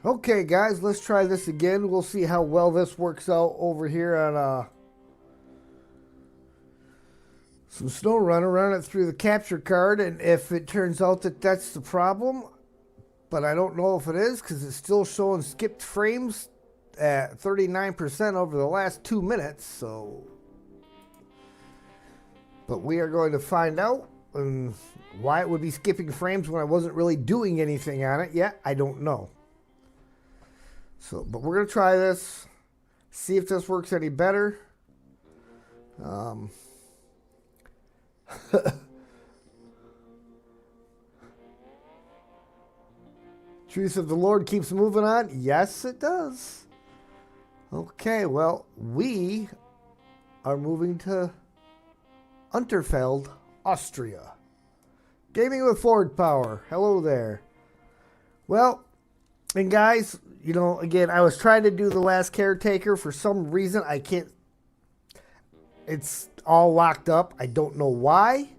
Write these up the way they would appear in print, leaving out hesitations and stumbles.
Okay, guys, let's try this again. We'll see how well this works out over here on some Snowrunner. Run it through the capture card, and if it turns out that that's the problem, but I don't know if it is because it's still showing skipped frames at 39% over the last 2 minutes. So, but we are going to find out and why it would be skipping frames when I wasn't really doing anything on it yet. I don't know. So, but we're going to try this, see if this works any better. Truth of the Lord keeps moving on. Yes, it does. Okay, well, we are moving to Unterfeld, Austria. Gaming with Ford Power. Hello there. Well, and guys, you know, again, I was trying to do The Last Caretaker. For some reason, I can't. It's all locked up. I don't know why.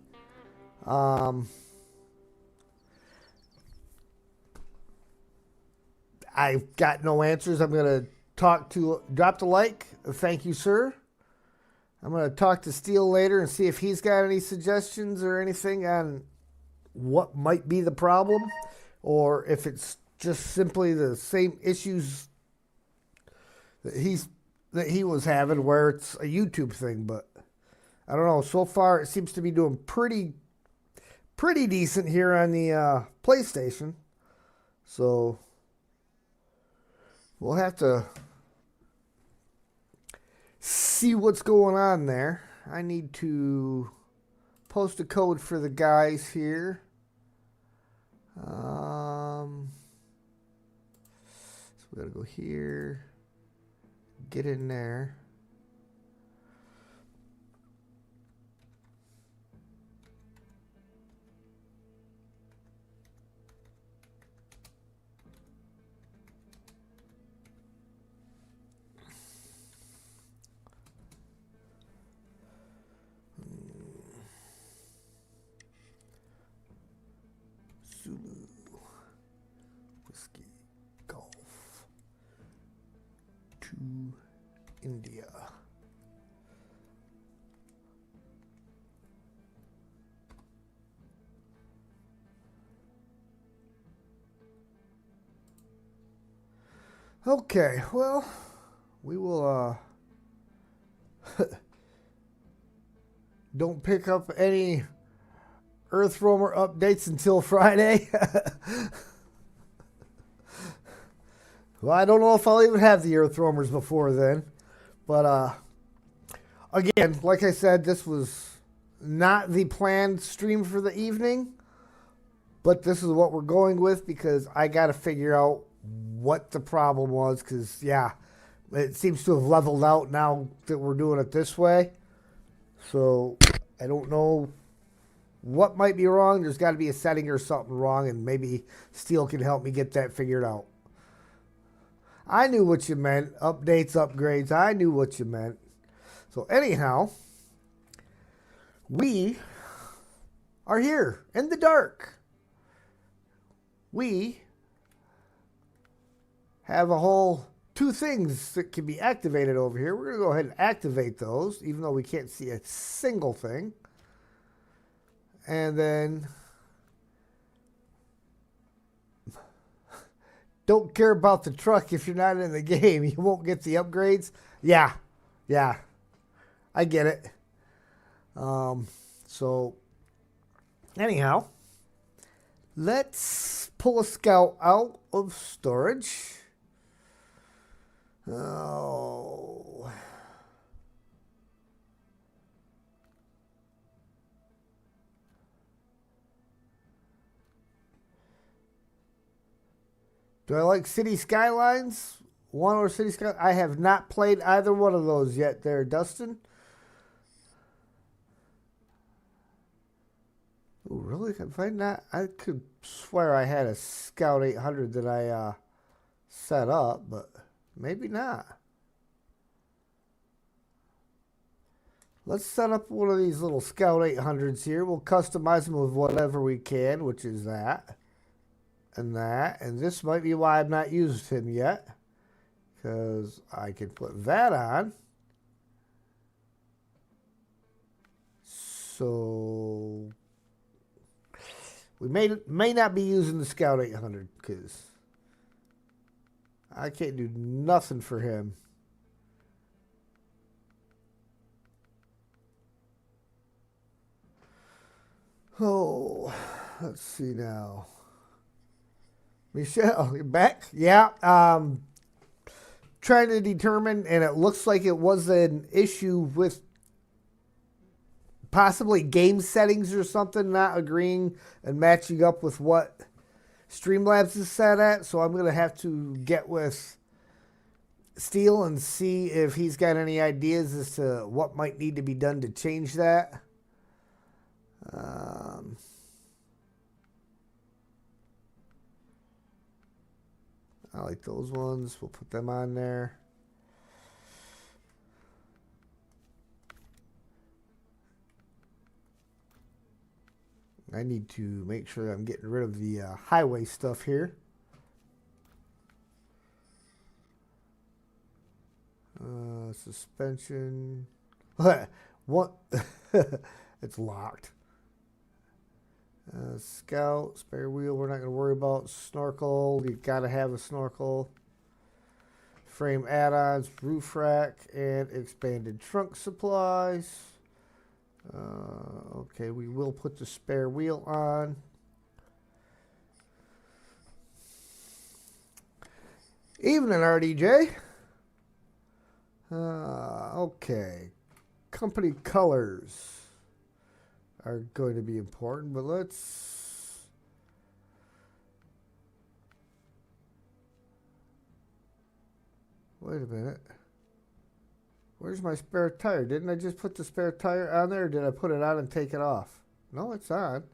I've got no answers. I'm going to drop the like. Thank you, sir. I'm going to talk to Steele later and see if he's got any suggestions or anything on what might be the problem, or if it's just simply the same issues that he was having, where it's a YouTube thing. But I don't know. So far, it seems to be doing pretty decent here on the PlayStation. So we'll have to see what's going on there. I need to post a code for the guys here. So we gotta go here, get in there. Zulu Whiskey Golf to India. Okay, well, we will don't pick up any Earth Roamer updates until Friday. Well, I don't know if I'll even have the Earth Roamers before then. But again, like I said, this was not the planned stream for the evening. But this is what we're going with because I got to figure out what the problem was. Because, yeah, it seems to have leveled out now that we're doing it this way. So I don't know what might be wrong. There's got to be a setting or something wrong, and maybe Steele can help me get that figured out. I knew what you meant. Updates, upgrades. I knew what you meant. So anyhow, we are here in the dark. We have a whole 2 things that can be activated over here. We're going to go ahead and activate those, even though we can't see a single thing. And then don't care about the truck if you're not in the game. You won't get the upgrades. Yeah. I get it. So anyhow, let's pull a scout out of storage. Oh. Do I like City Skylines 1 or City Skylines? I have not played either one of those yet there, Dustin. Oh, really? If I not, I could swear I had a Scout 800 that I set up, but maybe not. Let's set up one of these little Scout 800s here. We'll customize them with whatever we can, which is that and that. And this might be why I've not used him yet, because I can put that on. So we may not be using the Scout 800 because I can't do nothing for him. Oh, let's see now. Michelle, you back? Yeah. Trying to determine, and it looks like it was an issue with possibly game settings or something, not agreeing and matching up with what Streamlabs is set at. So I'm going to have to get with Steel and see if he's got any ideas as to what might need to be done to change that. I like those ones. We'll put them on there. I need to make sure I'm getting rid of the highway stuff here. Suspension. What? It's locked. Scout, spare wheel, we're not going to worry about. Snorkel, you got to have a snorkel. Frame add-ons, roof rack, and expanded trunk supplies. Okay, we will put the spare wheel on. Evening, RDJ. Okay. Company colors are going to be important, but let's... Wait a minute. Where's my spare tire? Didn't I just put the spare tire on there, or did I put it on and take it off? No, it's on.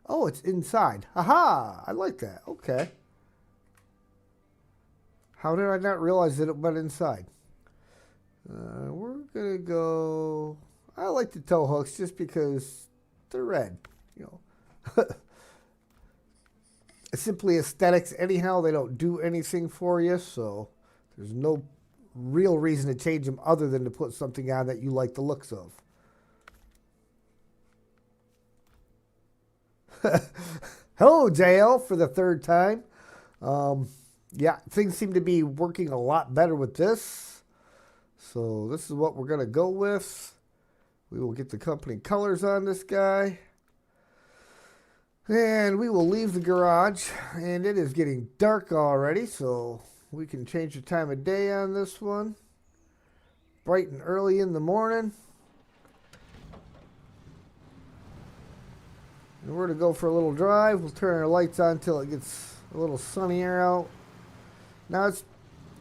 Oh, it's inside. Aha! I like that. Okay. How did I not realize that it went inside? We're going to go... I like the tow hooks just because they're red. You know. It's simply aesthetics. Anyhow, they don't do anything for you, so there's no real reason to change them other than to put something on that you like the looks of. Hello, JL, for the third time. Yeah, things seem to be working a lot better with this. So this is what we're going to go with. We will get the company colors on this guy. And we will leave the garage. And it is getting dark already, so we can change the time of day on this one. Bright and early in the morning. And we're going to go for a little drive. We'll turn our lights on until it gets a little sunnier out. Now, it's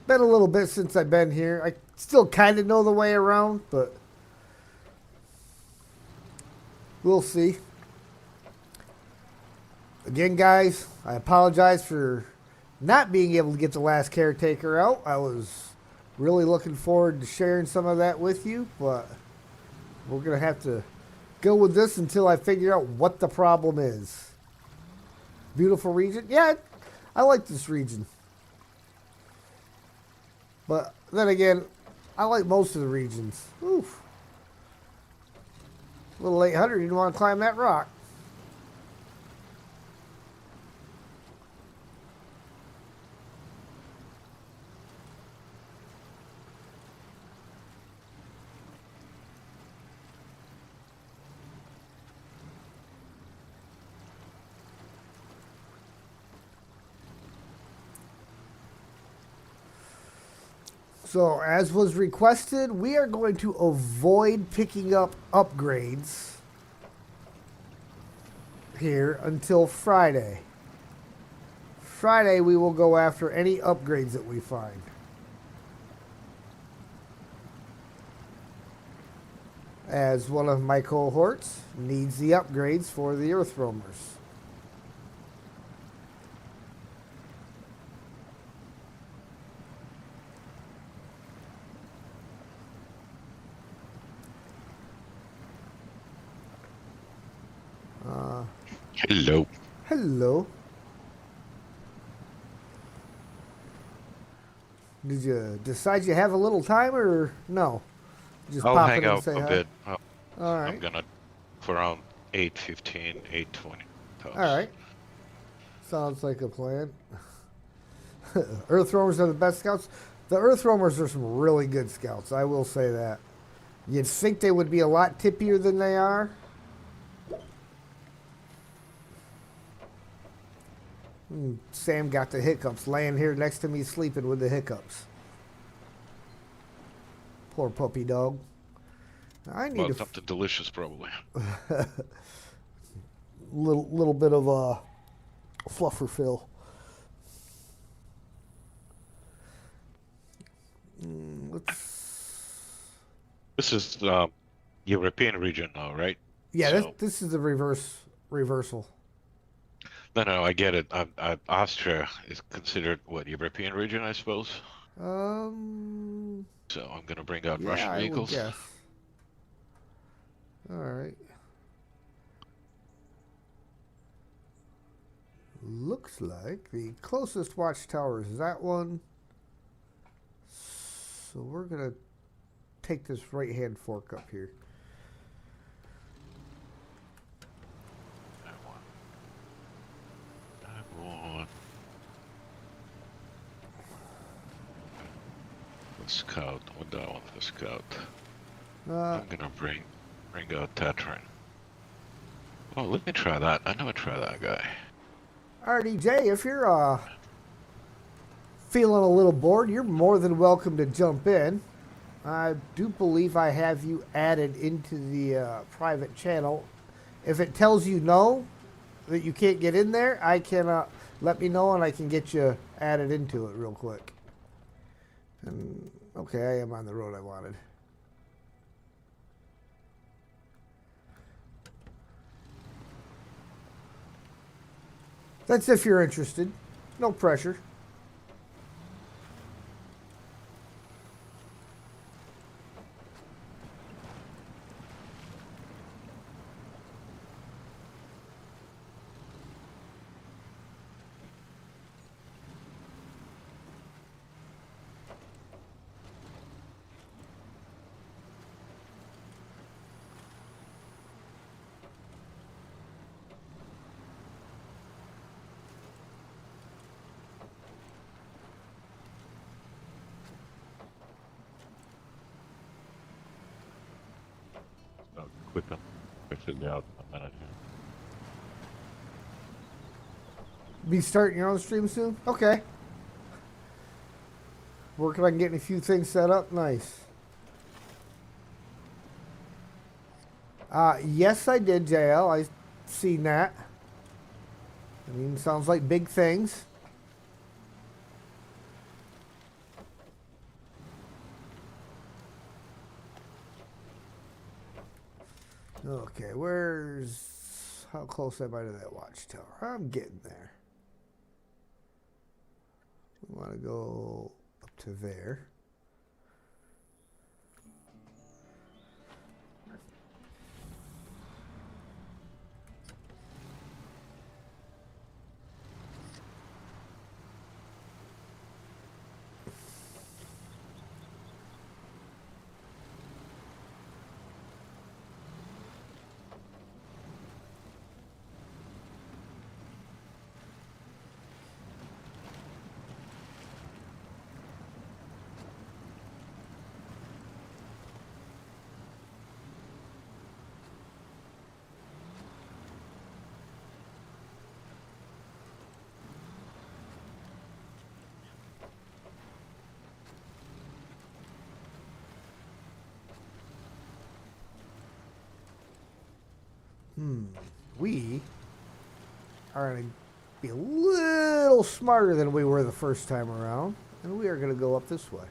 been a little bit since I've been here. I still kind of know the way around, but we'll see. Again, guys, I apologize for not being able to get the last caretaker out. I was really looking forward to sharing some of that with you, but we're going to have to go with this until I figure out what the problem is. Beautiful region. Yeah, I like this region. But then again, I like most of the regions. Oof. Little 800, you didn't want to climb that rock. So, as was requested, we are going to avoid picking up upgrades here until Friday. Friday, we will go after any upgrades that we find. as one of my cohorts needs the upgrades for the Earth roamers. Hello. Hello. Did you decide you have a little time or no? Just I'll pop hang in and out say a hi? bit. All I'm right. gonna for around 8:15, 8:20 All tops. right. Sounds like a plan. Earth roamers are the best scouts. The Earth roamers are some really good scouts. I will say that. You'd think they would be a lot tippier than they are. Sam got the hiccups, laying here next to me sleeping with the hiccups. Poor puppy dog. I need Well, a something delicious, probably. little bit of a fluffer fill. This is European region now, right? Yeah, So, this is the reversal. no, I get it. Austria is considered what, European region, I suppose. Um, So I'm gonna bring out yeah, Russian I would vehicles. guess. All right. Looks like the closest watchtower is that one. So we're gonna take this right-hand fork up here. I want the scout. What do I want for scout? I'm gonna bring out Tetran. Oh, let me try that. I never try that guy. RDJ, if you're feeling a little bored, you're more than welcome to jump in. I do believe I have you added into the private channel. If it tells you no, that you can't get in there, I can let me know and I can get you added into it real quick. And okay, I am on the road I wanted. That's if you're interested. No pressure. So quit them. Quit out a minute here. Be starting your own stream soon? Okay. Working on getting a few things set up. Nice. Yes, I did, JL. I seen that. I mean, sounds like big things. Okay, how close am I to that watchtower? I'm getting there. We want to go up to there. We are going to be a little smarter than we were the first time around, and we are going to go up this way.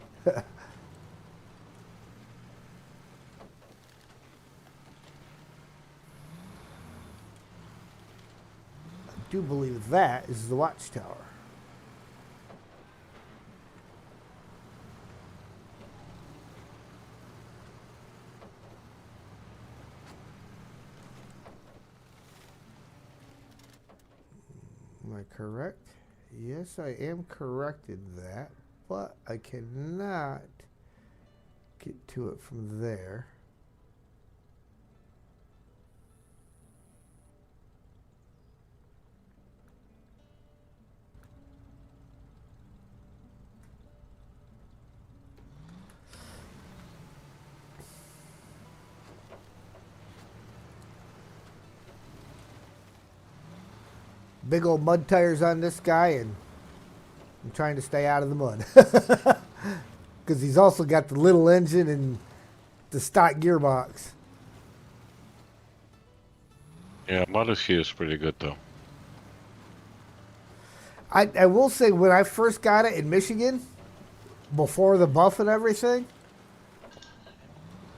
do believe that is the watchtower. Am I correct? Yes, I am correct in that, but I cannot get to it from there. Big old mud tires on this guy, and I'm trying to stay out of the mud. Because he's also got the little engine and the stock gearbox. Yeah, Model C is pretty good though. I will say, when I first got it in Michigan, before the buff and everything,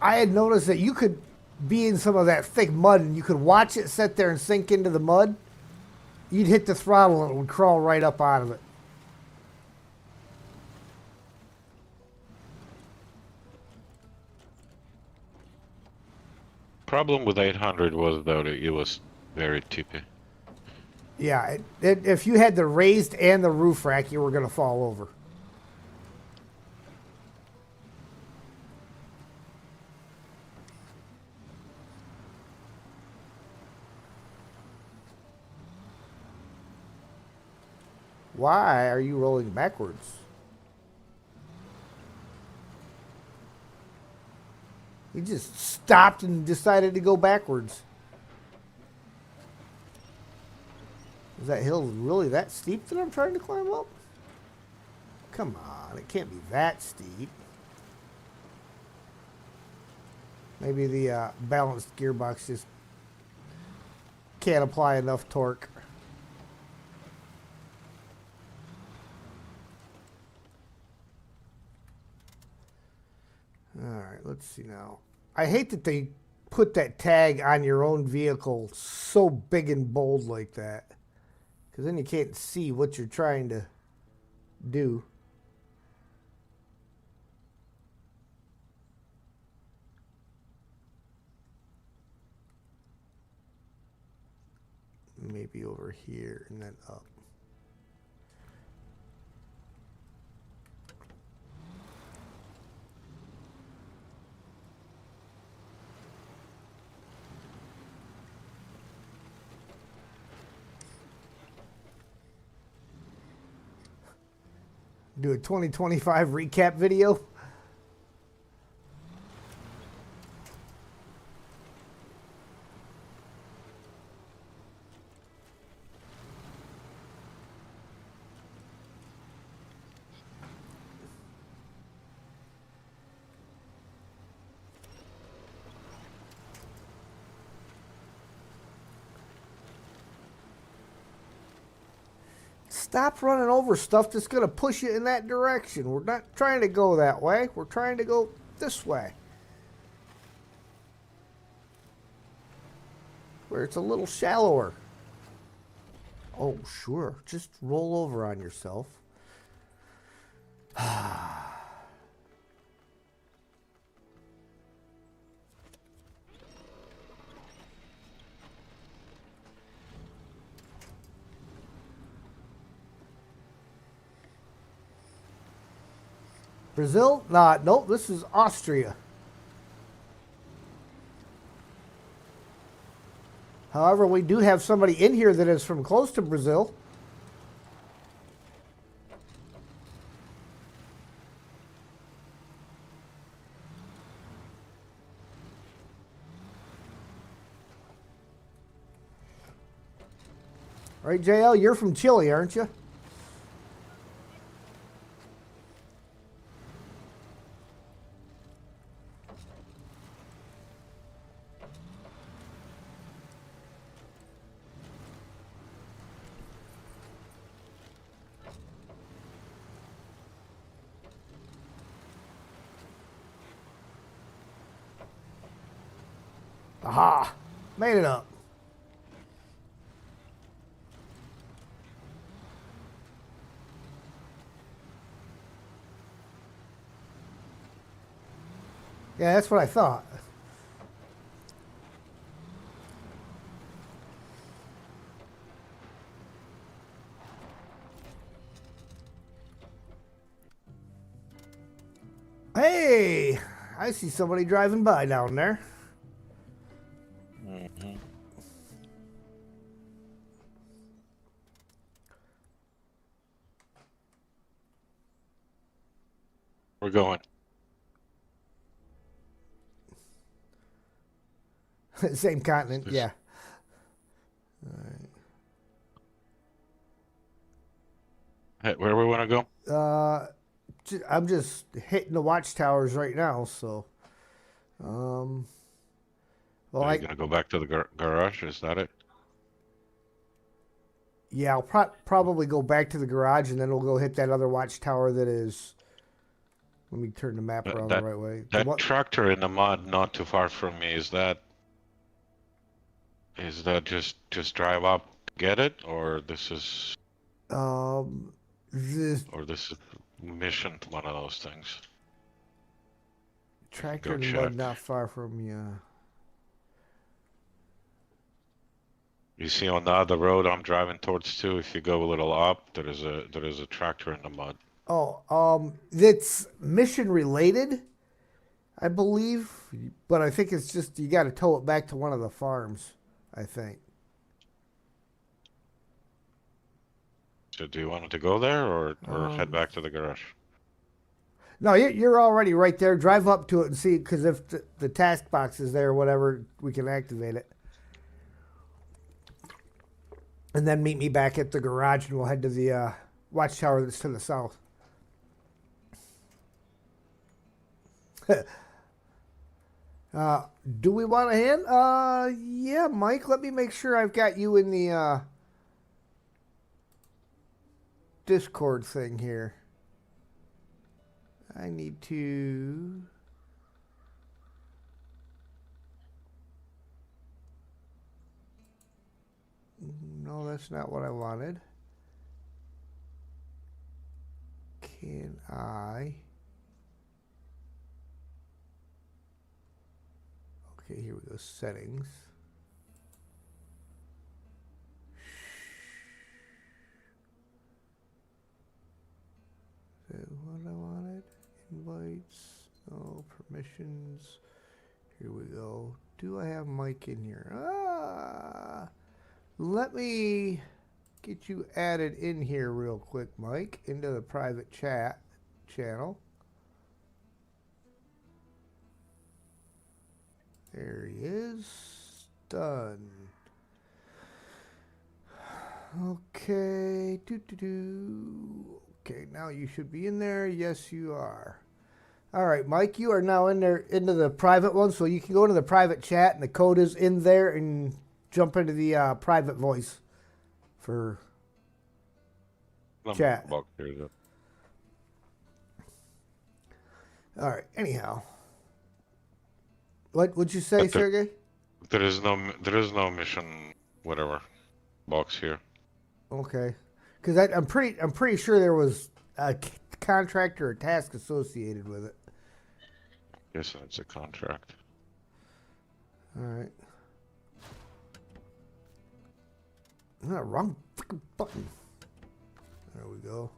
I had noticed that you could be in some of that thick mud and you could watch it sit there and sink into the mud. You'd hit the throttle and it would crawl right up out of it. Problem with 800 was though that it was very tippy. Yeah, if you had the raised and the roof rack, you were going to fall over. Why are you rolling backwards? He just stopped and decided to go backwards. Is that hill really that steep that I'm trying to climb up? Come on, it can't be that steep. Maybe the balanced gearbox just can't apply enough torque. All right, let's see now. I hate that they put that tag on your own vehicle so big and bold like that, because then you can't see what you're trying to do. Maybe over here and then up. Do a 2025 recap video. Stop running over stuff that's going to push you in that direction. We're not trying to go that way. We're trying to go this way, where it's a little shallower. Oh, sure. Just roll over on yourself. Brazil? Nah, nope, this is Austria. However, we do have somebody in here that is from close to Brazil. Right, JL, you're from Chile, aren't you? Aha! Made it up. Yeah, that's what I thought. Hey, I see somebody driving by down there. Mm-hmm. We're going. Same continent, This, yeah. hey, where we want to go? I'm just hitting the watchtowers right now, so. Um, well, Are you gonna go back to the garage? Is that it? yeah, I'll probably go back to the garage and then we'll go hit that other watchtower that is. Let me turn the map around the That right way. The that one, tractor in the mud, not too far from me. Is that just drive up, get it, um, this or this is mission one of those things? You can tractor go in the mud check. not far from you. You see on the other road I'm driving towards too. If you go a little up, there is a tractor in the mud. Oh, it's mission related, I believe, but I think it's just you got to tow it back to one of the farms. I think. So do you want to go there or head Um, back to the garage? no, you're already right there. Drive up to it and see, because if the task box is there or whatever, we can activate it. And then meet me back at the garage, and we'll head to the watchtower that's to the south. Do we want a hand? Yeah, Mike. Let me make sure I've got you in the Discord thing here. I need to. No, that's not what I wanted. Can I? Okay, here we go. Settings. Is that what I wanted? Invites. Oh, permissions. Here we go. Do I have Mike in here? Let me get you added in here real quick, Mike, into the private chat channel. There he is. Done. Okay. Okay, now you should be in there. Yes, you are. All right, Mike, you are now in there into the private one, so you can go to the private chat, and the code is in there, and jump into the private voice for Let me chat. walk through that. All right. Anyhow, what would you say, But Sergey? there is no mission whatever box here. Okay, because I'm pretty sure there was a contract or a task associated with it. Yes, it's a contract. All right. No, wrong freaking button. There we go.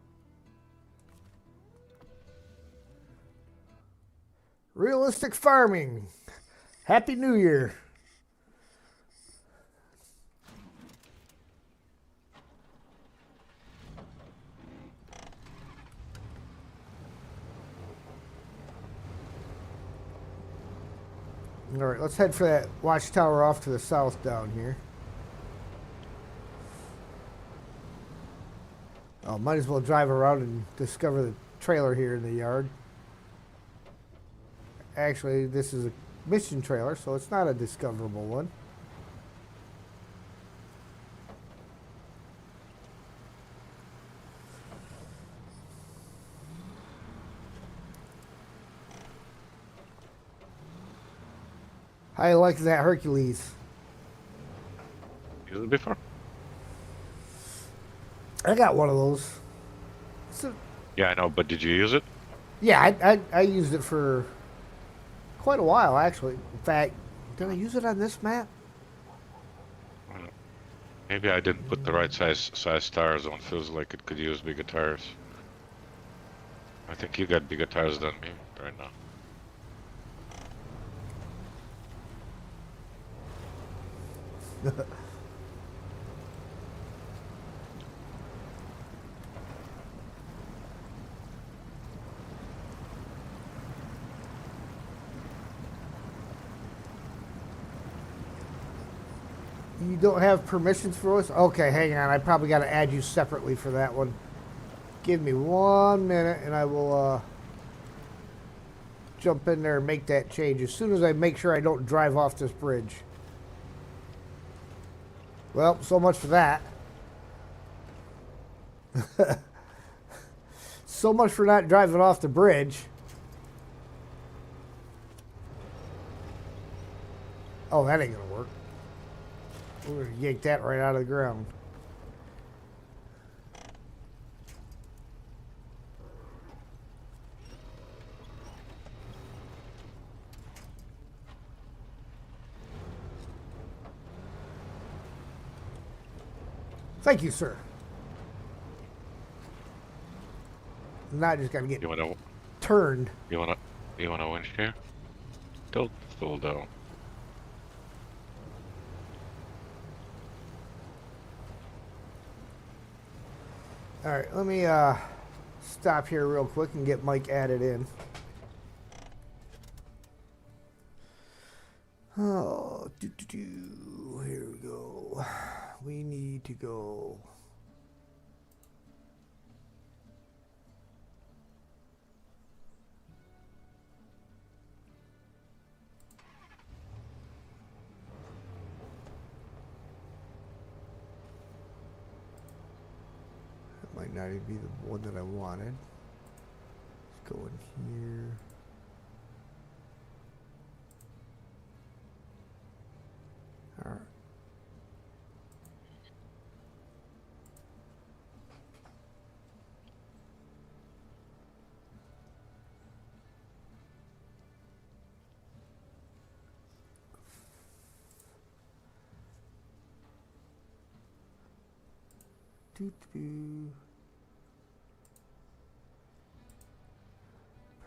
Realistic farming. Happy New Year. All right, let's head for that watchtower off to the south down here. Oh, might as well drive around and discover the trailer here in the yard. Actually, this is a mission trailer, so it's not a discoverable one. I like that Hercules. Used it before? I got one of those. So, Yeah, I know, but did you use it? yeah, I used it for quite a while, actually. In fact, did I use it on this map? Uh, Maybe I didn't put the right size tires on. Feels like it could use bigger tires. I think you got bigger tires than me right now. You don't have permissions for us? Okay, hang on. I probably got to add you separately for that one. Give me 1 minute and I will jump in there and make that change as soon as I make sure I don't drive off this bridge. Well, so much for that. So much for not driving off the bridge. Oh, that ain't gonna work. We're gonna yank that right out of the ground. Thank you, sir. Now I just gotta get You wanna turned. you wanna you wanna winch here? Don't fall down. All right, let me stop here real quick and get Mike added in. Oh, here we go. We need to go. That might not even be the one that I wanted. Let's go in here. All right.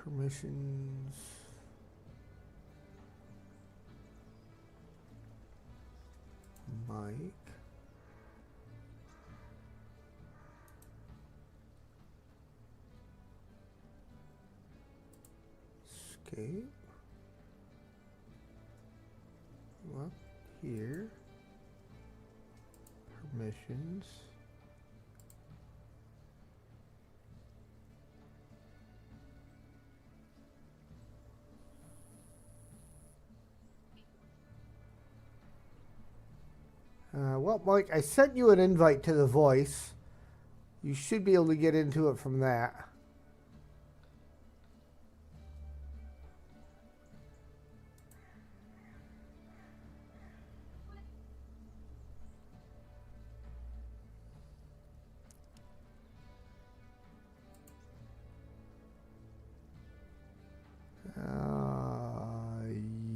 Permissions. Mike. Escape. Up here. Permissions. Well, Mike, I sent you an invite to the voice. You should be able to get into it from that.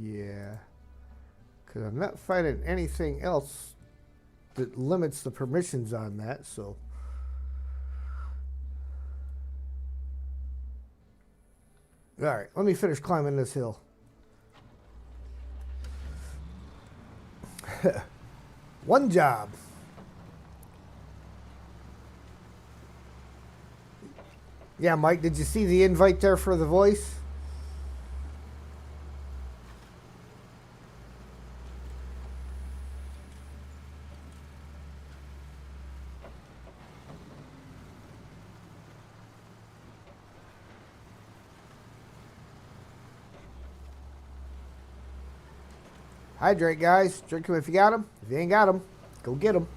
Yeah. Because I'm not finding anything else that limits the permissions on that, so. All right, let me finish climbing this hill. One job. Yeah, Mike, did you see the invite there for the voice? Hydrate, guys. Drink them if you got them. If you ain't got them, go get them.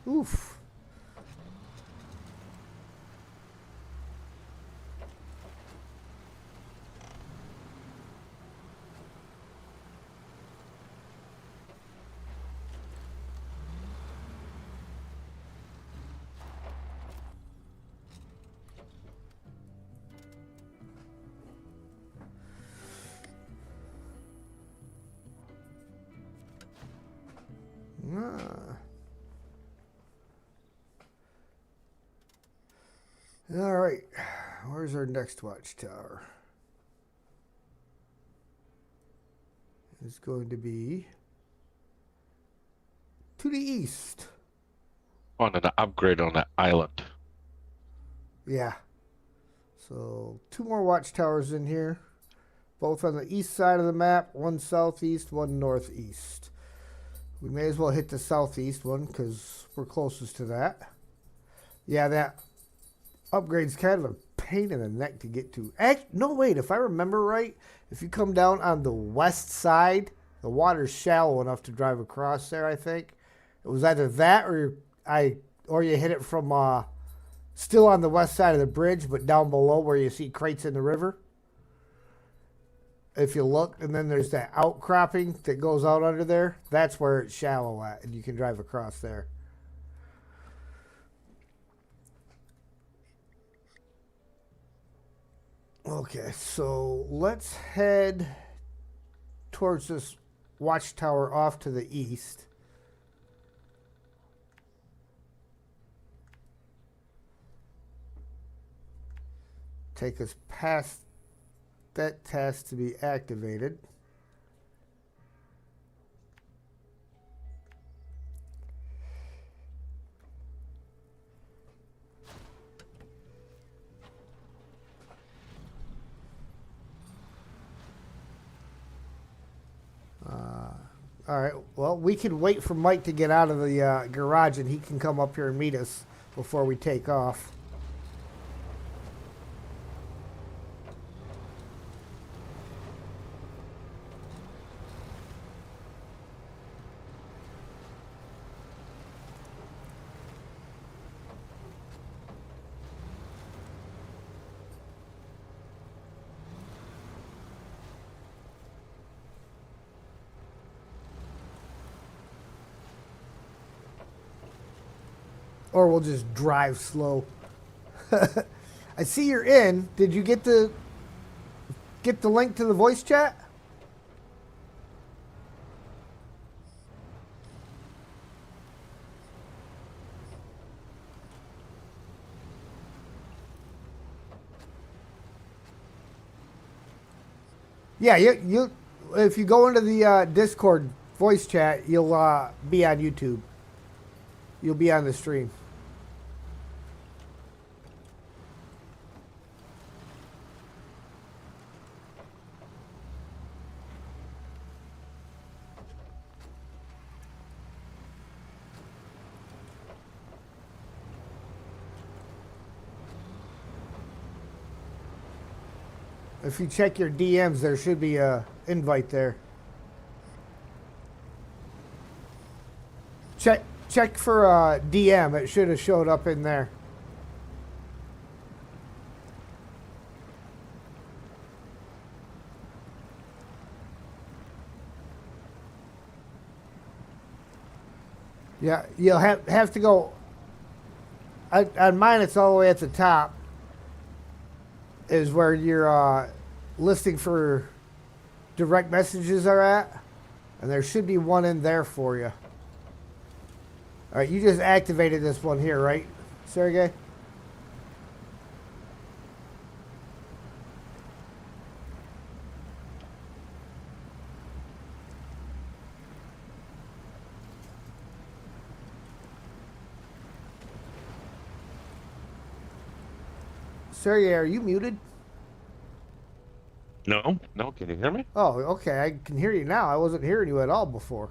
Oof. All right. Where's our next watchtower? It's going to be to the east. On an upgrade on that island. Yeah. So 2 more watchtowers in here. Both on the east side of the map. One southeast, one northeast. We may as well hit the southeast one because we're closest to that. Yeah, that upgrade's kind of a pain in the neck to get to. No, wait. If I remember right, if you come down on the west side, the water's shallow enough to drive across there, I think. It was either that or you hit it from still on the west side of the bridge, but down below where you see crates in the river. If you look, and then there's that outcropping that goes out under there. That's where it's shallow at, and you can drive across there. Okay, so let's head towards this watchtower off to the east. Take us past that task to be activated. All right, well, we can wait for Mike to get out of the garage and he can come up here and meet us before we take off. Or we'll just drive slow. I see you're in. Did you get the link to the voice chat? Yeah, you if you go into the Discord voice chat, you'll be on YouTube. You'll be on the stream. If you check your DMs, there should be a invite there. Check for DM. It should have showed up in there. Yeah, you'll have to go. On mine, it's all the way at the top. Is where your listing for direct messages are at, and there should be one in there for you. All right, you just activated this one here, right, Sergey? Sergey, are you muted? No, no. Can you hear me? Oh, okay. I can hear you now. I wasn't hearing you at all before.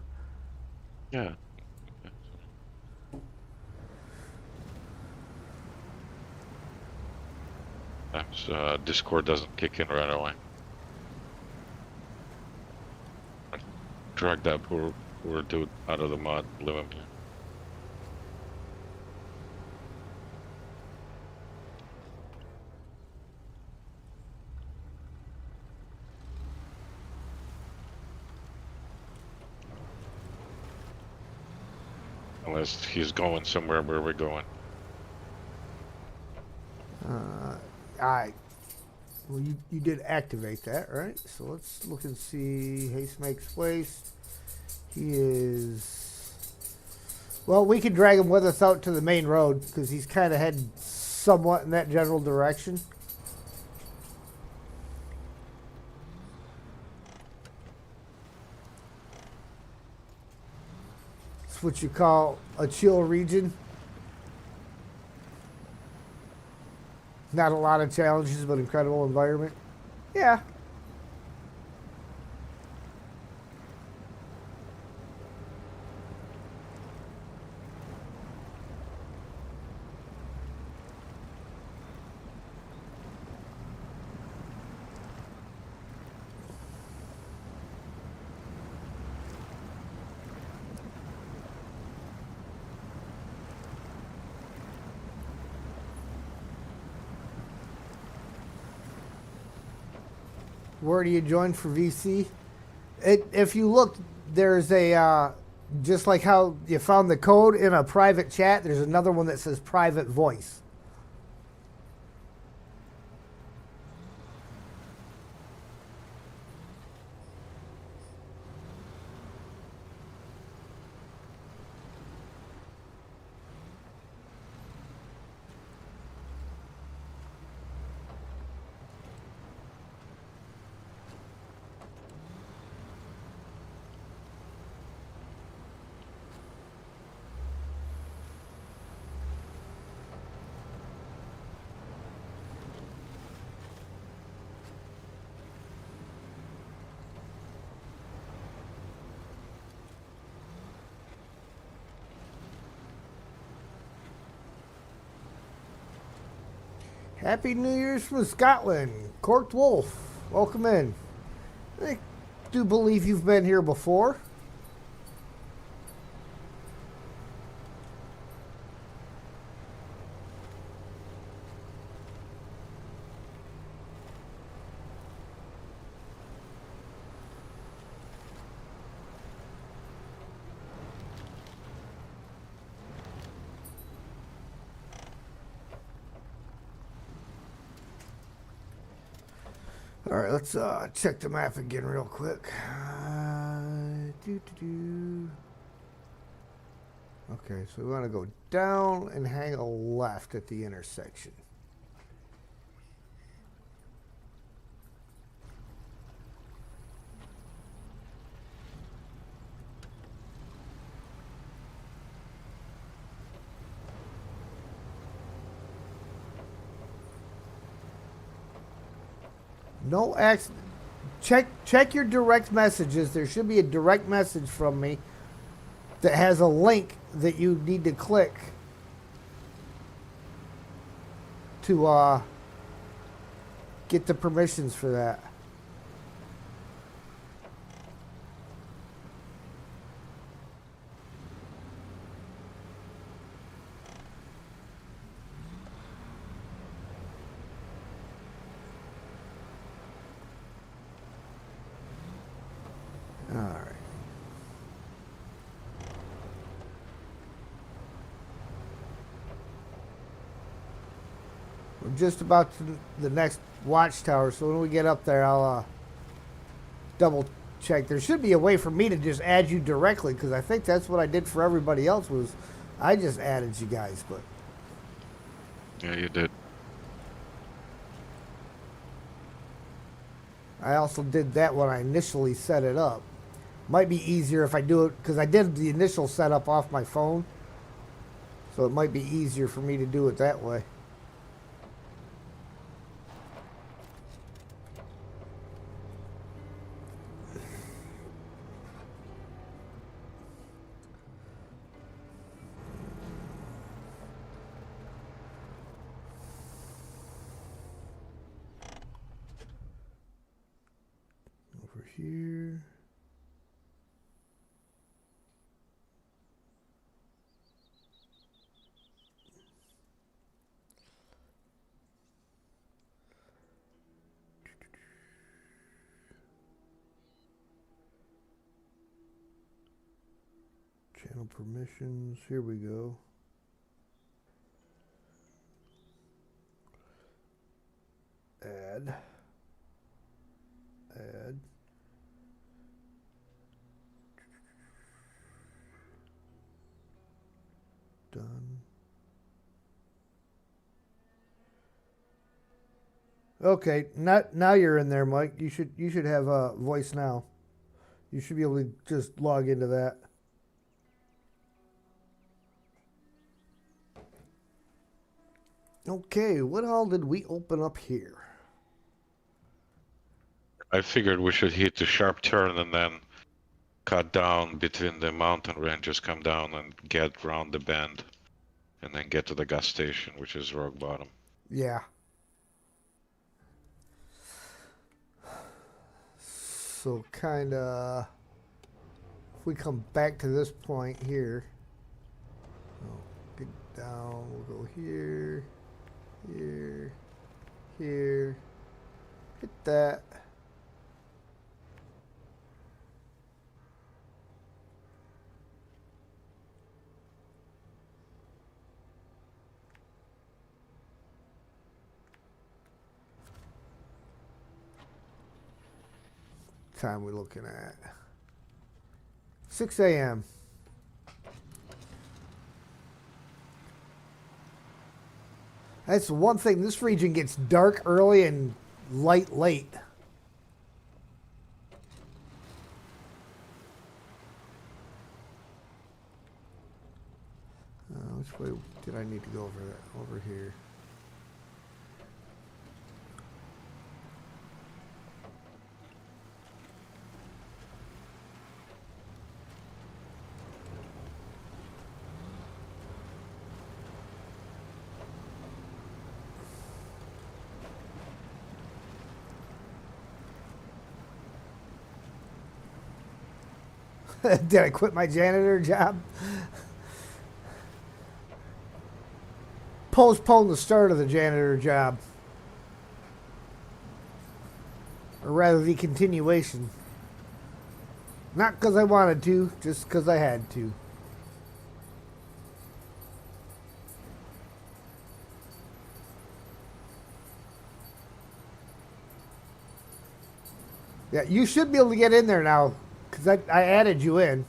Yeah. Discord doesn't kick in right away. Drag that poor dude out of the mod. Leave him here. Unless he's going somewhere where we're going. Well, you did activate that, right? So let's look and see. Haste makes place. He is Well, we could drag him with us out to the main road because he's kind of heading somewhat in that general direction. It's what you call a chill region. Not a lot of challenges, but incredible environment. Yeah. Where do you join for VC? If you look, there's a just like how you found the code in a private chat. There's another one that says private voice. Happy New Year's from Scotland. Corked Wolf, welcome in. I do believe you've been here before. All right, let's check the map again real quick. Okay, so we want to go down and hang a left at the intersection. No accident. Check your direct messages. There should be a direct message from me that has a link that you need to click to get the permissions for that. All right. We're just about to the next watchtower, so when we get up there, I'll double check. There should be a way for me to just add you directly, because I think that's what I did for everybody else was I just added you guys, but Yeah, you did. I also did that when I initially set it up. Might be easier if I do it, because I did the initial setup off my phone, so it might be easier for me to do it that way. Over here. Channel permissions, here we go. Add. Add. Okay, not now you're in there, Mike. You should have a voice now. You should be able to just log into that. Okay, what all did we open up here? I figured we should hit the sharp turn and then cut down between the mountain ranges, come down and get round the bend, and then get to the gas station, which is rock bottom. Yeah. So kind of, if we come back to this point here, oh, get down. We'll go here, here, here. Hit that. Time we looking at 6 a.m. That's one thing. This region gets dark early and light late. Which way did I need to go over that? Over here. Did I quit my janitor job? Postpone the start of the janitor job. Or rather, the continuation. Not because I wanted to, just because I had to. Yeah, you should be able to get in there now, because I added you in.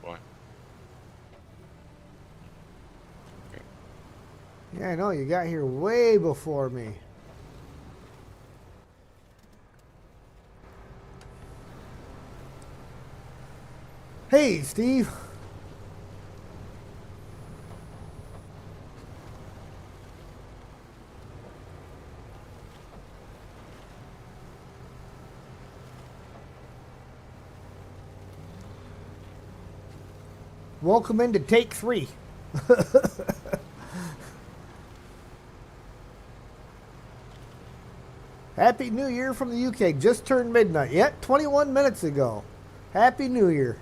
Boy. Yeah, I know, you got here way before me. Hey, Steve. Welcome into take 3. Happy New Year from the UK. Just turned midnight. Yet, 21 minutes ago. Happy New Year.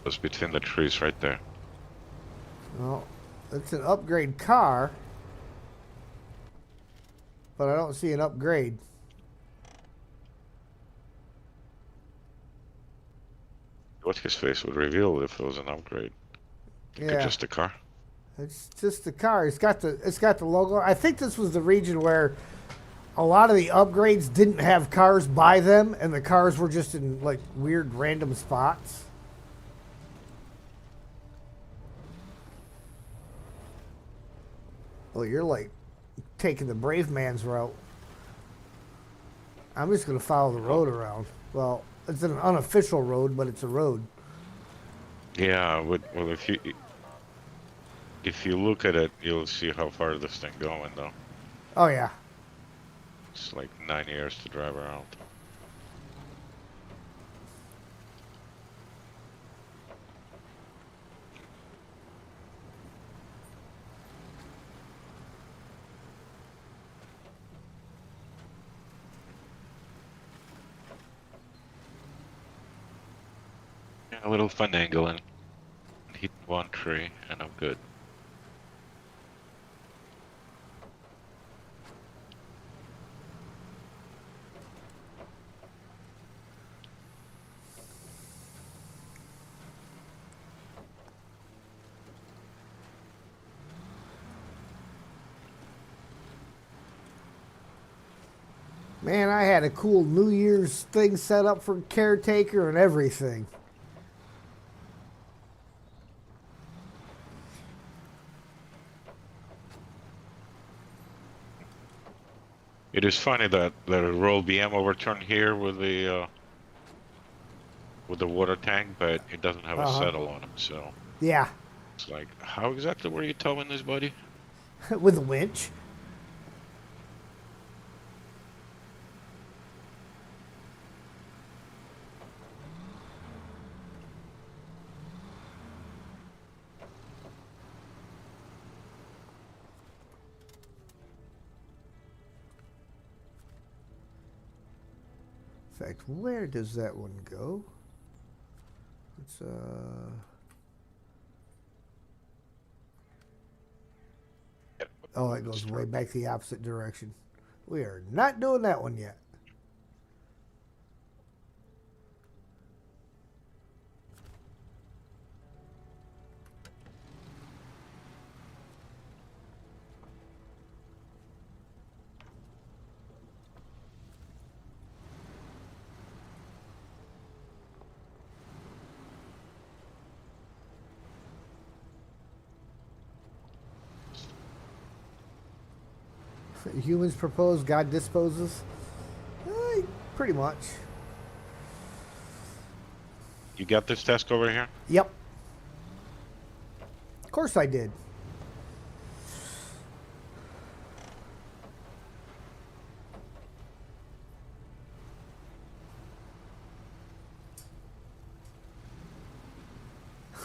It's between the trees right there. Well, it's an upgrade car, but I don't see an upgrade. What his face would reveal if it was an upgrade. Think it's just a car. It's just the car. It's got the logo. I think this was the region where a lot of the upgrades didn't have cars by them, and the cars were just in like weird random spots. Oh, you're like taking the brave man's route. I'm just gonna follow the road around. Well, it's an unofficial road, but it's a road. Yeah, well, if you look at it, you'll see how far this thing going, though. Oh yeah. It's like 9 years to drive around. Yeah, a little finagling. Hit one tree, and I'm good. Man, I had a cool New Year's thing set up for caretaker and everything. It is funny that the roll BM overturned here with the water tank, but it doesn't have a settle on it, so Yeah, it's like, how exactly were you towing this, buddy? with a winch. In fact, where does that one go? It's oh, it goes way back the opposite direction. We are not doing that one yet. Humans propose, God disposes. Pretty much. You got this desk over here? Yep. Of course I did.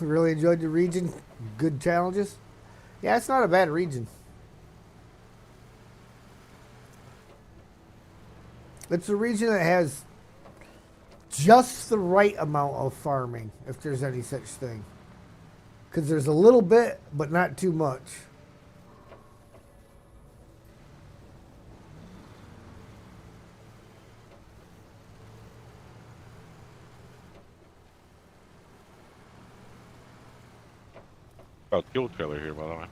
Really enjoyed the region. Good challenges. Yeah, it's not a bad region. It's a region that has just the right amount of farming, if there's any such thing. Because there's a little bit, but not too much. Oh, fuel trailer here, by the way.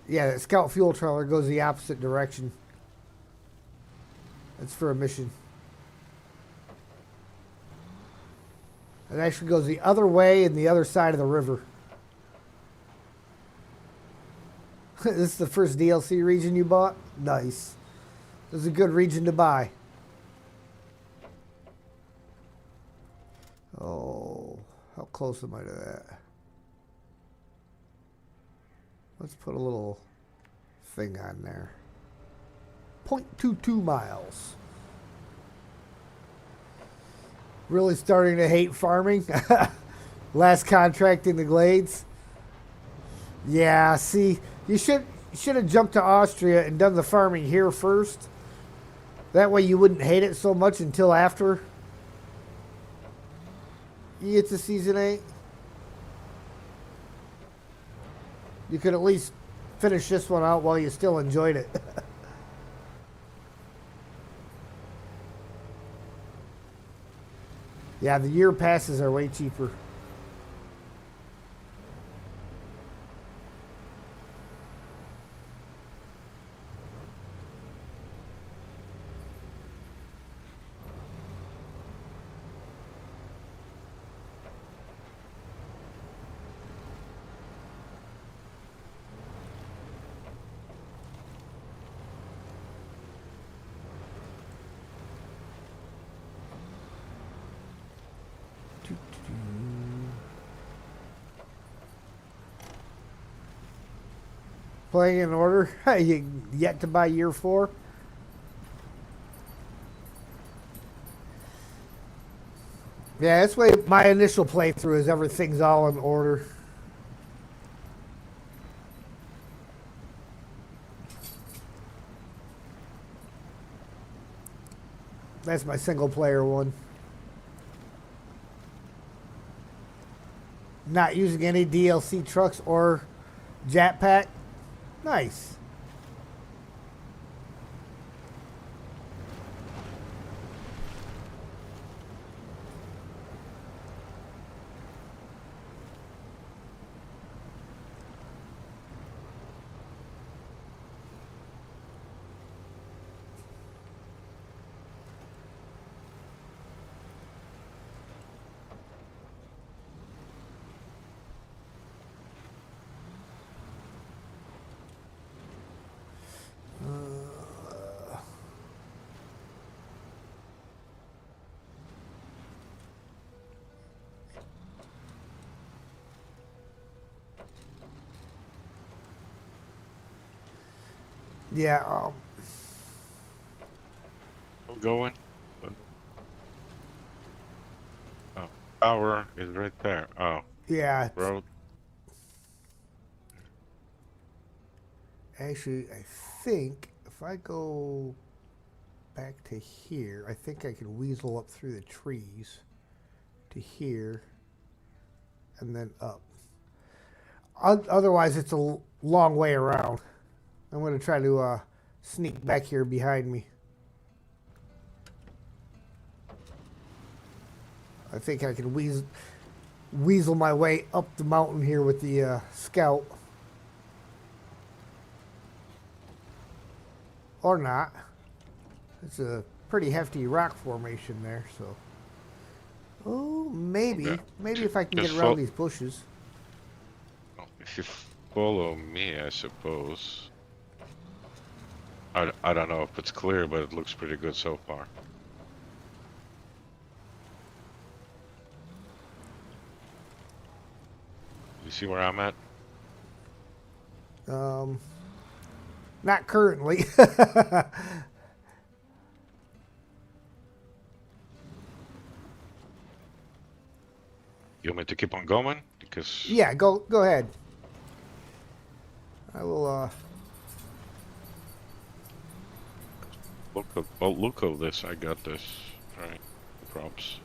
Yeah, the scout fuel trailer goes the opposite direction. It's for a mission. It actually goes the other way and the other side of the river. This is the first DLC region you bought? Nice. This is a good region to buy. Oh, how close am I to that? Let's put a little thing on there. 0.22 miles. Really starting to hate farming. Last contract in the Glades. Yeah, see, you should have jumped to Austria and done the farming here first. That way you wouldn't hate it so much until after you get to Season 8. You could at least finish this one out while you still enjoyed it. Yeah, the year passes are way cheaper. Playing in order. You yet to buy year 4? Yeah, this way my initial playthrough is everything's all in order. That's my single player one. Not using any DLC trucks or jetpack. Nice. Yeah. I'm going. Oh, power is right there. Oh, Yeah. road. Actually, I think if I go back to here, I think I can weasel up through the trees to here and then up. Otherwise, it's a long way around. I'm going to try to sneak back here behind me. I think I can weasel my way up the mountain here with the scout. Or not. It's a pretty hefty rock formation there, so. Oh, maybe. Yeah. Maybe if I can get Just around these bushes. If you follow me, I suppose. I don't know if it's clear, but it looks pretty good so far. You see where I'm at? Not currently. You want me to keep on going? Because Yeah, go ahead. I will look at this. I got this. All right, props.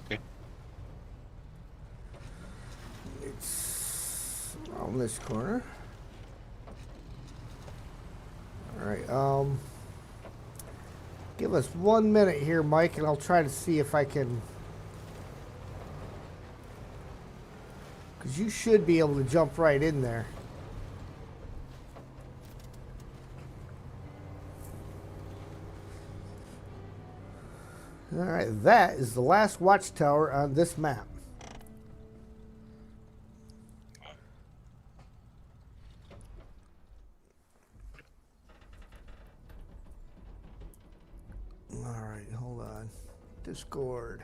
Okay. it's around this corner. All right. Give us 1 minute here, Mike, and I'll try to see if I can. Because you should be able to jump right in there. All right, that is the last watchtower on this map. All right, hold on. Discord.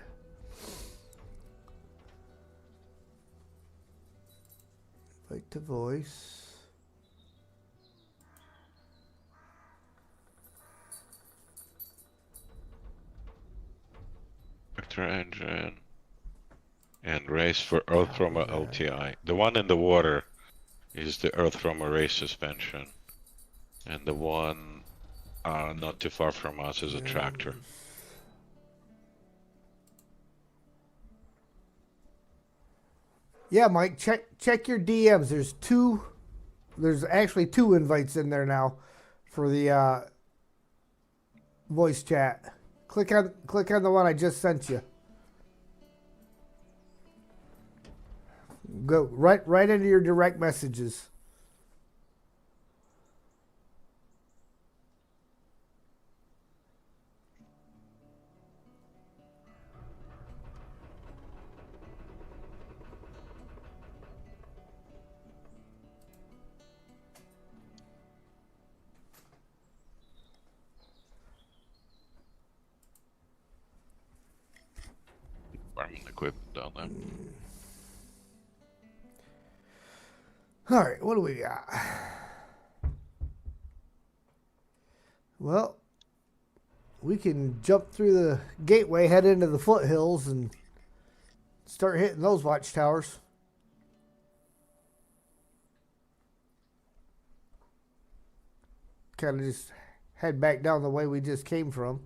Invite to voice. Vector engine and race for Earth Roamer LTI. The one in the water is the Earth Roamer race suspension, and the one not too far from us is a tractor. Yeah, Mike, check your DMs. There's actually two invites in there now for the voice chat. Click on the one I just sent you. Go right into your direct messages. Farming equipment down there. All right, what do we got? Well, we can jump through the gateway, head into the foothills, and start hitting those watchtowers. Kind of just head back down the way we just came from.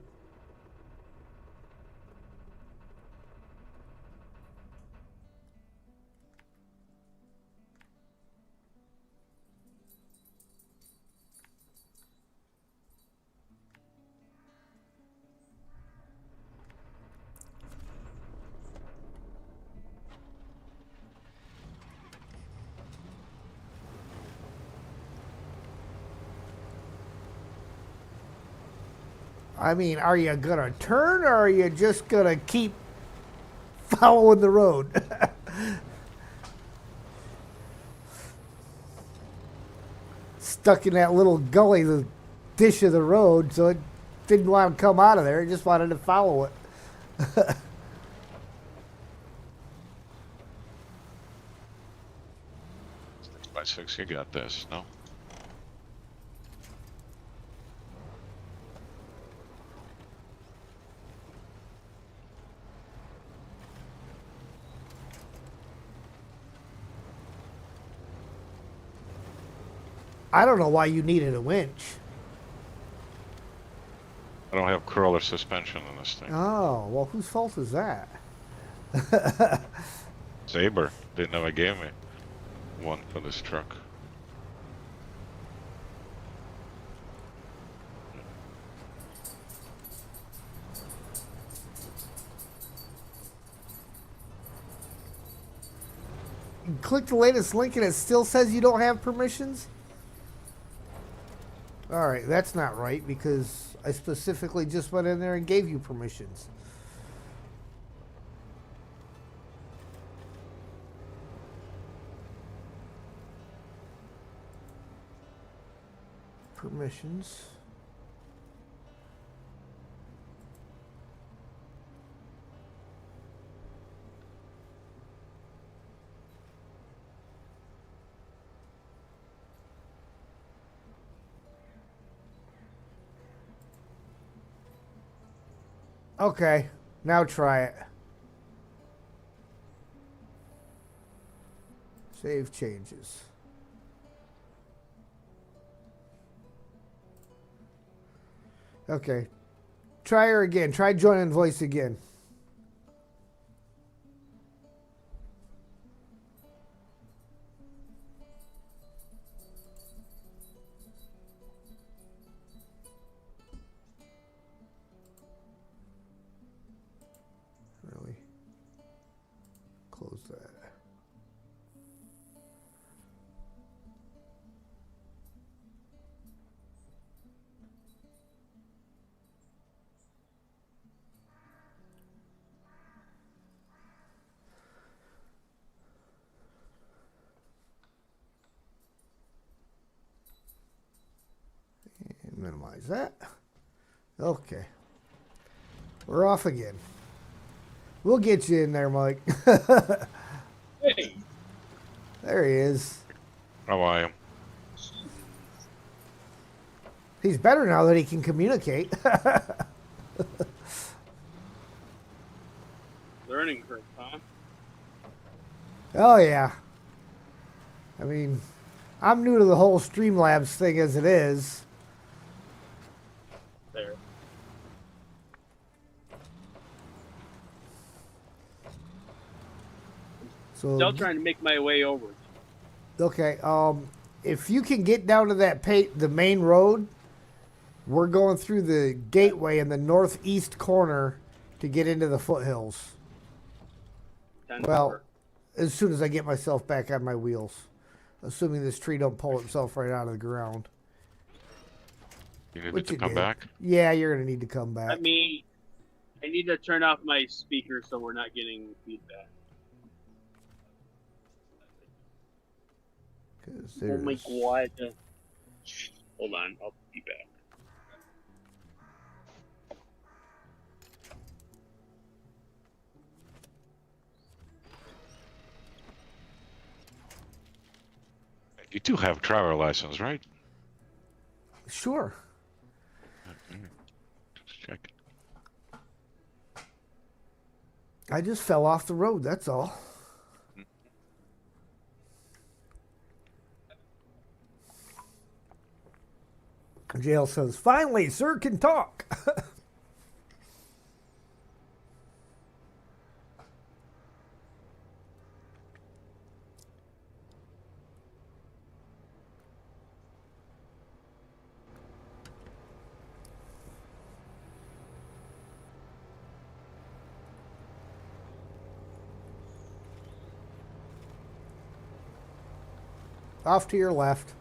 I mean, are you gonna turn or are you just gonna keep following the road? Stuck in that little gully, the dish of the road, so it didn't want to come out of there. It just wanted to follow it. 6x6, you got this, no? I don't know why you needed a winch. I don't have crawler suspension on this thing. Oh, well, whose fault is that? Saber, they never gave me one for this truck. You click the latest link and it still says you don't have permissions? Alright, that's not right because I specifically just went in there and gave you permissions. Permissions. Okay, now try it. Save changes. Okay. Try her again. Try joining voice again. Really? Close that. Minimize that. Okay. We're off again. We'll get you in there, Mike. Hey. There he is. How are you? He's better now that he can communicate. Learning curve, huh? Oh, yeah. I mean, I'm new to the whole Streamlabs thing as it is. There. So Still trying to make my way over. okay, if you can get down to that the main road, we're going through the gateway in the northeast corner to get into the foothills. 10 Well, over. as soon as I get myself back on my wheels, assuming this tree don't pull itself right out of the ground. You need Which to you come did. back? Yeah, you're gonna need to come back. I need to turn off my speaker so we're not getting feedback. 'Cause Oh my there's- god. Hold on, I'll be back. You do have driver license, right? Sure. Okay. Just check. I just fell off the road, that's all. Jail says, finally, sir can talk. Off to your left.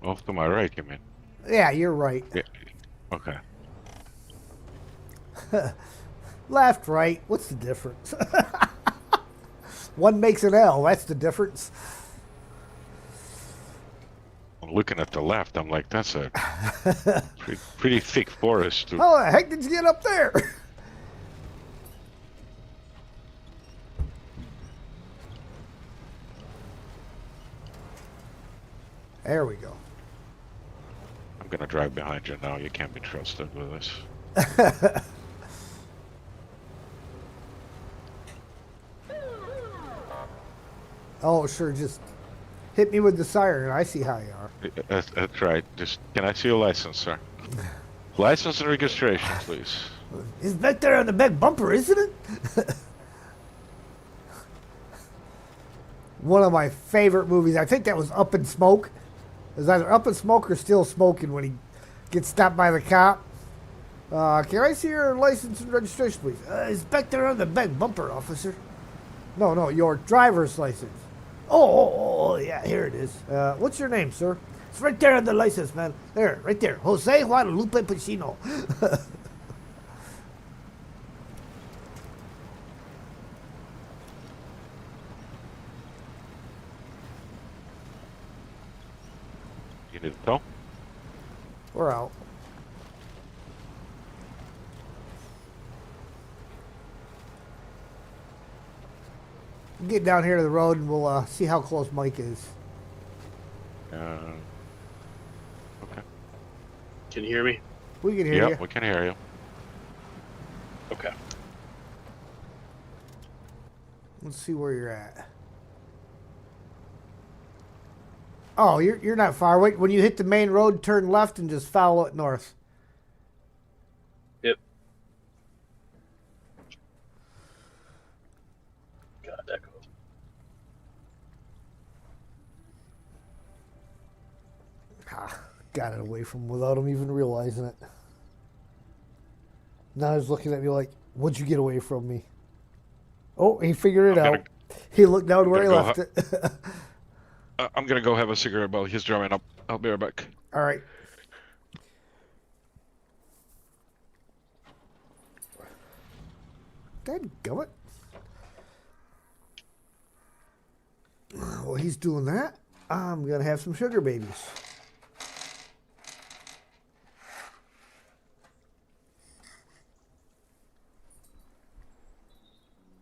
Off to my right, you mean? Yeah, you're right. Yeah. Okay. Left, right. What's the difference? One makes an L. That's the difference. I'm looking at the left. I'm like, that's a pretty thick forest. How the heck did you get up there? There we go. I'm gonna drive behind you now. You can't be trusted with this. Oh, sure. Just hit me with the siren. I see how you are. That's right. Just can I see your license, sir? License and registration, please. It's back there on the back bumper, isn't it? One of my favorite movies. I think that was Up in Smoke. It was either Up in Smoke or Still Smoking when he gets stopped by the cop. Can I see your license and registration, please? It's back there on the back bumper, officer. No, your driver's license. Oh, yeah, here it is. What's your name, sir? It's right there on the license, man. There, right there. Jose Guadalupe Pacino. You need to tow? We're out. Get down here to the road and we'll see how close Mike is. Okay. Can you hear me? We can hear you. Yep, we can hear you. Okay. Let's see where you're at. Oh, you're not far. Wait, when you hit the main road, turn left and just follow it north. Yep. God, that goes. Got it away from him without him even realizing it. Now he's looking at me like, what'd you get away from me? Oh, he figured it out. He looked down where he left it. I'm gonna go have a cigarette while he's driving up. I'll be right back. All right. Dadgummit. While he's doing that, I'm going to have some sugar babies.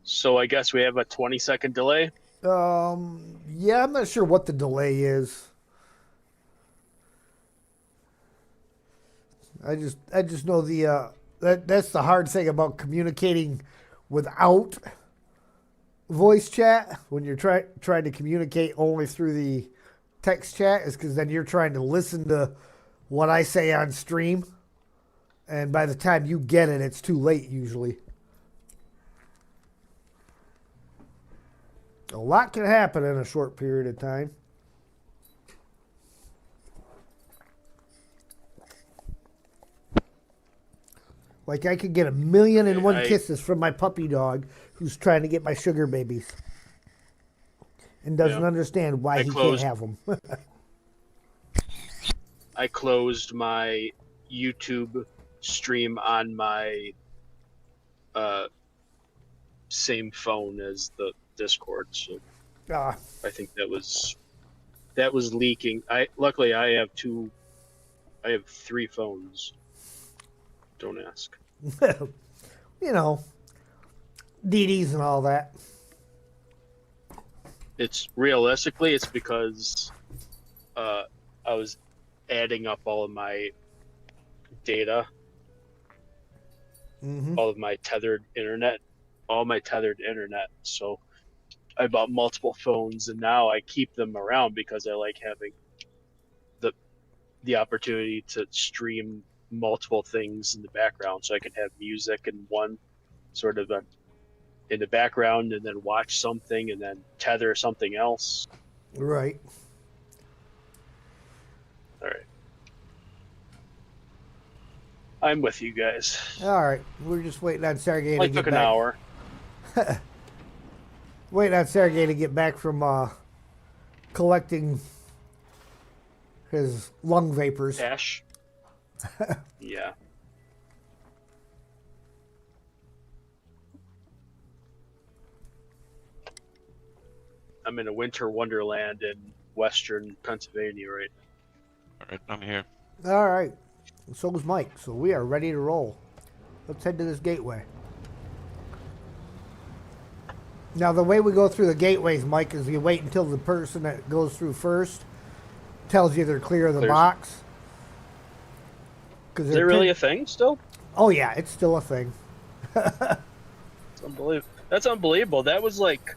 So I guess we have a 20-second delay. Yeah, I'm not sure what the delay is. I just know that's the hard thing about communicating without voice chat when you're trying to communicate only through the text chat is because then you're trying to listen to what I say on stream, and by the time you get it, it's too late usually. A lot can happen in a short period of time. Like I could get 1,000,001 kisses from my puppy dog who's trying to get my sugar babies and doesn't understand why he can't have them. I closed my YouTube stream on my same phone as the Discord, so I think that was leaking. Luckily I have 3 phones. Don't ask. You know, DDs and all that. It's because I was adding up all of my data, all of my tethered internet, So I bought multiple phones, and now I keep them around because I like having the opportunity to stream multiple things in the background, so I can have music in one sort of in the background, and then watch something, and then tether something else. Right. All right. I'm with you guys. All right. We're just waiting on Sergey to Like get took back. an hour. Waiting on Sergey to get back from collecting his lung vapors. Ash. Yeah. I'm in a winter wonderland in western Pennsylvania right now. All right, I'm here. All right. So is Mike. So we are ready to roll. Let's head to this gateway. Now, the way we go through the gateways, Mike, is you wait until the person that goes through first tells you they're clear of the box. Is it really a thing still? Oh, yeah. It's still a thing. It's unbelievable. That's unbelievable. That was like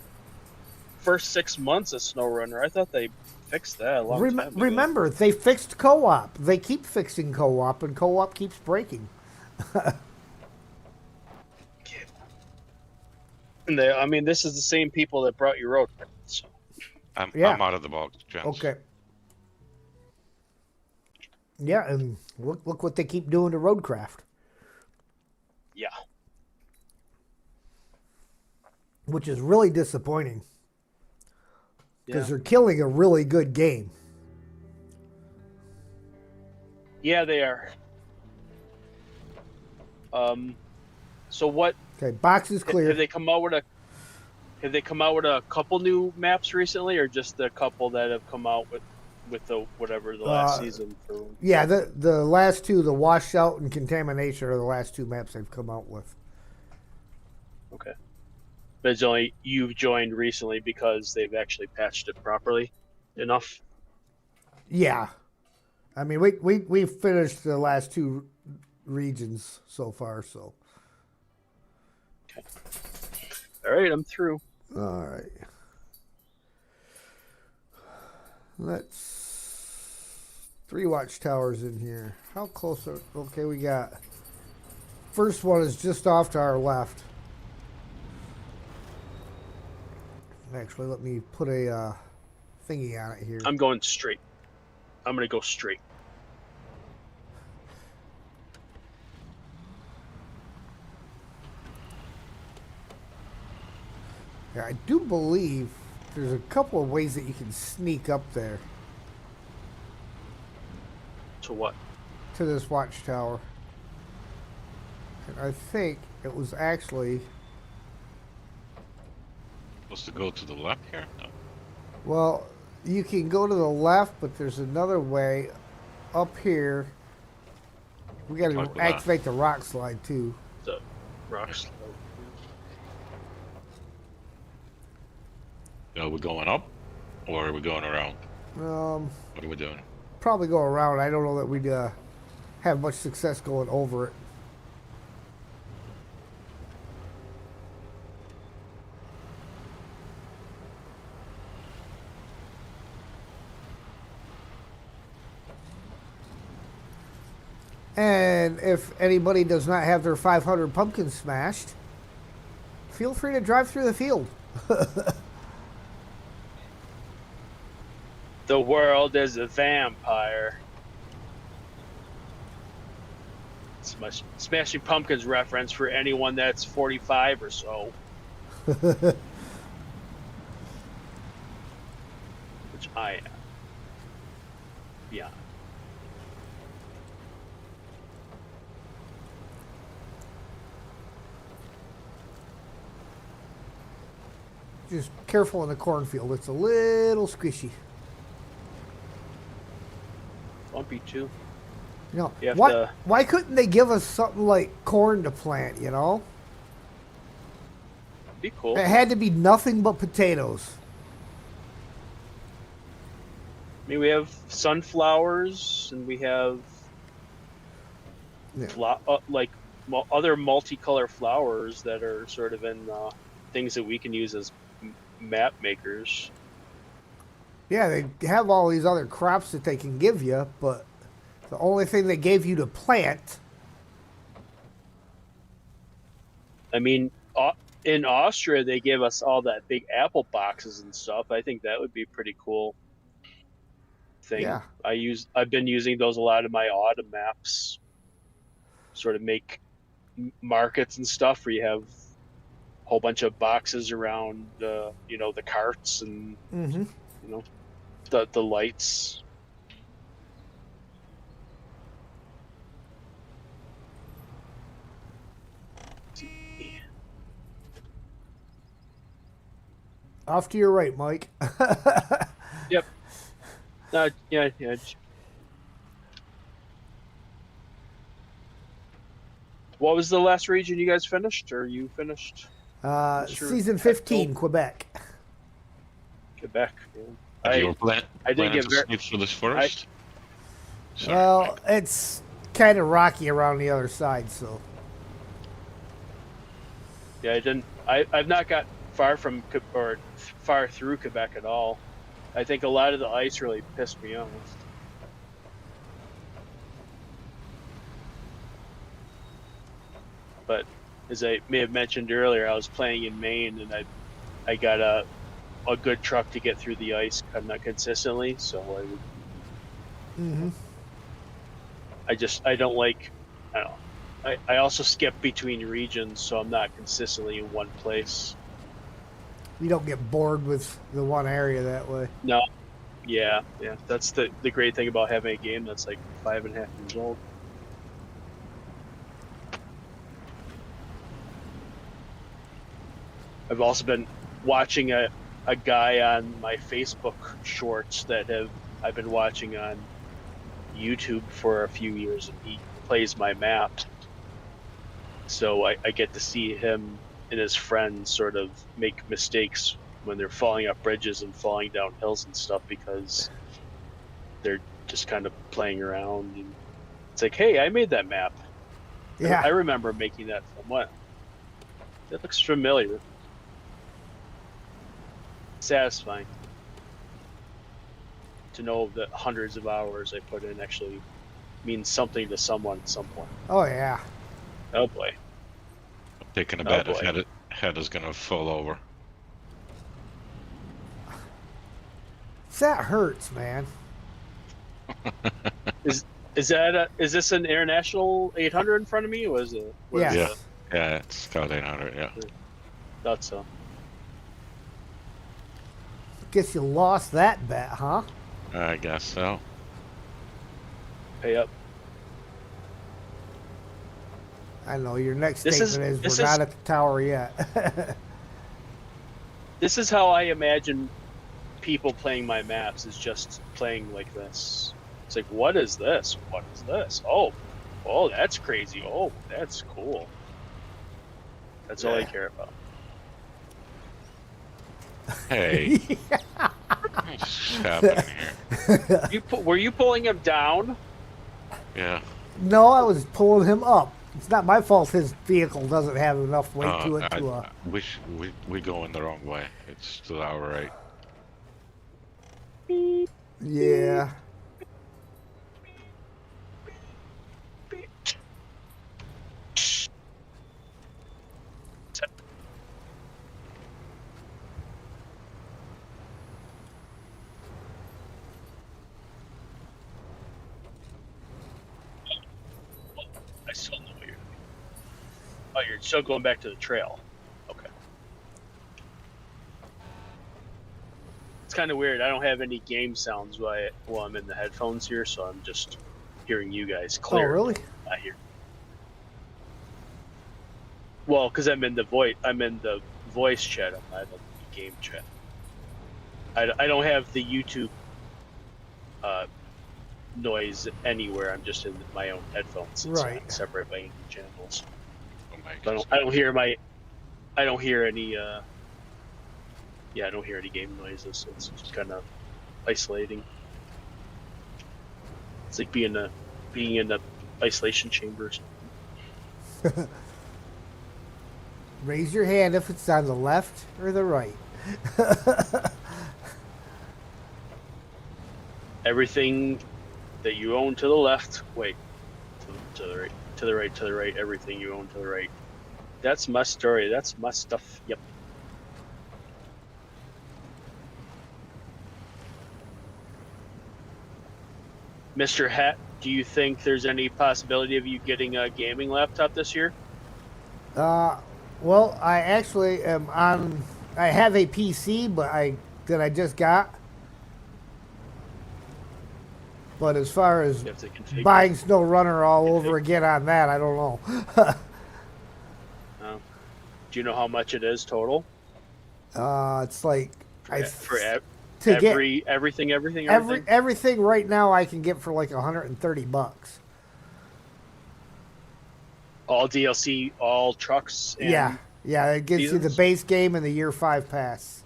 first 6 months of Snowrunner. I thought they fixed that a long time ago. Remember, they fixed co-op. They keep fixing co-op, and co-op keeps breaking. And this is the same people that brought you road. So. I'm out of the box, gents. Okay. Yeah, and look what they keep doing to Roadcraft. Yeah. Which is really disappointing. Because Yeah. they're killing a really good game. Yeah, they are. So what? Okay, box is clear. Have they come out with a couple new maps recently, or just a couple that have come out with the last season? Yeah, the last two, the washout and contamination, are the last two maps they've come out with. Okay. But it's only you've joined recently because they've actually patched it properly enough. Yeah, I mean we finished the last two regions so far, so. Okay. All right, I'm through. All right. Let's 3 watchtowers in here. How close are? Okay, we got. First one is just off to our left. Actually, let me put a thingy on it here. I'm going straight. I'm gonna go straight. Yeah, I do believe there's a couple of ways that you can sneak up there. To what? To this watchtower. And I think it was actually... Supposed to go to the left here? No. Well, you can go to the left, but there's another way up here. We got to activate the rock slide, too. The rock slide. Are we going up, or are we going around? What are we doing? Probably go around. I don't know that we'd have much success going over it. And if anybody does not have their 500 pumpkins smashed, feel free to drive through the field. The world is a vampire. It's my Smashing Pumpkins reference for anyone that's 45 or so. Which I am. Yeah. Just careful in the cornfield. It's a little squishy. Bumpy too. You know, why couldn't they give us something like corn to plant, you know? be cool. It had to be nothing but potatoes. I mean, we have sunflowers, and we have Yeah. other multicolor flowers that are sort of in things that we can use as map makers. Yeah, they have all these other crops that they can give you, but the only thing they gave you to plant. I mean, in Austria, they give us all that big apple boxes and stuff. I think that would be a pretty cool thing. Yeah. I've been using those a lot in my autumn maps, sort of make markets and stuff where you have a whole bunch of boxes around, the carts and Mm-hmm. you know the lights. Off to your right, Mike. Yep. Yeah. What was the last region you guys finished, or you finished? Mr. Season Pet- 15, Quebec. Quebec. Yeah. And you were I didn't planning get to very. sleep through this forest? Sorry, Well, Mike. it's kind of rocky around the other side, so. Yeah, I didn't. I've not got far from or far through Quebec at all. I think a lot of the ice really pissed me off. But as I may have mentioned earlier, I was playing in Maine, and I got a good truck to get through the ice kind of consistently. So Mm-hmm. I don't like. I don't know. I also skip between regions, so I'm not consistently in one place. You don't get bored with the one area that way. No, yeah. That's the great thing about having a game that's like 5.5 years old. I've also been watching a guy on my Facebook shorts I've been watching on YouTube for a few years, and he plays my map. So I get to see him and his friends sort of make mistakes when they're falling up bridges and falling down hills and stuff, because they're just kind of playing around. And it's like, hey, I made that map. Yeah. I remember making that somewhat. That looks familiar. Satisfying to know that hundreds of hours I put in actually means something to someone at some point. Oh, yeah. Oh boy. I'm taking a Oh, bet if boy. head is gonna fall over. That hurts, man. Is this an international 800 in front of me? What is it? Yes. Yeah. Yeah, it's Scout 800, yeah. Thought so. Guess you lost that bet, huh? I guess so. Pay up. I know your next This statement is- is this we're is- not at the tower yet. This is how I imagine people playing my maps, is just playing like this. It's like, what is this? What is this? Oh, that's crazy. Oh, that's cool. That's all I care about. Hey, what's happening here? Were you pulling him down? Yeah. No, I was pulling him up. It's not my fault his vehicle doesn't have enough weight to it I, to we go in the wrong way. It's to our right. Yeah. I still know what you're doing. Oh, you're still going back to the trail. Okay. It's kind of weird. I don't have any game sounds while I'm in the headphones here, so I'm just hearing you guys Oh, clear. really? I hear. Well, because I'm in the voice chat. I'm not in the game chat. I don't have the YouTube noise anywhere. I'm just in my own headphones. It's Right. separate by channels. Oh my I don't hear my I don't hear any. Yeah, I don't hear any game noises. So it's just kind of isolating. It's like being in the isolation chambers. Raise your hand if it's on the left or the right. Everything that you own to the left. Wait, to the right, to the right, to the right. Everything you own to the right. That's my story. That's my stuff. Yep. Mr. Hat, do you think there's any possibility of you getting a gaming laptop this year? Well, I actually am on. I have a PC, but that I just got. But as far as You have to configure. buying Snowrunner all over again on that, I don't know. Do you know how much it is total? It's like For to get everything. everything right now I can get for like $130. All DLC, all trucks. And Yeah, it gives you the seasons? base game and the year 5 pass.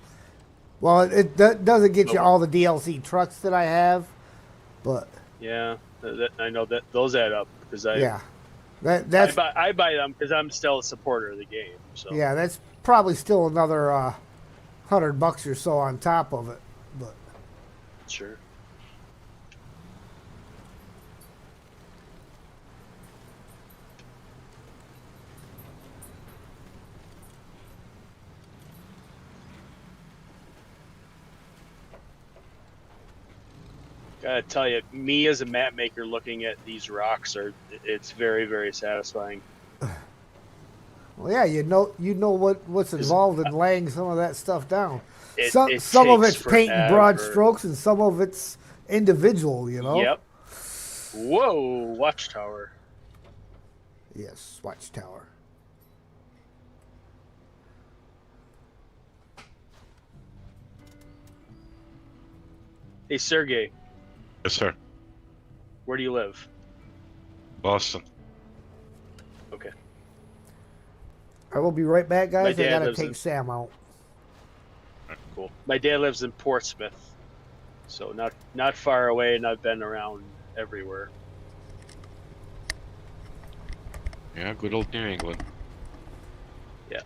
Well, it doesn't get you all the DLC trucks that I have, but Yeah, I know that those add up because yeah, that's I buy them because I'm still a supporter of the game. So yeah, that's probably still another $100 or so on top of it, but. sure. Gotta tell you, me as a map maker looking at these rocks it's very, very satisfying. Well, yeah, you know what's involved in laying some of that stuff down. It Some of takes it's painting broad forever. strokes, and some of it's individual. You know. Yep. Whoa, watchtower. Yes, watchtower. Hey, Sergey, Yes, sir. where do you live? Boston. Okay. I will be right back, My guys. I dad gotta lives take in- Sam out. Cool. My dad lives in Portsmouth, so not far away, and I've been around everywhere. Yeah, good old New England. Yeah.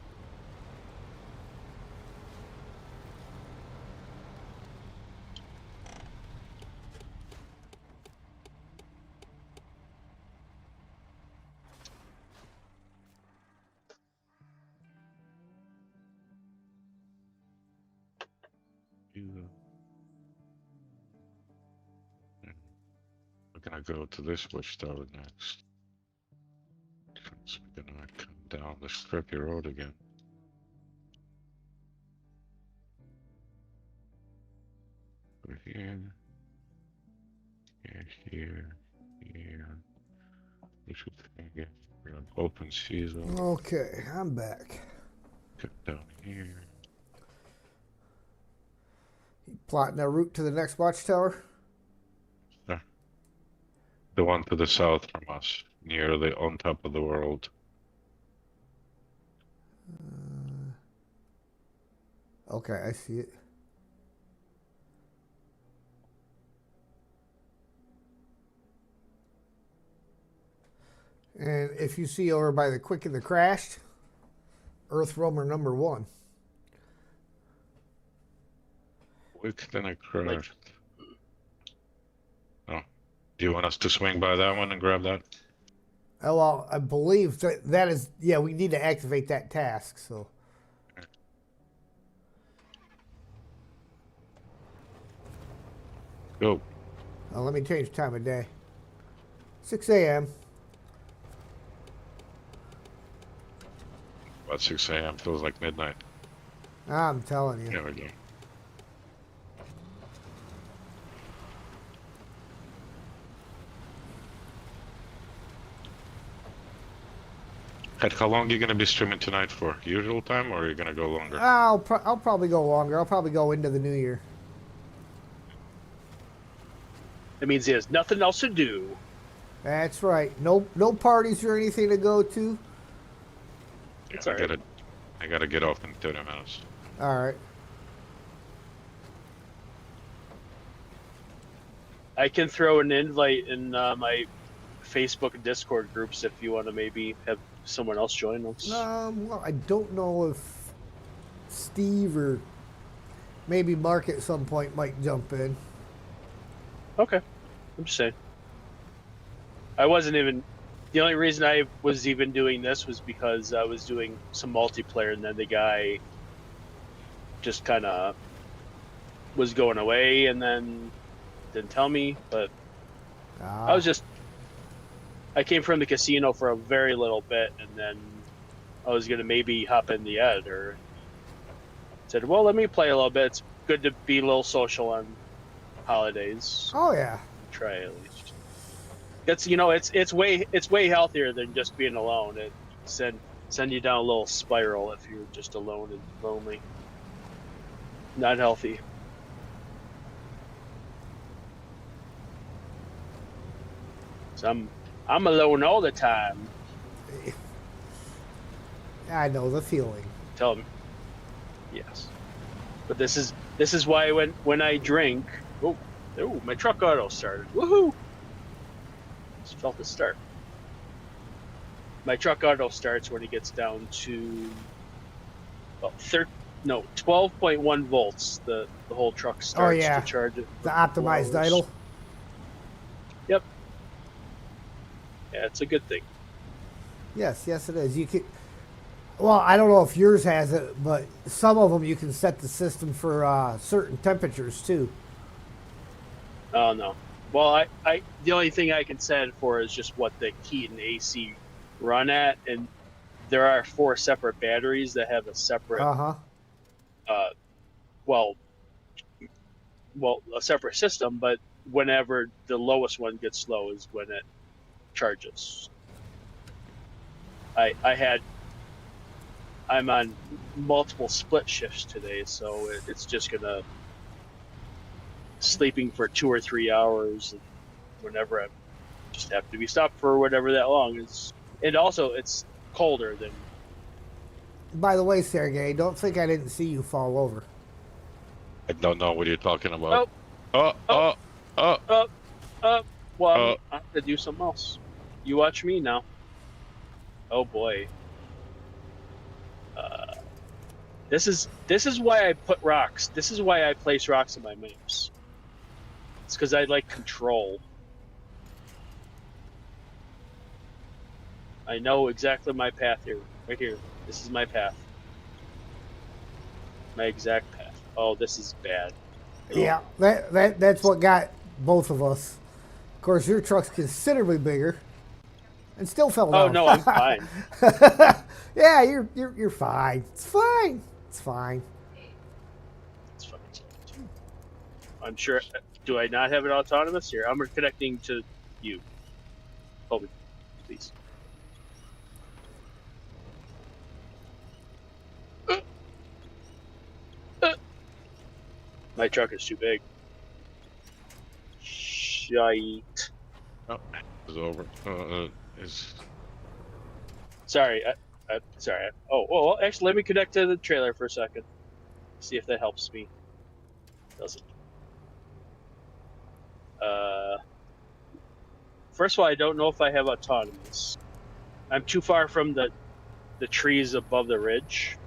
We're gonna go to this watchtower next. So we're gonna come down the scrappy road again. Over here. Here. We should get an open season. Okay, I'm back. Come down here. Plotting a route to the next watchtower. The one to the south from us, near the on top of the world. Okay, I see it. And if you see over by the Quick and the Crashed, Earth Roamer number 1. Quick then I crashed. Oh. Do you want us to swing by that one and grab that? Oh, well, I believe that is, yeah, we need to activate that task, so. Go. Let me change time of day. 6 a.m. About 6 a.m. feels like midnight. I'm telling you. There we go. Ed, how long are you gonna be streaming tonight for? Usual time, or are you gonna go longer? I'll probably go longer. I'll probably go into the new year. It means he has nothing else to do. That's right. No parties or anything to go to. Yeah, It's I alright. gotta I gotta get off in 30 minutes. All right. I can throw an invite in my Facebook and Discord groups if you want to maybe have someone else join us. Well, I don't know if Steve or maybe Mark at some point might jump in. Okay, I'm just saying. I wasn't even. The only reason I was even doing this was because I was doing some multiplayer, and then the guy just kind of was going away, and then didn't tell me. But I was just. I came from the casino for a very little bit, and then I was gonna maybe hop in the editor. Said, "Well, let me play a little bit. It's good to be a little social on holidays. Oh yeah. Try at least." It's way healthier than just being alone. It send you down a little spiral if you're just alone and lonely. Not healthy. So I'm alone all the time. I know the feeling. Tell me. Yes. But this is why when I drink, oh, my truck auto started. Woohoo! Just felt the start. My truck auto starts when it gets down to 12.1 volts. The whole truck starts to charge it. The optimized idle. Yep. Yeah, it's a good thing. Yes, it is. You can. Well, I don't know if yours has it, but some of them you can set the system for certain temperatures too. Oh no. Well, I the only thing I can set it for is just what the heat and AC run at, and there are 4 separate batteries that have a separate a separate system, but whenever the lowest one gets low is when it charges. I'm on multiple split shifts today, so it's just gonna sleeping for 2 or 3 hours, and whenever I just have to be stopped for whatever that long is. And also, it's colder than. By the way, Sergey, don't think I didn't see you fall over. I don't know what you're talking about. Well, I'm gonna do something else. You watch me now. Oh boy. This is why I put rocks. This is why I place rocks in my maps. It's because I like control. I know exactly my path here. Right here. This is my path. My exact path. Oh, this is bad. Yeah, that's what got both of us. Of course, your truck's considerably bigger, and still fell down. Oh no, I'm fine. Yeah, you're fine. It's fine. It's fine. It's fine. I'm sure. Do I not have it autonomous here? I'm connecting to you. Hold me, please. My truck is too big. Shite. Oh, it's over. It's... Sorry. Sorry. Oh, well, actually, let me connect to the trailer for a second. See if that helps me. Doesn't. First of all, I don't know if I have autonomous. I'm too far from the trees above the ridge.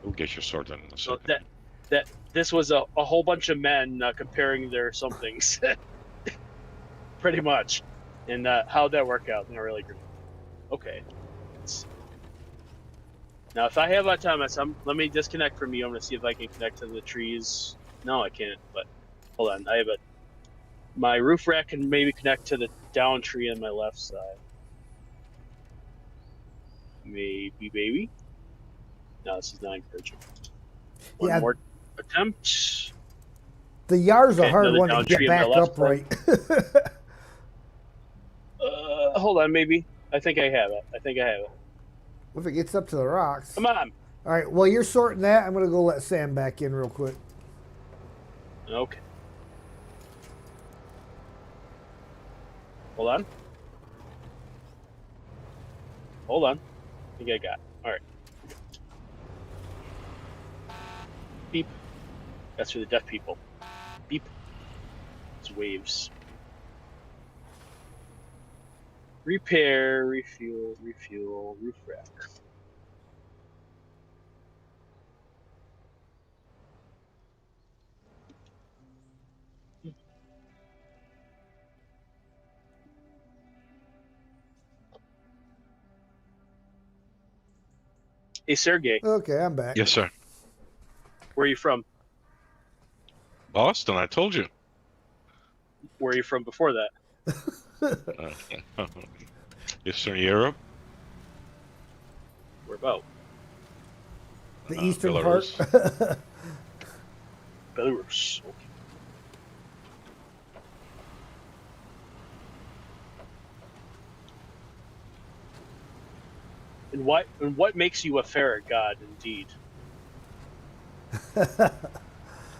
We'll get you sorted in a So second. that this was a whole bunch of men comparing their somethings, pretty much, and how'd that work out? Not really great. Okay. Now, if I have autonomous, let me disconnect from you. I'm gonna see if I can connect to the trees. No, I can't. But hold on, I have my roof rack can maybe connect to the down tree on my left side. Maybe. No, this is not encouraging. One more attempt. The Yar's a hard another one down to get tree on my back left upright. Hold on, maybe. I think I have it. If it gets up to the rocks. Come on. All right, while you're sorting that, I'm going to go let Sam back in real quick. Okay. Hold on. Hold on. I think I got it. All right. Beep. That's for the deaf people. Beep. It's waves. Repair, refuel, roof rack. Hey, Sergey, Okay, I'm back. Yes, sir. where are you from? Boston, I told you. Where are you from before that? Eastern Europe. Where about? The eastern Belarus. part. Belarus. Okay. And what makes you a ferret god indeed?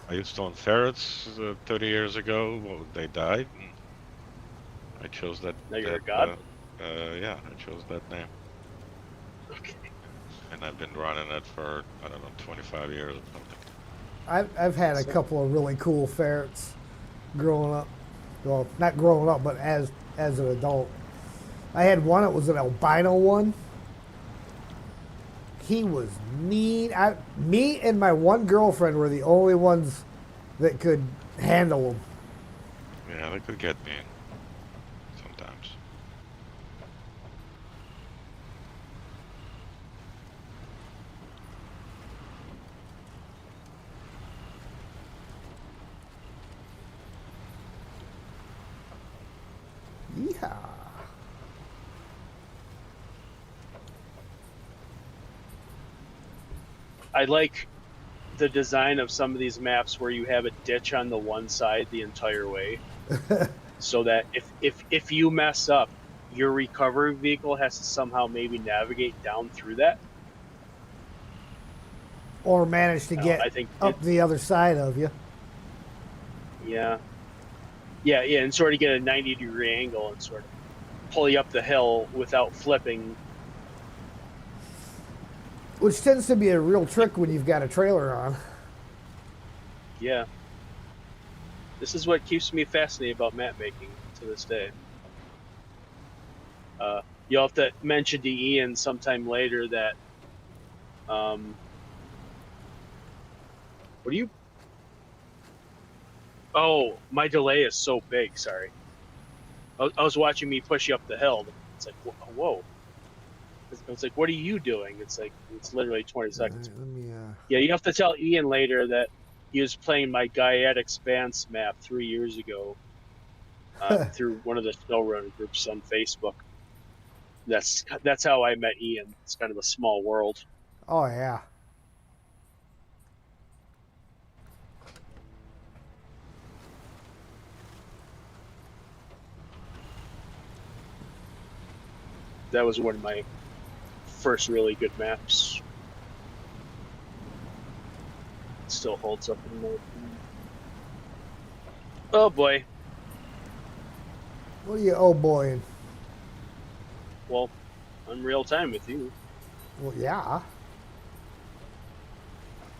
I used to own ferrets 30 years ago. Well, they died, and I chose that. Now you're a that, god? yeah, I chose that name, Okay. and I've been running it for, I don't know, 25 years or something. I've had a couple of really cool ferrets growing up. Well, not growing up, but as an adult. I had one. It was an albino one. He was mean. Me and my one girlfriend were the only ones that could handle him. Yeah, they could get mean sometimes. Yeehaw. I like the design of some of these maps where you have a ditch on the one side the entire way, so that if you mess up, your recovery vehicle has to somehow maybe navigate down through that. Or manage to get I think up the other side of you. yeah, and sort of get a 90-degree angle and sort of pull you up the hill without flipping. Which tends to be a real trick when you've got a trailer on. Yeah, this is what keeps me fascinated about map making to this day. You'll have to mention to Ian sometime later that what do you? Oh, my delay is so big. Sorry, I was watching me push you up the hill. It's like, whoa. It's like, what are you doing? It's like, it's literally 20 seconds. Let me, Yeah, you have to tell Ian later that he was playing my Gaiad Expanse map 3 years ago through one of the Snowrunner groups on Facebook. That's how I met Ian. It's kind of a small world. Oh, yeah. That was one of my first really good maps. It still holds up in my opinion. Oh boy. What are you oh boying? Well, I'm real time with you. Well, yeah.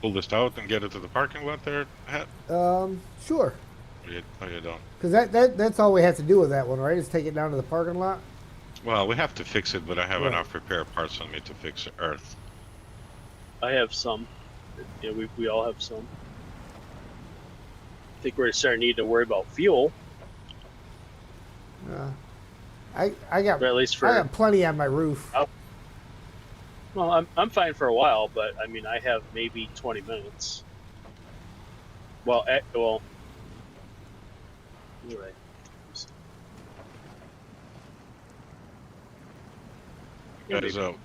Pull this out and get it to the parking lot there, Hat? Sure. Or you don't? Because that's all we have to do with that one, right? Is take it down to the parking lot. Well, we have to fix it, but I have Right. enough repair parts on me to fix the earth. I have some. Yeah, we all have some. I think we're starting to need to worry about fuel. I got Or at least for. I got plenty on my roof. Well, I'm fine for a while, but I mean, I have maybe 20 minutes. Well, anyway. That is out.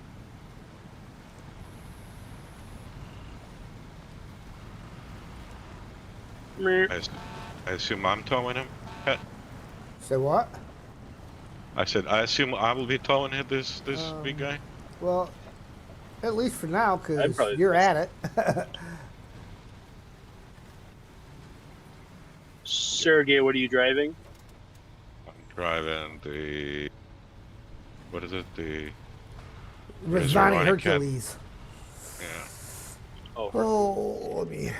I assume I'm towing him, Hat? Say what? I said, I assume I will be towing this big guy? Well, at least for now, I'd because probably you're just- at it. Sergey, what are you driving? I'm driving the... What is it? The Where's your Rosani running cat? Hercules. Yeah. Oh, Oh, let me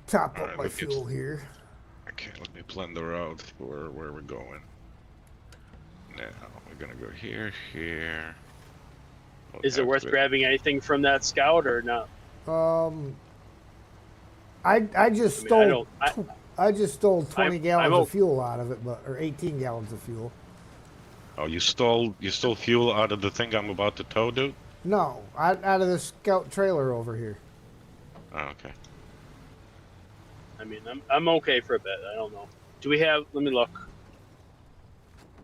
top All up right, my look at- fuel here. Okay, let me plan the route for where we're going. Now we're gonna go here, here. We'll is it have worth to- grabbing anything from that scout or not? I just I mean, I don't. I just stole 20 I'm gallons o- of fuel out of it, or 18 gallons of fuel. Oh, you stole fuel out of the thing I'm about to tow, dude? No, out of the scout trailer over here. Oh, okay. I mean, I'm okay for a bit. I don't know. Do we have? Let me look.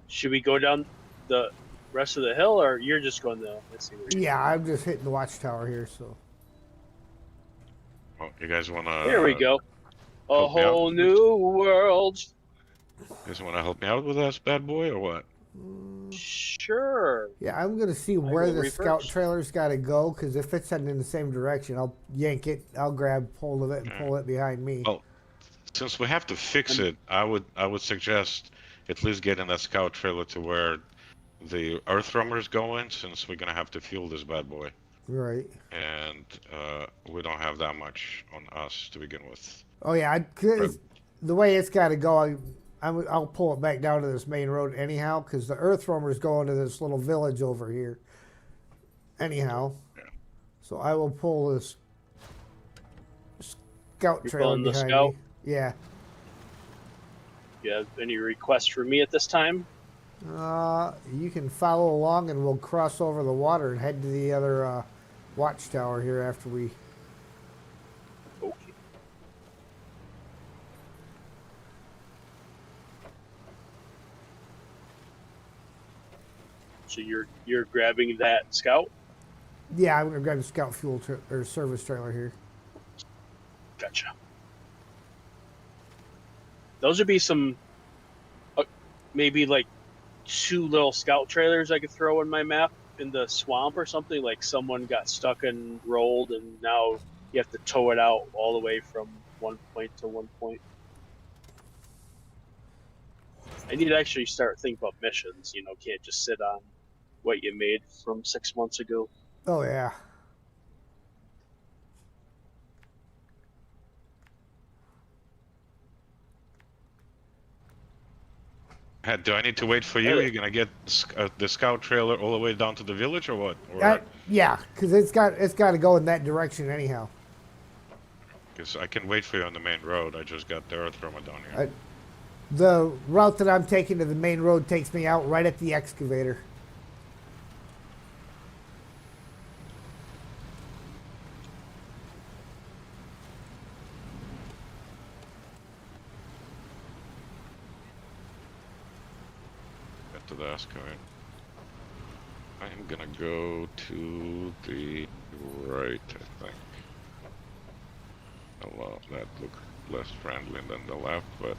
Should we go down the rest of the hill, or you're just going to? Let's see. Yeah, I'm just hitting the watchtower here, so. Well, you guys wanna? There we go. A help me out whole with this? new world. You guys wanna help me out with this bad boy or what? Sure. Yeah, I'm gonna see where go the scout reverse. trailer's got to go, because if it's heading in the same direction, I'll yank it. I'll grab hold of it and pull it behind me. Well, since we have to fix it, I would suggest at least getting that scout trailer to where the earth roamer is going, since we're gonna have to fuel this bad boy, Right. and we don't have that much on us to begin with. Oh yeah, the way it's got to go, I'll pull it back down to this main road anyhow, because the earth roamer's going to this little village over here. Anyhow, Yeah. so I will pull this scout You're trailer pulling the behind scout? me. Yeah. You have any requests for me at this time? You can follow along, and we'll cross over the water and head to the other watchtower here after we. Okay. So you're grabbing that scout? Yeah, I'm gonna grab the scout fuel or service trailer here. Gotcha. Those would be some, maybe like 2 little scout trailers I could throw in my map in the swamp or something. Like someone got stuck and rolled, and now you have to tow it out all the way from one point to one point. I need to actually start thinking about missions. You know, can't just sit on what you made from 6 months ago. Oh yeah. Do I need to wait for you? You're gonna get the scout trailer all the way down to the village, or what? Or Yeah, because it's got to go in that direction anyhow. because I can wait for you on the main road. I just got the earth roamer down here. The route that I'm taking to the main road takes me out right at the excavator. Get to the excavator. I am gonna go to the right, I think. Although that looks less friendly than the left, but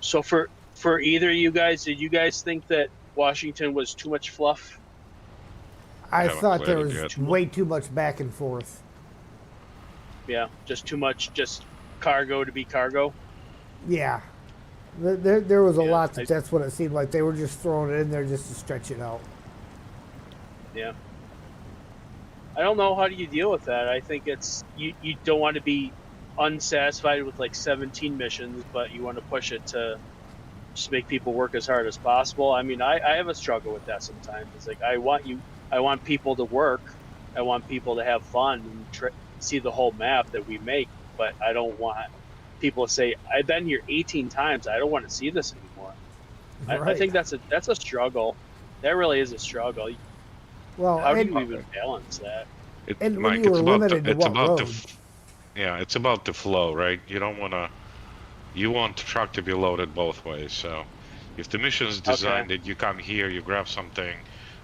So for either of you guys, did you guys think that Washington was too much fluff? I haven't thought there played it was yet. way too much back and forth. Yeah, just too much, just cargo to be cargo. Yeah. There was a Yeah, lot that's what it seemed like. They were just throwing it in there just to stretch it out. Yeah. I don't know, how do you deal with that? I think it's you don't want to be unsatisfied with like 17 missions, but you want to push it to just make people work as hard as possible. I mean, I have a struggle with that sometimes. It's like I want people to work, I want people to have fun and see the whole map that we make, but I don't want people to say, I've been here 18 times, I don't want to see this anymore. I think that's a struggle. That really is a struggle. Well, How do you even balance that? And when Mike, you were it's about limited to it's what about road? yeah, it's about the flow, right? You want the truck to be loaded both ways. So if the mission is designed that you come here, you grab something,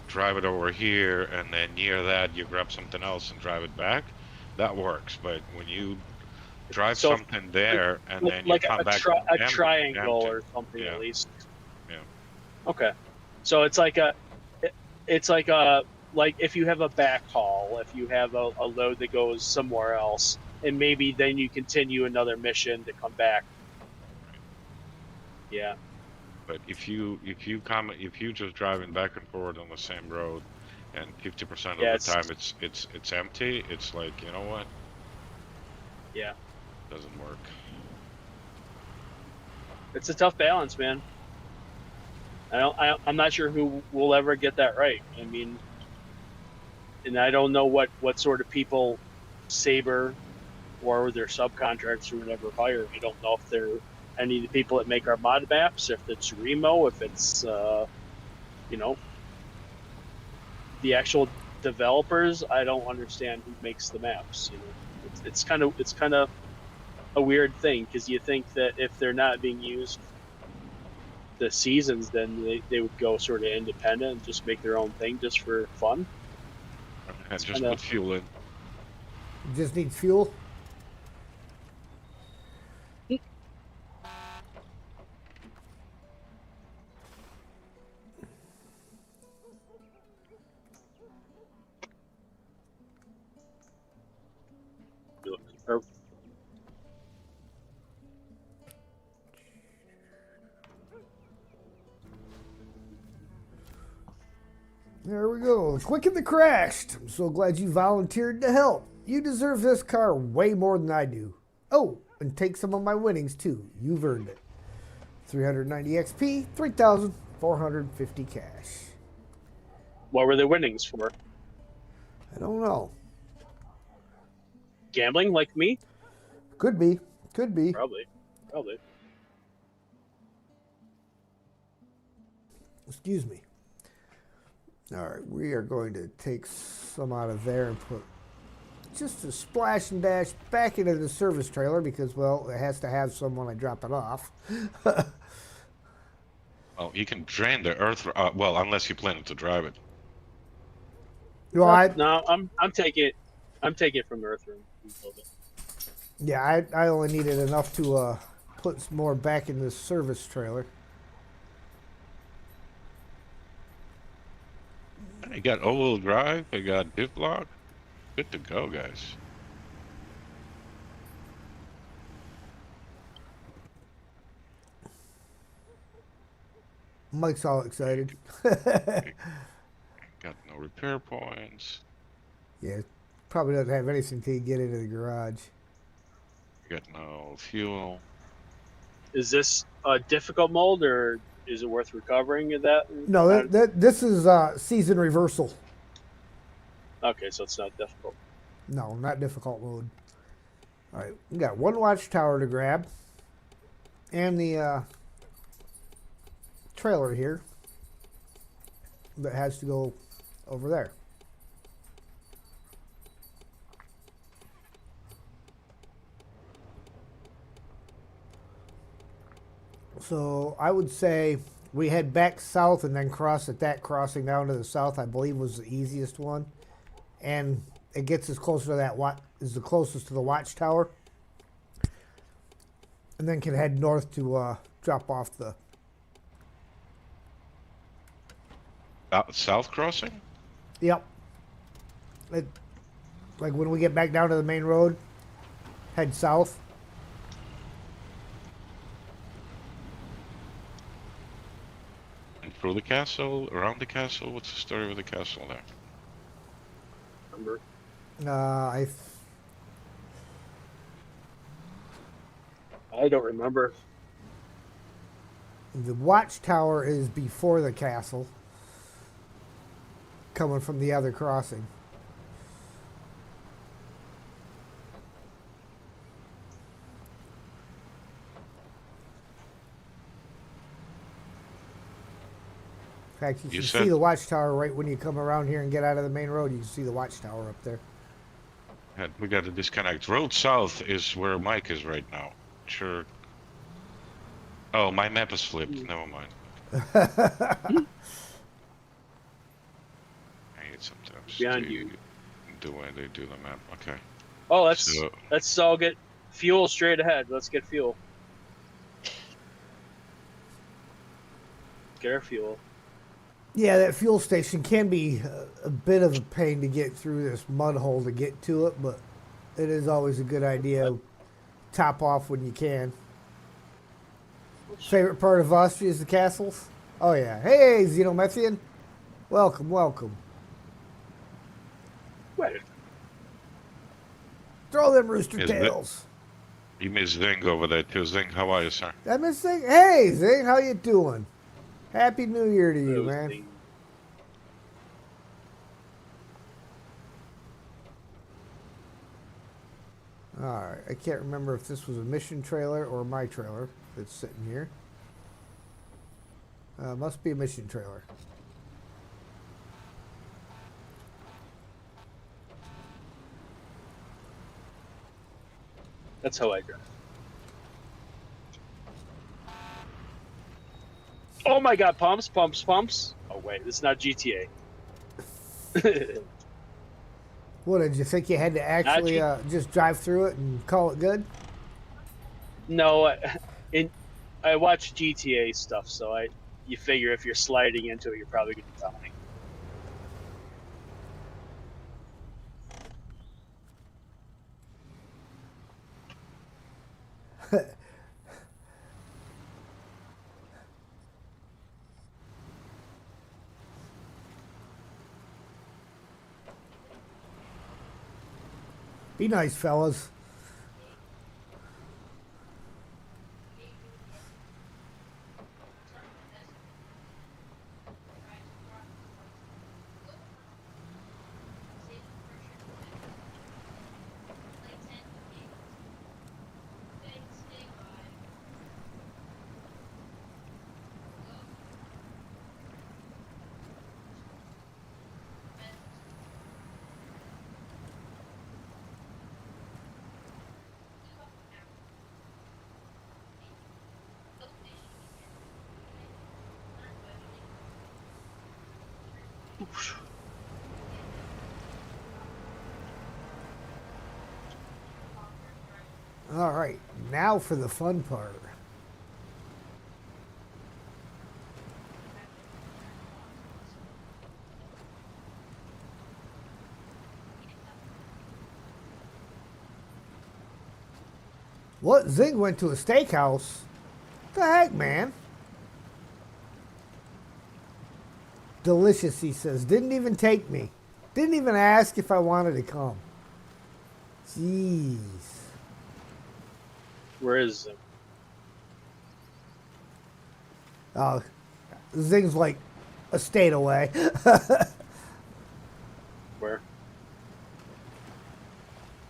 drive it over here, and then near that you grab something else and drive it back, that works. But when you drive something there and then you like come back a triangle or something, yeah. at least. Yeah. Okay, so it's like like if you have a backhaul, if you have a load that goes somewhere else, and maybe then you continue another mission to come back. Yeah. But if you just driving back and forward on the same road, and 50% of Yeah, the it's time it's empty, it's like, you know what? yeah, Doesn't work. it's a tough balance, man. I'm not sure who will ever get that right. I mean, and I don't know what sort of people Saber or their subcontractors or whatever hire. I don't know if they're any of the people that make our mod maps, if it's Remo, if it's you know, the actual developers. I don't understand who makes the maps. You know, it's kind of a weird thing because you think that if they're not being used the seasons, then they would go sort of independent and just make their own thing just for fun. And It's just kind of put fuel in. Just needs fuel. or There we go. Quick and the crashed. I'm so glad you volunteered to help. You deserve this car way more than I do. Oh, and take some of my winnings too. You've earned it. 390 XP, 3,450 cash. what were the winnings for? I don't know. Gambling like me? Could be. Could be. Probably. Probably. Excuse me. All right, we are going to take some out of there and put just a splash and dash back into the service trailer because, well, it has to have some when I drop it off. Well, you can drain the earth. Well, unless you plan to drive it. Well, No, I'm taking it. I'm taking it from the Earth Room. yeah, I only needed enough to put some more back in the service trailer. I got all-wheel drive. I got diff lock. Good to go, guys. Mike's all excited. Got no repair points. Yeah, probably doesn't have anything till you get into the garage. Got no fuel. Is this a difficult mold, or is it worth recovering of that? No, this is season reversal. Okay, so it's not difficult. No, not difficult mode. All right, we got one watchtower to grab, and the trailer here that has to go over there. So I would say we head back south and then cross at that crossing down to the south. I believe was the easiest one, and it gets us closer to that is the closest to the watchtower, and then can head north to drop off the South crossing? Yep. Like when we get back down to the main road, head south. And through the castle, around the castle. What's the story with the castle there? Remember? I don't remember. The watchtower is before the castle, coming from the other crossing. In fact, you can see the watchtower right when you come around here and get out of the main road. You can see the watchtower up there. We got to disconnect. Road south is where Mike is right now. Sure. Oh, my map is flipped. Never mind. I hate sometimes Behind you. The way they do the map. Okay. Oh, let's all get fuel straight ahead. Let's get fuel. Get our fuel. Yeah, that fuel station can be a bit of a pain to get through this mud hole to get to it, but it is always a good idea to top off when you can. Favorite part of Austria is the castles? Oh yeah. Hey, Xenomethian. Welcome, welcome. Wait. Throw them rooster Is it- tails. You miss Zing over there too. Zing, how are you, sir? That Miss Zing? Hey, Zing, how you doing? Happy New Year to you, man. Thing. All right, I can't remember if this was a mission trailer or my trailer that's sitting here. Must be a mission trailer. That's how I drive. Oh my god, pumps, pumps, pumps. Oh wait, this is not GTA. What, did you think you had to actually just drive through it and call it good? No, I watch GTA stuff, so you figure if you're sliding into it, you're probably going to die. Be nice, fellas. All right, now for the fun part. What? Zig went to a steakhouse? The heck, man? Delicious, he says. Didn't even take me. Didn't even ask if I wanted to come. Jeez. Where is it? Zig's like a state away. Where?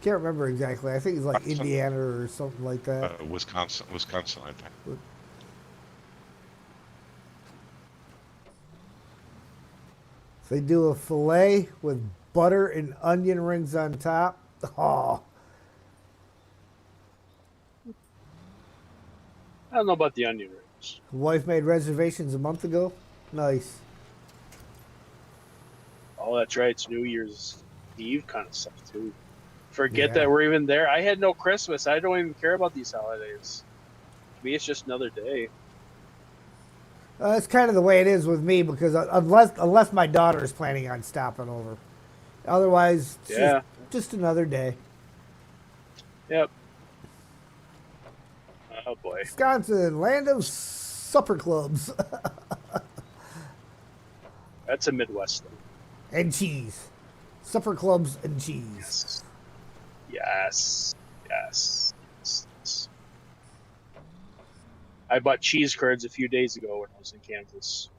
Can't remember exactly. I think it's like Indiana or something like that. Wisconsin, I think. They do a fillet with butter and onion rings on top. Oh, I don't know about the onion rings. wife made reservations a month ago. Nice. Oh, that's right. It's New Year's Eve kind of stuff, too. Forget Yeah. that we're even there. I had no Christmas. I don't even care about these holidays. To me, it's just another day. It's kind of the way it is with me because unless my daughter is planning on stopping over, otherwise, it's Yeah. just another day. Yep. Oh, boy. Wisconsin, land of supper clubs That's a Midwest thing. and cheese. Supper clubs and cheese. Yes. Yes. Yes. I bought cheese curds a few days ago when I was in Kansas.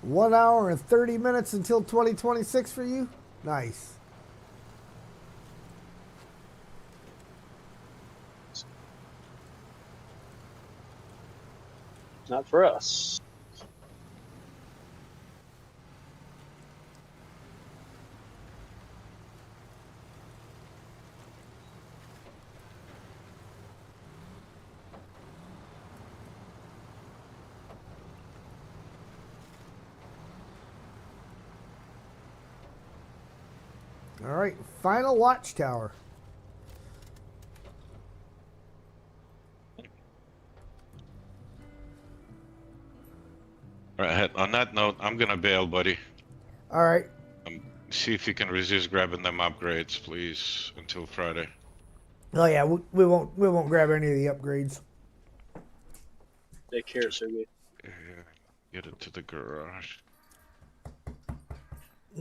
1 hour and 30 minutes until 2026 for you? Nice. Not for us. All right, final watchtower. All right, on that note, I'm gonna bail, buddy. All right. See if you can resist grabbing them upgrades, please, until Friday. Oh yeah, we won't grab any of the upgrades. Take care, Sergey. Yeah, get it to the garage.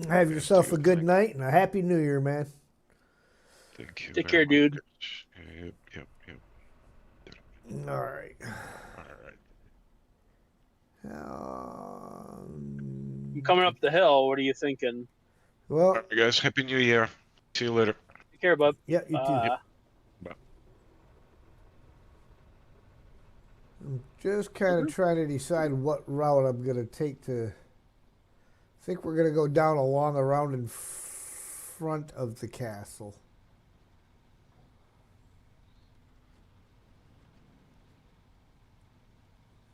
Have yourself a dude. good night and a happy New Year, man. Thank you Take very care, dude. much. Yep. All right. All right. I'm coming up the hill. What are you thinking? Well, All right, guys. Happy New Year. See you later. Take care, bud. yeah, you too. Yep. Bye. I'm just kind of trying to decide what route I'm going to take to. I think we're going to go down along around in front of the castle.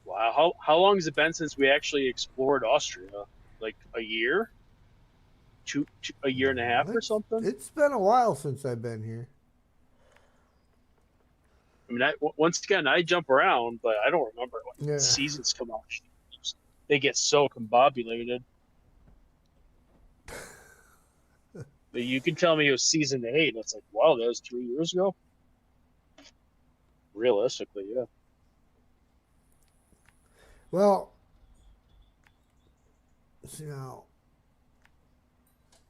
Wow. How long has it been since we actually explored Austria? Like a year? A year and a half or something? It's been a while since I've been here. I mean, once again, I jump around, but I don't remember when Yeah. seasons come out. They get so combobulated. But you can tell me it was season 8, and it's like, wow, that was 3 years ago? Realistically, yeah. Well,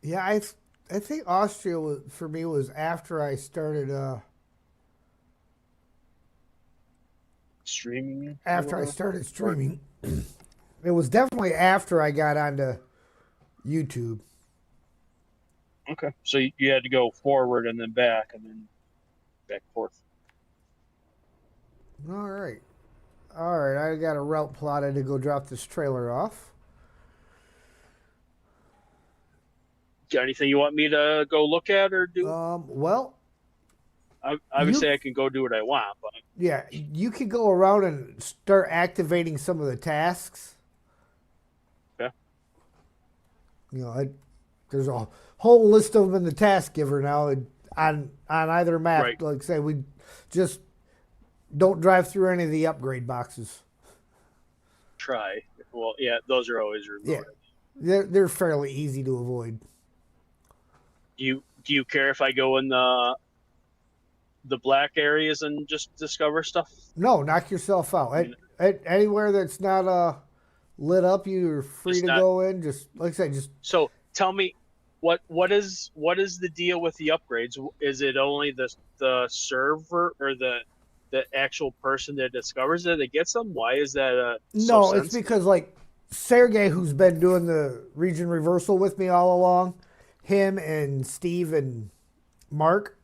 yeah, I think Austria was, for me, was after I started Streaming? after I started streaming. It was definitely after I got onto YouTube. Okay. So you had to go forward and then back and then back and forth. All right. I got a route plotted to go drop this trailer off. Got anything you want me to go look at or do? Well, Obviously, I can go do what I want, but yeah, you could go around and start activating some of the tasks. okay. There's a whole list of them in the task giver now on either map. Right. Like say, we just don't drive through any of the upgrade boxes. Try. Well, yeah, those are always reloaded. Yeah, they're fairly easy to avoid. Do you care if I go in the black areas and just discover stuff? No, knock yourself out. Anywhere that's not lit up, you're free to go in. Just like I said, just So tell me, what is the deal with the upgrades? Is it only the server or the actual person that discovers it that gets them? Why is that? no. It's because like Sergey, who's been doing the region reversal with me all along, him and Steve and Mark.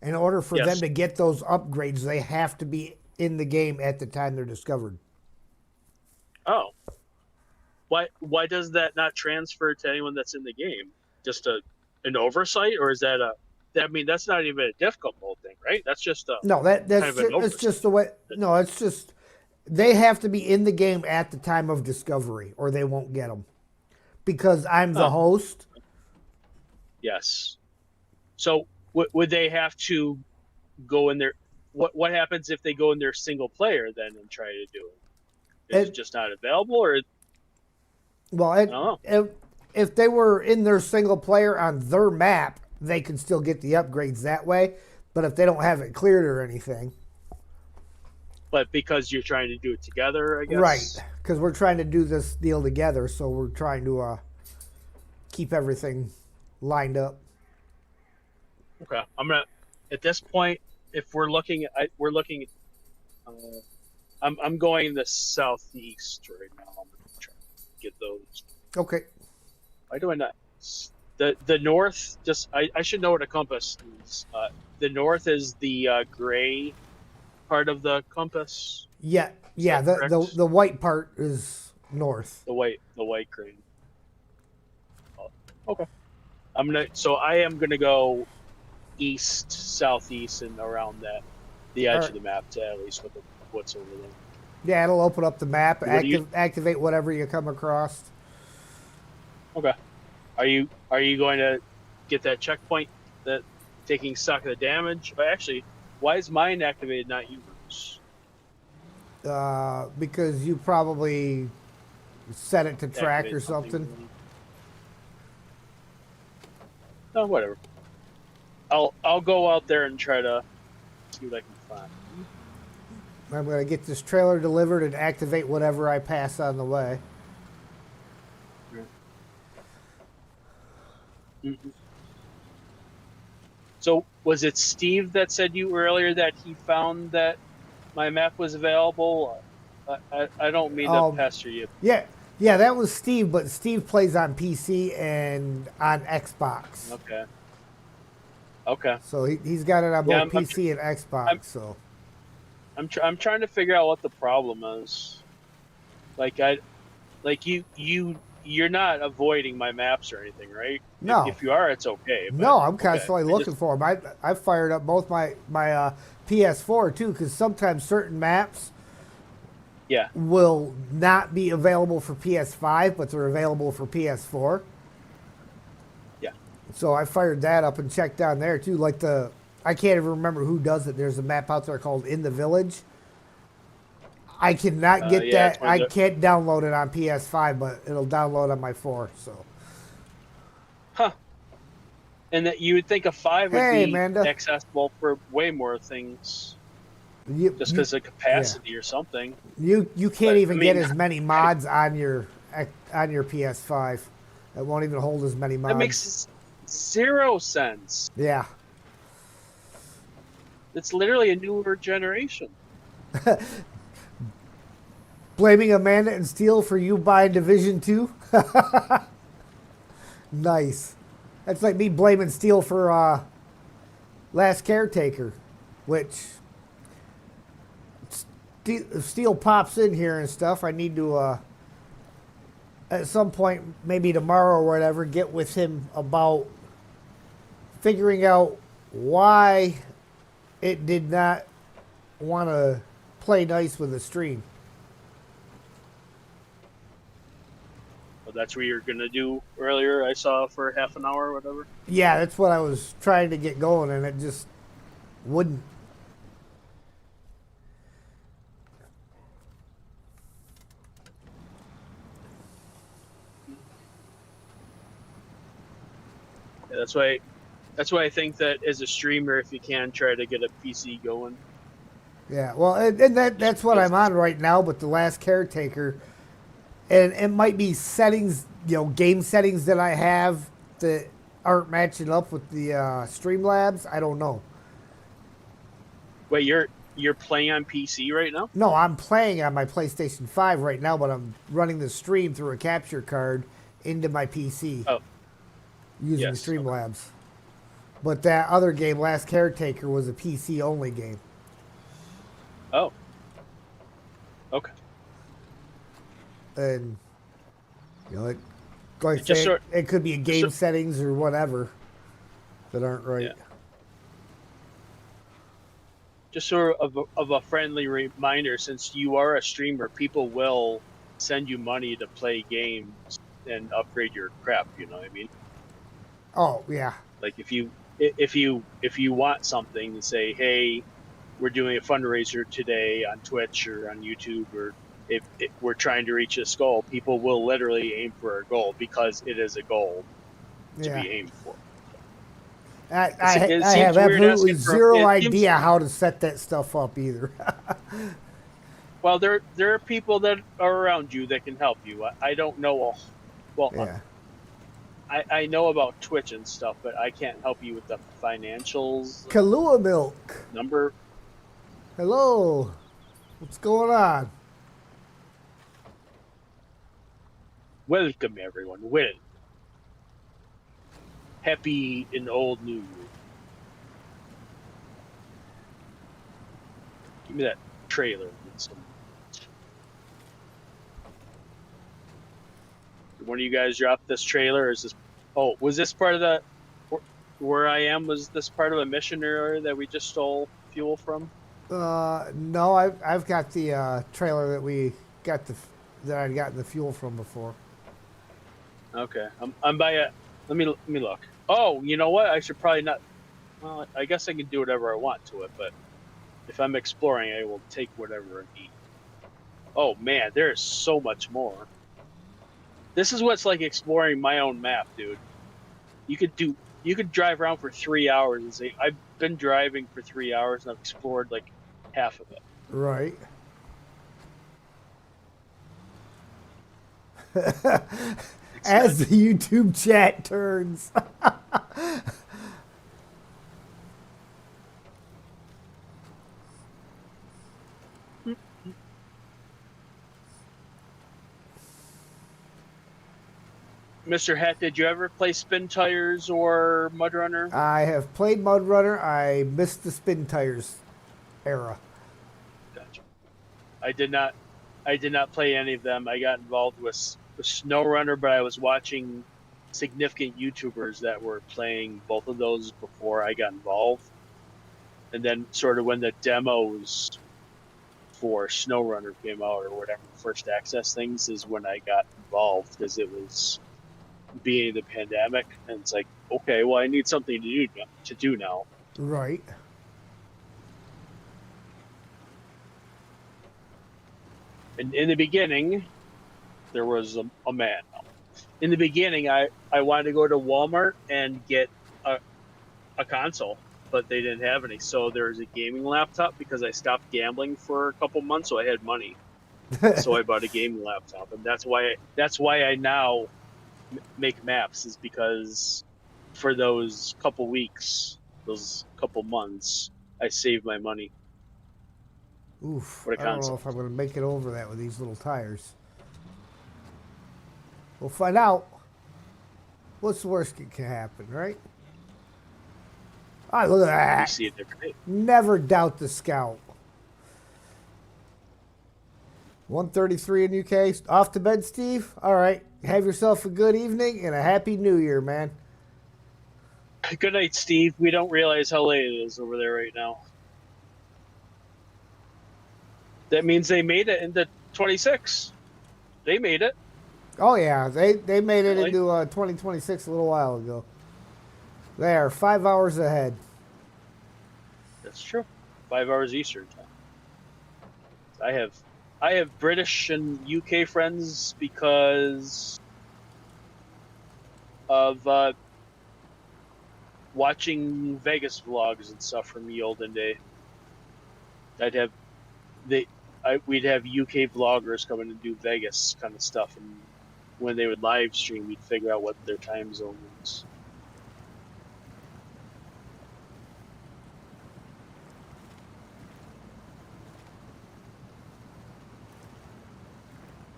In order for them to get those upgrades, they have to be in the game at the time they're discovered. Oh. Why does that not transfer to anyone that's in the game? Just an oversight, or is that I mean, that's not even a difficult mode thing, right? That's just no. That's kind of it's just the way. No, it's just they have to be in the game at the time of discovery, or they won't get them. Because I'm the host. Yes. So would they have to go in there? What happens if they go in their single player then and try to do it? Is it just not available, or? Well, if they were in their single player on their map, they can still get the upgrades that way. But if they don't have it cleared or anything. But because you're trying to do it together, I guess? Right. Because we're trying to do this deal together, so we're trying to keep everything lined up. Okay. At this point, if we're looking at, I'm going the southeast right now. I'm going to try to get those. Okay. Why do I not? The north, I should know what a compass is. The north is the gray part of the compass. Yeah. The white part is north. The white gray. Oh, okay. I am gonna go east, southeast, and around the edge of the map to at least what's over there. Yeah, it'll open up the map. Activate whatever you come across. Okay. Are you going to get that checkpoint that taking stock of the damage? But actually, why is mine activated, not yours? Because you probably set it to track or something. No, whatever. I'll go out there and try to see what I can find. I'm going to get this trailer delivered and activate whatever I pass on the way. Mm-mm. So was it Steve that said you earlier that he found that my map was available? I don't mean to Um, pester you. yeah, yeah, that was Steve, but Steve plays on PC and on Xbox. Okay. Okay. So he's got it on Yeah, both PC and I'm Xbox. So I'm trying to figure out what the problem is. Like like you're not avoiding my maps or anything, right? no, If you are, it's okay. But no, I'm okay, constantly looking for them. I fired up both my PS4 too, because sometimes certain maps yeah. will not be available for PS5, but they're available for PS4. Yeah. So I fired that up and checked down there too. Like I can't even remember who does it. There's a map out there called In the Village. I cannot get Yeah, it's that. one of I the can't download it on PS5, but it'll download on my 4. So huh. And that you would think a 5 would hey, be Amanda, accessible for way more things you just you because of yeah capacity or something. you can't But I even get mean, as many mods on your PS5. It won't even hold as many that mods. makes zero sense. Yeah. It's literally a newer generation. Blaming Amanda and Steele for you buying Division 2? Nice. That's like me blaming Steele for Last Caretaker, which if Steele pops in here and stuff, I need to, at some point, maybe tomorrow or whatever, get with him about figuring out why it did not want to play nice with the stream. Well, that's what you're gonna do earlier. I saw for half an hour or whatever. Yeah, that's what I was trying to get going, and it just wouldn't. Yeah, that's why. That's why I think that as a streamer, if you can try to get a PC going, Yeah, well, and that's what because I'm on right now. But the Last Caretaker, and it might be settings, game settings that I have that aren't matching up with the Streamlabs. I don't know. wait, you're playing on PC right now? No, I'm playing on my PlayStation 5 right now, but I'm running the stream through a capture card into my PC Oh, using yes. Okay. Streamlabs. But that other game, Last Caretaker, was a PC only game. Oh, okay. And like I Just say, sort, it could be a game so, settings or whatever that aren't right. yeah. Just sort of a friendly reminder, since you are a streamer, people will send you money to play games and upgrade your crap. You know what I mean? Oh yeah, Like if you want something and say, hey, we're doing a fundraiser today on Twitch or on YouTube, or if we're trying to reach this goal, people will literally aim for a goal because it is a goal to yeah. be aimed for. I It have seems weird absolutely asking for. zero It seems idea how to set that stuff up either. well, there are people that are around you that can help you. I don't know. Well, Yeah. I know about Twitch and stuff, but I can't help you with the financials Kahlua milk. number. Hello. What's going on? Welcome everyone. Welcome. Happy and old New Year. Give me that trailer. One of you guys dropped this trailer? Or is this? Oh, was this part of the? Where I am, was this part of a mission earlier that we just stole fuel from? No, I've got the trailer that we got that I'd gotten the fuel from before. Okay, I'm by a. Let me look. Oh, you know what? I should probably not. Well, I guess I can do whatever I want to it, but if I'm exploring, I will take whatever I need. Oh man, there is so much more. This is what's like exploring my own map, dude. You could drive around for 3 hours and say, I've been driving for 3 hours and I've explored like half of it. Right. as the YouTube chat turns. Mr. Hat, did you ever play Spin Tires or Mud Runner? I have played Mud Runner. I missed the Spin Tires era. Gotcha. I did not play any of them. I got involved with Snowrunner, but I was watching significant YouTubers that were playing both of those before I got involved. And then sort of when the demos for Snowrunner came out or whatever, first access things is when I got involved because it was being the pandemic, and it's like, okay, well, I need something to do now. Right. And in the beginning, there was a man. In the beginning, I wanted to go to Walmart and get a console, but they didn't have any. So there was a gaming laptop because I stopped gambling for a couple months, so I had money. So I bought a gaming laptop, and that's why I now make maps, is because for those couple weeks, those couple months, I saved my money. Oof. What a I don't know concept. if I'm going to make it over that with these little tires. We'll find out. What's the worst that can happen, right? All right, look at You that. see it every day. Never doubt the scout. 1:33 in UK. Off to bed, Steve? All right. Have yourself a good evening and a happy new year, man. Good night, Steve. We don't realize how late it is over there right now. That means they made it into 26. They made it. Oh, yeah. They made it Really? into 2026 a little while ago. They are 5 hours ahead. That's true. 5 hours Eastern time. I have British and UK friends because of watching Vegas vlogs and stuff from the olden day. We'd have UK vloggers come in and do Vegas kind of stuff, and when they would live stream, we'd figure out what their time zone was.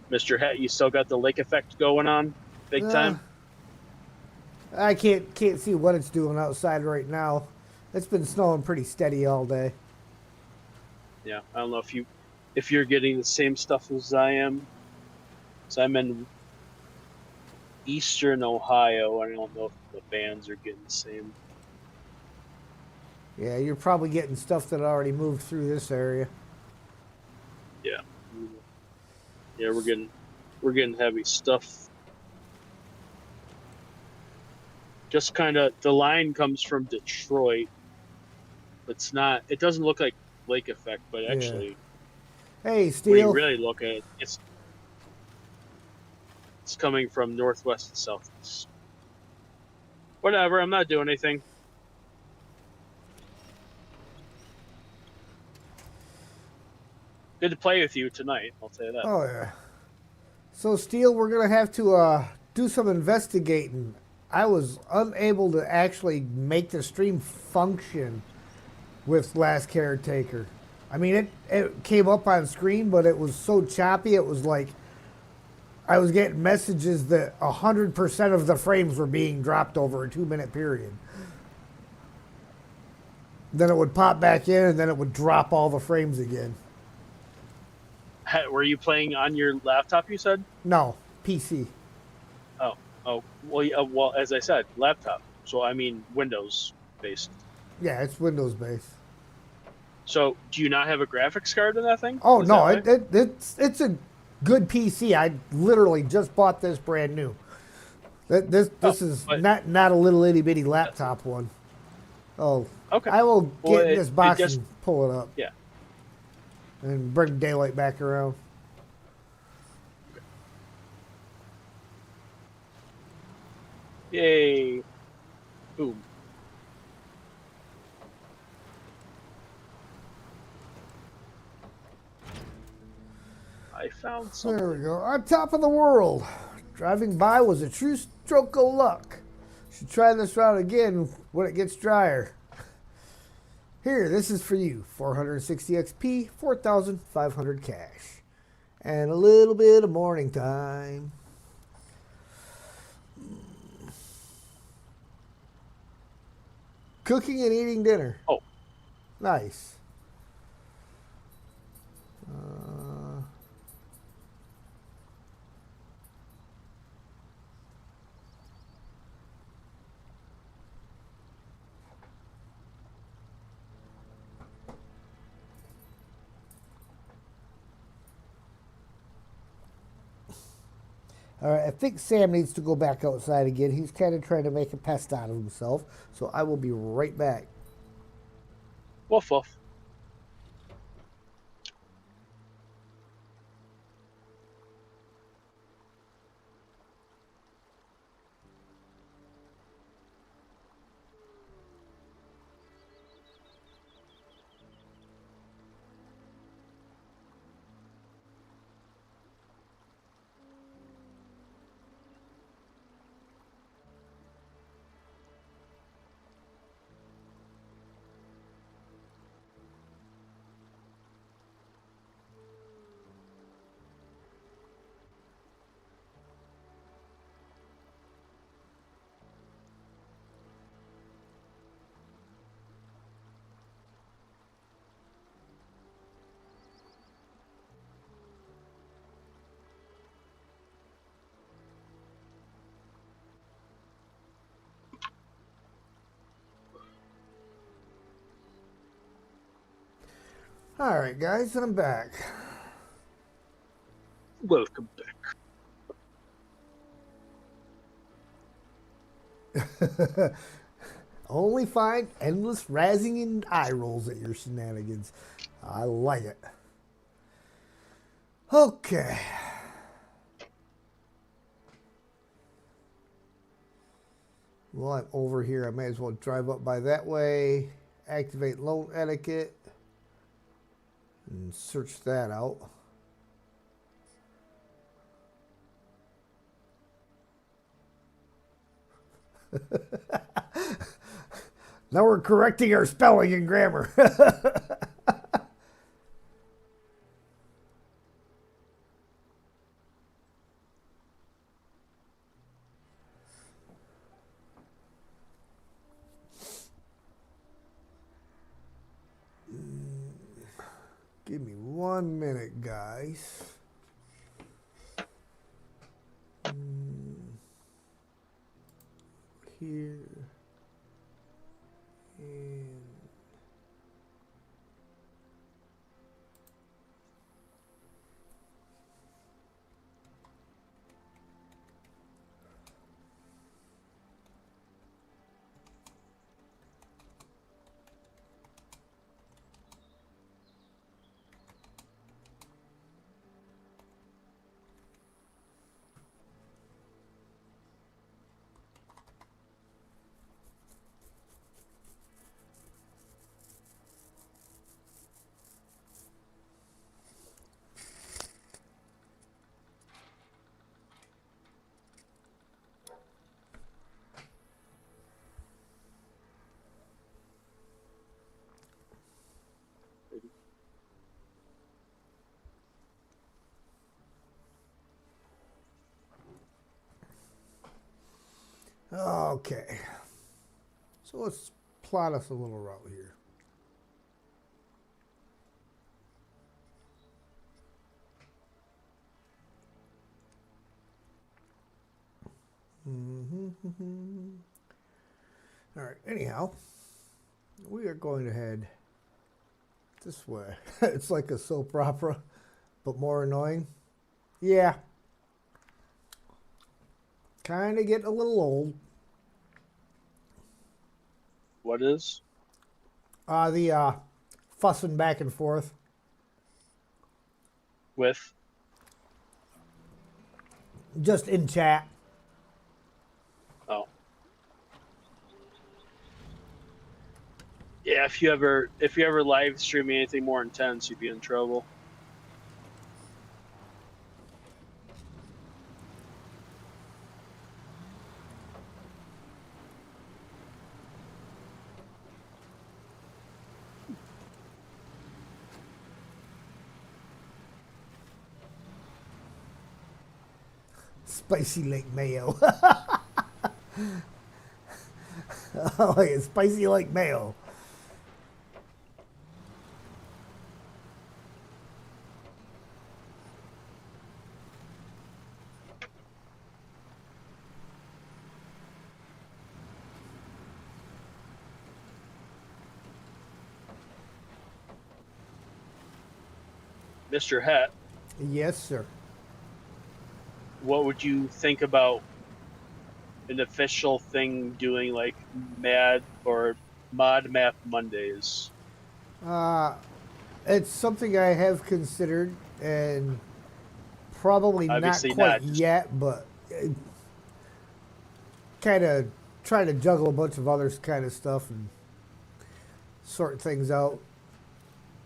Mr. Het, you still got the lake effect going on, big time. I can't see what it's doing outside right now. It's been snowing pretty steady all day. Yeah, I don't know if you're getting the same stuff as I am. So I'm in eastern Ohio. I don't know if the bands are getting the same. Yeah, you're probably getting stuff that already moved through this area. Yeah. Yeah, we're getting heavy stuff. Just kind of, the line comes from Detroit. It doesn't look like lake effect, but actually, Hey, when you Steel. really look at it, it's coming from northwest and southeast. Whatever, I'm not doing anything. Good to play with you tonight, I'll tell you that. Oh, yeah. So, Steel, we're going to have to do some investigating. I was unable to actually make the stream function with Last Caretaker. I mean, it came up on screen, but it was so choppy, it was like I was getting messages that 100% of the frames were being dropped over a 2-minute period. Then it would pop back in, and then it would drop all the frames again. Were you playing on your laptop, you said? No, PC. Oh, well, yeah, well, as I said, laptop. So, I mean, Windows-based. Yeah, it's Windows based. So, do you not have a graphics card in that thing? Oh, Is no, that why? it's a good PC. I literally just bought this brand new. This is not a little itty bitty laptop one. Oh, Okay. I will Well, get in this box just- and pull it up. Yeah. And bring daylight back around. Yay. Boom. I found something. There we go. On top of the world. Driving by was a true stroke of luck. Should try this route again when it gets drier. Here, this is for you. 460 XP, 4,500 cash. And a little bit of morning time. Cooking and eating dinner. Oh. Nice. All right, I think Sam needs to go back outside again. He's kind of trying to make a pest out of himself. So I will be right back. Woof woof. All right, guys, I'm back. Welcome back. Only find endless razzing and eye rolls at your shenanigans. I like it. Okay. Well, I'm over here. I may as well drive up by that way, activate loan etiquette, and search that out. Now we're correcting our spelling and grammar. Give me 1 minute, guys. Here. And okay. So let's plot us a little route here. All right, anyhow, we are going to head this way. It's like a soap opera, but more annoying. Yeah. Kind of getting a little old. What is? The fussing back and forth. With? Just in chat. Oh. Yeah, if you ever live stream anything more intense, you'd be in trouble. Spicy Lake Mayo. Oh, it's Spicy Lake Mayo. Mr. Het, Yes, sir. what would you think about an official thing doing like Mad or Mod Map Mondays? It's something I have considered, and probably not Obviously quite not. Just, yet, but kind of trying to juggle a bunch of other kind of stuff and sort things out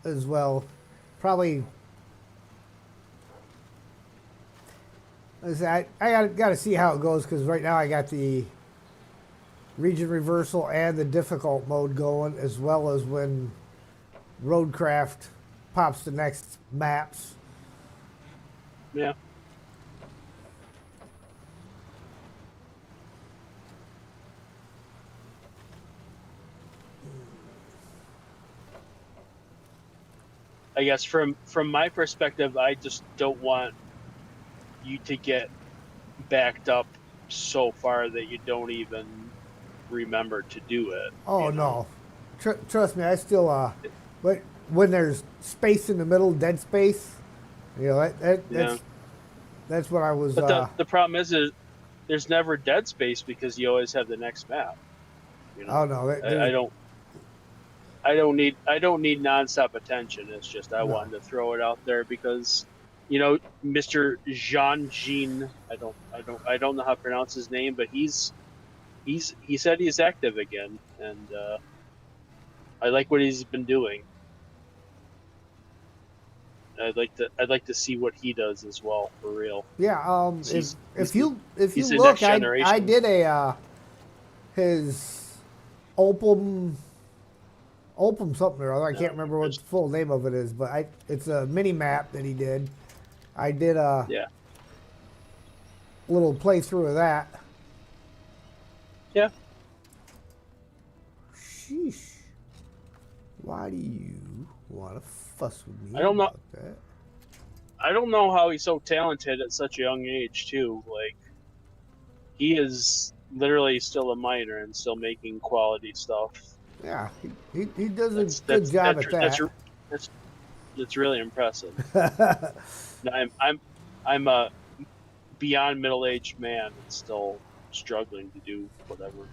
as well. Probably. I got to see how it goes, because right now I got the region reversal and the difficult mode going, as well as when Roadcraft pops the next maps. yeah. I guess from my perspective, I just don't want you to get backed up so far that you don't even remember to do it. Oh you know? no, trust me, I still but when there's space in the middle, dead space, Yeah. that's what I was. But the problem is there's never dead space because you always have the next map. You know, Oh no, I don't. I don't need nonstop attention. It's just I no. wanted to throw it out there because, Mr. Jean, I don't know how to pronounce his name, but he said he's active again, and I like what he's been doing. I'd like to see what he does as well, for real. Yeah. 'Cause If you he's the look, next I generation. did a his Opum something or other. I can't remember what the full name of it is, but it's a mini map that he did. I did a Yeah, little playthrough of that. yeah. Sheesh. Why do you want to fuss with me I don't know. about that? I don't know how he's so talented at such a young age too. Like he is literally still a minor and still making quality stuff. Yeah, he does a That's good that's job that's at that's that. that's that's really impressive. And I'm a beyond middle aged man and still struggling to do whatever.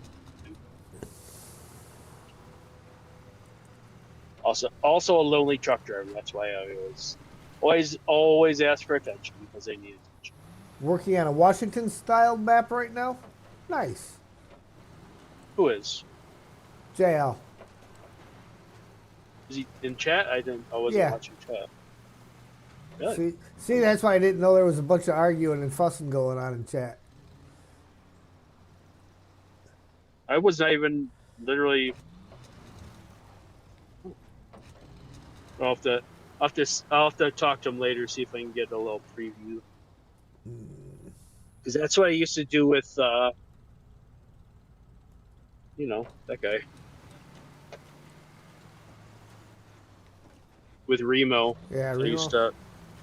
Also a lonely truck driver. That's why I always ask for attention because they need attention. Working on a Washington style map right now. Nice. Who is? JL. Is he in chat? I wasn't Yeah. watching chat. Really? See, that's why I didn't know there was a bunch of arguing and fussing going on in chat. I was not even literally. I'll have to, I'll have to talk to him later, see if I can get a little preview. Because that's what I used to do with, that guy. With Remo. Yeah, I used Remo.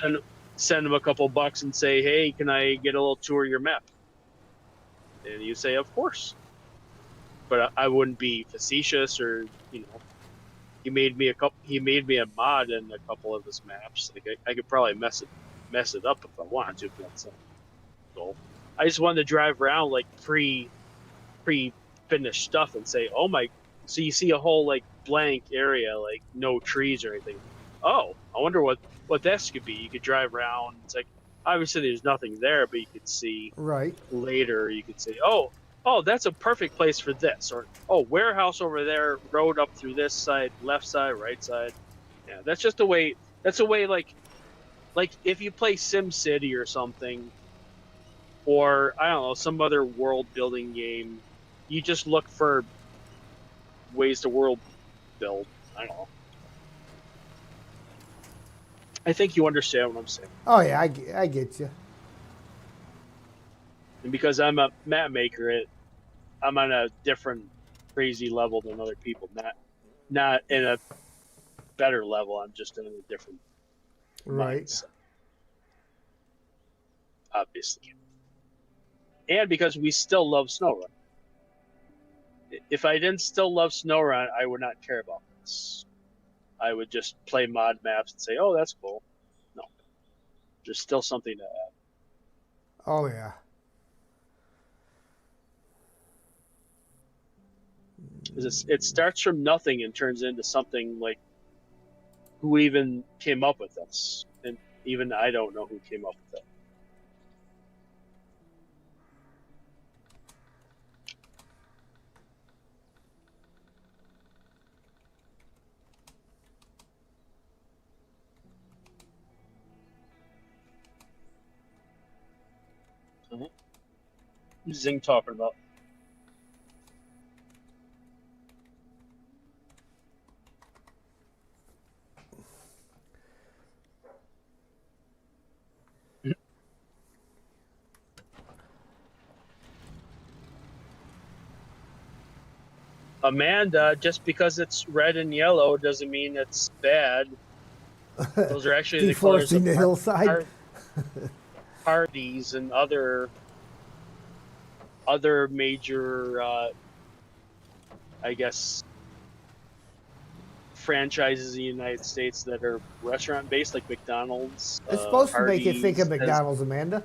to send him a couple bucks and say, hey, can I get a little tour of your map? And you say, of course. But I wouldn't be facetious or, he made me a mod in a couple of his maps. Like I could probably mess it up if I wanted to, but that's not the goal. I just wanted to drive around like pre finished stuff and say, oh my, so you see a whole like blank area, like no trees or anything. Oh, I wonder what this could be. You could drive around. It's like obviously there's nothing there, but you could see Right. later. You could say, oh, that's a perfect place for this, or oh, warehouse over there, road up through this side, left side, right side. Yeah, that's just a way. That's a way like if you play Sim City or something, or I don't know, some other world building game, you just look for ways to world build. I don't know. I think you understand what I'm saying. Oh yeah, I get you. And because I'm a map maker, I'm on a different crazy level than other people. Not in a better level. I'm just in a different Right. mindset, obviously. And because we still love SnowRun. If I didn't still love SnowRun, I would not care about this. I would just play mod maps and say, "Oh, that's cool." No, there's still something to add. Oh yeah. 'Cause it starts from nothing and turns into something like who even came up with this, and even I don't know who came up with it. Zing talking about. Amanda, just because it's red and yellow doesn't mean it's bad. Those are actually the colors Deforesting of the hillside. parties and other major, I guess, franchises in the United States that are restaurant based, like McDonald's, It's supposed to make you think of Hardee's. McDonald's, Amanda.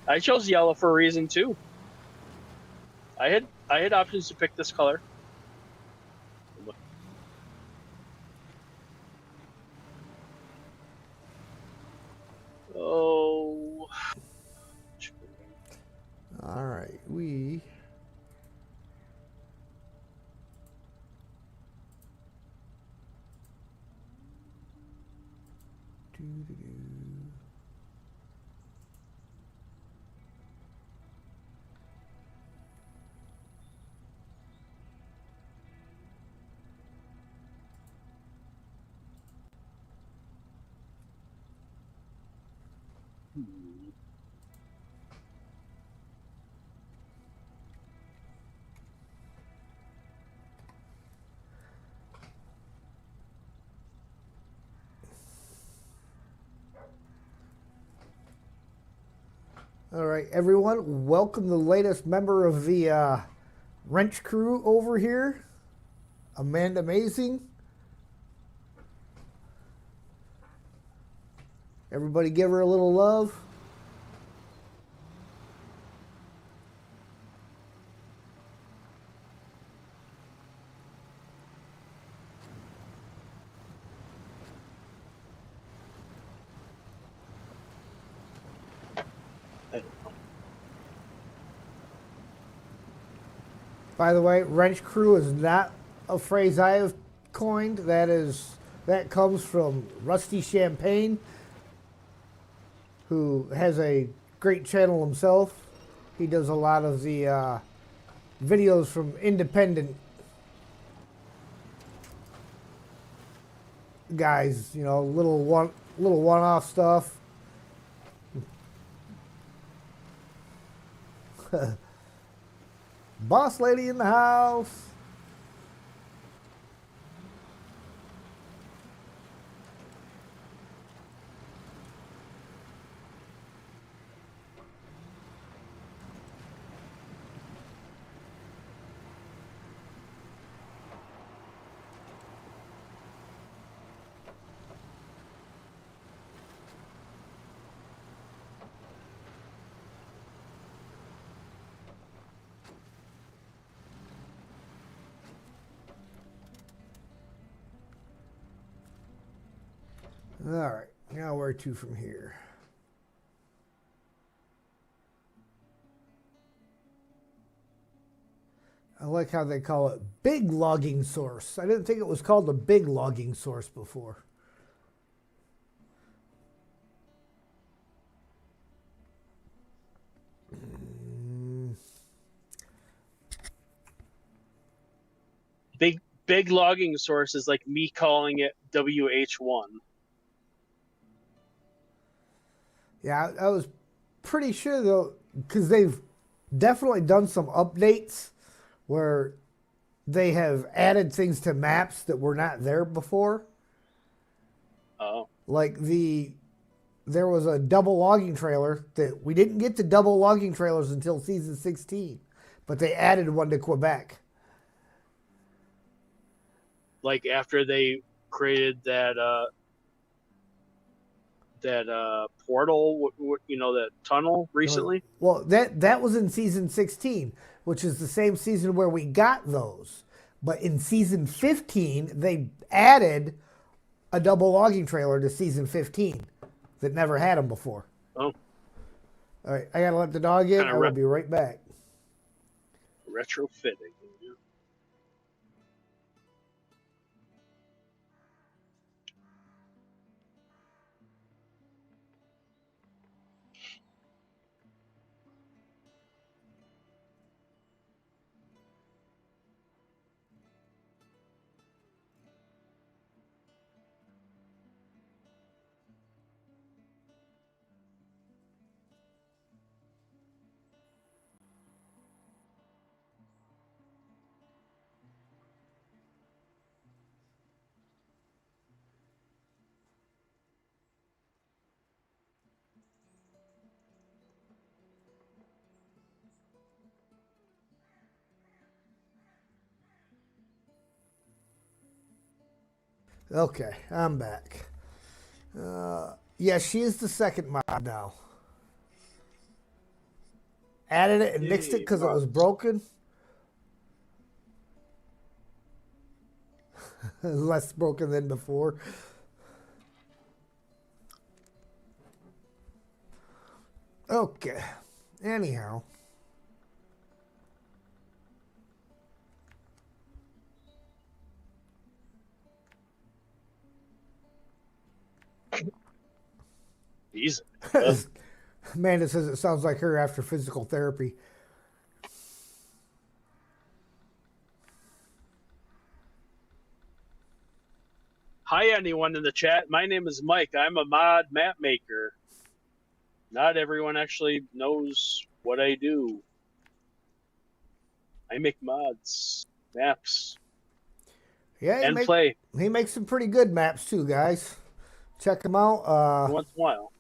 I chose yellow for a reason too. I had options to pick this color. Oh, All right, we. Doo-doo-doo. All right, everyone, welcome the latest member of the wrench crew over here, Amanda Amazing. Everybody give her a little love. By the way, wrench crew is not a phrase I have coined. That comes from Rusty Champagne, who has a great channel himself. He does a lot of the videos from independent guys, you know, little one-off stuff. Boss lady in the house. All right, now where to from here? I like how they call it big logging source. I didn't think it was called a big logging source before. big logging source is like me calling it WH1. Yeah, I was pretty sure though, because they've definitely done some updates where they have added things to maps that were not there before. Oh, Like there was a double logging trailer that we didn't get the double logging trailers until season 16, but they added one to Quebec. like after they created that portal, that tunnel recently. Well, that was in season 16, which is the same season where we got those. But in season 15, they added a double logging trailer to season 15 that never had them before. Oh, All right, I gotta let the dog in. Kinda I will be right back. retrofitting. Okay, I'm back. Yeah, she is the second mod now. Added it and mixed it Yay, because it was mods. broken. Less broken than before. Okay. Anyhow. Jesus. Amanda says it sounds like her after physical therapy. Hi, anyone in the chat. My name is Mike. I'm a mod map maker. Not everyone actually knows what I do. I make mods, maps, Yeah, and play he makes some pretty good maps too, guys. Check him out. once in a while.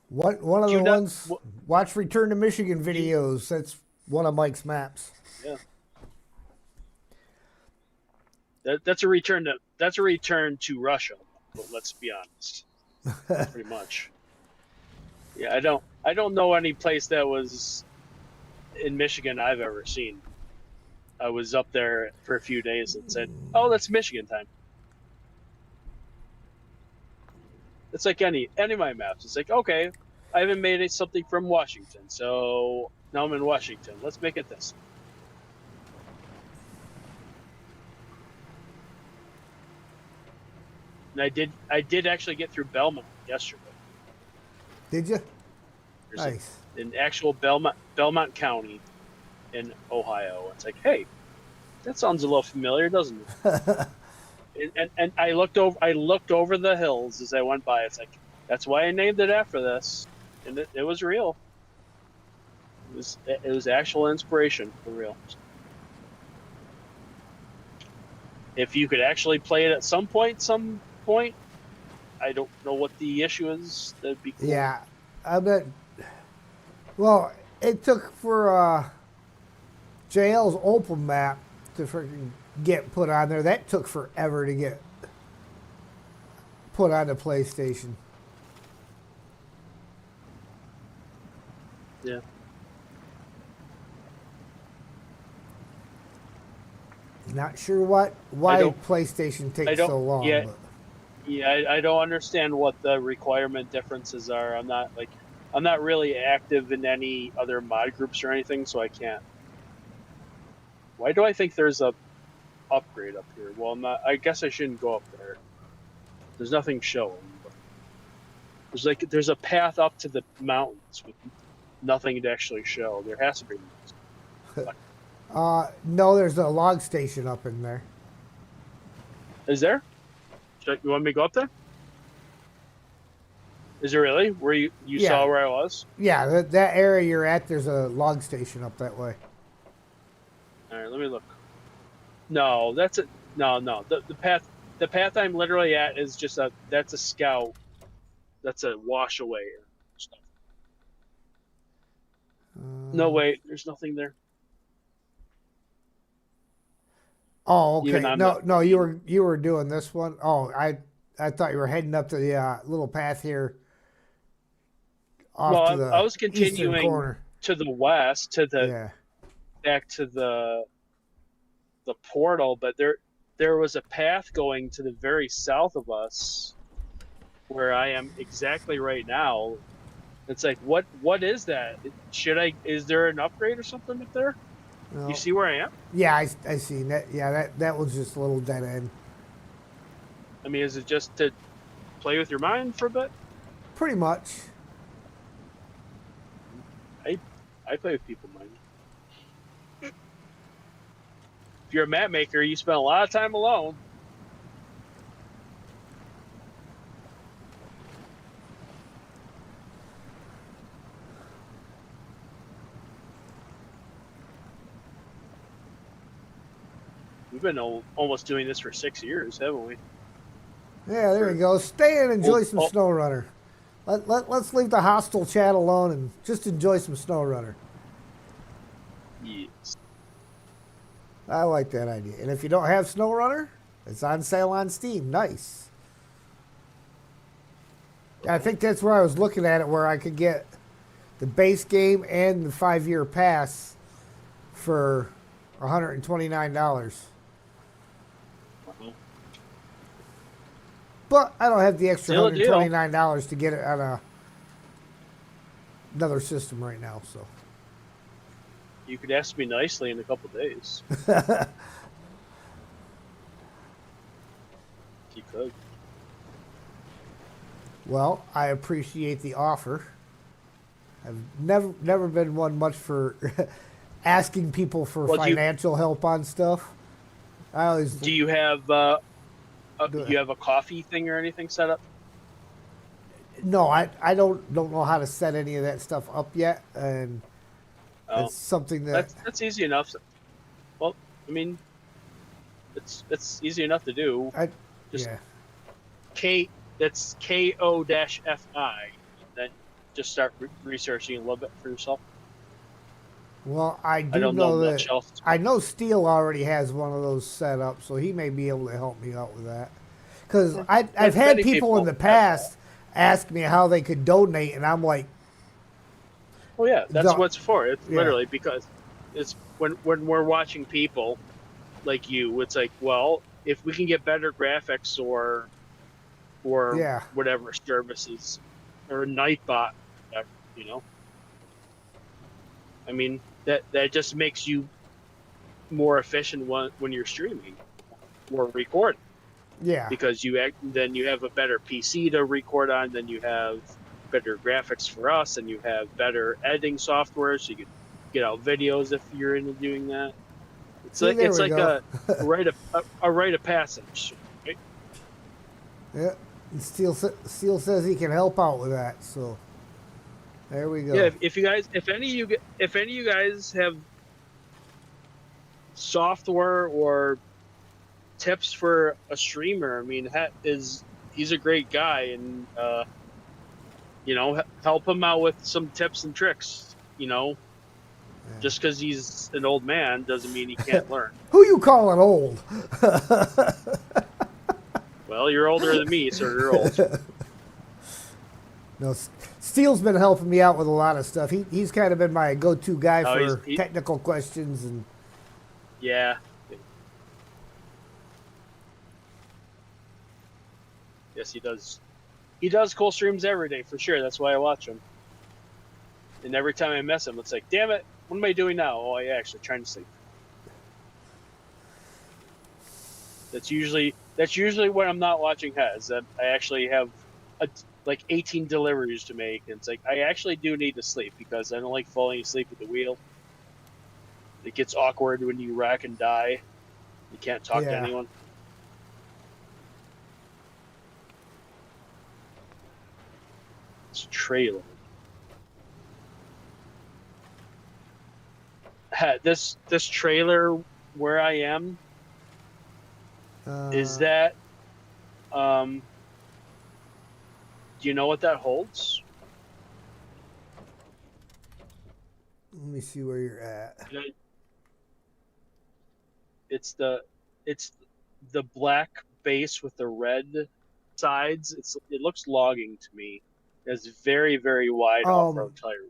One of Do the you not? ones, watch Return to Michigan videos. That's one of Mike's maps. Yeah. That's a return to Russia. But let's be honest, pretty much. Yeah, I don't know any place that was in Michigan I've ever seen. I was up there for a few days and said, "Oh, that's Michigan time." It's like any of my maps. It's like, okay, I haven't made it something from Washington, so now I'm in Washington. Let's make it this. And I did actually get through Belmont yesterday. Did you? There's Nice. an actual Belmont County in Ohio. It's like, hey, that sounds a little familiar, doesn't it? and I looked over the hills as I went by. It's like, that's why I named it after this, and it was real. It was actual inspiration for real. If you could actually play it at some point, I don't know what the issue is. That'd be cool. Yeah, I bet. Well, it took for JL's open map to freaking get put on there. That took forever to get put on the PlayStation. Yeah. Not sure why PlayStation takes so long. Yeah, but. yeah. I don't understand what the requirement differences are. I'm not really active in any other mod groups or anything, so I can't. Why do I think there's a upgrade up here? Well, I guess I shouldn't go up there. There's nothing showing. But there's a path up to the mountains with nothing to actually show. There has to be. No, there's a log station up in there. Is there? You want me to go up there? Is it really? Where you Yeah. saw where I was? Yeah, that area you're at, there's a log station up that way. All right, let me look. No, that's a no. The path I'm literally at is just that's a scout. That's a wash away stuff. No, wait, there's nothing there. Oh, Even okay. I'm No, not no, looking. you were doing this one. Oh, I thought you were heading up to the little path here off to Well, I the was eastern continuing corner. to the west, to the Yeah. back to the portal, but there was a path going to the very south of us, where I am exactly right now. It's like, what is that? Should I? Is there an upgrade or something up there? You No. see where I am? Yeah, I see that. Yeah, that was just a little dead end. I mean, is it just to play with your mind for a bit? Pretty much. I I play with people mind. If you're a map maker, you spend a lot of time alone. We've been almost doing this for 6 years, haven't we? Yeah, there you go. Stay and enjoy some Oh, Snowrunner. Let's leave the hostile chat alone and just enjoy some Snowrunner. yes. I like that idea. And if you don't have Snowrunner, it's on sale on Steam. Nice. I think that's where I was looking at it, where I could get the base game and the 5-year pass for $129. But I don't have the extra Still a deal. $129 to get it on another system right now. So You could ask me nicely in a couple days. You could. Well, I appreciate the offer. I've never been one much for asking people for Well, financial help on stuff. I always Do you have you have a coffee thing or anything set up? no, I don't know how to set any of that stuff up yet, and Oh, it's something that that's easy enough. Well, I mean, it's easy enough to do. I Just yeah. That's KO-FI. Then just start researching a little bit for yourself. Well, I I do don't know know that much else. I know Steele already has one of those set up, so he may be able to help me out with that. Because I've had Many people in the have past ask me how they could donate, and I'm like, Oh yeah, that's The- what it's for. It's yeah. literally because it's when we're watching people like you, it's like, well, if we can get better graphics or yeah, whatever services or Nightbot, whatever, you know. I mean, that just makes you more efficient when you're streaming or recording, yeah, because then you have a better PC to record on, then you have better graphics for us, and you have better editing software, so you can get out videos if you're into doing that. It's See, like there we go. a rite of passage, right? Yeah. And Steele says he can help out with that, so there we go. Yeah, if any of you guys have software or tips for a streamer, I mean, he's a great guy, and help him out with some tips and tricks. Yeah. Just because he's an old man doesn't mean he can't learn. Who you calling old? Well, you're older than me, so you're old. No, Steele's been helping me out with a lot of stuff. He's kind of been my go-to guy for technical questions and. Yeah. Yes, he does. He does cool streams every day for sure. That's why I watch him. And every time I miss him, it's like, damn it, what am I doing now? Oh, yeah, actually trying to sleep. That's usually when I'm not watching Hez. That I actually have like 18 deliveries to make, and it's like I actually do need to sleep because I don't like falling asleep at the wheel. It gets awkward when you rack and die. You can't talk to anyone. trailer. This trailer where I am, is that do you know what that holds? Let me see where you're at. It's the black base with the red sides. It looks logging to me. It's very, very wide off-road tires.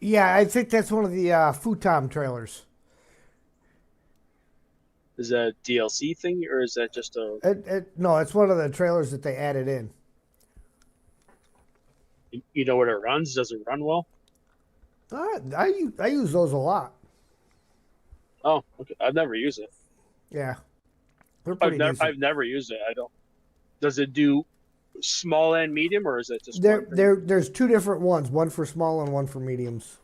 Yeah, I think that's one of the futon trailers. Is that a DLC thing, or is that just a? No, it's one of the trailers that they added in. You know what it runs? Does it run well? I use those a lot. Oh, okay. I've never used it. Yeah, they're pretty decent. I've never used it. I don't. Does it do small and medium, or is it just there's two different ones, one for small and one for mediums.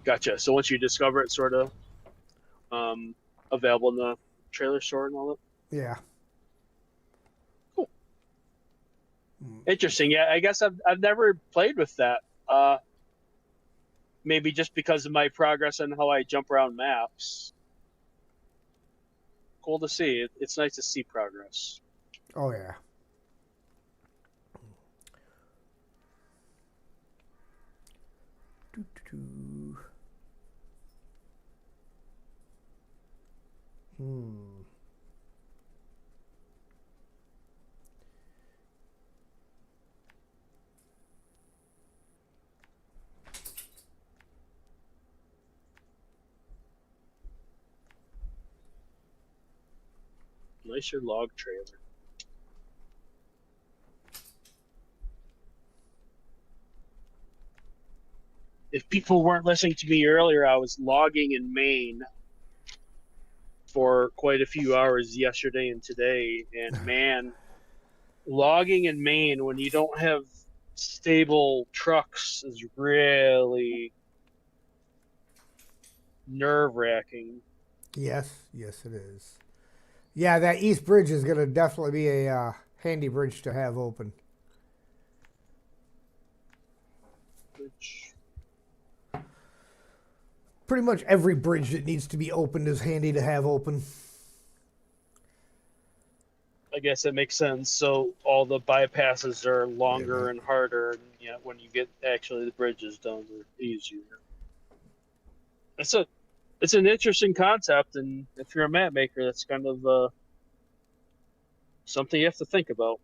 Gotcha. So once you discover it, sort of available in the trailer store and all that. Yeah. Cool. Interesting. Yeah, I guess I've never played with that. Maybe just because of my progress and how I jump around maps. Cool to see. It's nice to see progress. Oh yeah. Nicer log trailer. If people weren't listening to me earlier, I was logging in Maine for quite a few hours yesterday and today. And man, logging in Maine when you don't have stable trucks is really nerve-wracking. Yes, it is. Yeah, that east bridge is going to definitely be a handy bridge to have open. Pretty much every bridge that needs to be opened is handy to have open. I guess that makes sense. So all the bypasses are longer and harder, and when you get actually the bridges done, they're easier. It's an interesting concept, and if you're a map maker, that's kind of something you have to think about.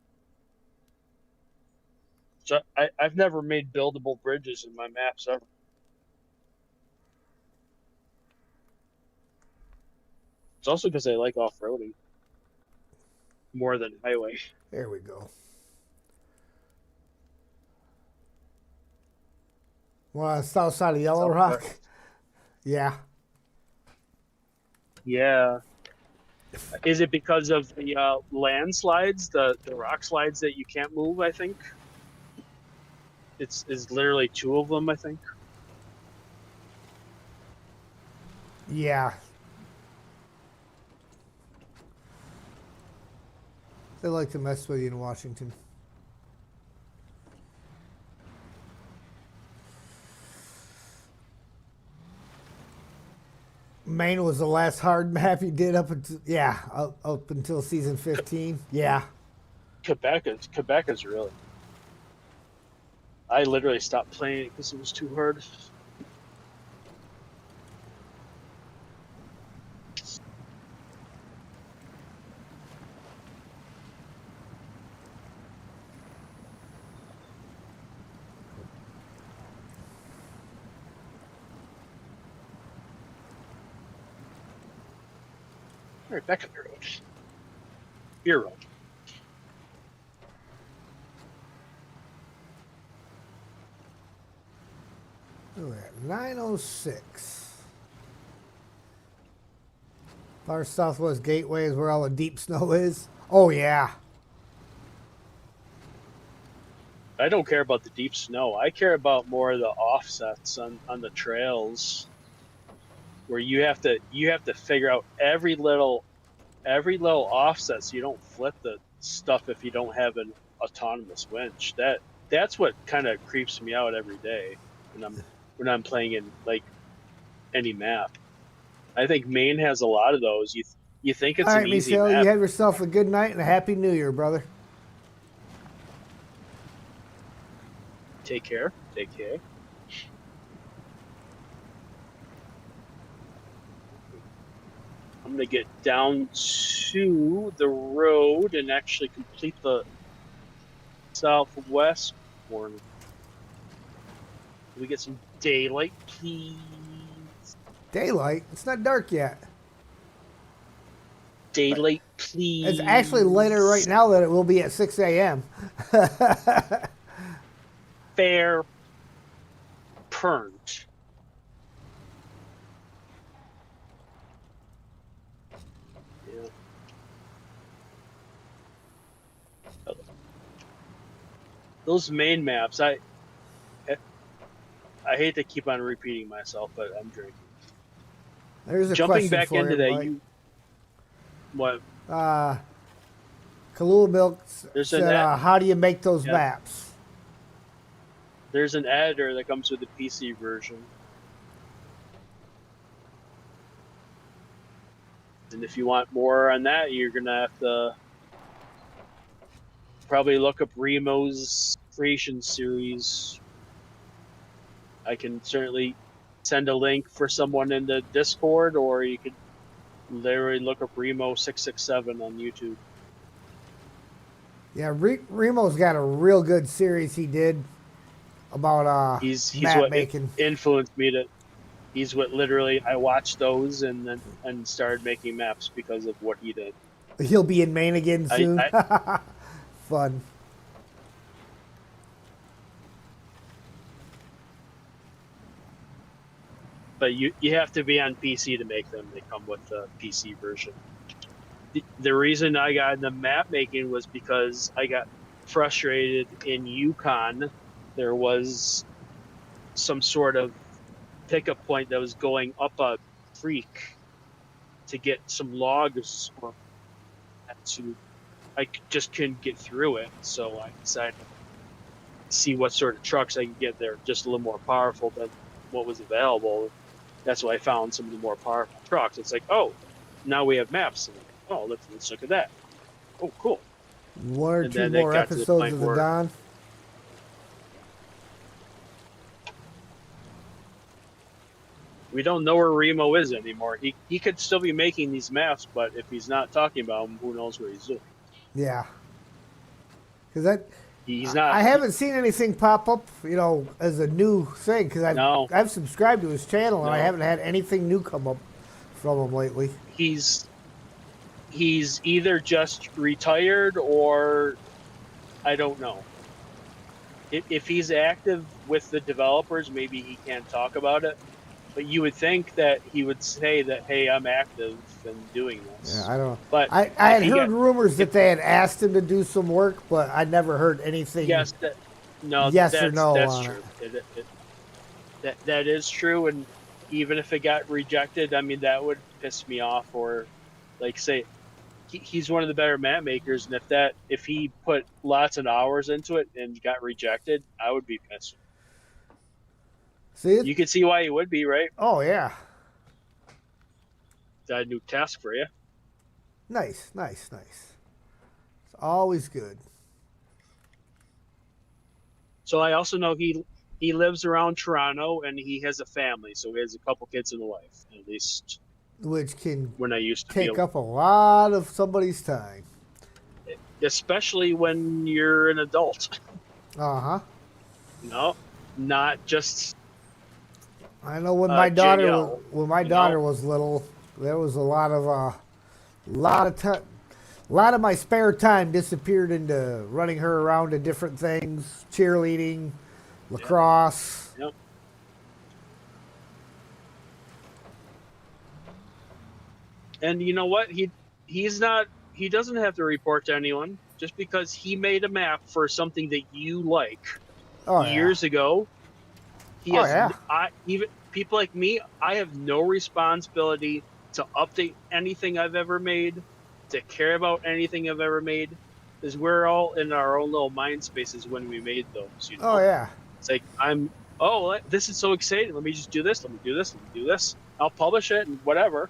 So I've never made buildable bridges in my maps ever. It's also because I like off-roading more than highway. There we go. Well, south side of Yellow Rock. Yeah. Yeah. Is it because of the landslides, the rock slides that you can't move, I think? It's literally two of them, I think. Yeah. They like to mess with you in Washington. Maine was the last hard map you did up until season 15. Yeah. Quebec is really. I literally stopped playing it because it was too hard. All right, back on the road. Beer road. Look at 906. Far Southwest Gateway is where all the deep snow is. Oh, yeah. I don't care about the deep snow. I care about more of the offsets on the trails, where you have to figure out every little offset so you don't flip the stuff if you don't have an autonomous winch. That that's what kind of creeps me out every day when I'm playing in like any map. I think Maine has a lot of those. You think it's All an right, easy Michelle, you map? have yourself a good night and a happy New Year, brother. Take care. Take care. I'm gonna get down to the road and actually complete the southwest corner. Can we get some daylight, please? Daylight. It's not dark yet. Daylight, It's actually later right please. now than it will be at 6 a.m. Fair pernt. Yeah. Those main maps, I hate to keep on repeating myself, but I'm drinking. There's a Jumping question back for into you, that, Mike. what? Kalula Milk There's said, how do you make those maps? There's an editor that comes with the PC version. And if you want more on that, you're going to have to probably look up Remo's creation series. I can certainly send a link for someone in the Discord, or you could literally look up Remo 667 on YouTube. Yeah, Remo's got a real good series he did about He's map what making. influenced me to. He's what literally I watched those and started making maps because of what he did. He'll be in Maine again soon. I Fun. but you have to be on PC to make them. They come with the PC version. The reason I got into map making was because I got frustrated in Yukon. There was some sort of pickup point that was going up a creek to get some logs, or I just couldn't get through it. So I decided to see what sort of trucks I could get there, just a little more powerful than what was available. That's why I found some of the more powerful trucks. It's like, oh, now we have maps. And, oh, let's look at that. Oh, cool. One or And two then it more got to the episodes point of the where- Don. We don't know where Remo is anymore. He could still be making these maps, but if he's not talking about them, who knows what he's doing? Yeah. Because He's not. I haven't seen anything pop up, as a new thing. Because I've subscribed to his channel and I haven't had anything new come up from him lately. He's either just retired or I don't know. If he's active with the developers, maybe he can't talk about it. But you would think that he would say that, hey, I'm active and doing this. Yeah, I don't know. But I had heard rumors that they had asked him to do some work, but I never heard anything. Yes, or no. That's true. That is true, and even if it got rejected, I mean, that would piss me off. Or, like, say, he's one of the better map makers, and if he put lots of hours into it and got rejected, I would be pissed. See, you can see why he would be, right? Oh yeah. Got a new task for you. Nice. It's always good. So I also know he lives around Toronto and he has a family, so he has a couple kids in a life, at least. Which can when I used to take up a lot of somebody's time. Especially when you're an adult. Uh-huh. No, not just. I know when my daughter JL, was little, there was a lot of my spare time disappeared into running her around to different things, cheerleading, lacrosse. Yep. And you know what? He doesn't have to report to anyone just because he made a map for something that you like years ago. Even people like me, I have no responsibility to update anything I've ever made, to care about anything I've ever made. is we're all in our own little mind spaces when we made those. You Oh know, yeah. it's like this is so exciting. Let me just do this. Let me do this. Let me do this. I'll publish it and whatever.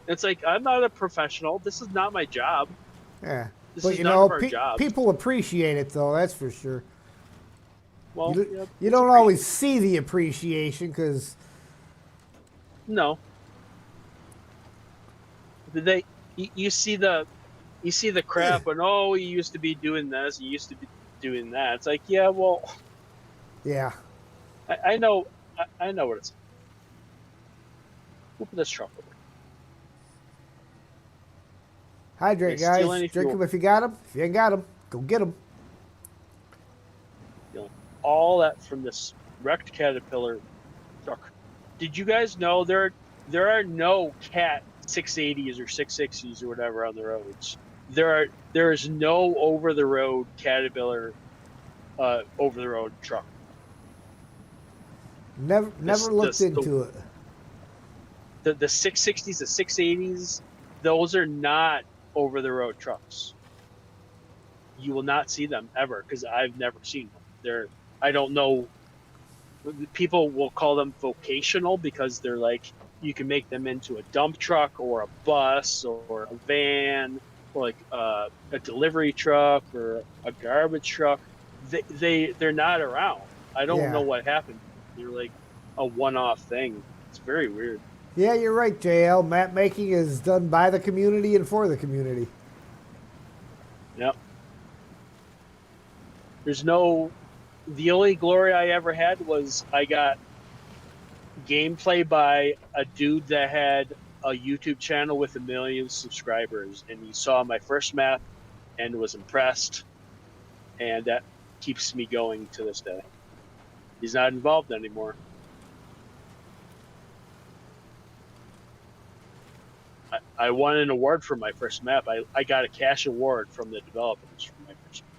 It's like I'm not a professional. This is not my job. Yeah. This But is you none know, of our jobs. people appreciate it though. That's for sure. Well, You yeah, you it's don't always appreciated. see the appreciation because No, they you see the crap and oh, he used to be doing this. He used to be doing that. It's like, yeah, well, yeah. I know I know what it's. Open this truck over. They Hydrate, steal guys. any Drink fuel. them if you got them. If you ain't got them, go get them. Stealing all that from this wrecked Caterpillar truck. Did you guys know there are no Cat 680s or 660s or whatever on the roads? There is no over the road Caterpillar over the road truck. Never looked This into it. the 660s, the 680s, those are not over the road trucks. You will not see them ever because I've never seen them. I don't know. People will call them vocational because they're like you can make them into a dump truck or a bus or a van or like a delivery truck or a garbage truck. They're not around. I don't know Yeah. what happened. They're like a one-off thing. It's very weird. Yeah, you're right, JL. Map making is done by the community and for the community. Yep. There's no. The only glory I ever had was I got gameplay by a dude that had a YouTube channel with 1 million subscribers, and he saw my first map and was impressed, and that keeps me going to this day. He's not involved anymore. I won an award for my first map. I got a cash award from the developers for my first map.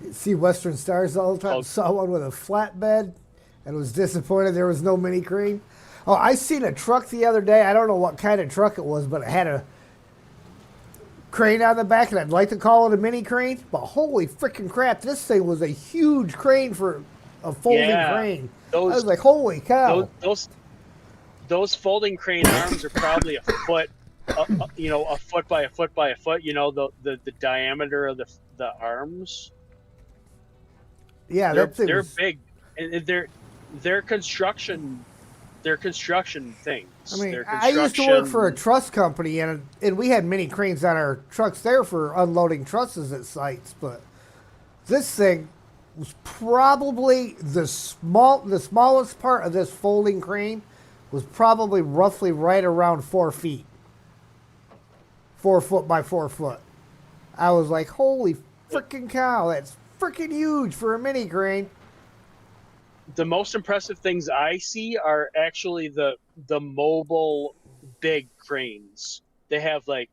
You see Western Stars all the time. Called, Saw one with a flatbed and was disappointed there was no mini crane. Oh, I seen a truck the other day. I don't know what kind of truck it was, but it had a crane on the back, and I'd like to call it a mini crane. But holy freaking crap, this thing was a huge crane for a folding yeah, crane. I those was like, holy those cow. those those folding crane arms are probably a foot, a foot by a foot by a foot. You know the diameter of the arms. Yeah, They're that thing they're was. big, and they're construction. They're construction I things. mean, They're I used to work for a construction. truss company, and we had mini cranes on our trucks there for unloading trusses at sites. But this thing was probably the smallest part of this folding crane was probably roughly right around 4 feet, 4 foot by 4 foot. I was like, holy freaking cow, that's freaking huge for a mini crane. The most impressive things I see are actually the mobile big cranes. They have like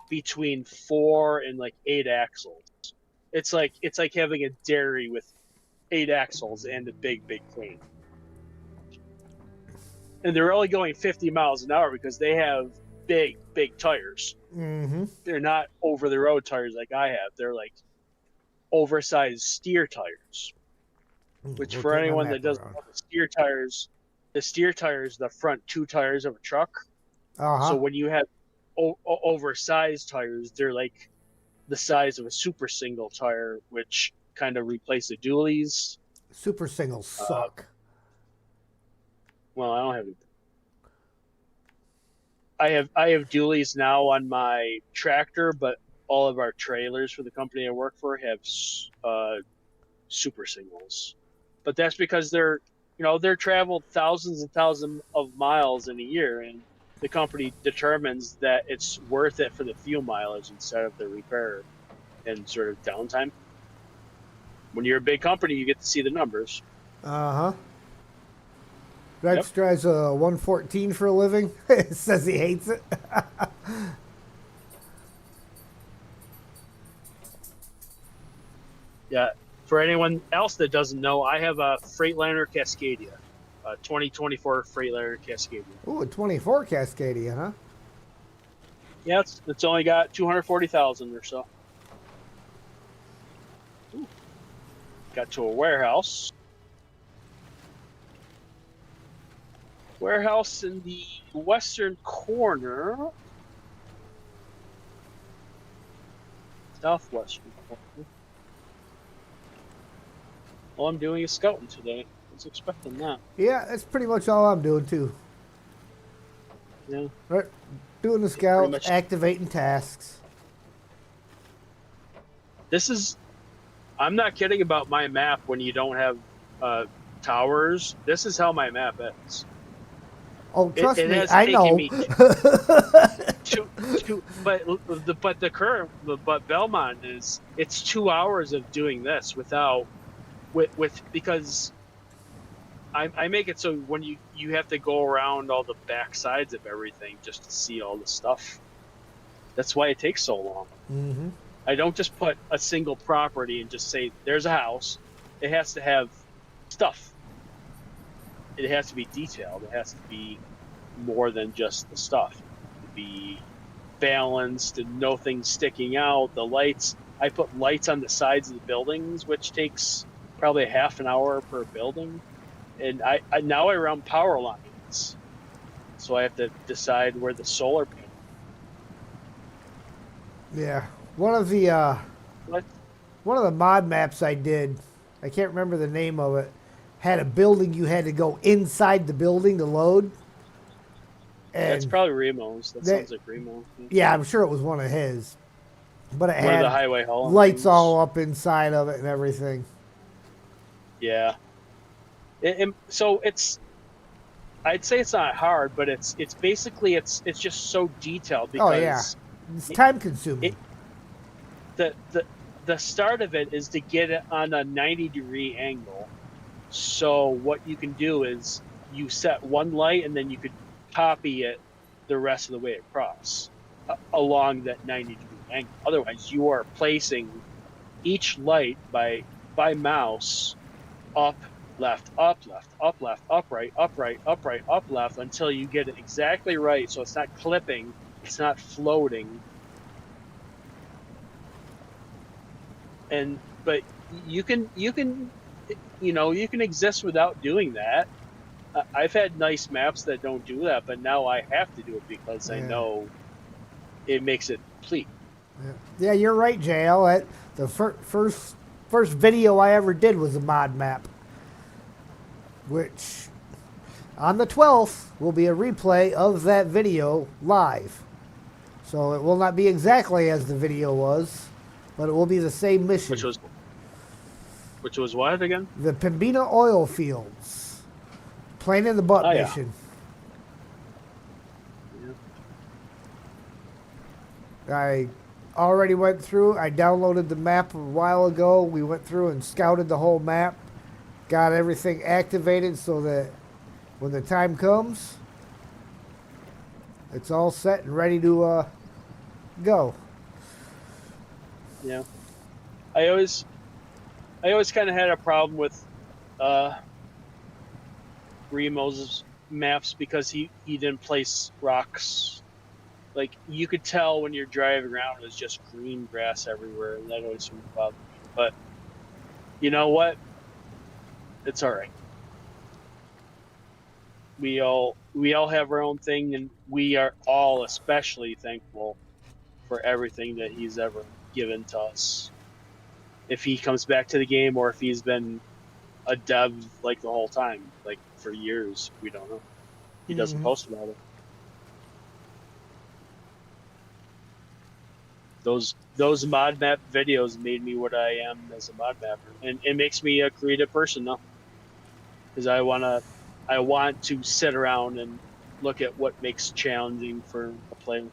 between 4 and 8 axles. It's like having a dairy with 8 axles and a big crane. And they're only going 50 miles an hour because they have big tires. Mm-hmm. They're not over the road tires like I have. They're like oversized steer tires. Which for Rotate my anyone that map doesn't around. know, the steer tires, the front two tires of a truck. Uh So huh. when you have oversized tires, they're like the size of a super single tire, which kind of replace the dualies. Super singles Uh, suck. well, I don't have. I have dualies now on my tractor, but all of our trailers for the company I work for have super singles. But that's because they're traveled thousands and thousands of miles in a year, and the company determines that it's worth it for the fuel mileage instead of the repair and sort of downtime. When you're a big company, you get to see the numbers. Uh huh. Yep. Rex drives a 114 for a living. Says he hates it. Yeah. For anyone else that doesn't know, I have a Freightliner Cascadia, a 2024 Freightliner Cascadia. Ooh, a 24 Cascadia, huh? Yeah, it's only got 240,000 or so. Got to a warehouse. Warehouse in the western corner. Southwestern corner. All I'm doing is scouting today. I was expecting that. Yeah, that's pretty much all I'm doing too. Yeah. Right, doing the Pretty scouts, much. activating tasks. This is. I'm not kidding about my map when you don't have towers. This is how my map is. Oh, trust It me, has I taken know. me but Belmont is it's 2 hours of doing this without with because I make it so when you have to go around all the back sides of everything just to see all the stuff. That's why it takes so long. Mm-hmm. I don't just put a single property and just say there's a house. It has to have stuff. It has to be detailed. It has to be more than just the stuff. To be balanced and no things sticking out. The lights. I put lights on the sides of the buildings, which takes probably half an hour per building. And I now I run power lines, so I have to decide where the solar panel. Yeah, one of the What? one of the mod maps I did, I can't remember the name of it, had a building you had to go inside the building to load. And That's probably Remo's. That they- sounds like Remo. yeah, I'm sure it was one of his, but it One of the had highway hauling lights things. all up inside of it and everything. Yeah. So it's. I'd say it's not hard, but it's basically it's just so detailed Oh yeah, because it's time consuming. the start of it is to get it on a 90-degree angle. So what you can do is you set one light and then you could copy it the rest of the way across along that 90-degree angle. Otherwise, you are placing each light by mouse up, left, up, left, up, left, up, right, up, right, up, right, up, left until you get it exactly right. So it's not clipping, it's not floating. But you can you can exist without doing that. I've had nice maps that don't do that, but now I have to do it because I Yeah. know it makes it complete. Yeah, you're right, JL. The first video I ever did was a mod map, which on the 12th will be a replay of that video live. So it will not be exactly as the video was, but it will be the same mission. Which was what again? The Pembina oil fields. Plain in the butt Oh, yeah. mission. Yeah. I already went through. I downloaded the map a while ago. We went through and scouted the whole map. Got everything activated so that when the time comes, it's all set and ready to go. Yeah. I always kind of had a problem with Remo's maps because he didn't place rocks. Like you could tell when you're driving around, it was just green grass everywhere, and that always seemed to bother me. But you know what? It's all right. We all have our own thing, and we are all especially thankful for everything that he's ever given to us. If he comes back to the game, or if he's been a dev like the whole time, like for years, we don't know. He doesn't post about it. Those mod map videos made me what I am as a mod mapper, and it makes me a creative person now. Because I want to sit around and look at what makes challenging for a player.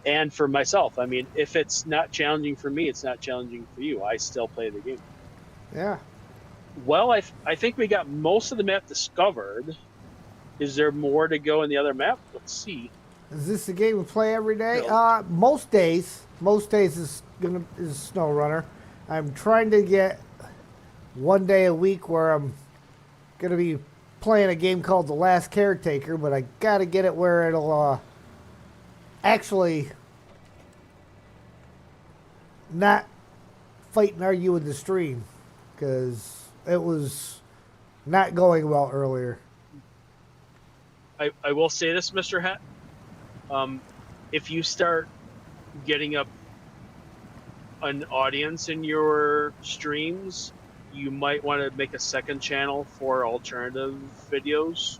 And for myself, I mean, if it's not challenging for me, it's not challenging for you. I still play the game. Yeah. Well, I think we got most of the map discovered. Is there more to go in the other map? Let's see. Is this a game we play every day? No. Most days is Snowrunner. I'm trying to get one day a week where I'm gonna be playing a game called The Last Caretaker, but I gotta get it where it'll actually not fight and argue with the stream because it was not going well earlier. I will say this, Mr. Hat. If you start getting up an audience in your streams, you might want to make a second channel for alternative videos.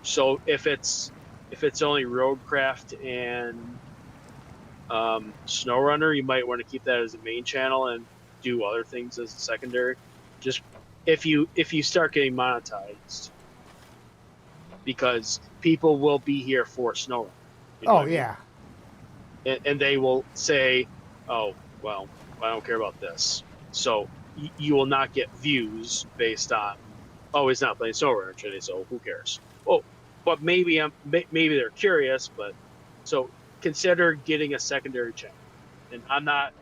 So if it's only Roadcraft and Snowrunner, you might want to keep that as a main channel and do other things as a secondary. Just if you start getting monetized, because people will be here for Snowrunner. You know Oh what I mean? yeah, And they will say, "Oh, well, I don't care about this." So you will not get views based on, "Oh, he's not playing Snowrunner today, so who cares?" Oh, but maybe maybe they're curious. But so consider getting a secondary channel. And I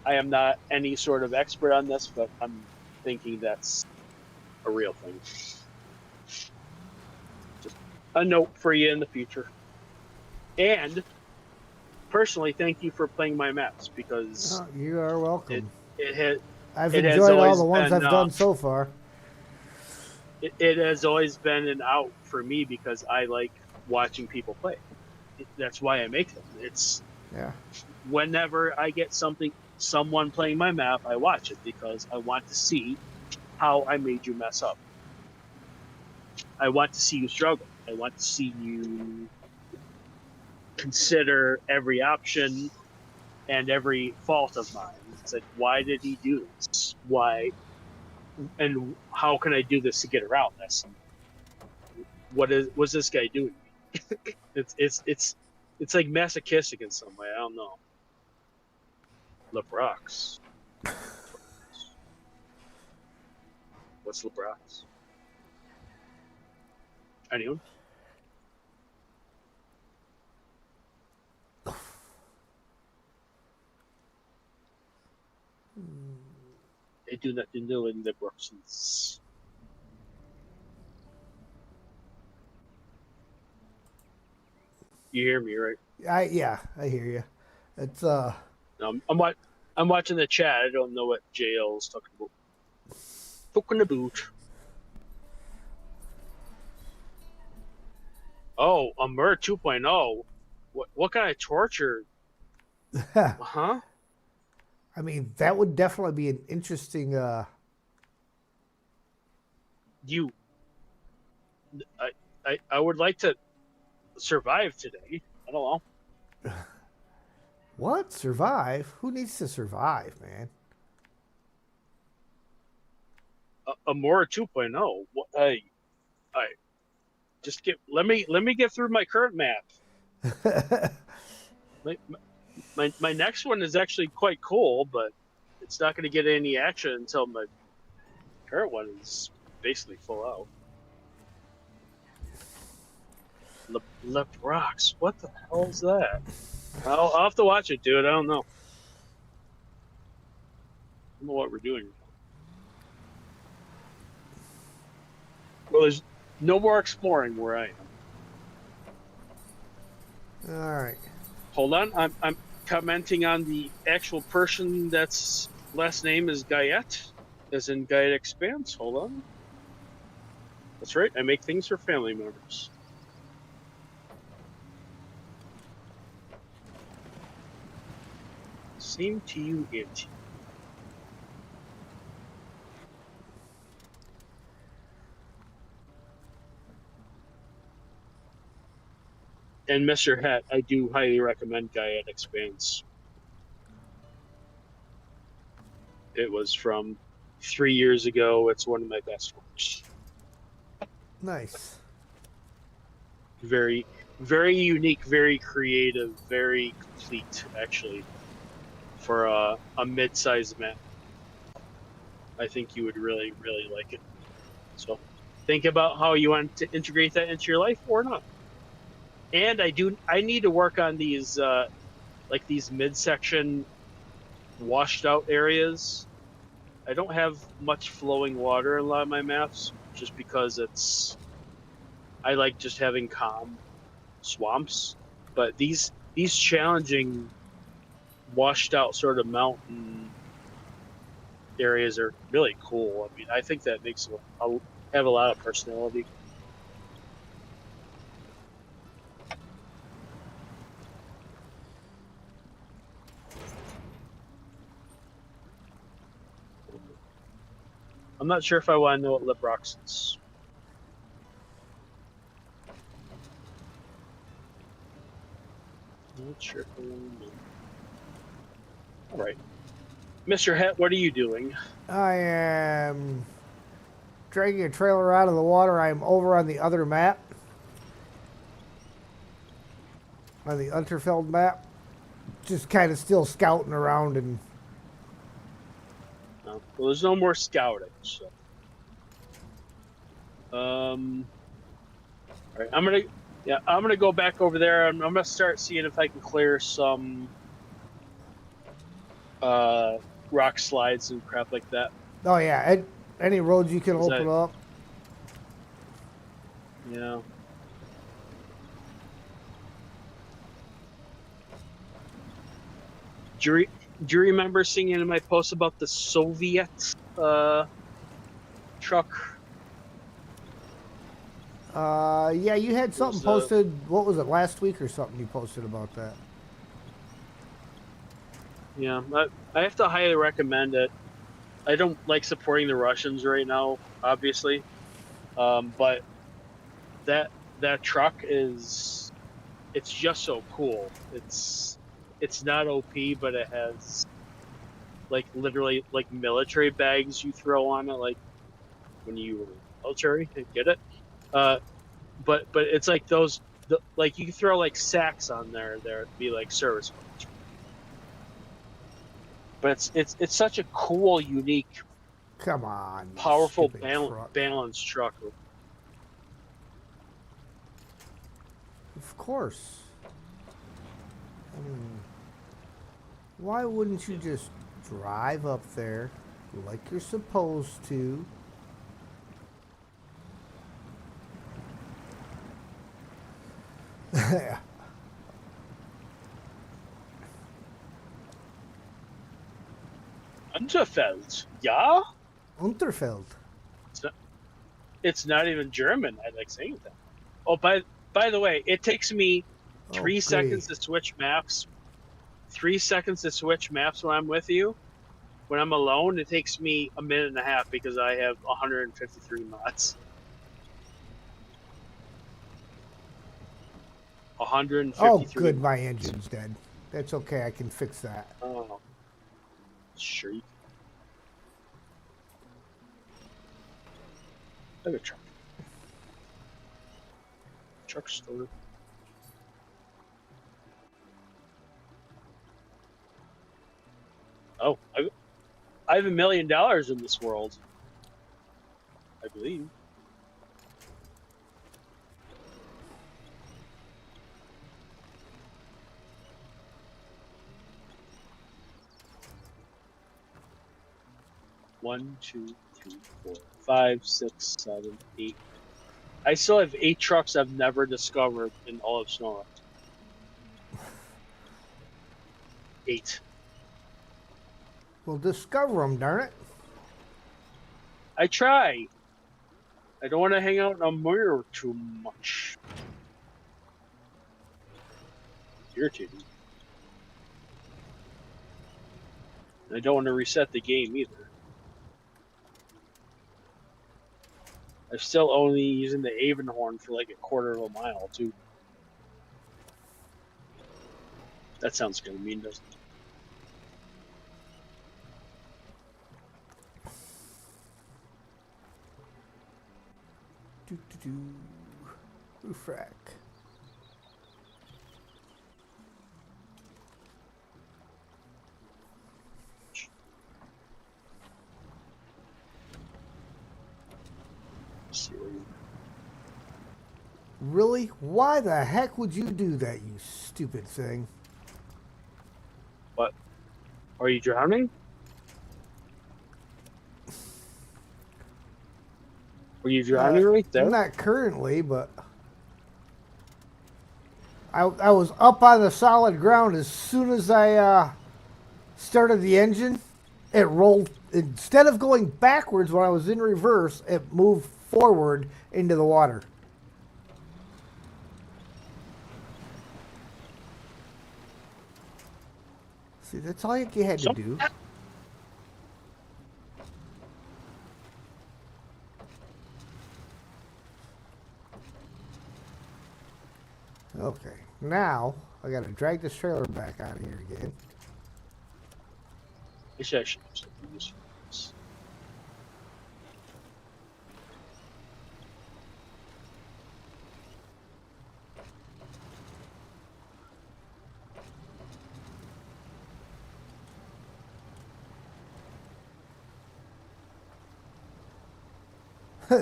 am not any sort of expert on this, but I'm thinking that's a real thing. Just a note for you in the future. And personally, thank you for playing my maps, because oh, you are welcome. it has I've it has enjoyed all always the ones been I've done so far. it has always been an out for me, because I like watching people play. That's why I make them. It's Yeah. whenever I get someone playing my map, I watch it because I want to see how I made you mess up. I want to see you struggle. I want to see you consider every option and every fault of mine. It's like, why did he do this? Why? And how can I do this to get around this? What's this guy doing? It's like masochistic in some way. I don't know. Lebrox. What's Lebrox? Anyone? I do not know in Lebrox's. You hear me, right? I hear you. It's No, I'm watching the chat. I don't know what JL is talking about. Talking about. Oh, a Mur 2.0. What kind of torture? Huh? I mean, that would definitely be an interesting You, I would like to survive today. I don't know. what? Survive? Who needs to survive, man? A Mur 2.0. I just let me get through my current map. My next one is actually quite cool, but it's not going to get any action until my current one is basically full out. Left rocks. What the hell is that? I'll have to watch it, dude. I don't know. I don't know what we're doing. Well, there's no more exploring where I am. All right. Hold on. I'm commenting on the actual person that's last name is Guyette, as in Guyette Expanse. Hold on. That's right. I make things for family members. Same to you, Auntie. And Mr. Het, I do highly recommend Guyette Expanse. It was from 3 years ago. It's one of my best works. Nice. Very, very unique, very creative, very complete, actually, for a mid-sized map. I think you would really, really like it. So think about how you want to integrate that into your life or not. And I need to work on these, like these midsection washed out areas. I don't have much flowing water in a lot of my maps, just because I like just having calm swamps. But these challenging washed out sort of mountain areas are really cool. I mean, I think that makes it have a lot of personality. I'm not sure if I want to know what Librox is. Not sure if I want to know. All right. Mr. Het, what are you doing? I am dragging a trailer out of the water. I'm over on the other map. On the Unterfeld map. Just kind of still scouting around and... No. Well, there's no more scouting, so... All right, I'm gonna go back over there. I'm gonna start seeing if I can clear some rock slides and crap like that. Oh yeah, any roads you can open up. Yeah. Do you remember seeing in my post about the Soviet truck? Yeah, you had something posted. What was it, last week or something you posted about that? Yeah, I have to highly recommend it. I don't like supporting the Russians right now, obviously, but that truck it's just so cool. It's not OP, but it has like literally like military bags you throw on it, like when you were in the military. Get it? But it's like those like you can throw like sacks on there. There'd be like service. But it's such a cool, unique, come on, powerful, truck. balanced truck. Of course. I mean, why wouldn't you just drive up there like you're supposed to? Unterfeld, yeah. Unterfeld. It's not even German. I like saying that. Oh, by the way, it takes me 3 seconds to switch maps. 3 seconds to switch maps when I'm with you. When I'm alone, it takes me a minute and a half because I have 153 mods. 153. Oh, good. My engine's dead. That's okay. I can fix that. Oh, sure. I have a truck. Truck store. Oh, I have $1 million in this world. I believe. One, two, three, 4, 5, 6, 7, 8. I still have 8 trucks I've never discovered in all of Snowrunner. 8. Well, discover them, darn it. I try. I don't want to hang out in a mirror too much. Irritating. I don't want to reset the game either. I'm still only using the Avonhorn for like a quarter of a mile, too. That sounds kind of mean, doesn't it? Roof rack. Really? Why the heck would you do that, you stupid thing? What? Are you drowning? Were you drowning right there? Not currently, but I was up on the solid ground as soon as I started the engine, it rolled. Instead of going backwards when I was in reverse, it moved forward into the water. See, that's all you had to do. Okay, now I gotta drag this trailer back out of here again. I should do something useful.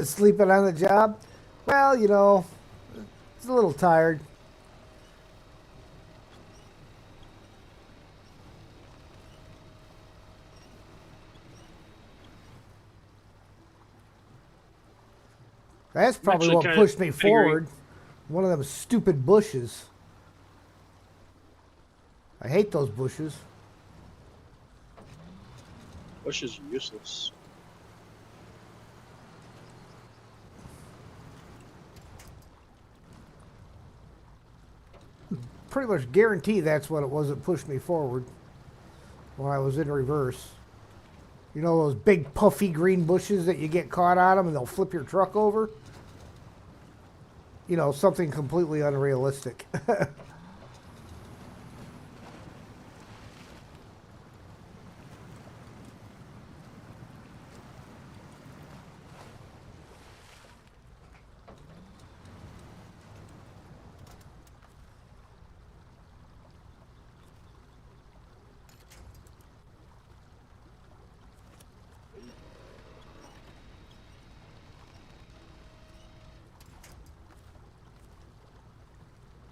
Sleeping on the job? Well, you know, it's a little tired. That's probably actually what kinda pushed me figuring- forward. One of them stupid bushes. I hate those bushes. Bushes are useless. Pretty much guarantee that's what it was that pushed me forward when I was in reverse. You know those big puffy green bushes that you get caught on them and they'll flip your truck over? You know, something completely unrealistic.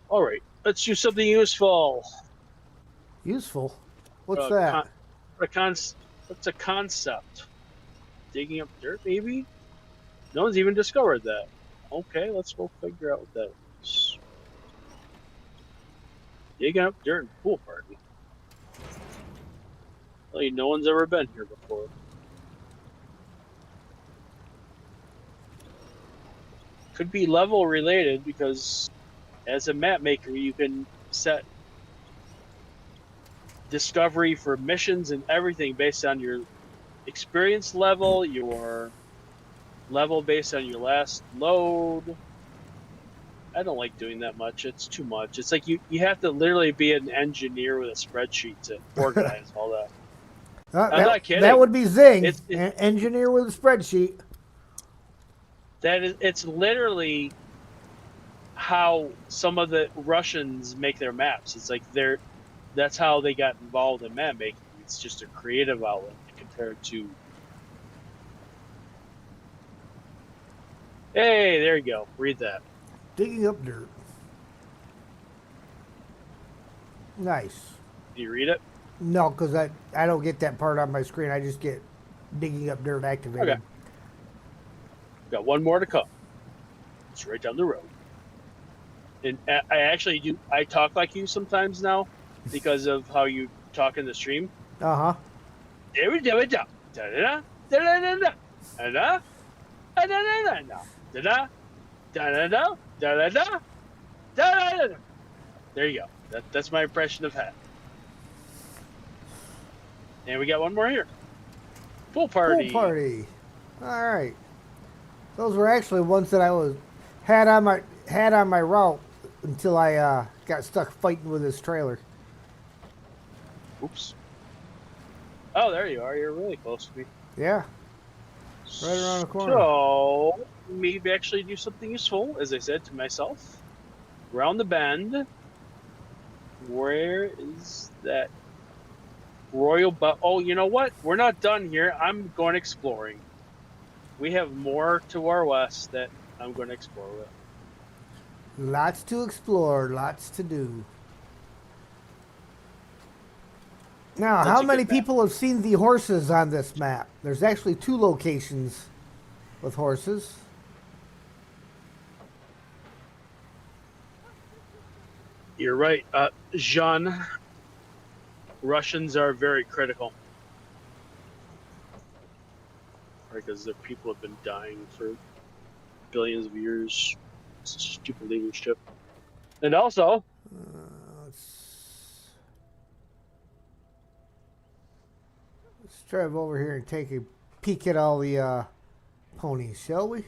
All right, let's do something useful. Useful? What's Uh, that? What's a concept? Digging up dirt, maybe? No one's even discovered that. Okay, let's go figure out what that is. Digging up dirt and pool party. Well, no one's ever been here before. Could be level related because as a map maker, you can set discovery for missions and everything based on your experience level, your level based on your last load. I don't like doing that much. It's too much. It's like you have to literally be an engineer with a spreadsheet to organize all that. I'm not kidding. That would be Zing. It's- Engineer with a spreadsheet. It's literally how some of the Russians make their maps. It's like that's how they got involved in map making. It's just a creative outlet compared to. Hey, there you go. Read that. Digging up dirt. Nice. Do you read it? No, because I don't get that part on my screen. I just get digging up dirt activated. Okay. Got one more to come. It's right down the road. And I actually do. I talk like you sometimes now because of how you talk in the stream. Uh-huh. There you go. That's my impression of hat. And we got one more here. Pool party. Pool party. All right. Those were actually ones that I had on my route until I got stuck fighting with this trailer. Oops. Oh, there you are. You're really close to me. Yeah. Right around the corner. So, maybe actually do something useful, as I said to myself. Round the bend. Where is that royal oh, you know what? We're not done here. I'm going exploring. We have more to our west that I'm going to explore with. Lots to explore, lots to do. Now, That's how a many good map. people have seen the horses on this map? There's actually 2 locations with horses. You're right. Jean. Russians are very critical because their people have been dying for billions of years. Stupid leadership. And also, let's drive over here and take a peek at all the ponies, shall we?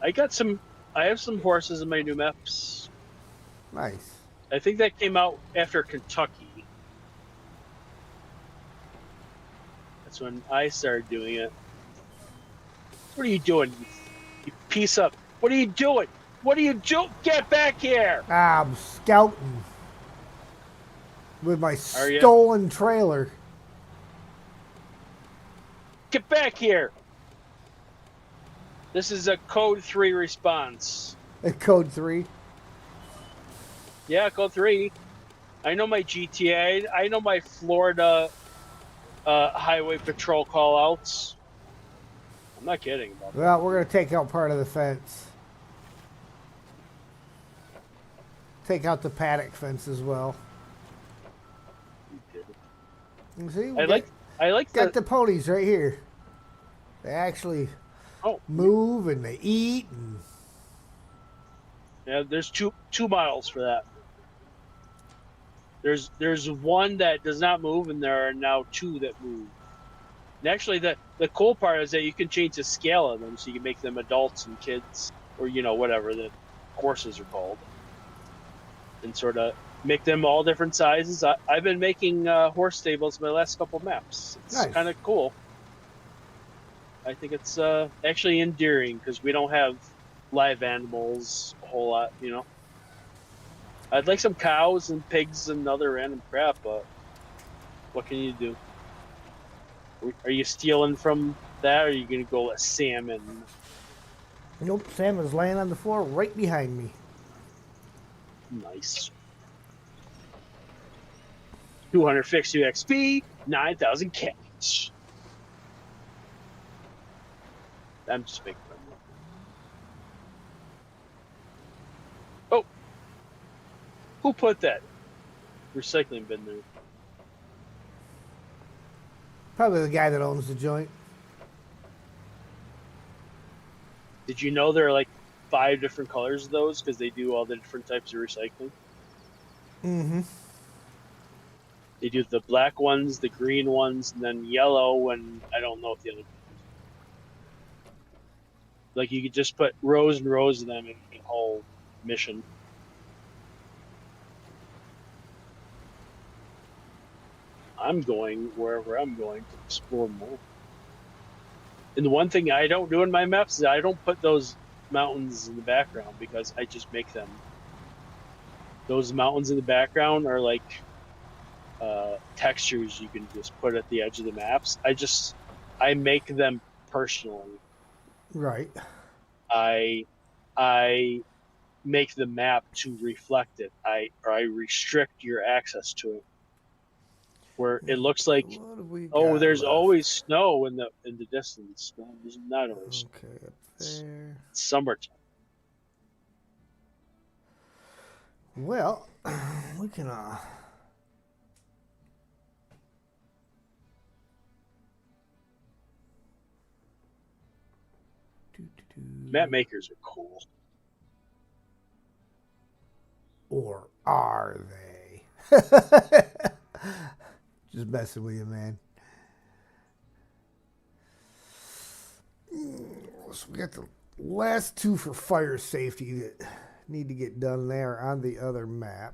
I have some horses in my new maps. Nice. I think that came out after Kentucky. That's when I started doing it. What are you doing, you piece of... What are you doing? What are you doing? Get back here! I'm scouting with my Are ya? stolen trailer. Get back here! This is a Code 3 response. At Code 3. Yeah, Code 3. I know my GTA. I know my Florida highway patrol callouts. I'm not kidding about that. Well, we're going to take out part of the fence. Take out the paddock fence as well. You see, I like got the ponies right here. They actually move and they eat. And yeah, there's two models for that. There's one that does not move, and there are now two that move. And actually, the cool part is that you can change the scale of them, so you can make them adults and kids, or whatever the horses are called, and sort of make them all different sizes. I've been making horse stables my last couple maps. It's nice. kind of cool. I think it's actually endearing because we don't have live animals a whole lot, I'd like some cows and pigs and other random crap, but what can you do? Are you stealing from that, or are you going to go with salmon? Nope, salmon's laying on the floor right behind me. Nice. 200 fixed XP, 9,000 cash. I'm just making fun. Oh! Who put that recycling bin there? Probably the guy that owns the joint. Did you know there are like 5 different colors of those because they do all the different types of recycling? Mm-hmm. They do the black ones, the green ones, and then yellow, and I don't know if the other. Like you could just put rows and rows of them in a whole mission. I'm going wherever I'm going to explore more. And the one thing I don't do in my maps is I don't put those mountains in the background because I just make them. Those mountains in the background are like textures you can just put at the edge of the maps. I make them personally. Right. I make the map to reflect it. I restrict your access to it. Where it looks like, there's left? always snow in the distance. No, there's not always. Okay, up there. It's summertime. Well, we can Map makers are cool. Or are they? Just messing with you, man. So we got the last 2 for fire safety that need to get done there on the other map.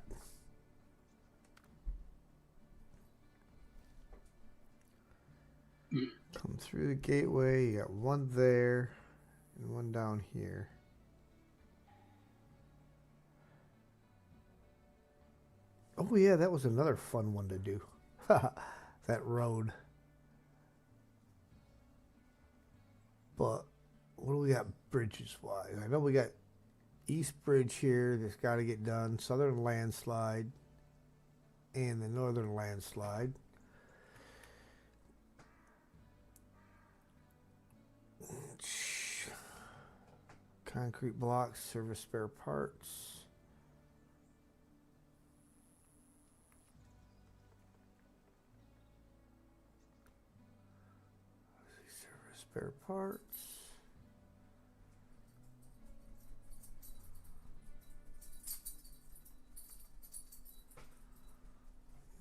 Come through the gateway. You got one there and one down here. Oh yeah, that was another fun one to do. That road. But what do we got bridges wise? I know we got East Bridge here that's got to get done. Southern Landslide and the Northern Landslide. Concrete blocks, service spare parts. spare parts.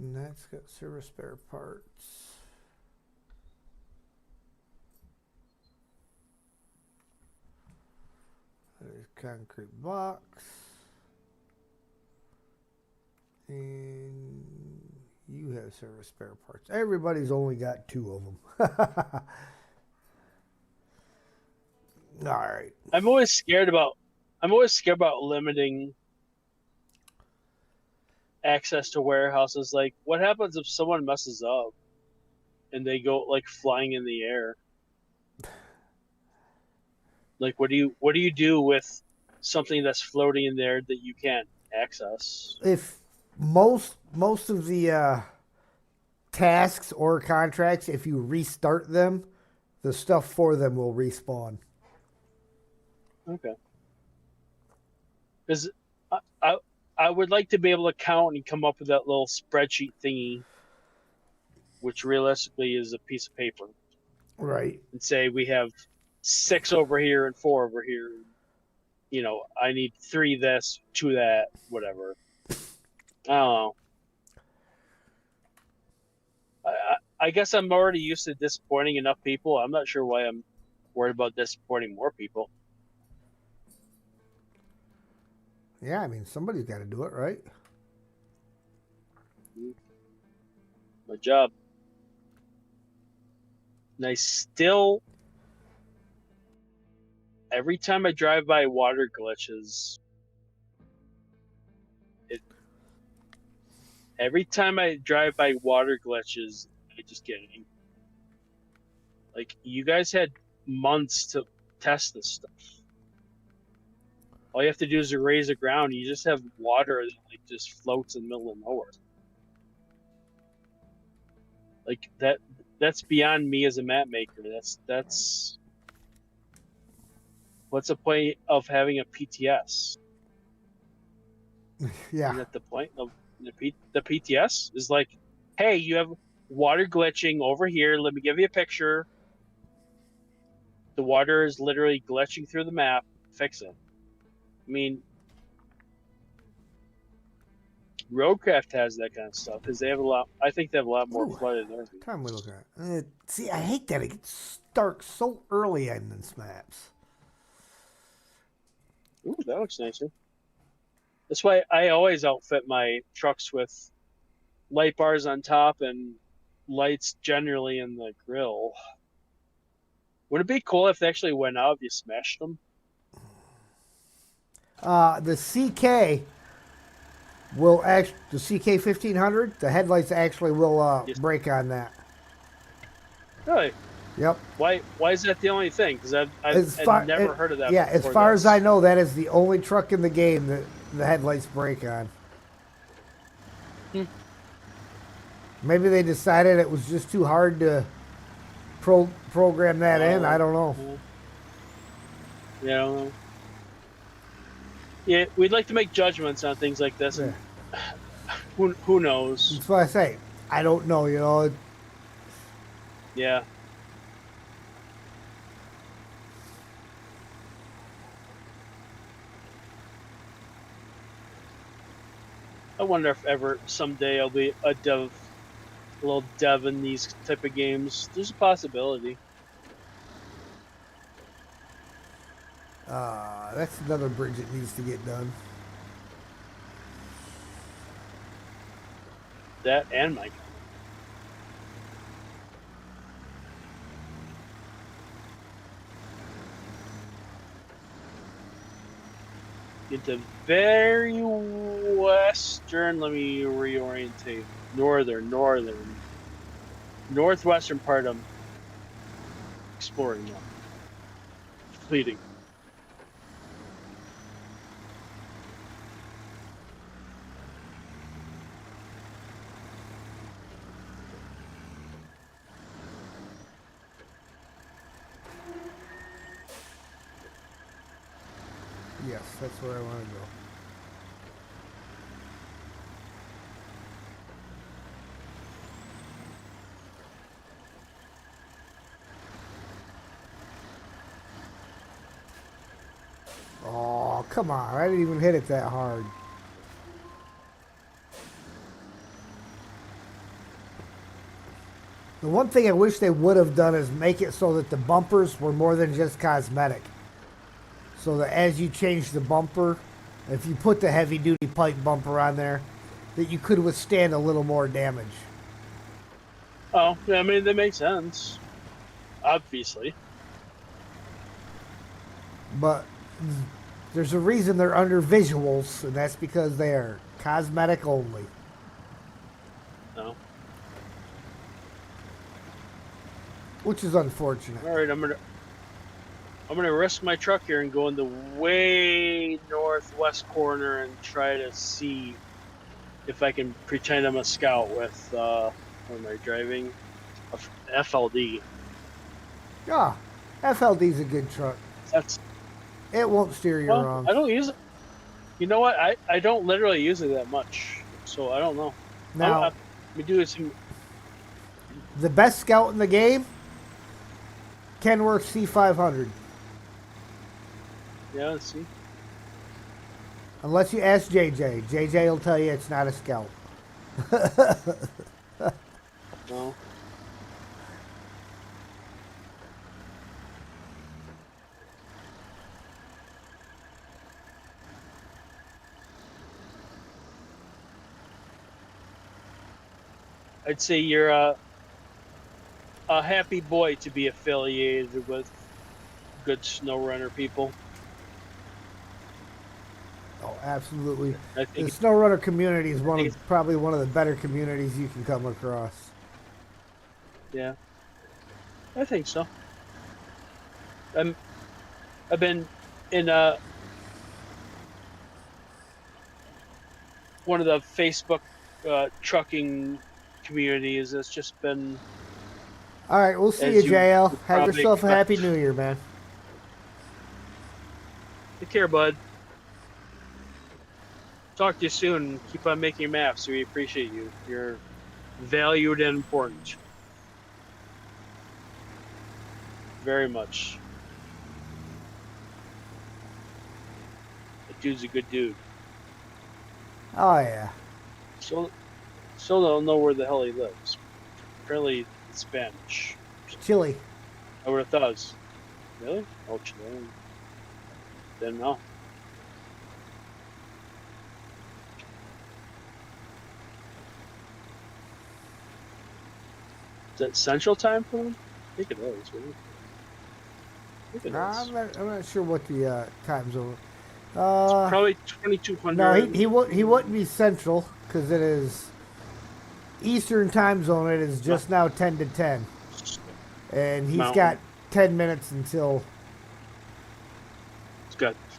And that's got service spare parts. There's concrete box. And you have service spare parts. Everybody's only got 2 of them. All right. I'm always scared about limiting access to warehouses. Like, what happens if someone messes up and they go like flying in the air? Like, what do you do with something that's floating in there that you can't access? If most of the tasks or contracts, if you restart them, the stuff for them will respawn. Okay. Because I would like to be able to count and come up with that little spreadsheet thingy, which realistically is a piece of paper, Right. and say we have 6 over here and 4 over here. You know, I need 3 this, 2 that, whatever. I don't know. I guess I'm already used to disappointing enough people. I'm not sure why I'm worried about disappointing more people. Yeah, I mean, somebody's got to do it, right? My job. And I still, every time I drive by water glitches, every time I drive by water glitches, I just get angry. Like, you guys had months to test this stuff. All you have to do is erase the ground. You just have water that like just floats in the middle of nowhere. Like that's beyond me as a map maker. That's what's the point of having a PTS? Yeah. Isn't that the point of the PTS? Is like, hey, you have water glitching over here. Let me give you a picture. The water is literally glitching through the map. Fix it. I mean, Roadcraft has that kind of stuff because they have a lot. I think they have a lot more Ooh, flooded than what time we looking at? See, I hate that it gets dark so early in these maps. Ooh, that looks nicer. That's why I always outfit my trucks with light bars on top and lights generally in the grill. Would it be cool if they actually went out if you smashed them? The CK will actually, the CK 1500, the headlights actually will Yes. break on that. Really? Yep. Why is that the only thing? Because I've never heard of that. Yeah, as far as I know, that is the only truck in the game that the headlights break on. Maybe they decided it was just too hard to program that in. I don't know. Yeah, I don't know. Yeah, we'd like to make judgments on things like this, and who knows? That's what I say. I don't know, you know. Yeah. I wonder if ever someday I'll be a little dev in these type of games. There's a possibility. That's another bridge that needs to get done. That and my into very western. Let me reorientate. Northwestern part. I'm exploring now. Completing. Yes, that's where I want to go. Oh, come on. I didn't even hit it that hard. The one thing I wish they would have done is make it so that the bumpers were more than just cosmetic. So that as you change the bumper, if you put the heavy duty pipe bumper on there, that you could withstand a little more damage. Oh, yeah, I mean, that makes sense. Obviously. But there's a reason they're under visuals, and that's because they are cosmetic only. No. Which is unfortunate. All right, I'm gonna risk my truck here and go in the way northwest corner and try to see if I can pretend I'm a scout with what am I driving? A FLD. Yeah, FLD's a good truck. That's It won't steer you wrong. I don't use it. You know what? I don't literally use it that much, so I don't know. Now, we do some. the best scout in the game, Kenworth C500. Yeah, let's see. Unless you ask JJ. JJ will tell you it's not a scout. No. I'd say you're a happy boy to be affiliated with good Snowrunner people. Oh, absolutely. I The think Snowrunner community is probably one of the better communities you can come across. yeah, I think so. I've been in one of the Facebook trucking communities. It's just been. All right, we'll see you, As you JL. would Have probably yourself a expect. happy New Year, man. Take care, bud. Talk to you soon. Keep on making maps. We appreciate you. You're valued and important. Very much. That dude's a good dude. Oh, yeah. Still don't know where the hell he lives. Apparently Spanish. Chili. I would have thought it was. Really? Oh, Chilean. Didn't know. Is that Central Time for him? I think it is, right? I think it Nah, is. I'm not sure what the time zone. Probably 2200. No, he wouldn't be Central because it is Eastern time zone. It is just now 10 to 10, and he's Mountain. got 10 minutes until.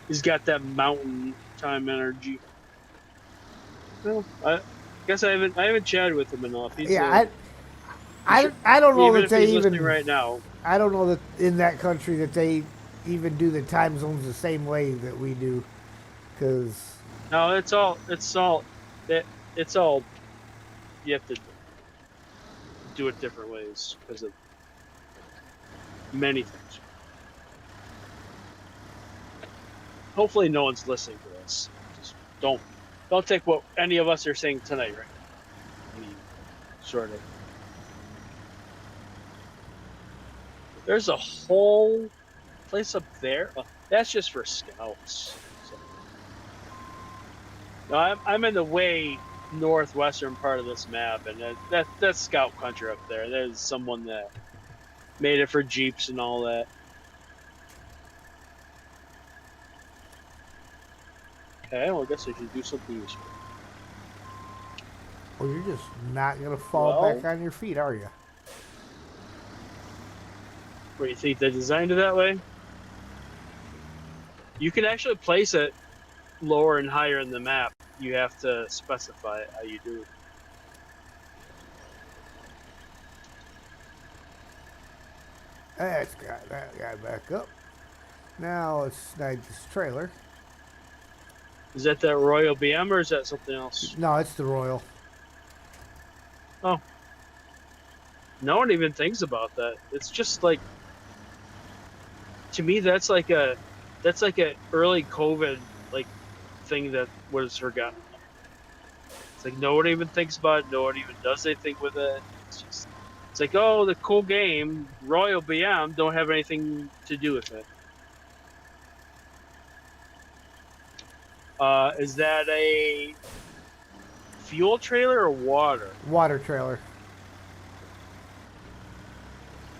He's got that mountain time energy. Well, I guess I haven't chatted with him enough. He's I don't know even that if they he's even listening right now. I don't know that in that country that they even do the time zones the same way that we do, because No, it's all you have to do it different ways because of many things. Hopefully no one's listening to this. Just don't take what any of us are saying tonight, right? I mean, sort of. There's a whole place up there. That's just for scouts. So. No, I'm in the way northwestern part of this map, and that's scout country up there. There's someone that made it for jeeps and all that. Okay, well, I guess I should do something useful. well, you're just not gonna fall Well- back on your feet, are you? What do you think they designed it that way? You can actually place it lower and higher in the map. You have to specify how you do it. That's got that guy back up. Now let's snag this trailer. Is that Royal BM or is that something else? No, it's the Royal. Oh. No one even thinks about that. It's just like, to me, that's like a That's like an early COVID like thing that was forgotten. It's like no one even thinks about it. No one even does anything with it. It's like, oh, the cool game, Royal BM, don't have anything to do with it. Is that a fuel trailer or water? Water trailer.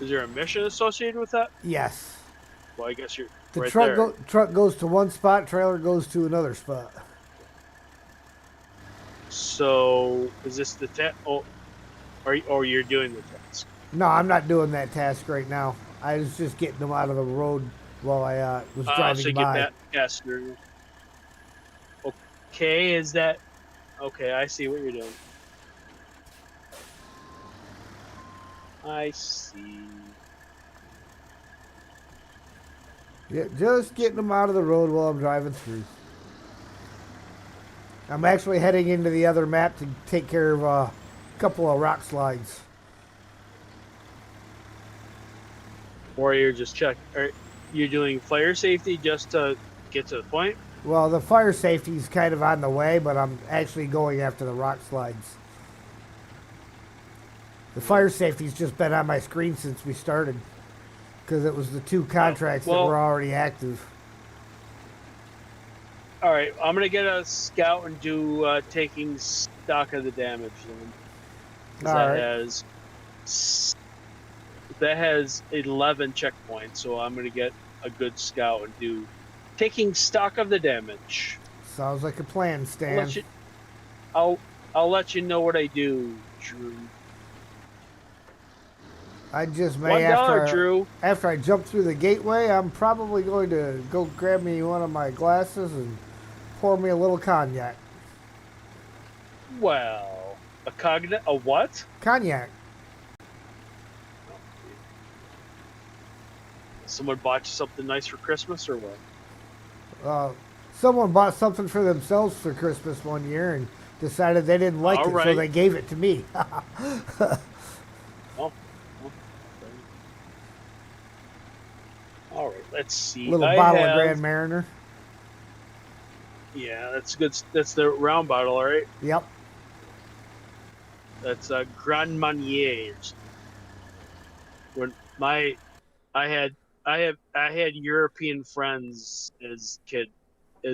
Is there a mission associated with that? Yes. Well, I guess you're The right there. truck goes to one spot, trailer goes to another spot. So, is this the Oh, or you're doing the task? No, I'm not doing that task right now. I was just getting them out of the road while I was So driving you get by. that passenger. Okay, is that okay? I see what you're doing. I see. Yeah, just getting them out of the road while I'm driving through. I'm actually heading into the other map to take care of a couple of rock slides. Or you're just check. Are you doing fire safety just to get to the point? Well, the fire safety is kind of on the way, but I'm actually going after the rock slides. The fire safety's just been on my screen since we started because it was the two contracts that Well, were already active. all right. I'm gonna get a scout and do taking stock of the damage then, because All right. that has 11 checkpoints. So I'm gonna get a good scout and do taking stock of the damage. Sounds like a plan, I'll Stan. let you. I'll let you know what I do, Drew. I just may $1, Drew. after I jump through the gateway, I'm probably going to go grab me one of my glasses and pour me a little cognac. Well, a what? Cognac. Someone bought you something nice for Christmas or what? Someone bought something for themselves for Christmas one year and decided they didn't like All it, so right. they gave it to me. Oh, all right. Let's see. Little I bottle of have. Grand Mariner. Yeah, that's good. That's the round bottle, all right. Yep. That's a Grand Marnier. When my, I had, I had European friends as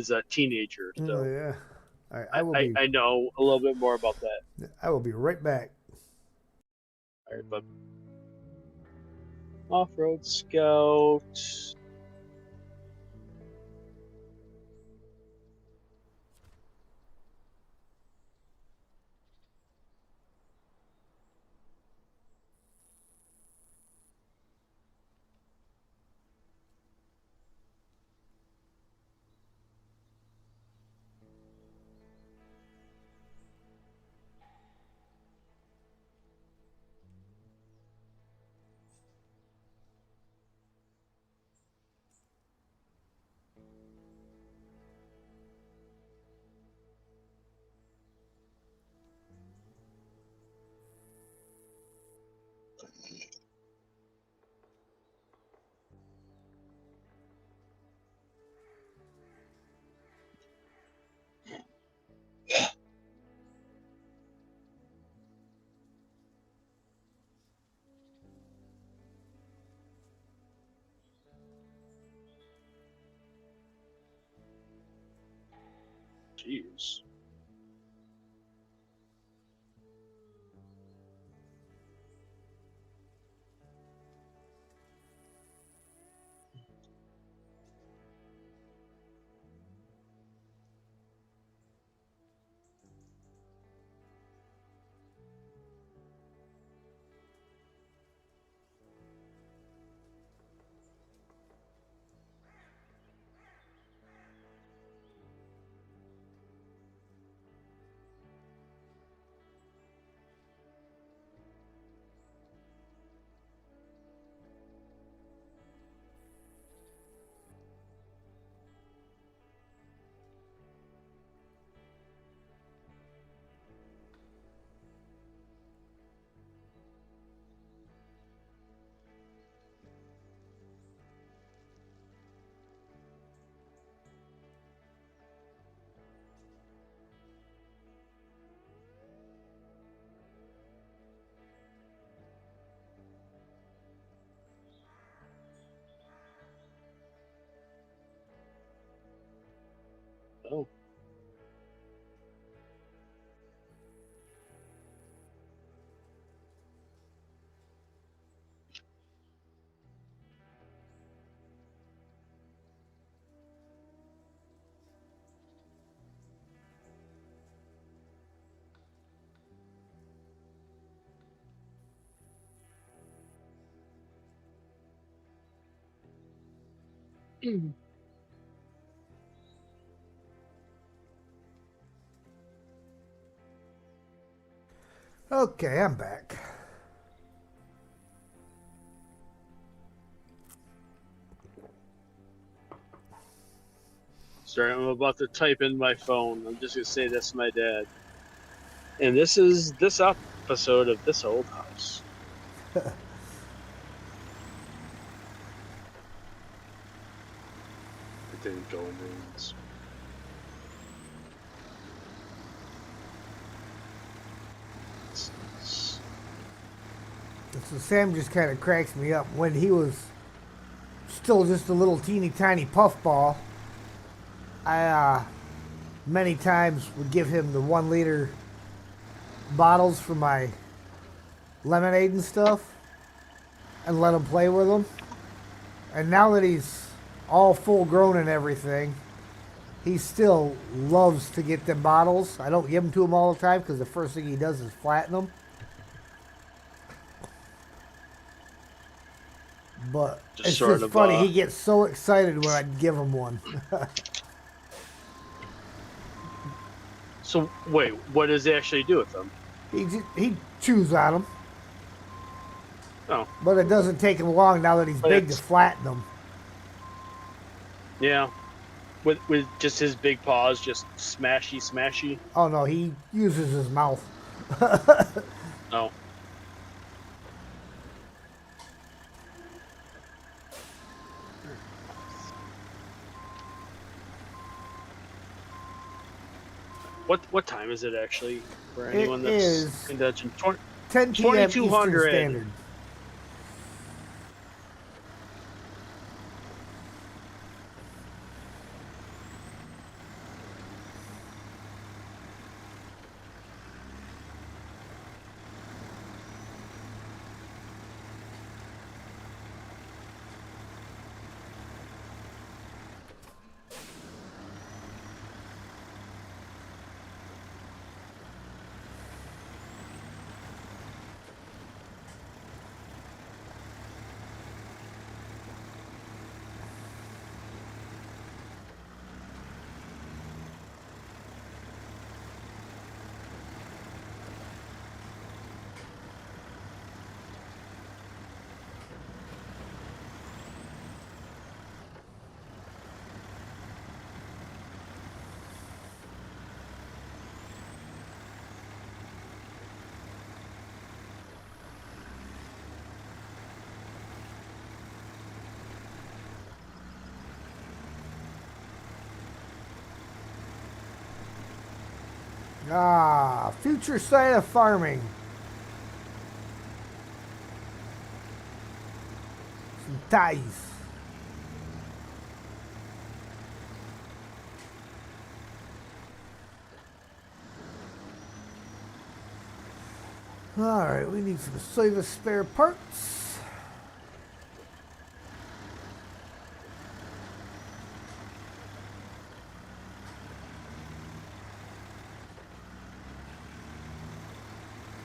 a teenager, Oh so yeah. All right, I know a little bit more about that. I will be right back. All right, but off-road scout. Jeez. Okay, I'm back. Sorry, I'm about to type in my phone. I'm just gonna say this to my dad. And this is this episode of This Old House. It didn't go names. So Sam just kind of cracks me up. When he was still just a little teeny tiny puffball, I many times would give him the 1 liter bottles for my lemonade and stuff and let him play with them. And now that he's all full grown and everything, he still loves to get them bottles. I don't give them to him all the time because the first thing he does is flatten them. But it's sort just of, funny. He gets so excited when I give him one. So wait, what does he actually do with them? He chews on them. Oh, But it doesn't take him long now that he's But big to it's- flatten them. yeah. With just his big paws, just smashy. Oh no, he uses his mouth. Oh, what time is it actually for anyone that's is in Dungeon? 10 p.m. Eastern 2200. Standard. Future site of farming. Some ties. Alright, we need some service spare parts.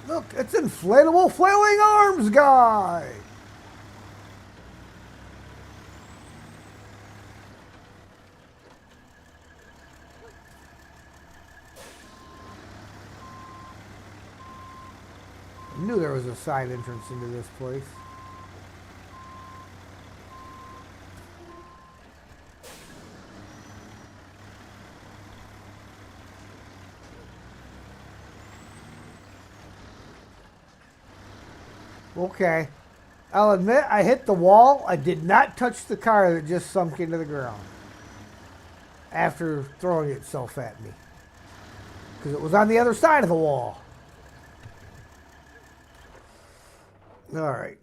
Look, it's inflatable flailing arms guy. I knew there was a side entrance into this place. Okay. I'll admit I hit the wall. I did not touch the car that just sunk into the ground after throwing itself at me because it was on the other side of the wall. All right.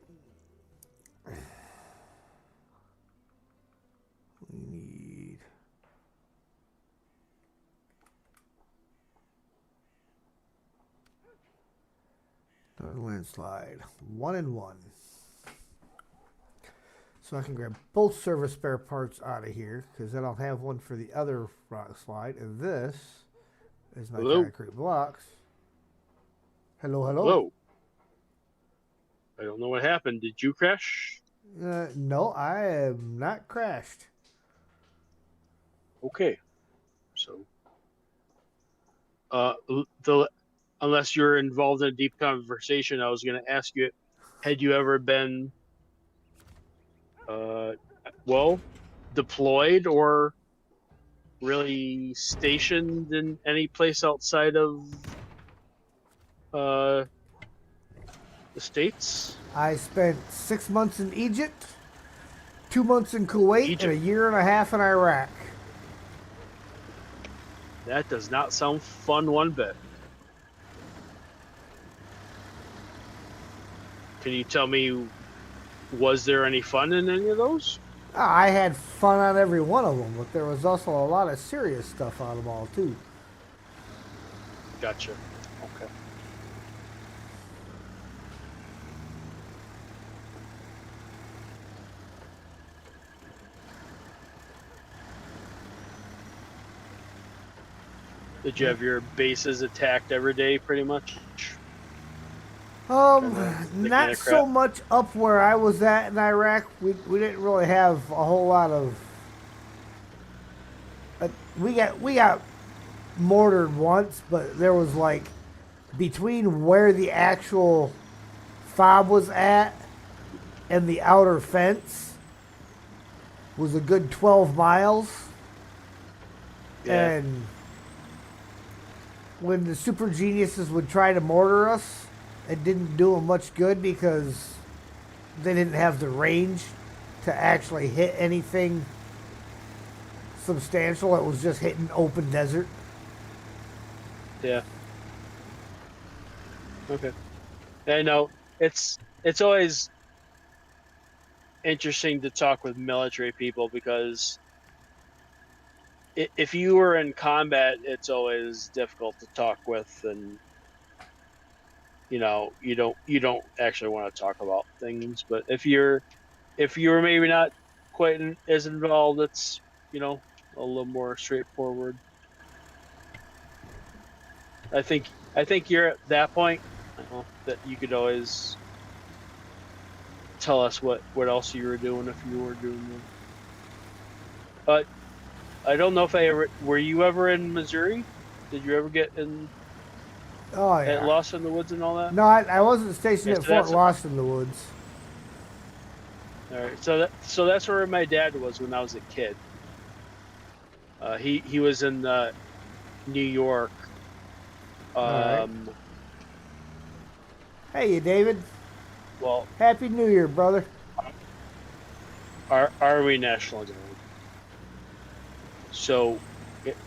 We need another landslide. 1 and 1. So I can grab both service spare parts out of here because then I'll have one for the other rock slide. And this is my Hello? concrete blocks. Hello, hello. Whoa! I don't know what happened. Did you crash? No, I am not crashed. Okay, so the unless you're involved in a deep conversation, I was going to ask you, had you ever been uh, well deployed or really stationed in any place outside of uh, the states? I spent 6 months in Egypt, 2 months in Kuwait, and a Egypt. year and a half in Iraq. That does not sound fun one bit. Can you tell me, was there any fun in any of those? I had fun on every one of them, but there was also a lot of serious stuff on them all, too. Gotcha. Okay. Did you have your bases attacked every day, pretty much? The kind Not of so crap. much up where I was at in Iraq. We didn't really have a whole lot of. We got mortared once, but there was like between where the actual fob was at and the outer fence was a good 12 miles. Yeah. And when the super geniuses would try to mortar us, it didn't do them much good because they didn't have the range to actually hit anything substantial. It was just hitting open desert. Yeah. Okay. I know it's always interesting to talk with military people because if you were in combat, it's always difficult to talk with, and you don't actually want to talk about things. But if you're maybe not quite as involved, it's a little more straightforward. I think you're at that point that you could always tell us what else you were doing if you were doing them. But I don't know if I ever were you ever in Missouri? Did you ever get in Oh, at yeah. Lost in the Woods and all that? No, I wasn't stationed Yeah, at so Fort that's Lost in the Woods. all right. So that's where my dad was when I was a kid. He was in New York. All right. Um, Hey, you, David. well, Happy New Year, brother. Army National Guard. So it,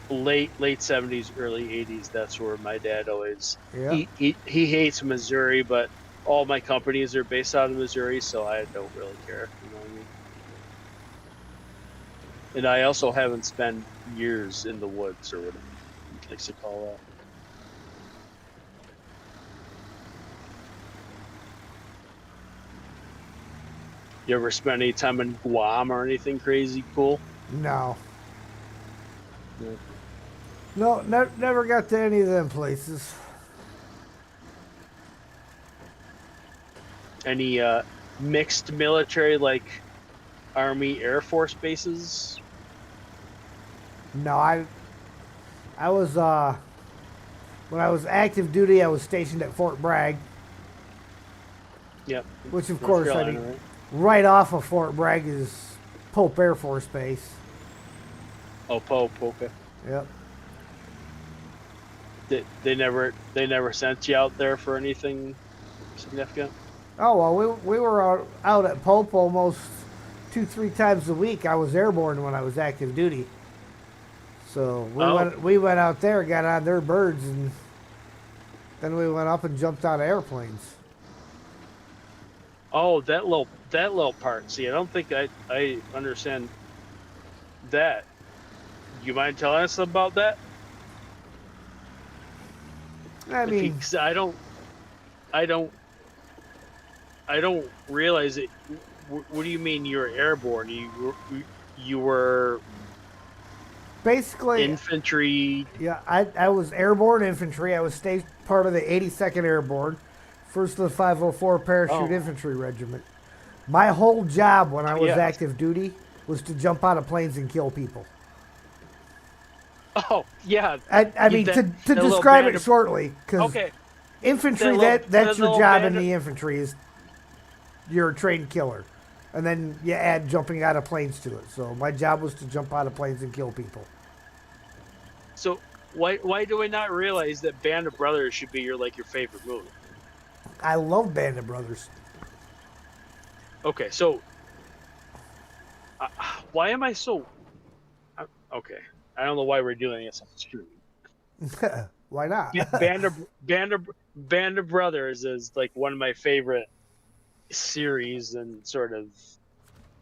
late 70s, early 80s. That's where my dad always Yeah. he hates Missouri, but all my companies are based out of Missouri, so I don't really care. You know what I mean? And I also haven't spent years in the woods or whatever he likes to call that. You ever spend any time in Guam or anything crazy cool? No. Yeah. No, never got to any of them places. Any mixed military like Army Air Force bases? No, I was when I was active duty, I was stationed at Fort Bragg, Yep. which of North course Carolina, right? right off of Fort Bragg is Pope Air Force Base. Oh, Pope. Okay. Yep. They never sent you out there for anything significant. Oh well, we were out at Pope almost 2-3 times a week. I was airborne when I was active duty, so we went out there, got on their birds, and then we went up and jumped out of airplanes. Oh, that little part. See, I don't think I understand that. You mind telling us about that? I mean, 'Cause I don't realize it. What do you mean you're airborne? You were basically, infantry. yeah, I was airborne infantry. I was part of the 82nd Airborne, 1st of the 504 Parachute Oh, Infantry Regiment. My whole job when I was yeah. active duty was to jump out of planes and kill people. Oh yeah. I mean, that, to that little describe band it of, shortly, because okay. infantry, That that's your little job in band. the infantry is you're a trained killer. And then you add jumping out of planes to it. So my job was to jump out of planes and kill people. So why do I not realize that Band of Brothers should be your favorite movie? I love Band of Brothers. Okay, so why am I so okay? I don't know why we're doing this on stream. Why not? Band of Brothers is like one of my favorite series and sort of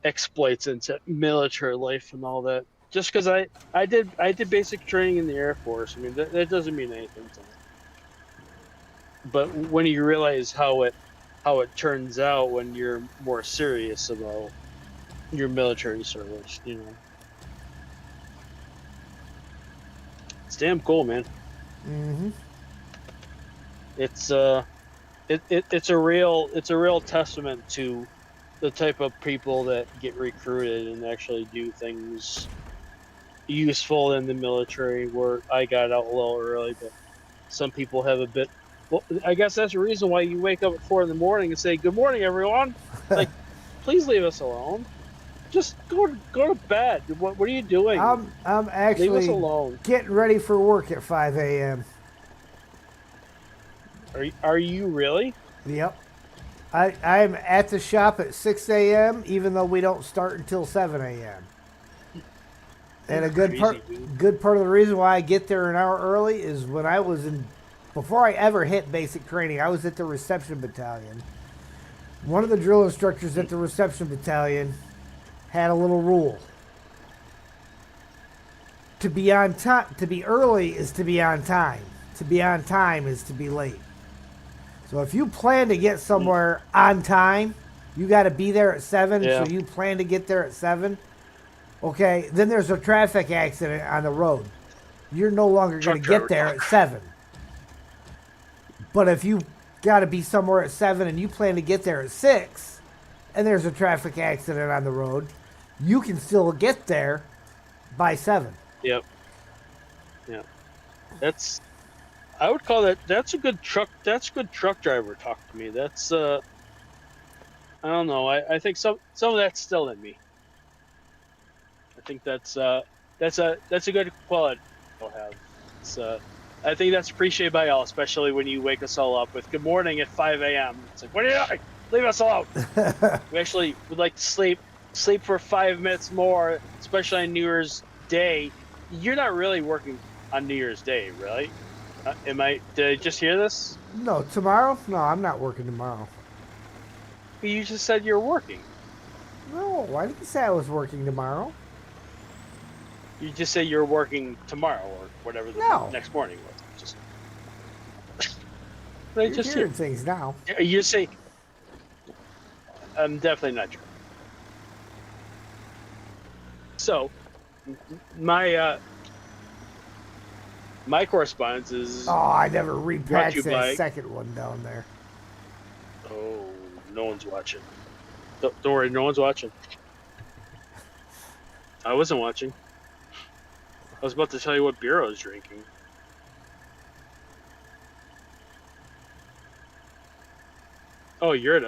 exploits into military life and all that. Just because I did basic training in the Air Force. I mean that doesn't mean anything to me. But when you realize how it turns out when you're more serious about your military service, it's damn cool, man. hmm It's it's a real testament to the type of people that get recruited and actually do things useful in the military. Where I got out a little early, but some people have a bit. Well, I guess that's the reason why you wake up at 4 in the morning and say, "Good morning, everyone." Like, please leave us alone. Just go to bed. What are you doing? I'm Leave us actually alone. getting ready for work at 5 a.m. Are you really? Yep. I'm at the shop at 6 a.m. even though we don't start until 7 a.m. And You're a crazy, dude. good part of the reason why I get there an hour early is when I was in, before I ever hit basic training, I was at the reception battalion. One of the drill instructors at the reception battalion had a little rule. To be on time, to be early is to be on time. To be on time is to be late. So if you plan to get somewhere on time, you got to be there at 7. So Yeah. you plan to get there at 7. Okay, then there's a traffic accident on the road. You're no longer going Truck to get driver there at talk. 7. But if you got to be somewhere at 7 and you plan to get there at 6, and there's a traffic accident on the road, you can still get there by 7. Yep. Yeah. That's I would call that's a good truck. That's good truck driver talk to me. That's I don't know. I think some of that's still in me. I think that's a good quality I'll have. It's I think that's appreciated by all, especially when you wake us all up with "Good morning" at 5 a.m. It's like, what are you doing? Leave us alone. We actually would like to sleep for 5 minutes more, especially on New Year's Day. You're not really working on New Year's Day, really? Am I? Did I just hear this? No, tomorrow? No, I'm not working tomorrow. You just said you're working. No, I didn't say I was working tomorrow. You just say you're working tomorrow or whatever the No. next morning was. I You're just hearing things now. you say I'm definitely not sure. So my my correspondence is Oh, I never brought to repatched you that by. second one down there. Oh, no one's watching. Don't worry, no one's watching. I wasn't watching. I was about to tell you what beer I was drinking. Oh, you're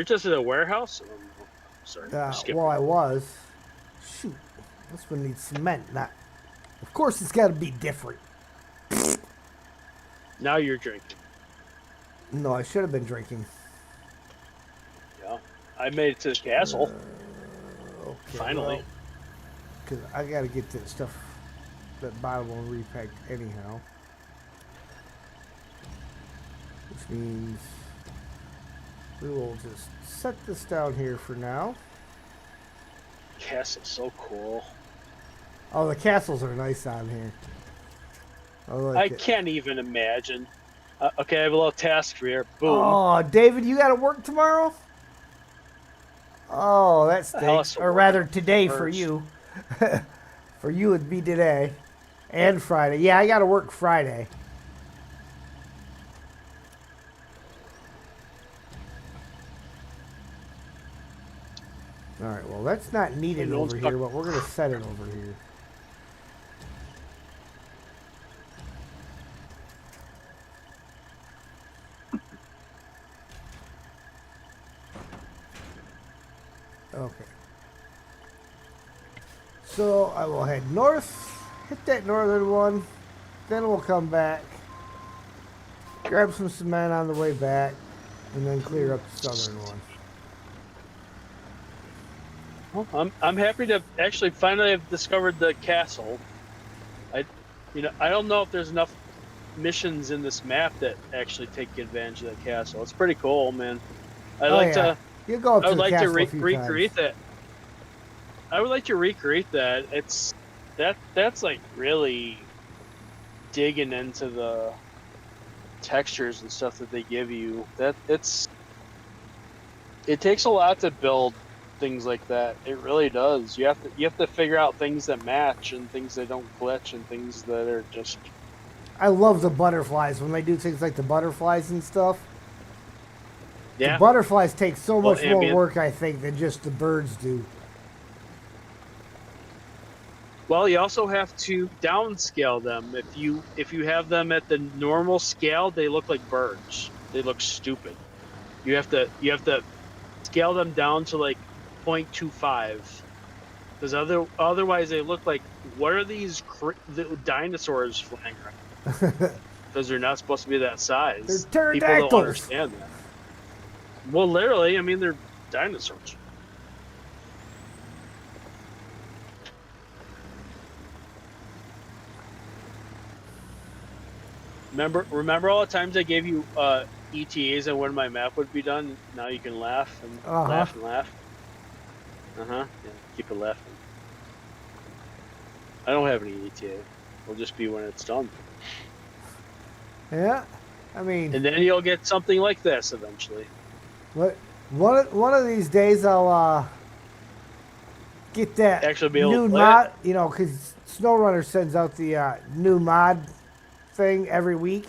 just at a warehouse? Oh, sorry, we're skipping. Well, I was. Shoot, this one needs cement. Not. Of course, it's got to be different. Now you're drinking. No, I should have been drinking. Yeah, I made it to the castle. Okay. Finally. Because I got to get that stuff, that bottle one repacked anyhow. Which means we will just set this down here for now. Castle's so cool. Oh, the castles are nice on here. I can't even imagine. Okay, I have a little task for you. Boom. Oh, David, you got to work tomorrow? Oh, that The hell has stinks. to Or work rather, today for first? you. For you, it'd be today. And Friday. Yeah, I got to work Friday. All right, well, that's not needed no one's over talk- here, but we're going to set it over here. Okay. So I will head north, hit that northern one, then we'll come back, grab some cement on the way back, and then clear up the southern one. Well, I'm happy to actually finally have discovered the castle. I don't know if there's enough missions in this map that actually take advantage of the castle. It's pretty cool, man. Oh yeah, you go up I to would the like to castle a few recreate times. that. I would like to recreate that. That's like really digging into the textures and stuff that they give you. It takes a lot to build things like that. It really does. You have to figure out things that match and things that don't glitch and things that are just I love the butterflies when they do things like the butterflies and stuff. The yeah. butterflies take so Well, much more ambient. work, I think, than just the birds do. Well, you also have to downscale them. If you have them at the normal scale, they look like birds. They look stupid. You have to scale them down to like 0.25 because otherwise they look like what are these the dinosaurs flying around? Because they're not supposed to be that They're size. People don't pterodactyls. understand that. Well, literally, I mean they're dinosaurs. Remember all the times I gave you ETAs on when my map would be done? Now you can laugh and laugh and laugh. Yeah, keep it laughing. I don't have any ETA. It'll just be when it's done. Yeah, I mean, And then you'll get something like this eventually. one of these days I'll get that Actually be able new to play mod. You know, because Snowrunner sends out the new mod thing every week.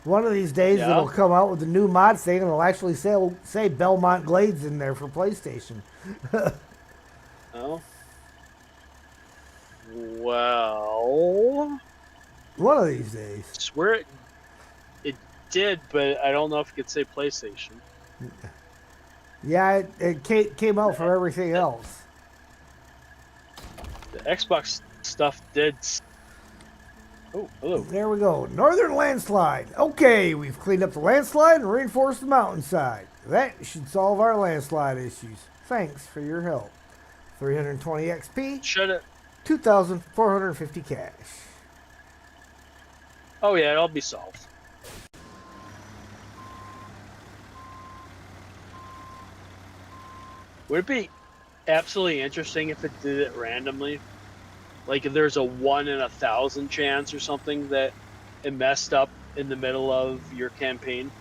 One of these days Yeah. it'll come out with the new mod thing, and it'll actually say Belmont Glades in there for PlayStation. Oh. Well, One of these days. swear it did, but I don't know if it could say PlayStation. Yeah, it came out for everything else. The Xbox stuff did. Oh, hello. There we go. Northern landslide. Okay, we've cleaned up the landslide and reinforced the mountainside. That should solve our landslide issues. Thanks for your help. 320 XP, Shut it. 2,450 cash. Oh yeah, it'll be solved. Would it be absolutely interesting if it did it randomly? Like if there's a 1 in 1,000 chance or something that it messed up in the middle of your campaign?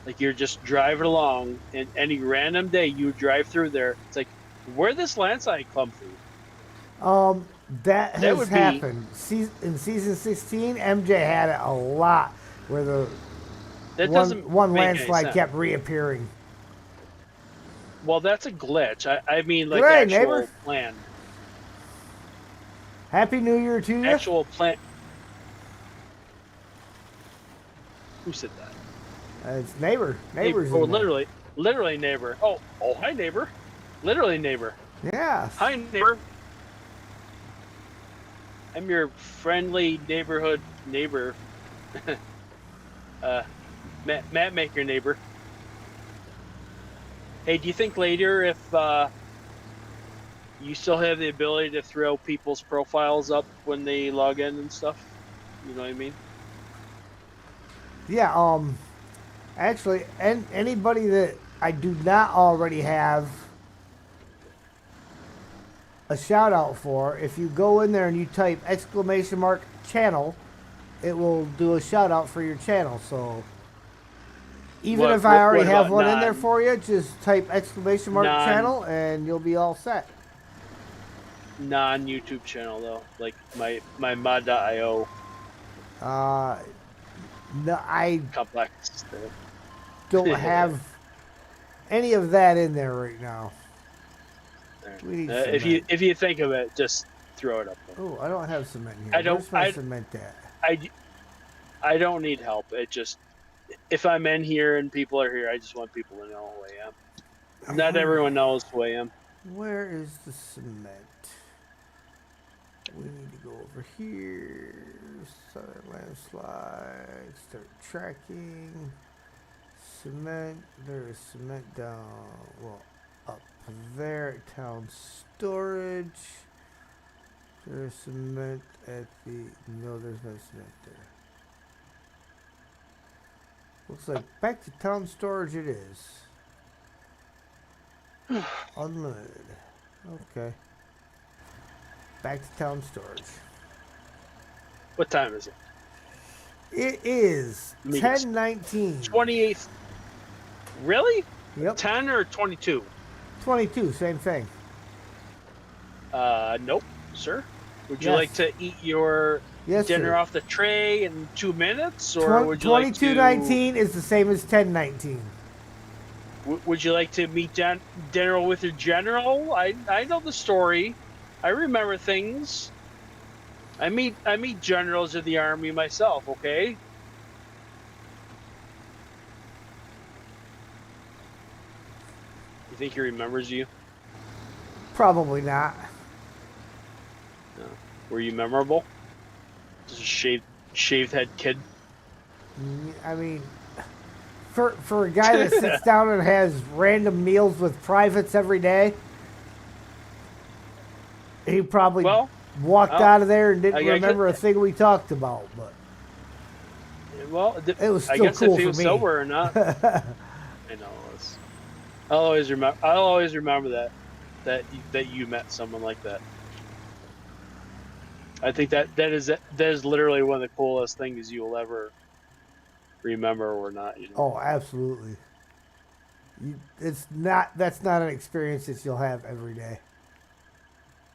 Like you're just driving along and any random day you drive through there, it's like, where'd this landslide come through? That has would be- happened. In season 16, MJ had it a lot where the That doesn't one make any landslide sense. kept reappearing. Well, that's a glitch. I mean like Right, actual neighbor. plan. Happy New Year to you. Actual plan. Who said that? It's neighbor. Neighbors. Oh, in there. literally neighbor. Oh, hi neighbor. Literally neighbor. Yeah. Hi neighbor. I'm your friendly neighborhood neighbor. Map maker neighbor. Hey, do you think later if you still have the ability to throw people's profiles up when they log in and stuff? You know what I mean? Yeah, actually, anybody that I do not already have a shout out for, if you go in there and you type !channel, it will do a shout out for your channel. So even if I already have one in there for you, just type !channel and you'll be all set. Non-YouTube channel though, like my mod.io No, I complex. don't have any of that in there right now. We need if you think of it, just throw it up there. Oh, I don't have cement here. I don't- Where's my cement at? I don't need help. It just if I'm in here and people are here, I just want people to know who I am. Not everyone knows who I am. Where is the cement? We need to go over here. Southern landslide. Start tracking. Cement. There is cement down. Well, up there at town storage. There's cement at the. No, there's no cement there. Looks like back to town storage it is. Unlimited. Okay. Back to town storage. What time is it? It is Let me guess. 10:19. 28th. Really? Yep. 10 or 22? 22, same thing. Nope, sir. Would you Yes. like to eat your Yes, dinner sir. off the tray in 2 minutes, or would you like to? 22:19 is the same as 10:19. Would you like to meet dinner with your general? I know the story. I remember things. I meet generals of the army myself. Okay. You think he remembers you? Probably not. No. Were you memorable? Just a shaved head kid. I mean, for a guy that sits down and has random meals with privates every day, he probably walked out of there and didn't remember a thing we talked about. But it was still I guess cool if he for was me. sober or not. I know. I'll always remember that you met someone like that. I think that is literally one of the coolest things you will ever remember or not. You know? Oh, absolutely. That's not an experience that you'll have every day.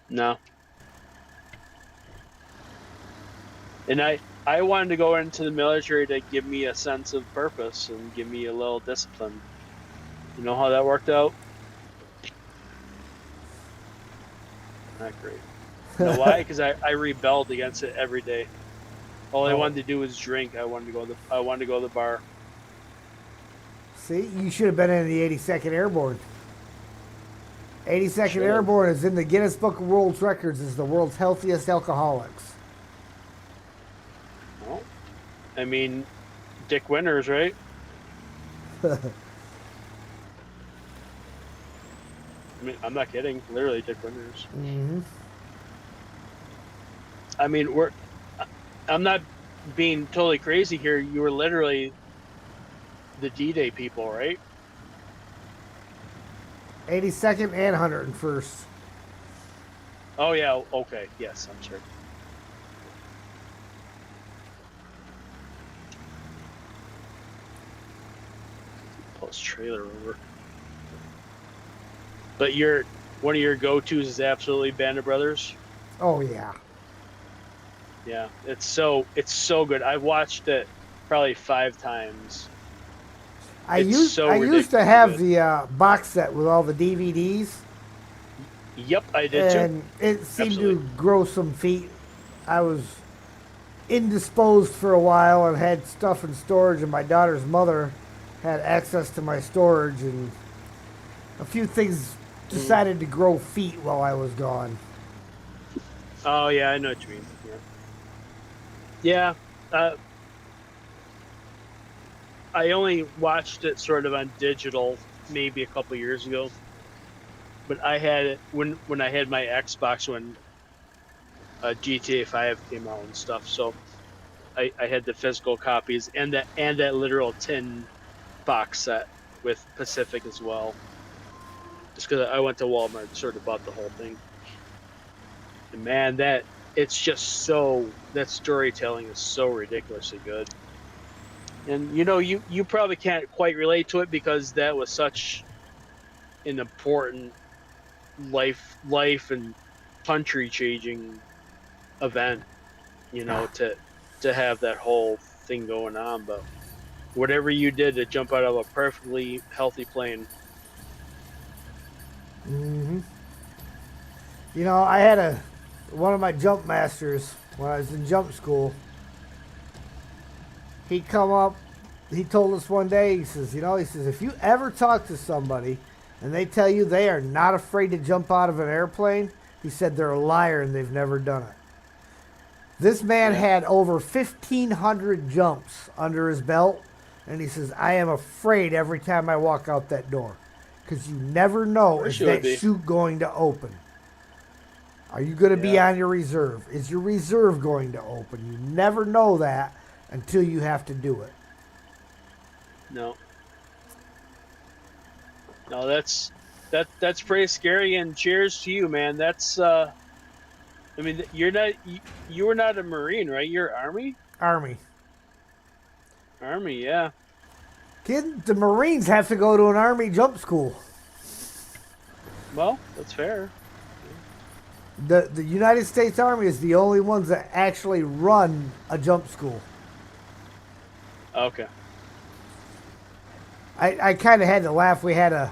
No. And I wanted to go into the military to give me a sense of purpose and give me a little discipline. You know how that worked out? Not great. You know why? Because I rebelled against it every day. All I wanted to do was drink. I wanted to go to the bar. See, you should have been in the 82nd Airborne. 82nd Airborne is in the Guinness Book of World Records as the world's healthiest alcoholics. Well, I mean, Dick Winters, right? I mean, I'm not kidding. Literally, Dick Winters. Mm-hmm. I mean, I'm not being totally crazy here. You were literally the D-Day people, right? 82nd and 101st. Oh yeah. Okay. Yes, I'm sure. Pull this trailer over. But one of your go-tos is absolutely Band of Brothers. Oh yeah. Yeah, it's so good. I've watched it probably 5 times. I used to have the box set with all the DVDs. Yep, I did too. And it seemed to grow some feet. I was indisposed for a while and had stuff in storage, and my daughter's mother had access to my storage, and a few things decided to grow feet while I was gone. Oh yeah, I know what you mean. Yeah. I only watched it sort of on digital maybe a couple years ago, but I had it when I had my Xbox when GTA 5 came out and stuff. So I had the physical copies and that literal tin box set with Pacific as well. Just because I went to Walmart and sort of bought the whole thing. And man, it's just that storytelling is so ridiculously good. And you probably can't quite relate to it because that was such an important life and country changing event, to have that whole thing going on. But whatever you did to jump out of a perfectly healthy plane. Mm-hmm. I had one of my jump masters when I was in jump school. He told us one day, he says, if you ever talk to somebody and they tell you they are not afraid to jump out of an airplane, he said they're a liar and they've never done it. This man had over 1,500 jumps under his belt, and he says, I am afraid every time I walk out that door because you never know if that chute going to open. Are you going to be on your reserve? Is your reserve going to open? You never know that until you have to do it. No. No, that's pretty scary. And cheers to you, man. That's I mean, you were not a Marine, right? You're Army. Army, Yeah. kid. The Marines have to go to an Army jump school. Well, that's fair. The United States Army is the only ones that actually run a jump school. Okay. I kind of had to laugh. We had a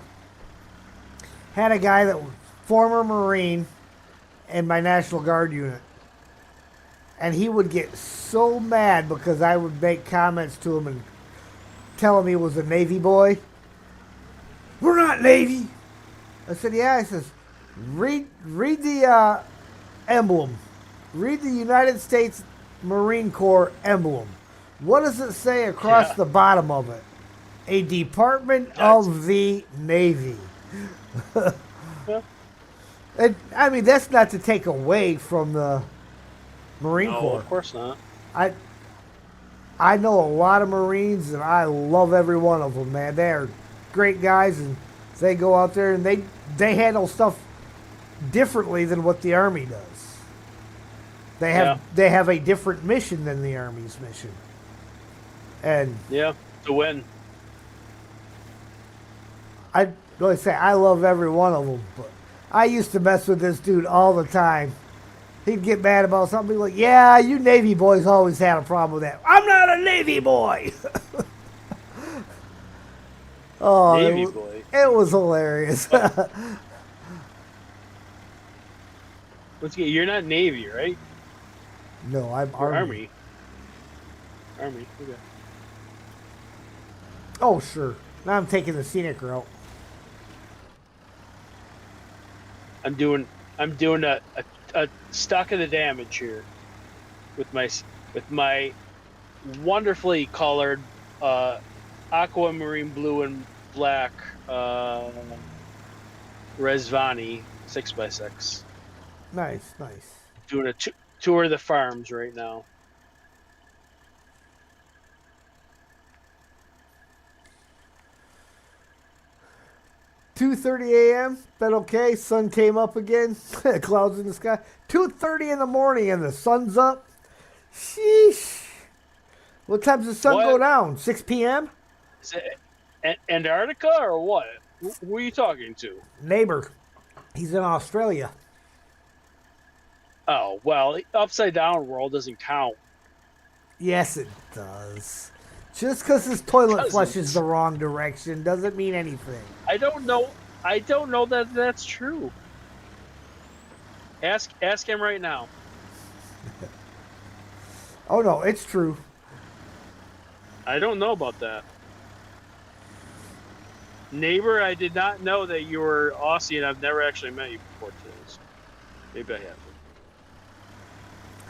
guy that was former Marine in my National Guard unit, and he would get so mad because I would make comments to him and tell him he was a Navy boy. We're not Navy. I said, yeah. I says, read the emblem. Read the United States Marine Corps emblem. What does it say across the bottom of it? A Department of the Navy. And, I mean, that's not to take away from the Marine Corps. Of course not. I know a lot of Marines, and I love every one of them, man. They are great guys, and they go out there and they handle stuff differently than what the Army does. They have a different mission than the Army's mission. And to win. I really say I love every one of them, but I used to mess with this dude all the time. He'd get mad about something, be like, yeah, you Navy boys always had a problem with that. I'm not a Navy boy. Oh, Navy boy. It was hilarious. You're not Navy, right? No, I'm Army. Army, okay. Oh, sure. Now I'm taking the scenic route. I'm doing a stock of the damage here with my wonderfully colored aquamarine blue and black Resvani 6x6. Nice. Doing a tour of the farms right now. $2:30 a.m. Been okay. Sun came up again. Clouds in the sky. 2:30 in the morning and the sun's up. Sheesh. What time does the sun go down? 6 p.m. Is it Antarctica or what? Who are you talking to? Neighbor. He's in Australia. Oh, well, upside down world doesn't count. Yes, it does. Just because his toilet flushes the wrong direction doesn't mean anything. I don't know that that's true. Ask him right now. Oh, no, it's true. I don't know about that. Neighbor, I did not know that you were Aussie, and I've never actually met you before today. So maybe I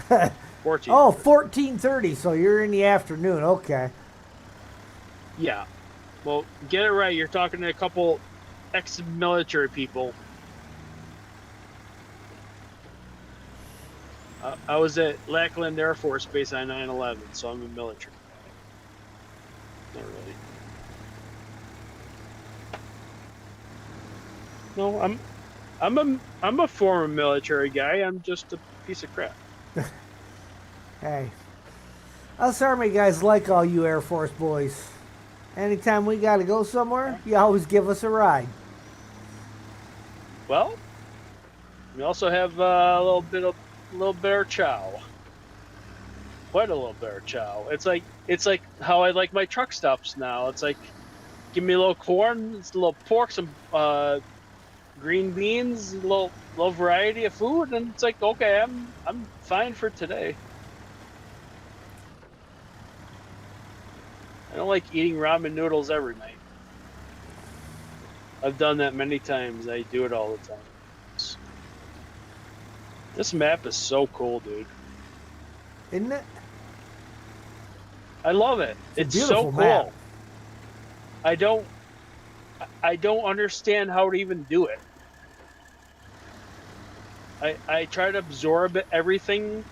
have. 14. Oh, 14:30, so you're in the afternoon. Okay. Yeah. Well, get it right. You're talking to a couple ex-military people. I was at Lackland Air Force Base on 9/11, so I'm a military. Not really. No, I'm a former military guy. I'm just a piece of crap. Hey, us Army guys like all you Air Force boys. Anytime we got to go somewhere, you always give us a ride. Well, we also have a little bit of chow. Quite a little bit of chow. It's like how I like my truck stops now. It's like, give me a little corn, a little pork, some green beans, a little variety of food, and it's like, okay, I'm fine for today. I don't like eating ramen noodles every night. I've done that many times. I do it all the time. This map is so cool, dude. Isn't it? I love it. It's a It's so beautiful map. cool. I don't understand how to even do it. I try to absorb everything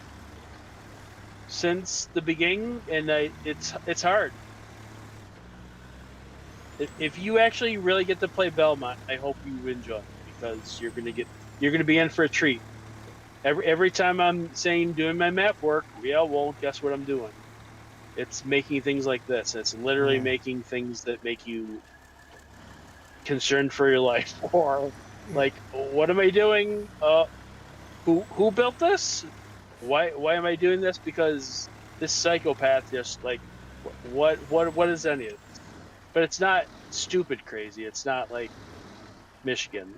since the beginning, and it's hard. If you actually really get to play Belmont, I hope you enjoy it, because you're gonna be in for a treat. Every time I'm saying doing my map work, yeah, well, guess what I'm doing? It's making things like this. It's literally Yeah. making things that make you concerned for your life, or like, what am I doing? Who built this? Why am I doing this? Because this psychopath just like, what is any of this? But it's not stupid crazy. It's not like Michigan.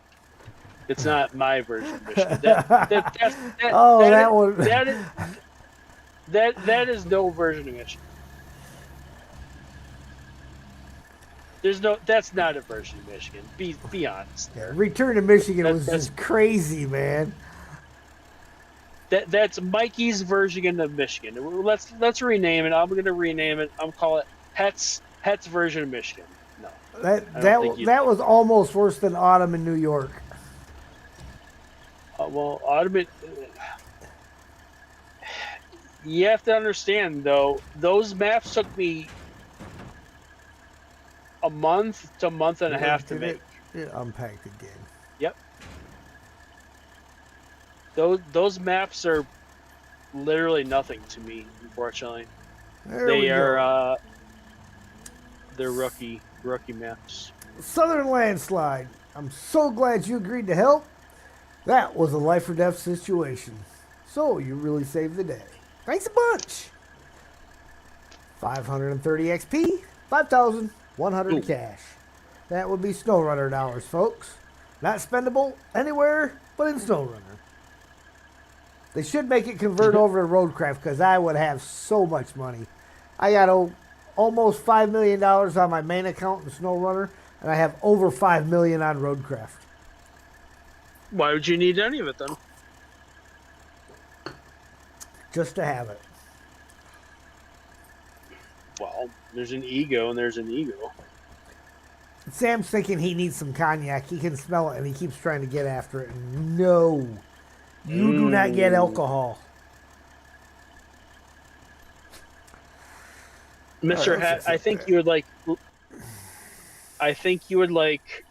It's not my version of Michigan. Oh, That that one. that is, that is no version of Michigan. There's no. That's not a version of Michigan. Be honest there. Return to Michigan That, was that's just crazy, man. that's Mikey's version of Michigan. Let's rename it. I'm gonna rename it. I'm call it Het's version of Michigan. No, That I don't think that you'd that like was almost worse than autumn in New York. it. Well, automate. You have to understand though. Those maps took me a month to month and a half to Did make. it unpacked again. Yep. Those maps are literally nothing to me, unfortunately. There we They are go. they're rookie maps. Southern landslide. I'm so glad you agreed to help. That was a life or death situation. So you really saved the day. Thanks a bunch. 530 XP, 5,100 Ooh. cash. That would be Snowrunner dollars, folks. Not spendable anywhere but in Snowrunner. They should make it convert over to Roadcraft, because I would have so much money. I got almost $5 million on my main account in Snowrunner, and I have over $5 million on Roadcraft. Why would you need any of it then? Just to have it. Well, there's an ego and there's an ego. Sam's thinking he needs some cognac. He can smell it, and he keeps trying to get after it. No. You do not get alcohol. Mr. Alright, Hat, I think you would like. I think you would like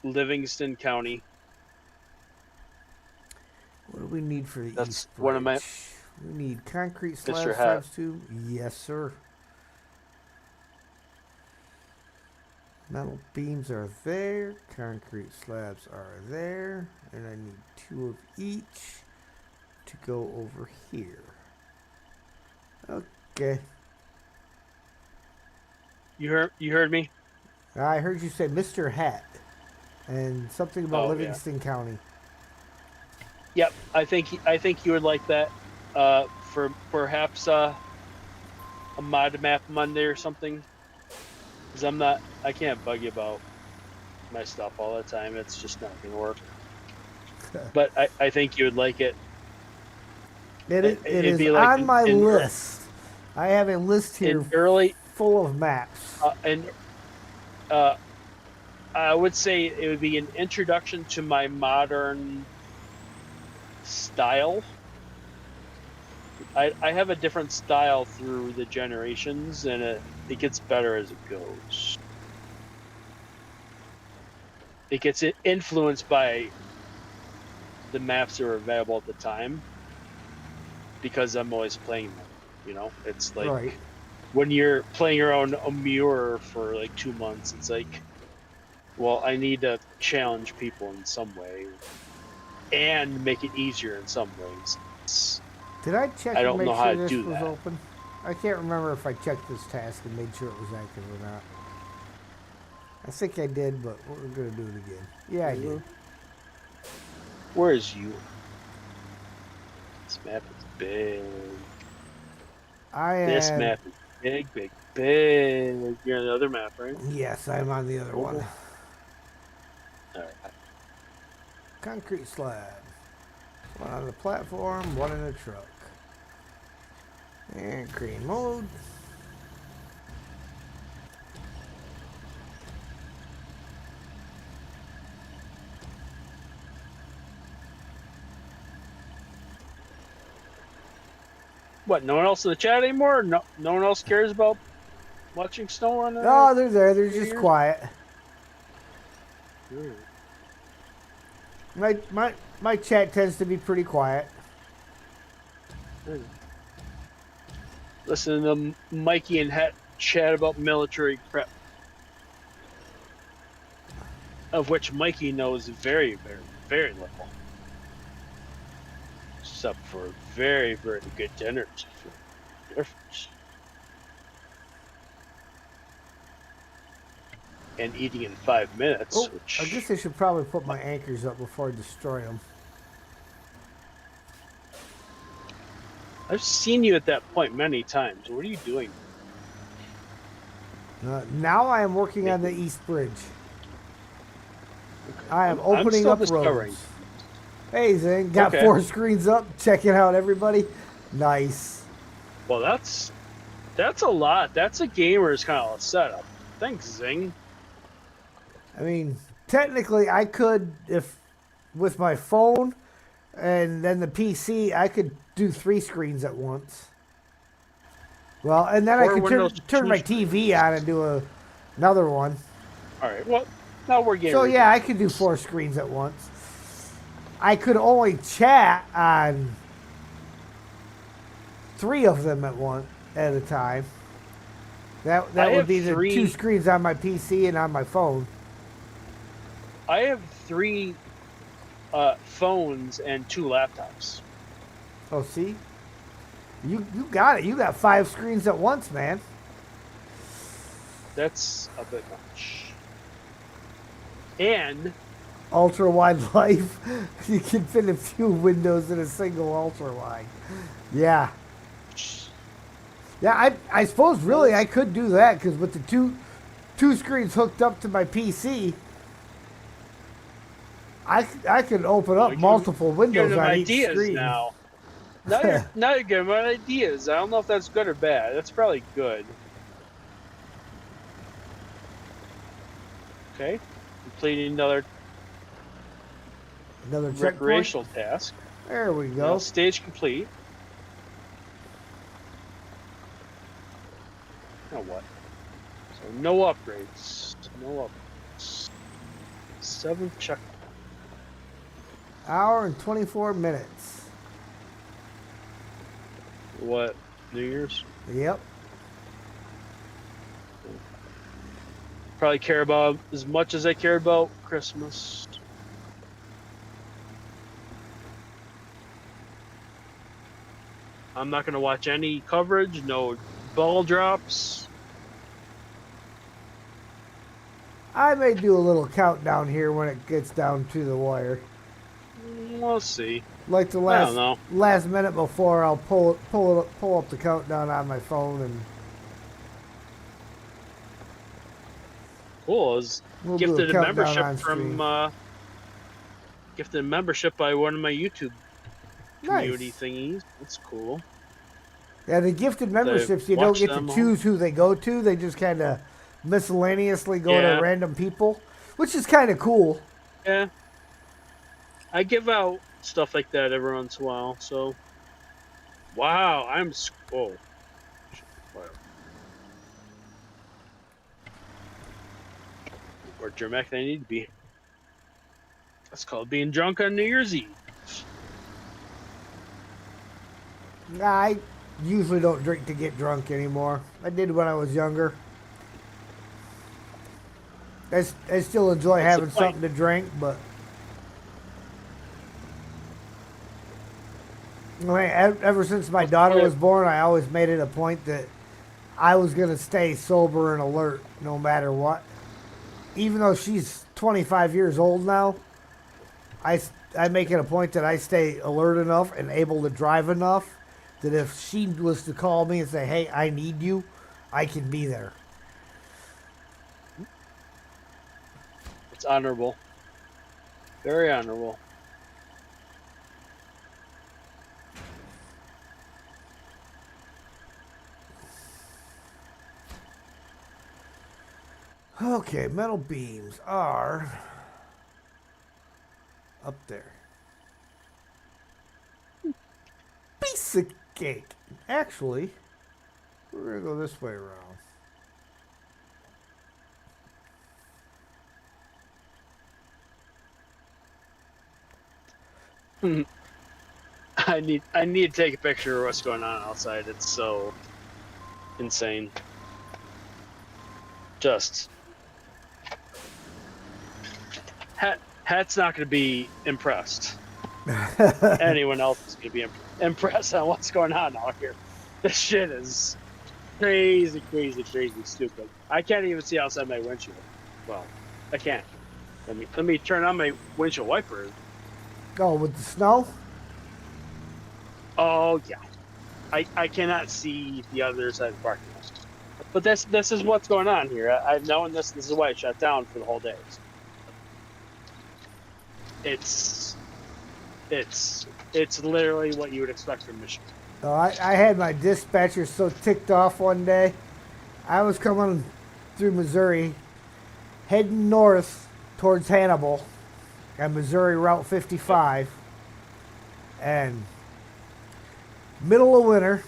Livingston County. What do we need for the That's East one of my- Bridge? We need concrete Mr. slabs Hat. times 2. Yes, sir. Metal beams are there. Concrete slabs are there. And I need 2 of each to go over here. Okay. You heard me. I heard you say Mr. Hat. And something about Oh, yeah. Livingston County. Yep, I think you would like that. For perhaps a mod map Monday or something. Because I can't bug you about my stuff all the time. It's just not gonna work. But I think you would like it. It It'd is be like on my in- list. I have a list here In early full of maps. I would say it would be an introduction to my modern style. I have a different style through the generations, and it gets better as it goes. It gets influenced by the maps that are available at the time, because I'm always playing them. You know, it's like Right. when you're playing around a mirror for like 2 months, it's like, well, I need to challenge people in some way and make it easier in some ways. Did I check I and don't make know how sure to this do was that. open? I can't remember if I checked this task and made sure it was active or not. I think I did, but we're going to do it again. Yeah, I did. Where is you? This map is big. This am. map is big, big, big. You're on the other map, right? Yes, I'm on the other one. All right. Concrete slab. One on the platform, one in the truck. And green mode. What? No one else in the chat anymore? No, no one else cares about watching Snowrunner. No, they're there. They're New just Year's? quiet. Alright. My chat tends to be pretty quiet. Listen to Mikey and Het chat about military prep, of which Mikey knows very, very, very little, except for very, very good dinners for Air Force. And eating in 5 minutes, Oh, which I guess I should probably put my anchors up before I destroy them. I've seen you at that point many times. What are you doing? Now I am working on the East Bridge. I am opening still up discovering. roads. Hey, Zing, got Okay. 4 screens up. Check it out, everybody. Nice. Well, that's a lot. That's a gamer's kind of setup. Thanks, Zing. I mean, technically, I could, if with my phone and then the PC, I could do 3 screens at once. Well, and then I Or could Windows turn 2 my TV on and do another one. All right. Well, now we're getting. So yeah, I could do 4 screens at once. I could only chat on 3 of them at a time. That I would have be the 3 2 screens on my PC and on my phone. I have 3 phones and 2 laptops. Oh, see, you got it. You got 5 screens at once, man. That's a bit much. And Ultra wide life. You can fit a few windows in a single ultra wide. Yeah. Yeah, I suppose really I could do that because with the two screens hooked up to my PC, I could open up multiple windows on each ideas screen. now. Now you're giving me ideas. I don't know if that's good or bad. That's probably good. Okay, completing another Checkpoint. recreational task. There we Now go. stage complete. Now what? So no upgrades. No upgrades. 7th checkpoint. Hour and 24 minutes. What? New Year's? Yep. Probably care about as much as I care about Christmas. I'm not going to watch any coverage, no ball drops. I may do a little countdown here when it gets down to the wire. We'll see. Like the I don't know. last minute before, I'll pull up the countdown on my phone and Cool. I was we'll do gifted a countdown membership on stream. from gifted a membership by one of my YouTube community Nice. thingies. That's cool. Yeah, the gifted memberships, you don't watch get to them all. choose who they go to. They just kind of miscellaneously go Yeah. to random people, which is kind of cool. Yeah. I give out stuff like that every once in a while, so. Wow, oh. Wow. More dramatic than I need to be. That's called being drunk on New Year's Eve. Nah, I usually don't drink to get drunk anymore. I did when I was younger. I still enjoy What's the having point? something to drink, but ever since my daughter point? was born, I always made it a point that I was going to stay sober and alert no matter what. Even though she's 25 years old now, I make it a point that I stay alert enough and able to drive enough that if she was to call me and say, hey, I need you, I can be there. It's honorable. Very honorable. Okay, metal beams are up there. Piece of cake. Actually, we're gonna go this way around. I need to take a picture of what's going on outside. It's so insane. Just Hat's not going to be impressed. Anyone else is going to be impressed on what's going on out here. This shit is crazy, crazy, crazy stupid. I can't even see outside my windshield. Well, I can't. Let me turn on my windshield wiper. Oh, with the snow? Oh yeah, I cannot see the other side of the parking lot. But this is what's going on here. I've known this. This is why it shut down for the whole day. It's literally what you would expect from Michigan. Oh, I had my dispatcher so ticked off one day. I was coming through Missouri, heading north towards Hannibal, on Missouri Route 55, and middle of winter,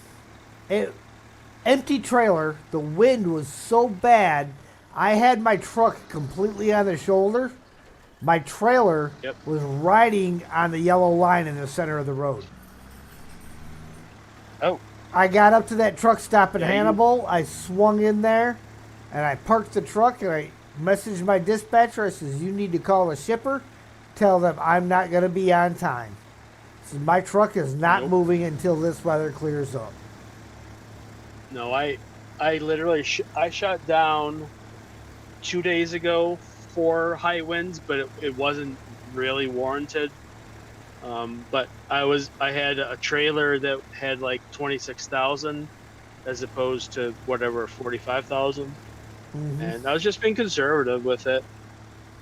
empty trailer. The wind was so bad, I had my truck completely on the shoulder. My trailer was riding on the yellow line in the center of the road. Oh. I got up to that truck stop in Hannibal. I swung in there, and I parked the truck, and I messaged my dispatcher. I says, you need to call the shipper. Tell them I'm not going to be on time. So my truck is not moving until this weather clears up. No, I literally I shut down 2 days ago for high winds, but it wasn't really warranted. But I had a trailer that had like 26,000 as opposed to whatever 45,000, and I was just being conservative with it.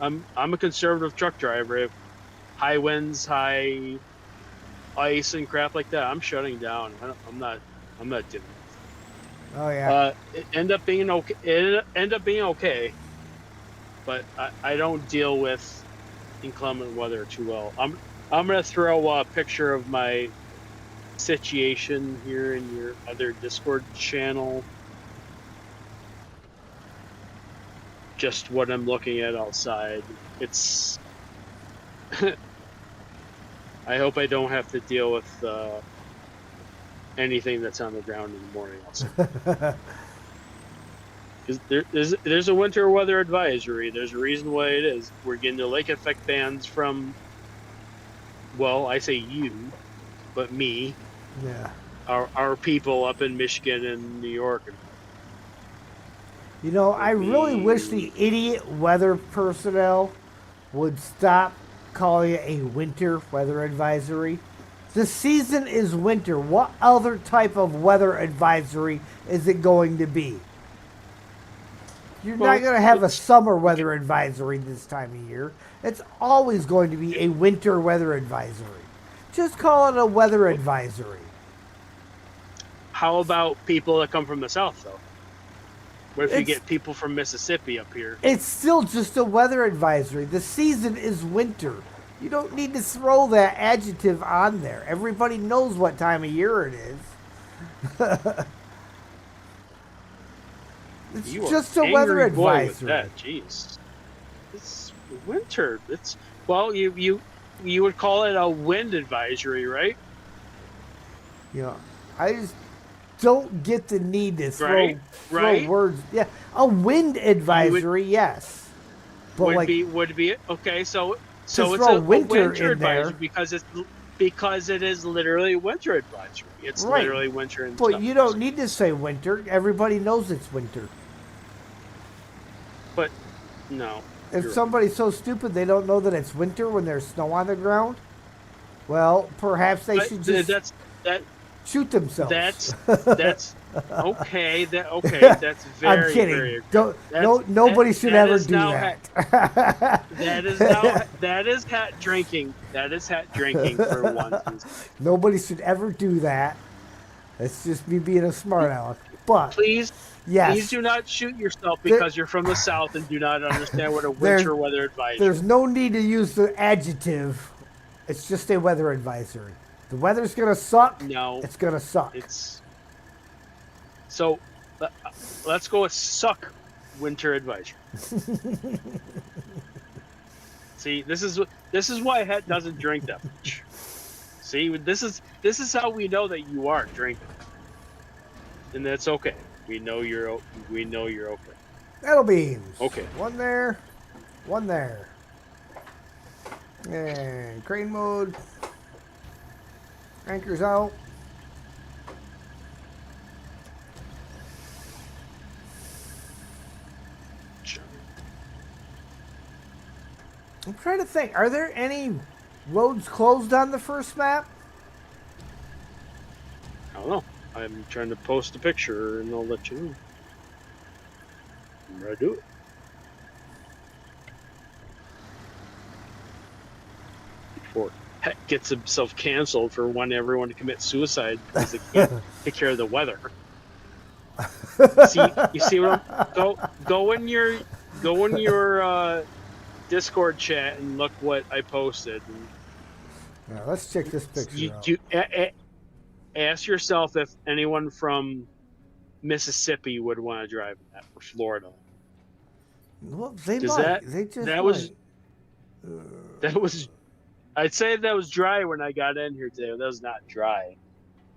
I'm a conservative truck driver. If high winds, high ice, and crap like that, I'm shutting down. I'm not doing it. Oh yeah. It ended up being okay. It ended up being okay, but I don't deal with inclement weather too well. I'm gonna throw a picture of my situation here in your other Discord channel. Just what I'm looking at outside. It's. I hope I don't have to deal with anything that's on the ground in the morning outside. Because there's a winter weather advisory. There's a reason why it is. We're getting the lake effect bans from. Well, I say you, but me. Yeah. Our people up in Michigan and New York. You know, I really wish the idiot weather personnel would stop calling it a winter weather advisory. The season is winter. What other type of weather advisory is it going to be? You're not going to have a summer weather advisory this time of year. It's always going to be a winter weather advisory. Just call it a weather advisory. How about people that come from the south, though? What if you get people from Mississippi up here? It's still just a weather advisory. The season is winter. You don't need to throw that adjective on there. Everybody knows what time of year it is. It's just a weather advisory. With that. Jeez, it's winter. It's you would call it a wind advisory, right? Yeah, I just don't get the need to throw words. Yeah, a wind advisory, yes. But would be okay. So it's a winter advisory because it is literally winter advisory. It's literally winter. But you don't need to say winter. Everybody knows it's winter. But no. If somebody's so stupid they don't know that it's winter when there's snow on the ground, well, perhaps they should just shoot themselves. Okay, that's I'm very, kidding. very Don't. that's No. Nobody should that ever is do now that. that is hat drinking. That is hat drinking for one. Nobody should ever do that. It's just me being a smart aleck. But Please, please yes, do not shoot yourself there, because you're from the south and do not understand what a there, winter weather advisory. there's no need to use the adjective. It's just a weather advisory. The weather's gonna suck. No, It's gonna suck. it's so. Let's go with suck winter advisory. See, this is why Het doesn't drink that much. See, this is how we know that you are drinking, and that's okay. We know you're okay. That'll beans. Okay. One there. One there. And crane mode. Anchors out. I'm trying to think. Are there any roads closed on the first map? I don't know. I'm trying to post a picture, and I'll let you know. I'm gonna do it. Before Het gets himself canceled for wanting everyone to commit suicide because they can't take care of the weather. You see what I'm go in your Discord chat and look what I posted. And Now, let's check this picture out. Ask yourself if anyone from Mississippi would want to drive that, or Florida. Well, they Does might. that- They just that was- might. That was, I'd say that was dry when I got in here today. That was not dry.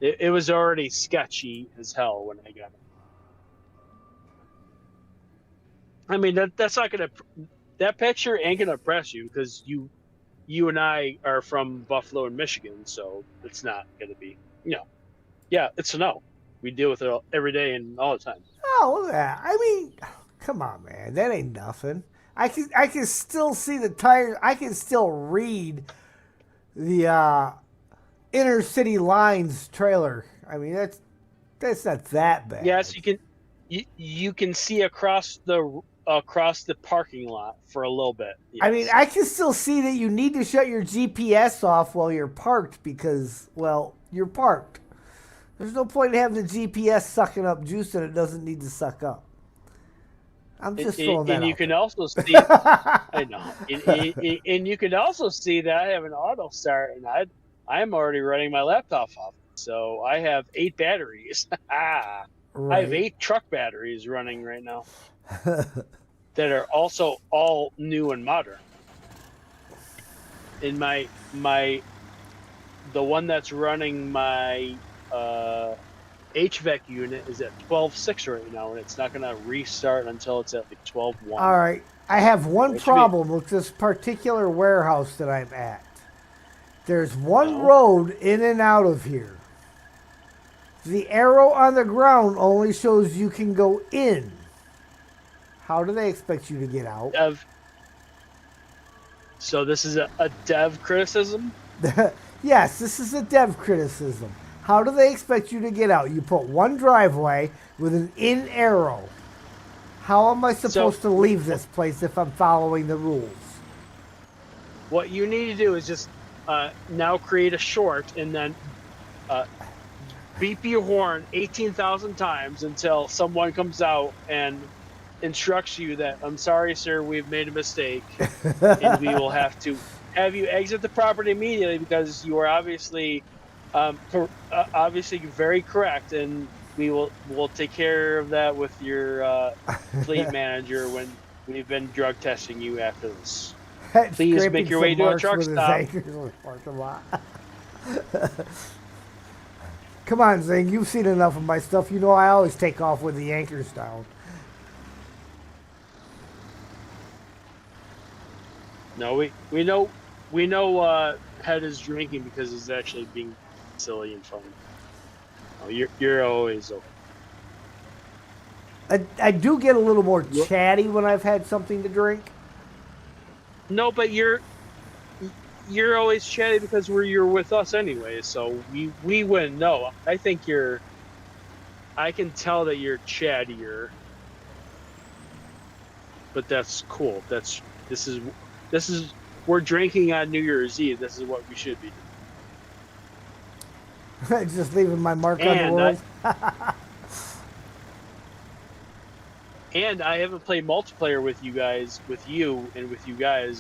It was already sketchy as hell when I got in. I mean, that's not gonna. That picture ain't gonna impress you because you and I are from Buffalo and Michigan, so it's not gonna be. Yeah, it's snow. We deal with it every day and all the time. Oh, look at that. I mean, come on, man. That ain't nothing. I can still see the tires. I can still read the inner city lines trailer. I mean, that's not that bad. Yes, you can see across the parking lot for a little bit. Yes. I mean, I can still see that you need to shut your GPS off while you're parked because, well, you're parked. There's no point in having the GPS sucking up juice that it doesn't need to suck up. I'm just throwing that and you out can there. also see. I know, and you can also see that I have an auto start, and I'm already running my laptop off, so I have 8 batteries. I have 8 truck batteries running right now that are also all new and modern. In the one that's running my HVAC unit is at 12.6 right now, and it's not going to restart until it's at like 12.1. All right. I have one What you problem with this particular warehouse that I'm at. There's one road in and out of here. The arrow on the ground only shows you can go in. How do they expect you to get out? So this is a dev criticism? Yes, this is a dev criticism. How do they expect you to get out? You put one driveway with an in arrow. How am I supposed to leave this place if I'm following the rules? What you need to do is just now create a short and then beep your horn 18,000 times until someone comes out and instructs you that, I'm sorry, sir, we've made a mistake, and we will have to have you exit the property immediately because you are obviously very correct, and we'll take care of that with your fleet manager when we've been drug testing you after this. Please make your way to a truck stop. Come on, Zing, you've seen enough of my stuff. You know I always take off with the anchors down. No, we know Het is drinking because he's actually being silly and funny. Oh, you're always okay. I do get a little more chatty when I've had something to drink. No, but you're always chatty because you're with us anyway, so we wouldn't know. I think you're I can tell that you're chattier, but that's cool. This is we're drinking on New Year's Eve. This is what we should be Just leaving my mark doing. on the world. And I haven't played multiplayer with you guys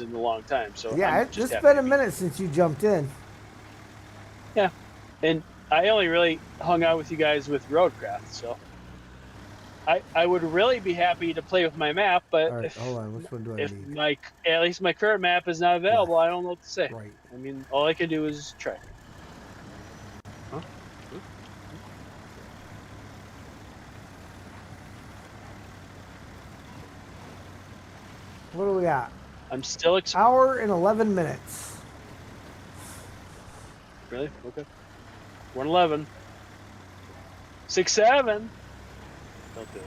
in a long time. So Yeah, I'm just it's happy been to a be- minute since you jumped in. Yeah, and I only really hung out with you guys with Roadcraft. So I would really be happy to play with my map, but All right, hold on. Which one do I if need? at least my current map is not available, I don't know what to say. Right. I mean, all I can do is try. Huh? What do we got? I'm still Hour and 11 minutes. really okay. 111, 6-7. Don't do it.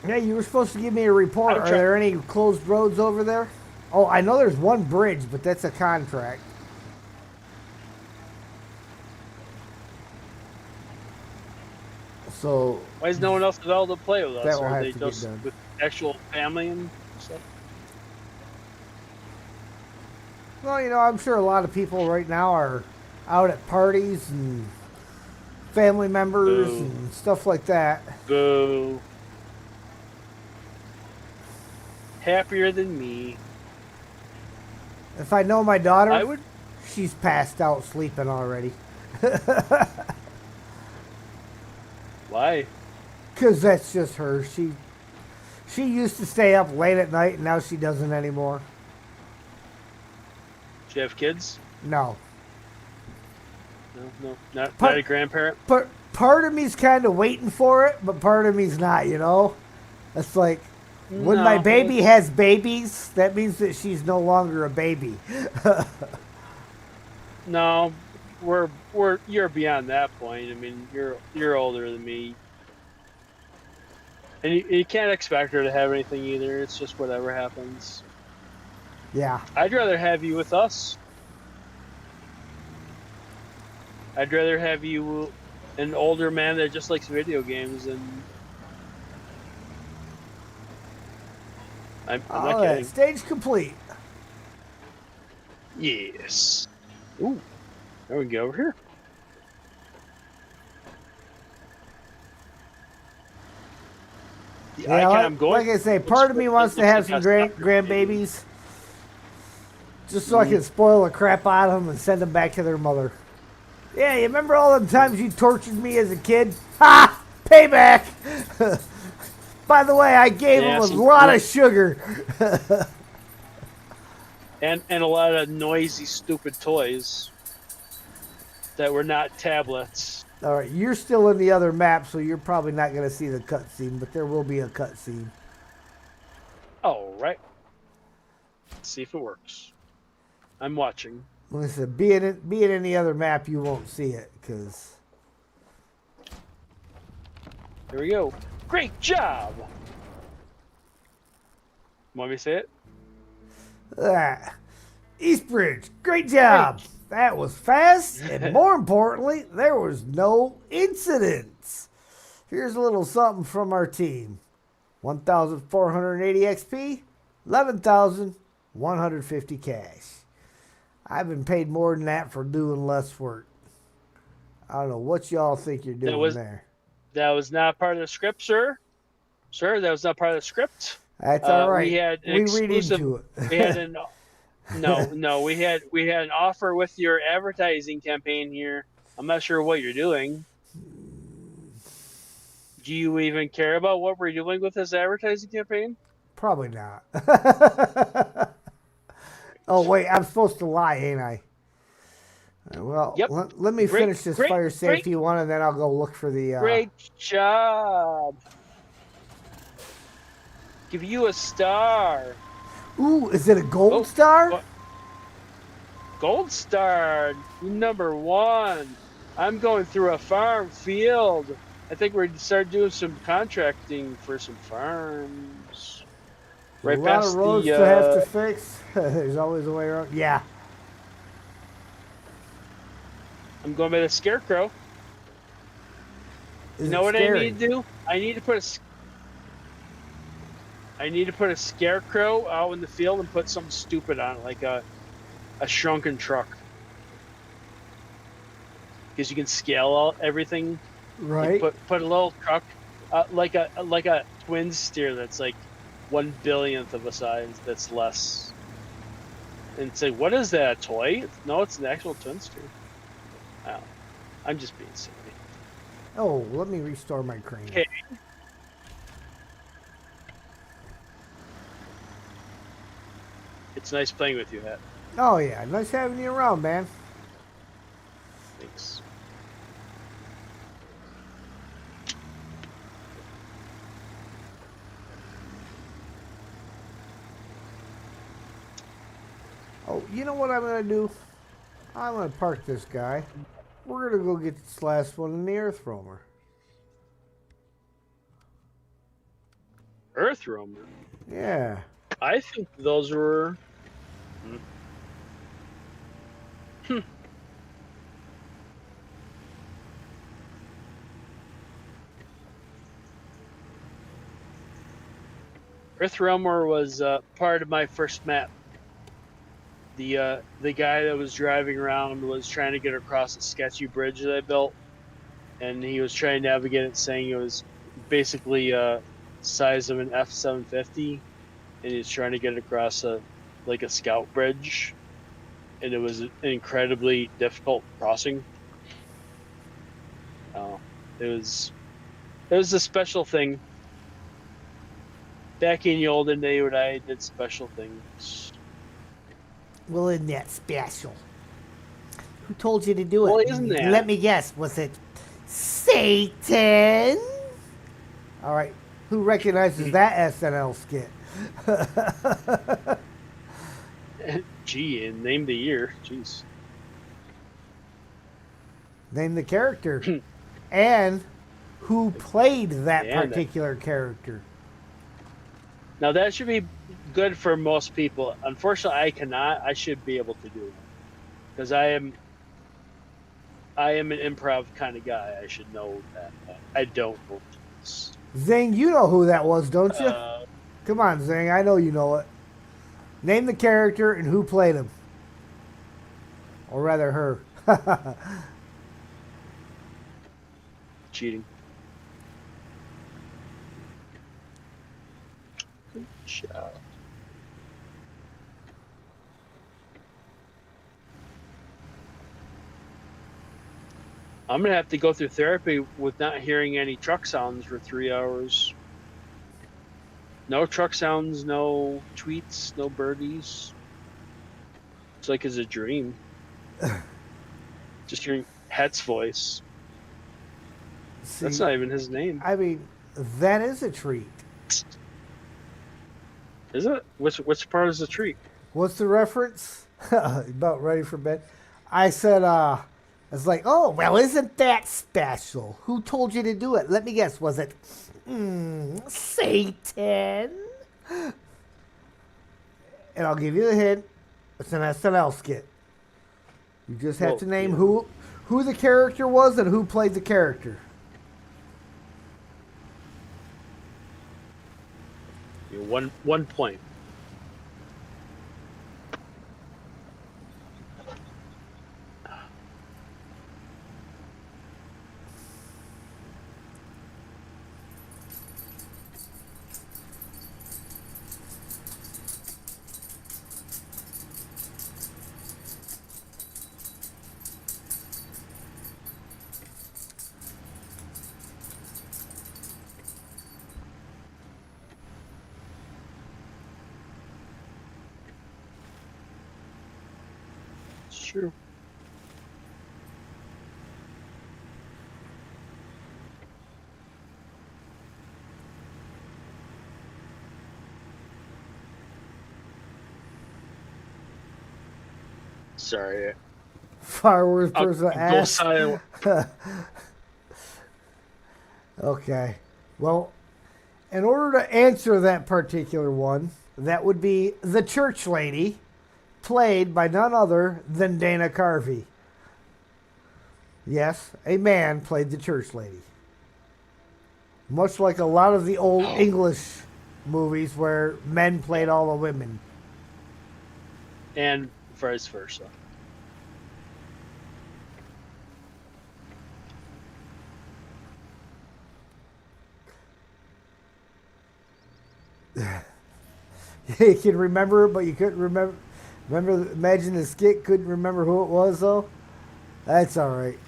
Yeah, you were supposed to give me a report. I'm Are try- there any closed roads over there? Oh, I know there's one bridge, but that's a contract. So Why is no one else available to play with us? That will Are have they to get just done. with actual family and stuff? well, you know, I'm sure a lot of people right now are out at parties and family members Boo. and stuff like that. Boo. Happier than me. If I know my daughter, I would. she's passed out sleeping already. Why? Because that's just her. She used to stay up late at night, and now she doesn't anymore. Do you have kids? No. No, not But- a grandparent. But part of me's kind of waiting for it, but part of me's not, you know? It's like, when my No, baby has babies, that means that she's no longer a baby. No, you're beyond that point. I mean, you're older than me, and you can't expect her to have anything either. It's just whatever happens. Yeah. I'd rather have you with us. I'd rather have you an older man that just likes video games and I'm All not right, kidding. stage complete. Yes. Ooh. There we go over here. The Yeah, icon like, I'm going. like I say, part of me wants to have some grandbabies, just so I can spoil the crap out of them and send them back to their mother. Yeah, you remember all the times you tortured me as a kid? Ha! Payback! By the way, I gave Yeah, him a some- lot of sugar. and a lot of noisy, stupid toys that were not tablets. All right, you're still in the other map, so you're probably not going to see the cutscene, but there will be a cutscene. All right. Let's see if it works. I'm watching. Listen, being in the other map, you won't see it, because... Here we go. Great job. Want me to say it? Eastbridge, great job. That was fast, and more importantly, there was no incidents. Here's a little something from our team. 1,480 XP, 11,150 cash. I've been paid more than that for doing less work. I don't know what y'all think you're doing there. That was not part of the script, sir. Sir, that was not part of the script. That's all right. We had an we exclusive. read into it. We had an no. We had an offer with your advertising campaign here. I'm not sure what you're doing. Do you even care about what we're doing with this advertising campaign? Probably not. Oh, wait, I'm supposed to lie, ain't I? Well, Yep. let me Great, finish this great, fire safety one, and then I'll go look for the... Great job. Give you a star. Ooh, is it a gold Oh, star? what? Gold star, number 1. I'm going through a farm field. I think we're going to start doing some contracting for some farms. A Right lot of past roads the to have to fix. There's always a way around. Yeah. I'm going by the Scarecrow. Is You it know what I scary? need to do? I need to put a Scarecrow out in the field and put something stupid on it, like a shrunken truck, because you can scale out everything. Like Right. put a little truck, like a twin steer that's like 1 billionth of a size. That's less. And say, what is that? A toy? No, it's an actual twin steer. Oh, I'm just being silly. Oh, let me restore my crane. Okay, it's nice playing with you, Hat. Oh, yeah. Nice having you around, man. Thanks. Oh, you know what I'm going to do? I'm going to park this guy. We're going to go get this last one in the earth roamer. Earth Roamer. Yeah. I think those were. Hmm. Earth Roamer was part of my first map. The guy that was driving around was trying to get across a sketchy bridge that I built, and he was trying to navigate it, saying it was basically size of an F-750, and he was trying to get across a scout bridge, and it was an incredibly difficult crossing. Uh, it was a special thing. Back in the olden day when I did special things. Well, isn't that special? Who told you to do Well, it? isn't that? Let me guess. Was it Satan? All right. Who recognizes that SNL skit? Gee, and name the year. Jeez. Name the character. And who played that And particular character. now that should be good for most people. Unfortunately, I cannot. I should be able to do it because I am an improv kind of guy. I should know that. I don't know this. Zing, you know who that was, don't you? Uh, Come on, Zing. I know you know it. Name the character and who played him. Or rather, her. cheating. Good job. I'm gonna have to go through therapy with not hearing any truck sounds for 3 hours. No truck sounds, no tweets, no birdies. It's like it's a dream. Just hearing Het's voice. See, That's not even his name, I mean, that is a treat. is it? Which part is the treat? What's the reference? About ready for bed. I said, it's like, oh, well, isn't that special? Who told you to do it? Let me guess. Was it Satan? And I'll give you the hint. It's an SNL skit. You just have Well, to name yeah. who the character was and who played the character. One point. It's true. Sorry. Fireworks I'll person go ass. silent. Okay. Well, in order to answer that particular one, that would be the church lady, played by none other than Dana Carvey. Yes, a man played the church lady. Much like a lot of the old English movies where men played all the women. And vice versa. You can remember it, but you couldn't remember. Imagine the skit couldn't remember who it was, though. That's all right.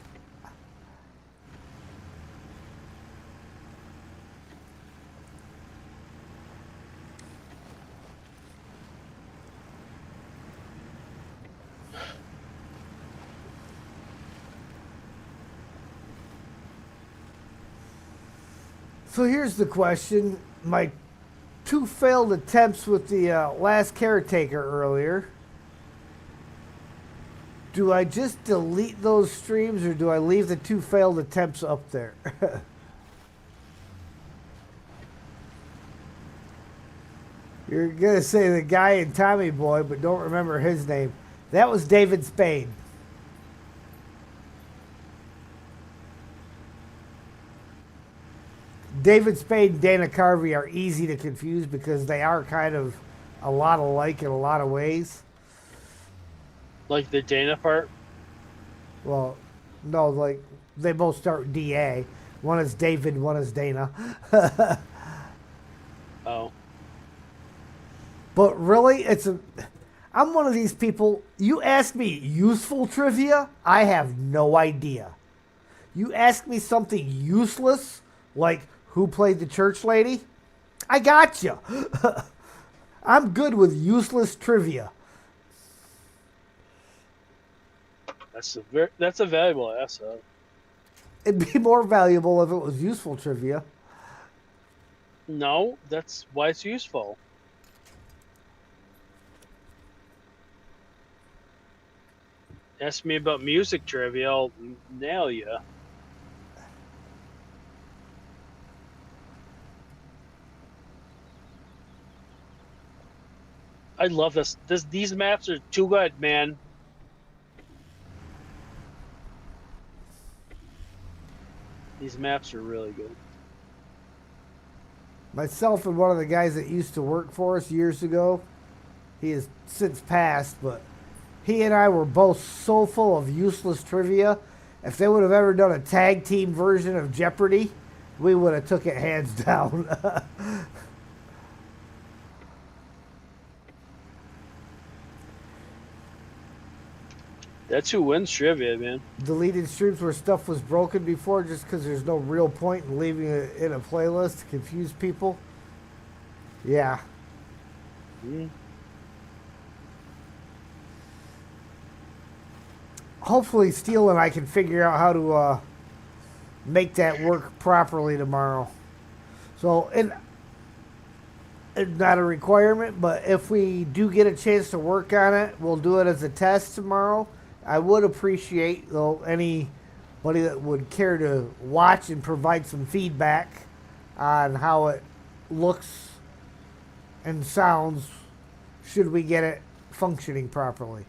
So here's the question. My 2 failed attempts with the last caretaker earlier. Do I just delete those streams or do I leave the 2 failed attempts up there? You're going to say the guy in Tommy Boy, but don't remember his name. That was David Spade. David Spade and Dana Carvey are easy to confuse because they are kind of a lot alike in a lot of ways. Like the Dana part? Well, no, like they both start with DA. One is David, one is Dana. Oh. But really, I'm one of these people, you ask me useful trivia, I have no idea. You ask me something useless, like who played the church lady? I got you. I'm good with useless trivia. That's a valuable asset. It'd be more valuable if it was useful trivia. No, that's why it's useful. Ask me about music trivia, I'll nail you. I love this. These maps are too good, man. These maps are really good. Myself and one of the guys that used to work for us years ago, he has since passed, but he and I were both so full of useless trivia. If they would have ever done a tag team version of Jeopardy, we would have took it hands down. That's who wins trivia, man. Deleted streams where stuff was broken before just because there's no real point in leaving it in a playlist to confuse people. Yeah. Hopefully Steele and I can figure out how to make that work properly tomorrow. So, it's not a requirement, but if we do get a chance to work on it, we'll do it as a test tomorrow. I would appreciate, though, anybody that would care to watch and provide some feedback on how it looks and sounds should we get it functioning properly.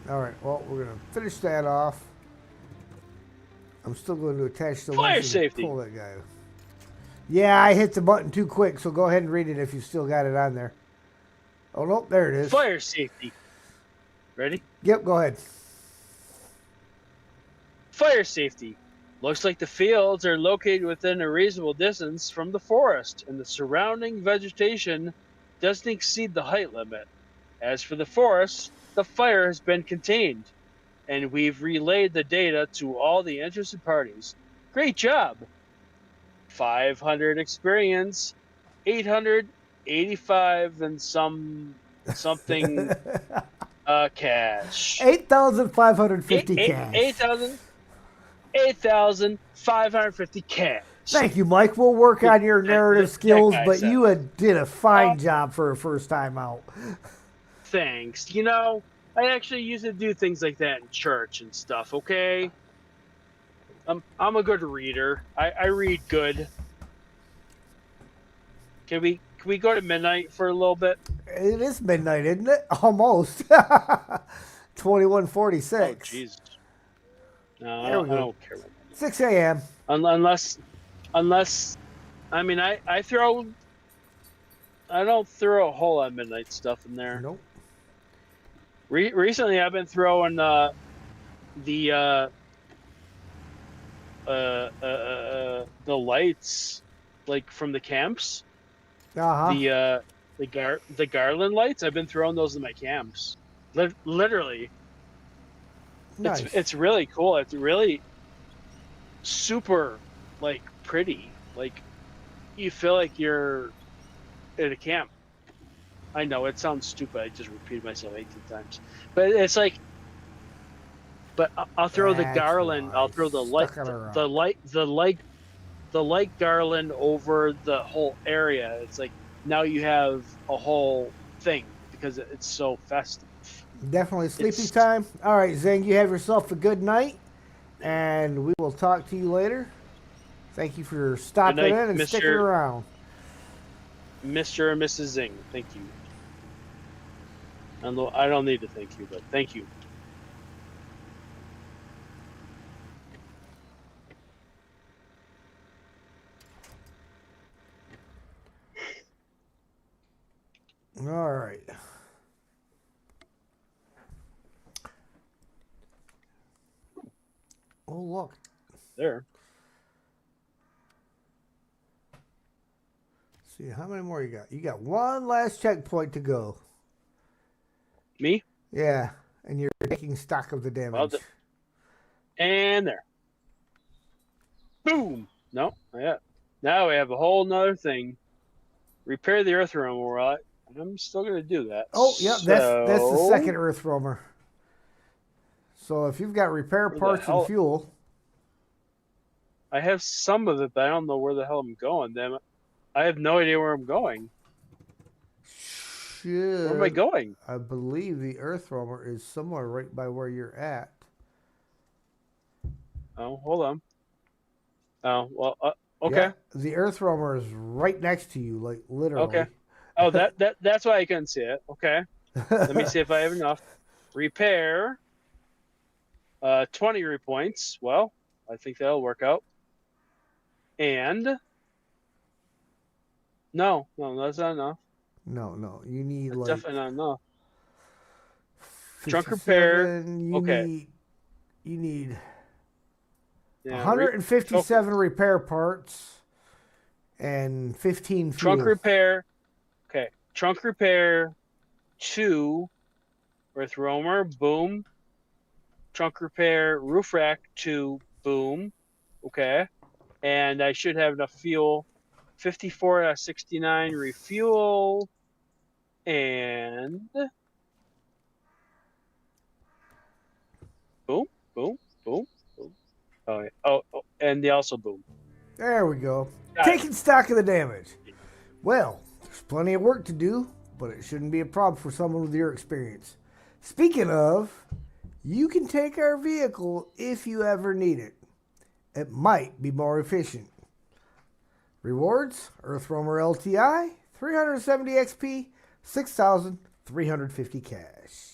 All right, well, we're going to finish that off. I'm still going to attach the Fire link and safety. pull that guy. Yeah, I hit the button too quick, so go ahead and read it if you still got it on there. Oh, nope, there it is. Fire safety. Ready? Yep, go ahead. Fire safety. Looks like the fields are located within a reasonable distance from the forest, and the surrounding vegetation doesn't exceed the height limit. As for the forest, the fire has been contained, and we've relayed the data to all the interested parties. Great job! 500 experience, 885 and something cash. 8,550 cash. 8,550 cash. Thank you, Mike. We'll work on your narrative skills, guy but said you did a fine job for a first time out. Thanks. You know, I actually used to do things like that in church and stuff. Okay, I'm a good reader. I read good. Can we go to midnight for a little bit? It is midnight, isn't it? Almost. Oh 21:46. Jesus! No, There we I go. don't care about 6 a.m. unless I mean I don't throw a whole lot of midnight stuff in there. Nope. Recently, I've been throwing the the lights like from the camps. Uh huh. The garland lights. I've been throwing those in my camps. Literally, Nice. it's really cool. It's really super like pretty. Like you feel like you're at a camp. I know it sounds stupid. I just repeated myself 18 times, but it's like. But I'll throw the That's garland. I'll why. throw the Stuck on a rock. the light garland over the whole area. It's like now you have a whole thing because it's so festive. Definitely sleepy It's time. All right, Zing, you have yourself a good night, and we will talk to you later. Thank you for stopping night, in and sticking around. Mr. and Mrs. Zing. Thank you. I don't need to thank you, but thank you. All right. Oh, look. There. See, how many more you got? You got one last checkpoint to go. Me? Yeah, and you're taking stock of the damage. And there. Boom. No, not yet. Now we have a whole nother thing. Repair the earth room. All right. I'm still gonna do that. Oh, yeah, that's the second Earth Roamer. So if you've got repair Where the parts and hell- fuel, I have some of it, but I don't know where the hell I'm going. Damn it! I have no idea where I'm going. Where am I going? I believe the Earth Roamer is somewhere right by where you're at. Oh, hold on. Oh, well, okay, Yeah, the Earth Roamer is right next to you, like literally. okay. Oh, that's why I couldn't see it. Okay, let me see if I have enough. Repair. 20 repoints. Well, I think that'll work out. And no, that's not enough. No, you need That's like definitely not enough. 57, Trunk repair. Okay. You need Yeah, 157 repair parts and 15 fuel. Trunk repair. Okay. Trunk repair 2. Earth roamer. Boom. Trunk repair. Roof rack 2. Boom. Okay. And I should have enough fuel. 54 out of 69 refuel. And boom, boom, boom, boom. Oh, yeah. Oh, and they also boom. There we go. Got it. Taking stock of the damage. Well, there's plenty of work to do, but it shouldn't be a problem for someone with your experience. Speaking of, you can take our vehicle if you ever need it. It might be more efficient. Rewards, Earth Roamer LTI, 370 XP, 6,350 cash.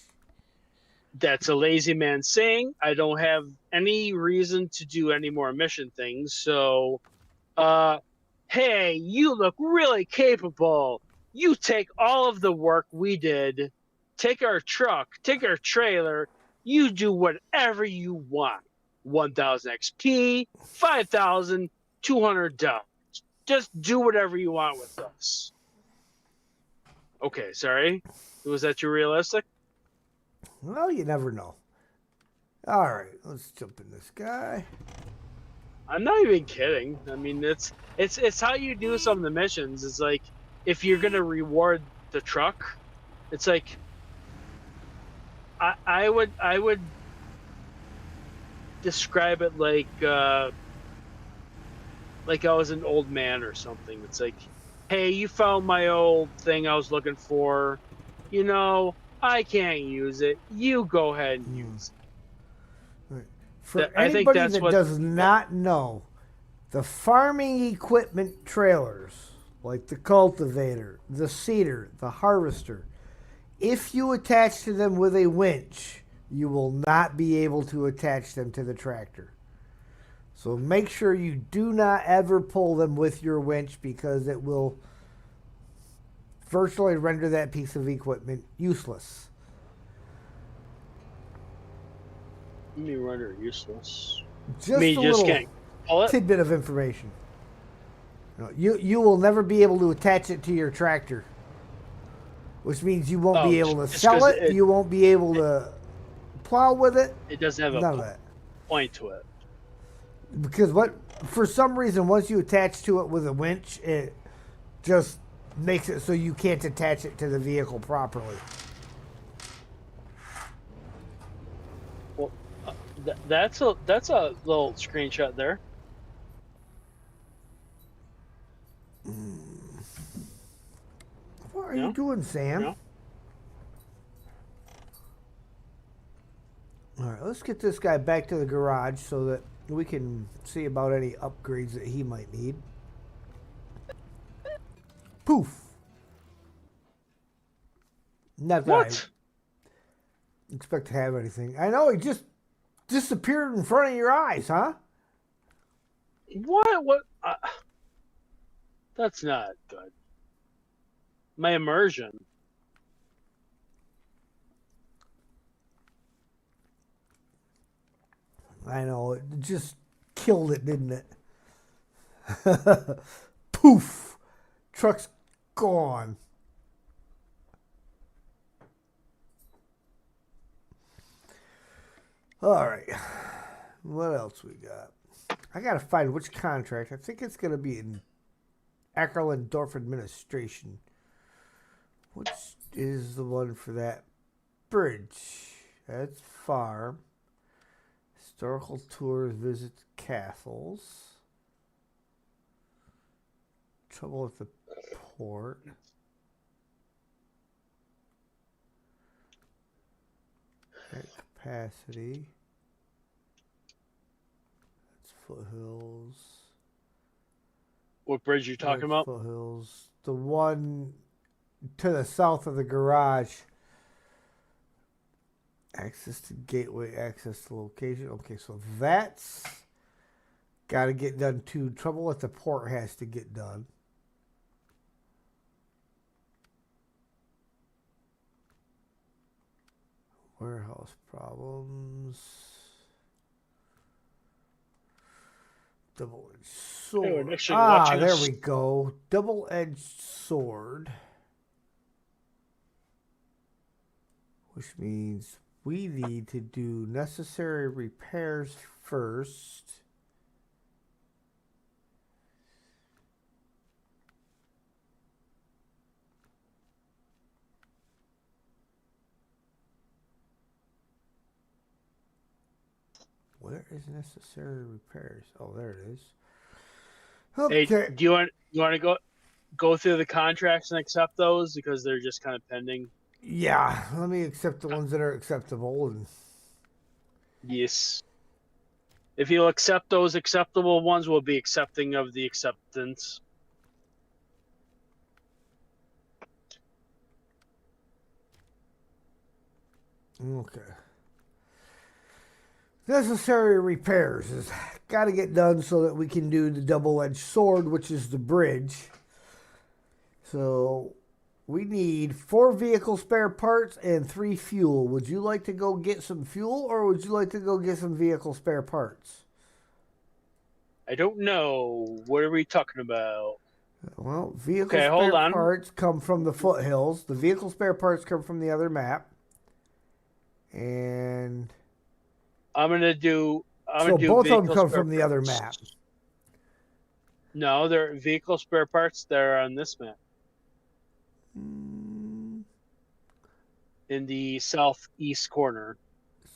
That's a lazy man saying. I don't have any reason to do any more mission things. So, hey, you look really capable. You take all of the work we did. Take our truck, take our trailer. You do whatever you want. 1,000 XP, 5,200 dollars. Just do whatever you want with us. Okay, sorry. Was that too realistic? Well, you never know. All right, let's jump in this guy. I'm not even kidding. I mean, it's how you do some of the missions. It's like if you're gonna reward the truck, it's like I would describe it like I was an old man or something. It's like, hey, you found my old thing I was looking for. You know, I can't use it. You go ahead and Hmm. use it. For I think anybody that's that what. does not know, the farming equipment trailers, like the cultivator, the seeder, the harvester, if you attach to them with a winch, you will not be able to attach them to the tractor. So make sure you do not ever pull them with your winch because it will virtually render that piece of equipment useless. Runner useless. I Just mean, a you just little can't pull it. tidbit of information. You will never be able to attach it to your tractor, which means you won't Oh, be able to just sell because it. You won't be able to plow with it. it doesn't have a None of that. point to it. Because for some reason, once you attach to it with a winch, it just makes it so you can't attach it to the vehicle properly. Well, that's a little screenshot there. What are you doing, Sam? No? All right, let's get this guy back to the garage so that we can see about any upgrades that he might need. Poof. Not that What? I expect to have anything. I know he just disappeared in front of your eyes, huh? What? What? That's not good. My immersion. I know, it just killed it, didn't it? Poof. Truck's gone. All right. What else we got? I got to find which contract. I think it's going to be in Ackerlandorf Administration. Which is the one for that bridge? That's farm. Historical tours, visits castles. Trouble with the port. At capacity. That's foothills. What bridge are you talking about? Foothills. The one to the south of the garage. Access to gateway, access to location. Okay, so that's got to get done too. Trouble with the port has to get done. Warehouse problems. Double-edged sword. There we go. Double-edged sword. Which means we need to do necessary repairs first. Where is necessary repairs? Oh, there it is. Okay. Hey, do you want to go through the contracts and accept those because they're just kind of pending? Yeah, let me accept the ones that are acceptable. And yes. If you'll accept those acceptable ones, we'll be accepting of the acceptance. Okay. Necessary repairs has got to get done so that we can do the double-edged sword, which is the bridge. So we need 4 vehicle spare parts and 3 fuel. Would you like to go get some fuel or would you like to go get some vehicle spare parts? I don't know. What are we talking about? Well, vehicle spare parts come from the foothills. The vehicle spare parts come from the other map. And both of them come from the other map. No, they're vehicle spare parts that are on this map. In the southeast corner.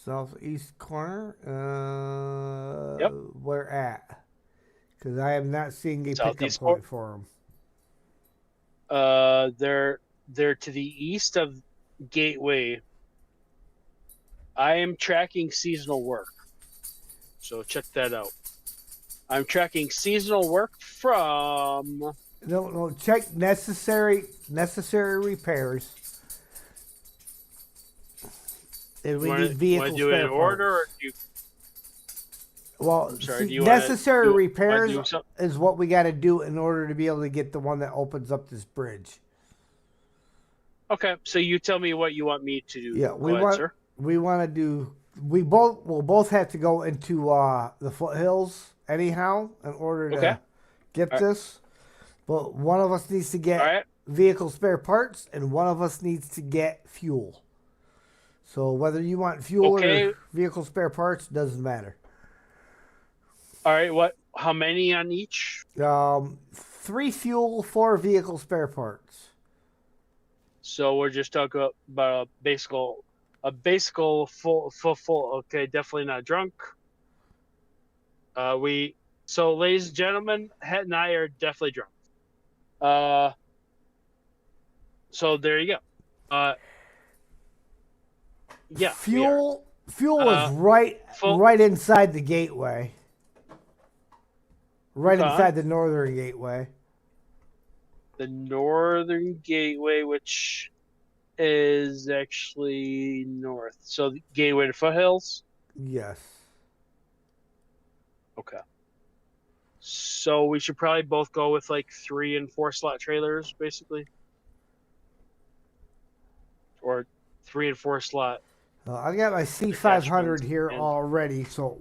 Southeast corner? Yep. Where at? Because I am not seeing a Southeast pickup point for them. They're to the east of gateway, I am tracking seasonal work. So check that out. I'm tracking seasonal work from. No, check necessary repairs. And we need Want to vehicle do it spare in order, or parts. do you? Well, I'm sorry. see, Do you want to necessary repairs do something? is what we got to do in order to be able to get the one that opens up this bridge. Okay, so you tell me what you want me to do. Yeah, Go ahead, sir. we want to do. We'll both have to go into the foothills anyhow in order Okay. to get All right. this. But one of us needs to get All right. vehicle spare parts, and one of us needs to get fuel. So whether you want fuel Okay. or vehicle spare parts doesn't matter. All right. What? How many on each? 3 fuel, 4 vehicle spare parts. So we're just talking about a basic full. Okay, definitely not drunk. So ladies and gentlemen, Het and I are definitely drunk. So there you go. Yeah, Fuel is full. right inside the gateway. Right Okay. inside the northern gateway. The northern gateway, which is actually north. So the gateway to foothills. Yes. Okay. So we should probably both go with like 3 and 4 slot trailers, basically, or 3 and 4 slot. I got my C500 Attachments here and- already. So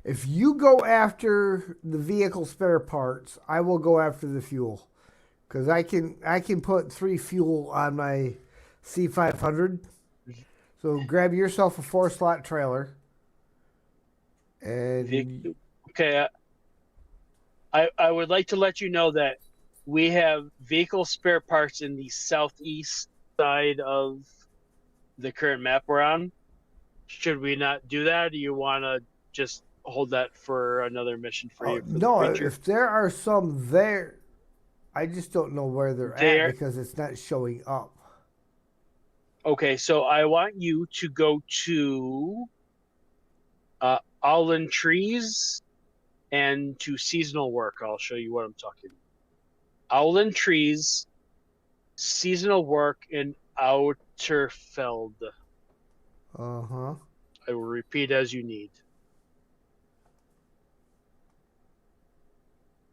if you go after the vehicle spare parts, I will go after the fuel, because I can put 3 fuel on my C500. So grab yourself a 4 slot trailer. And Okay. I would like to let you know that we have vehicle spare parts in the southeast side of the current map we're on. Should we not do that? Or do you want to just hold that for another mission for you? For no, the future? if there are some there, I just don't know where they're There- at because it's not showing up. Okay, so I want you to go to Allen Trees and to seasonal work. I'll show you what I'm talking about. Owlin Trees, seasonal work in Outerfeld. Uh-huh. I will repeat as you need.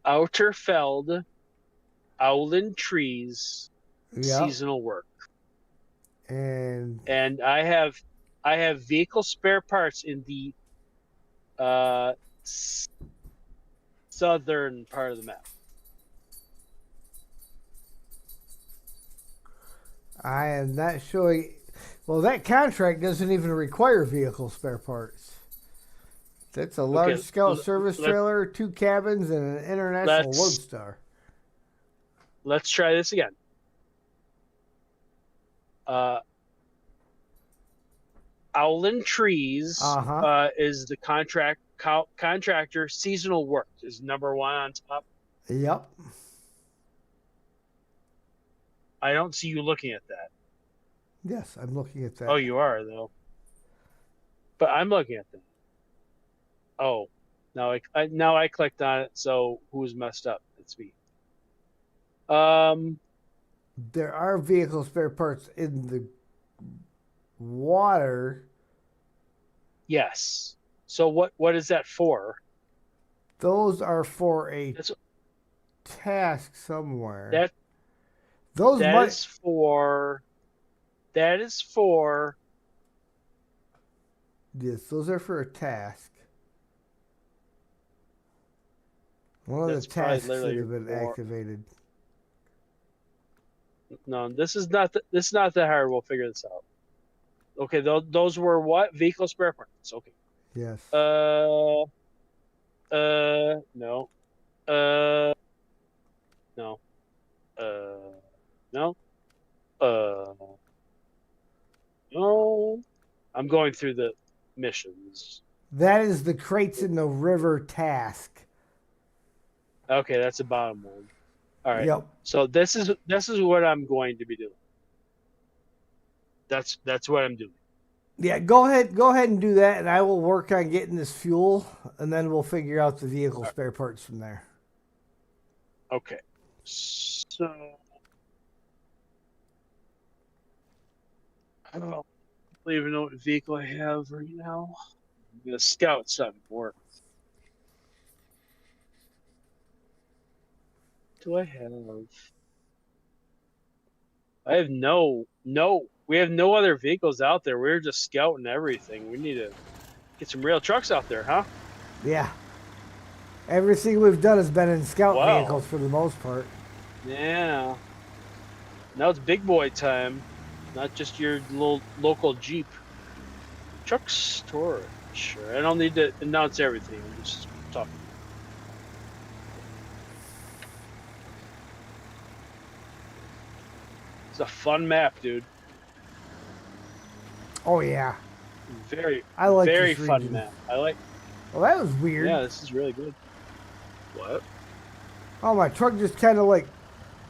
Outerfeld, Owlin Trees, Yep. seasonal work. And I have vehicle spare parts in the southern part of the map. I am not showing. Well, that contract doesn't even require vehicle spare parts. That's a large scale service trailer, 2 cabins, and an international lodestar. Let's try this again. Owlin Trees is the contractor. Seasonal work is number 1 on top. Yep. I don't see you looking at that. Yes, I'm looking at that. Oh, you are though. But I'm looking at them. Oh, now I clicked on it. So who's messed up? It's me. There are vehicle spare parts in the water. Yes. So what is that for? Those are for a task somewhere. That is for. Yes, those are for a task. One of the tasks that have been activated. No, this is not that hard. We'll figure this out. Okay, those were what? Vehicle spare parts. Okay. Yes. No. No. No. No. I'm going through the missions. That is the crates in the river task. Okay, that's the bottom one. All right. Yep. So this is what I'm going to be doing. That's what I'm doing. Yeah, go ahead and do that, and I will work on getting this fuel, and then we'll figure out the vehicle spare parts from there. Okay. So I don't even know what vehicle I have right now. The Scout 7 work. Do I have? I have no. We have no other vehicles out there. We're just scouting everything. We need to get some real trucks out there, huh? Yeah. Everything we've done has been in scout Wow. vehicles for the most part. Yeah. Now it's big boy time, not just your little local Jeep. Truck storage. I don't need to announce everything. I'm just talking. It's a fun map, dude. Oh yeah. I like very this fun region. map. I like. Well, that was weird. Yeah, this is really good. What? Oh, my truck just kind of like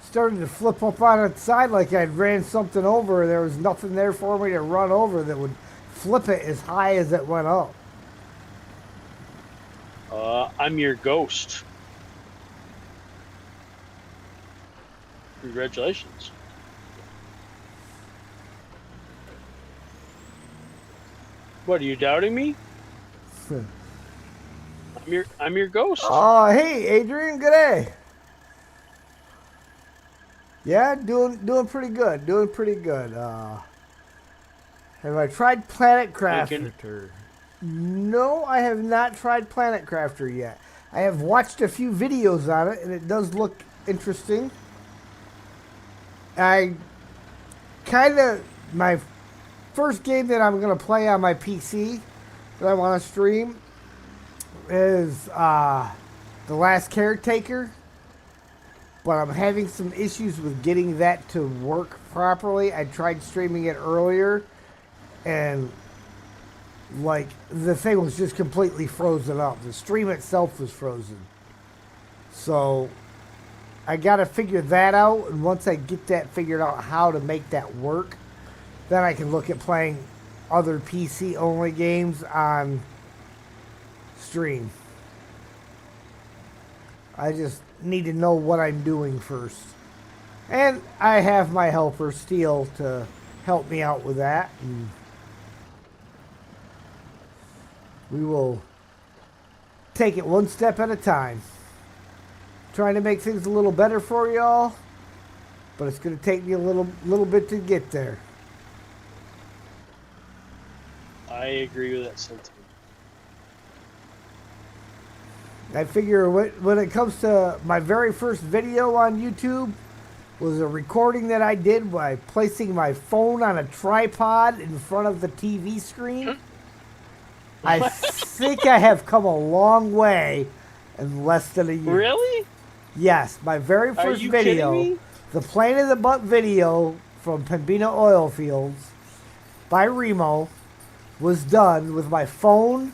started to flip up on its side like I'd ran something over. There was nothing there for me to run over that would flip it as high as it went up. I'm your ghost. Congratulations. What, are you doubting me? I'm your ghost. Oh, hey, Adrian, good day. Yeah, doing pretty good. Doing pretty good. Have I tried Planet Crafter? No, I have not tried Planet Crafter yet. I have watched a few videos on it, and it does look interesting. My first game that I'm going to play on my PC that I want to stream is The Last Caretaker. But I'm having some issues with getting that to work properly. I tried streaming it earlier, and like the thing was just completely frozen up. The stream itself was frozen. So I got to figure that out, and once I get that figured out how to make that work, then I can look at playing other PC only games on stream. I just need to know what I'm doing first. And I have my helper, Steel, to help me out with that. And we will take it one step at a time. Trying to make things a little better for y'all, but it's going to take me a little bit to get there. I agree with that sentiment. I figure when it comes to my very first video on YouTube was a recording that I did by placing my phone on a tripod in front of the TV screen. I think I have come a long way in less than a year. Really? Yes, my very first Are you video, kidding me? the Plain in the Butt video from Pembina Oil Fields by Remo, was done with my phone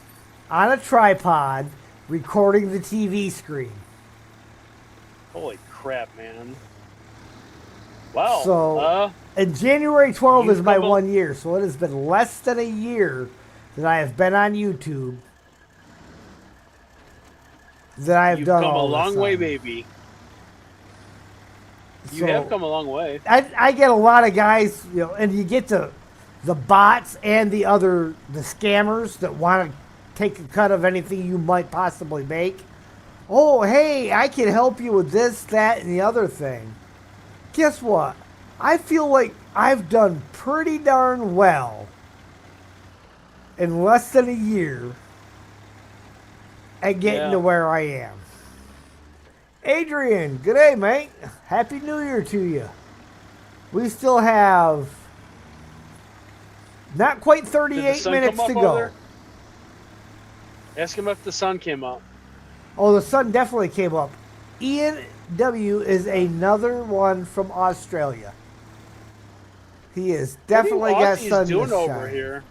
on a tripod recording the TV screen. Holy crap, man. Wow. So, and January 12th is my come a- 1 year, so it has been less than a year that I have been on YouTube. That I have You've done come a all long this way, time. baby. You So, have come a long way. I get a lot of guys, and you get the bots and the scammers that want to take a cut of anything you might possibly make. Oh, hey, I can help you with this, that, and the other thing. Guess what? I feel like I've done pretty darn well in less than a year at getting to where I am. Adrian, good day, mate. Happy New Year to you. We still have not quite 38 minutes to go. There? Ask him if the sun came up. Oh, the sun definitely came up. Ian W. is another one from Australia. He is definitely got sun doing to over shine. here?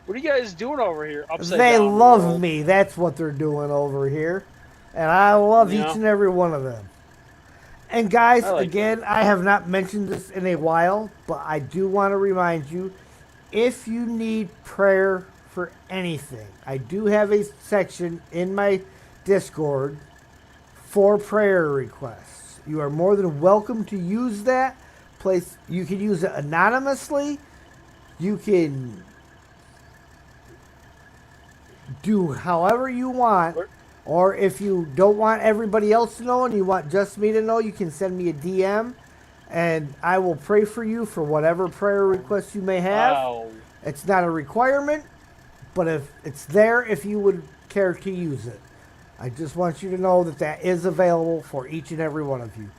What are you guys doing over here? Upside They down love world? me. That's what they're doing over here. And I love Yeah. each and every one of them. And guys, I like again, I have not mentioned this in a while, but I do want to remind you, if you need prayer for anything, I do have a section in my Discord for prayer requests. You are more than welcome to use that place. You can use it anonymously. You can do however you want. Where- Or if you don't want everybody else to know and you want just me to know, you can send me a DM and I will pray for you for whatever prayer requests you may have. Wow. It's not a requirement, but if it's there if you would care to use it. I just want you to know that that is available for each and every one of you.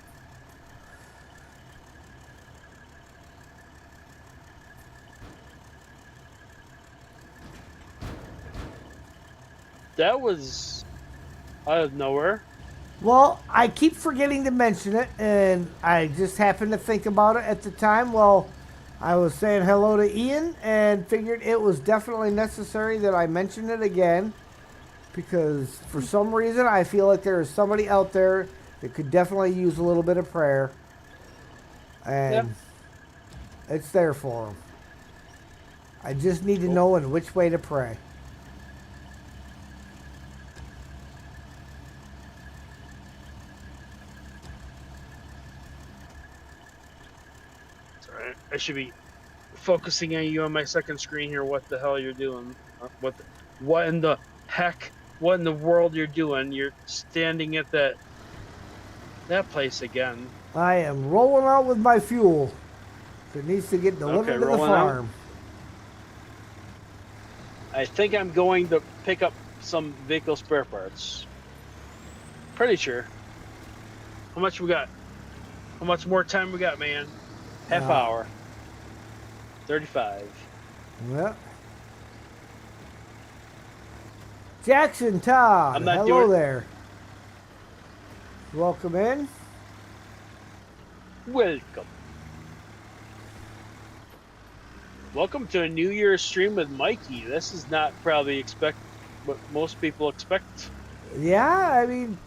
That was out of nowhere. Well, I keep forgetting to mention it, and I just happened to think about it at the time. Well, I was saying hello to Ian and figured it was definitely necessary that I mention it again because for some reason I feel like there is somebody out there that could definitely use a little bit of prayer, and it's there for them. I just need to know in which way to pray. Sorry, I should be focusing on you on my second screen here. What the hell you're doing? What in the heck? What in the world you're doing? You're standing at that place again. I am rolling out with my fuel. It needs to get delivered Okay, to the rolling out. farm. I think I'm going to pick up some vehicle spare parts. Pretty sure. How much we got? How much more time we got, man? Half hour. 35. Yeah. Jackson Todd, I'm not hello doing- there. Welcome in. Welcome. Welcome to a New Year's stream with Mikey. This is not probably what most people expect. Yeah, I mean,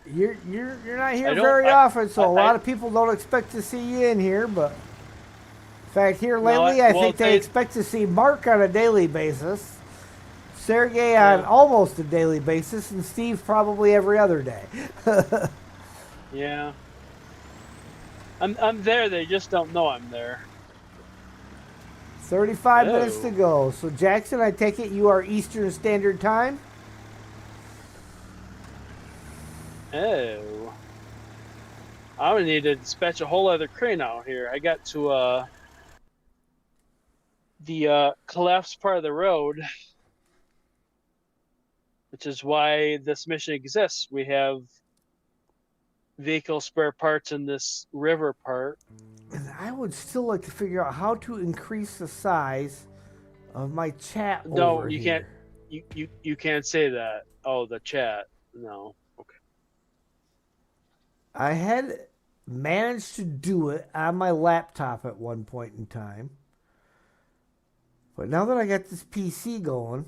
you're not here I don't- very I- often, so a lot of people don't expect to see you in here. But in fact, here lately, I think they expect to see Mark on a daily basis, Sergey on almost a daily basis, and Steve probably every other day. Yeah. I'm there. They just don't know I'm there. 35 minutes to go. So Jackson, I take it you are Eastern Standard Time? Oh. I'm gonna need to dispatch a whole other crane out here. I got to the collapsed part of the road, which is why this mission exists. We have vehicle spare parts in this river part. And I would still like to figure out how to increase the size of my chat No, over you here. can't. You can't say that. Oh, the chat. No. Okay. I had managed to do it on my laptop at one point in time. But now that I got this PC going,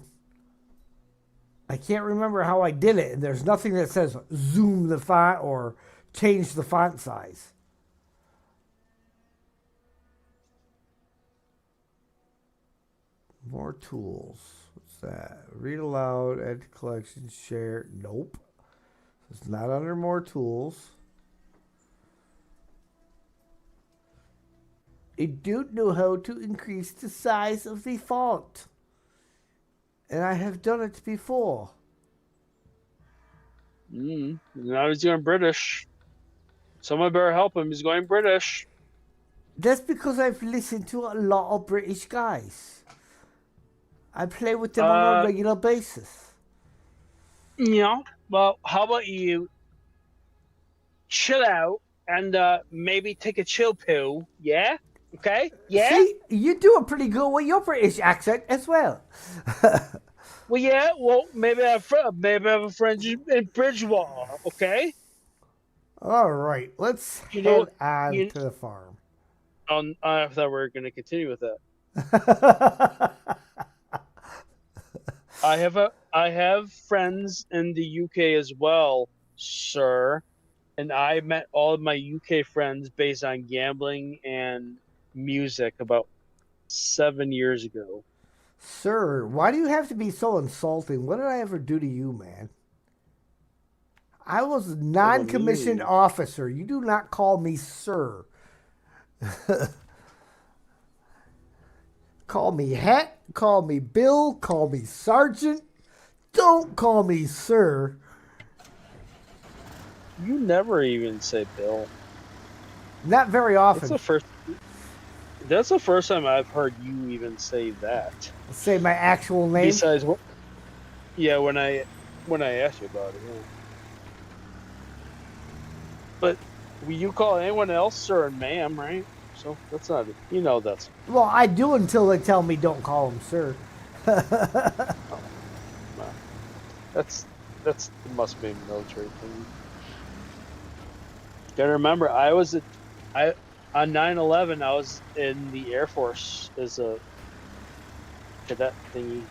I can't remember how I did it. And there's nothing that says zoom the font or change the font size. More tools. What's that? Read aloud, add to collection, share. Nope. It's not under more tools. I don't know how to increase the size of the font. And I have done it before. Now he's going British. Someone better help him. He's going British. That's because I've listened to a lot of British guys. I play with them on a regular basis. Yeah. Well, how about you chill out and maybe take a chill pill? Yeah. Okay. Yeah. See, you do a pretty good with your British accent as well. Well, yeah. Well, maybe I have a friend in Bridgewater. Okay. All right, let's head on to the farm. I thought we were going to continue with that. I have friends in the UK as well, sir. and I met all of my UK friends based on gambling and music about 7 years ago. Sir, why do you have to be so insulting? What did I ever do to you, man? I was a What do you non-commissioned mean? officer. You do not call me sir. Call me Het, call me Bill, call me Sergeant. Don't call me sir. You never even say Bill. Not very That's often. the first. That's the first time I've heard you even say that. Say my actual name. Besides, yeah, when I asked you about it, yeah. But you call anyone else sir and ma'am, right? So that's not it. You know that's Well, I do until they tell me don't call him sir. oh, well, that's it must be a military thing. Gotta remember, I on 9/11 I was in the Air Force as a cadet thingy.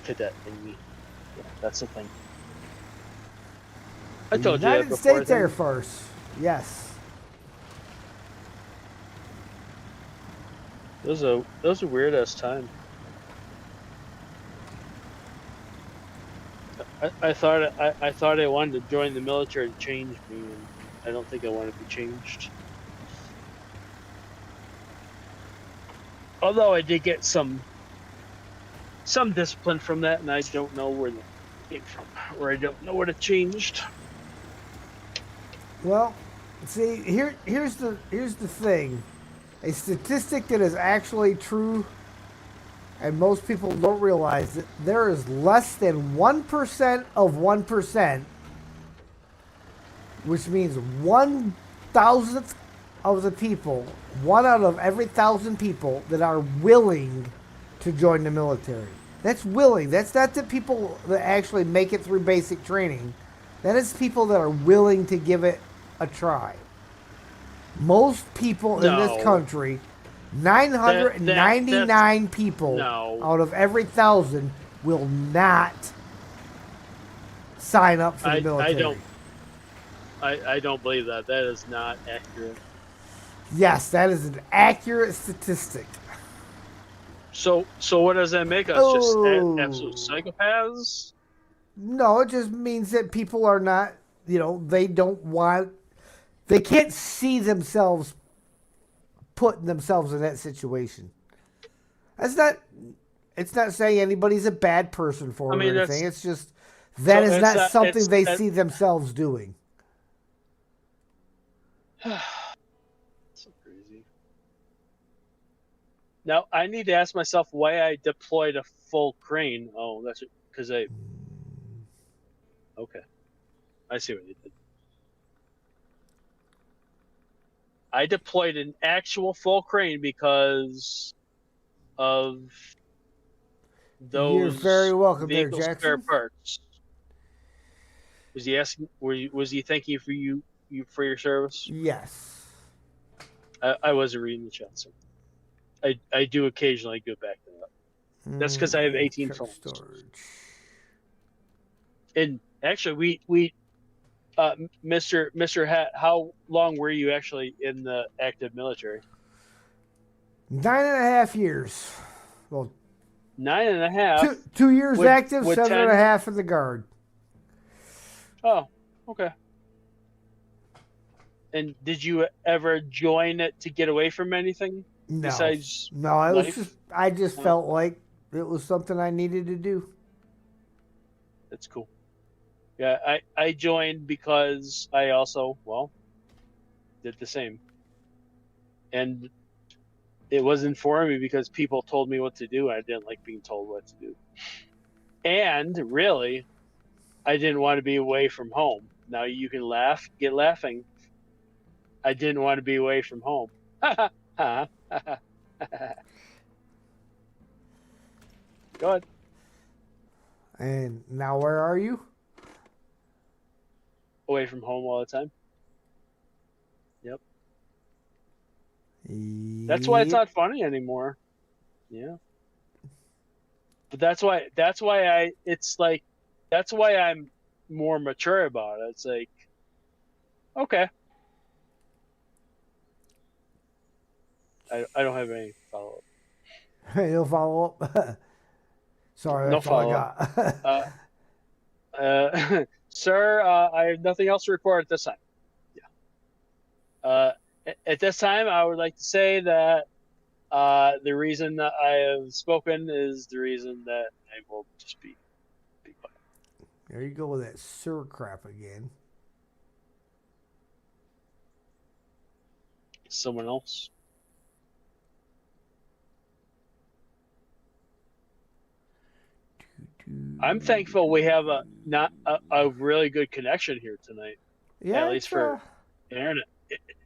Cadet thingy. Yeah, that's the thing. I told you that United before. States Air Force. Yes. It was a weird ass time. I thought I wanted to join the military to change me, and I don't think I want to be changed. Although I did get some discipline from that, and I don't know where that came from, or I don't know what it changed. Well, see, here's the thing. A statistic that is actually true, and most people don't realize it. There is less than 1% of 1%, which means 1,000th of the people, 1 out of every 1,000 people that are willing to join the military. That's willing. That's not the people that actually make it through basic training. That is people that are willing to give it a try. Most people in this No. country, 999 people No. out of every 1,000 will not sign up for the military. I don't believe that. That is not accurate. Yes, that is an accurate statistic. So what does that make us? Just absolute psychopaths? No, it just means that people are not, they don't want, they can't see themselves putting themselves in that situation. It's not saying anybody's a bad person for it or anything. It's just that is not something they see themselves doing. So crazy. Now I need to ask myself why I deployed a full crane. Oh, that's because I. Okay, I see what you did. I deployed an actual full crane because of those You're very welcome there, vehicle spare Jackson. parts. Was he asking? Was he thanking you for your service? Yes. I wasn't reading the chat, so I do occasionally go back to that. That's because I have 18 phones. Storage. And actually, Mr. Hat, how long were you actually in the active military? 9.5 years. Well, 9.5. 2 years Would- active, would 7.5 in the guard. Oh, okay. And did you ever join it to get away from anything? No. Besides No, it was life? just I just felt like it was something I needed to do. That's cool. Yeah, I joined because I also, did the same. And it wasn't for me because people told me what to do. I didn't like being told what to do. And really, I didn't want to be away from home. Now you can get laughing. I didn't want to be away from home. Go ahead. And now where are you? Away from home all the time. Yep. That's why it's not funny anymore. Yeah. But that's why I'm more mature about it. It's like Okay. I don't have any follow up. No follow up. Sorry, No that's all I follow up. got. Sir, I have nothing else to report at this time. Uh, at this time, I would like to say that the reason that I have spoken is the reason that I will just be quiet. There you go with that sir crap again. Someone else. I'm thankful we have a really good connection here tonight. Yeah, At least it's for internet.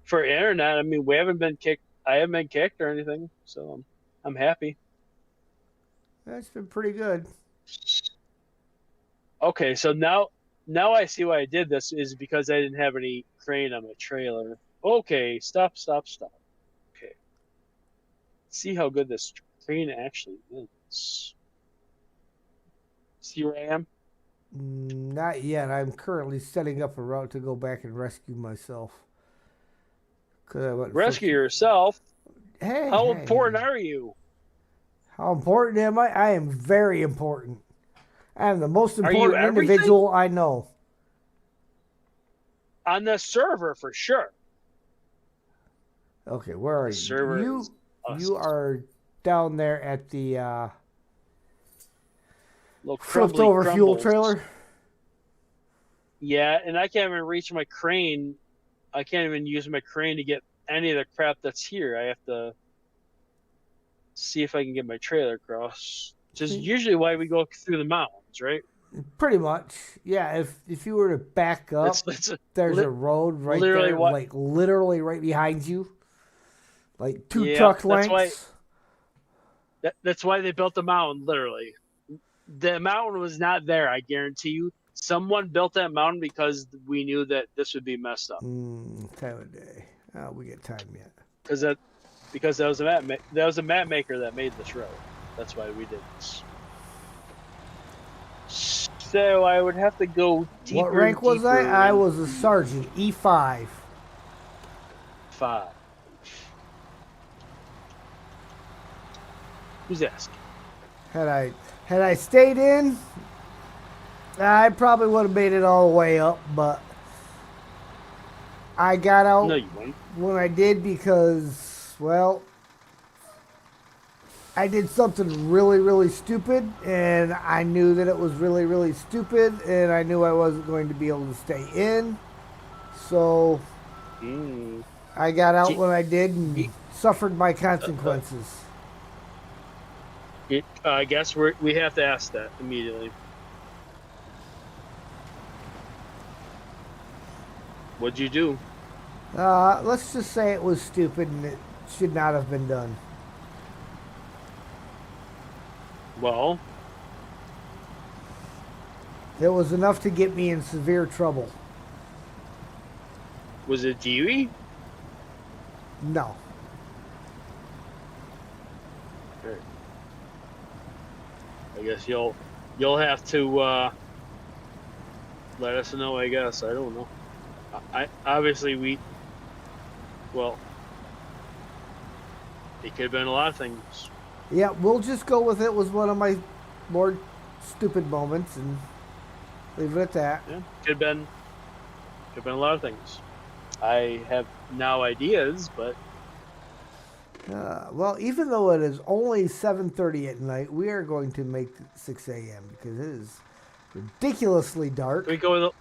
For internet, I mean, we haven't been kicked. I haven't been kicked or anything, so I'm happy. it's been pretty good. Okay, so now I see why I did this is because I didn't have any crane on my trailer. Okay, stop. Okay, see how good this crane actually is. See where I am? Not yet. I'm currently setting up a route to go back and rescue myself. Cause I went Rescue first. yourself. Hey, How hey. important are you? How important am I? I am very important. I am the most Are you important everything? individual I know. On the server for sure. Okay, where are The you? server is us. You are down there at the Little flipped crumbly over fuel crumbles. trailer. Yeah, and I can't even reach my crane. I can't even use my crane to get any of the crap that's here. I have to see if I can get my trailer across. Which is usually why we go through the mountains, right? Pretty much, yeah. If you were to back up, there's a road right literally there, what- like literally right behind you, like two Yeah, truck that's why- lengths. That's why they built the mountain, literally. The mountain was not there, I guarantee you. Someone built that mountain because we knew that this would be messed up. Time of day. Oh, we get time yet. Because that was a map maker that made this road. That's why we did this. So I would have to go deeper. What rank was deeper I? I was a sergeant, E5. 5. Who's asking? Had I stayed in, I probably would have made it all the way up, but I got out No, you wouldn't. when I did because, well, I did something really, really stupid, and I knew that it was really, really stupid, and I knew I wasn't going to be able to stay in, so I got out when I did and suffered my consequences. I guess we have to ask that immediately. What'd you do? Let's just say it was stupid and it should not have been done. Well, It was enough to get me in severe trouble. was it Dewey? No. Sure. I guess you'll have to let us know. I guess I don't know. I obviously well, it could have been a lot of things. Yeah, we'll just go with it was one of my more stupid moments and leave it at that. Yeah, could have been a lot of things. I have now ideas, but Well, even though it is only 7:30 at night, we are going to make 6 a.m. because it is ridiculously dark we go with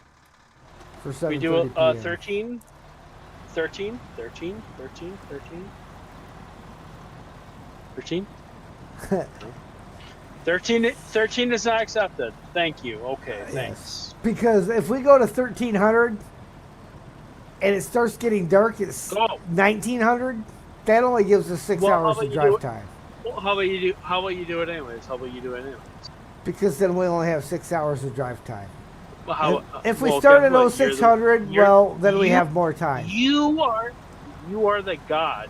for we 7:30 do p.m. 13, 13, 13, 13, 13. 13 is not accepted. Thank you. Okay, thanks. Yes. Because if we go to 1300 and it starts getting dark at Go. 1900, that only gives us 6 Well, how hours about of you drive do it- time. Well, how about you do it anyways? Because then we only have 6 hours of drive time. Well, If we well, start guess at what? 0600, You're- well, then we you- have more time. You are the god.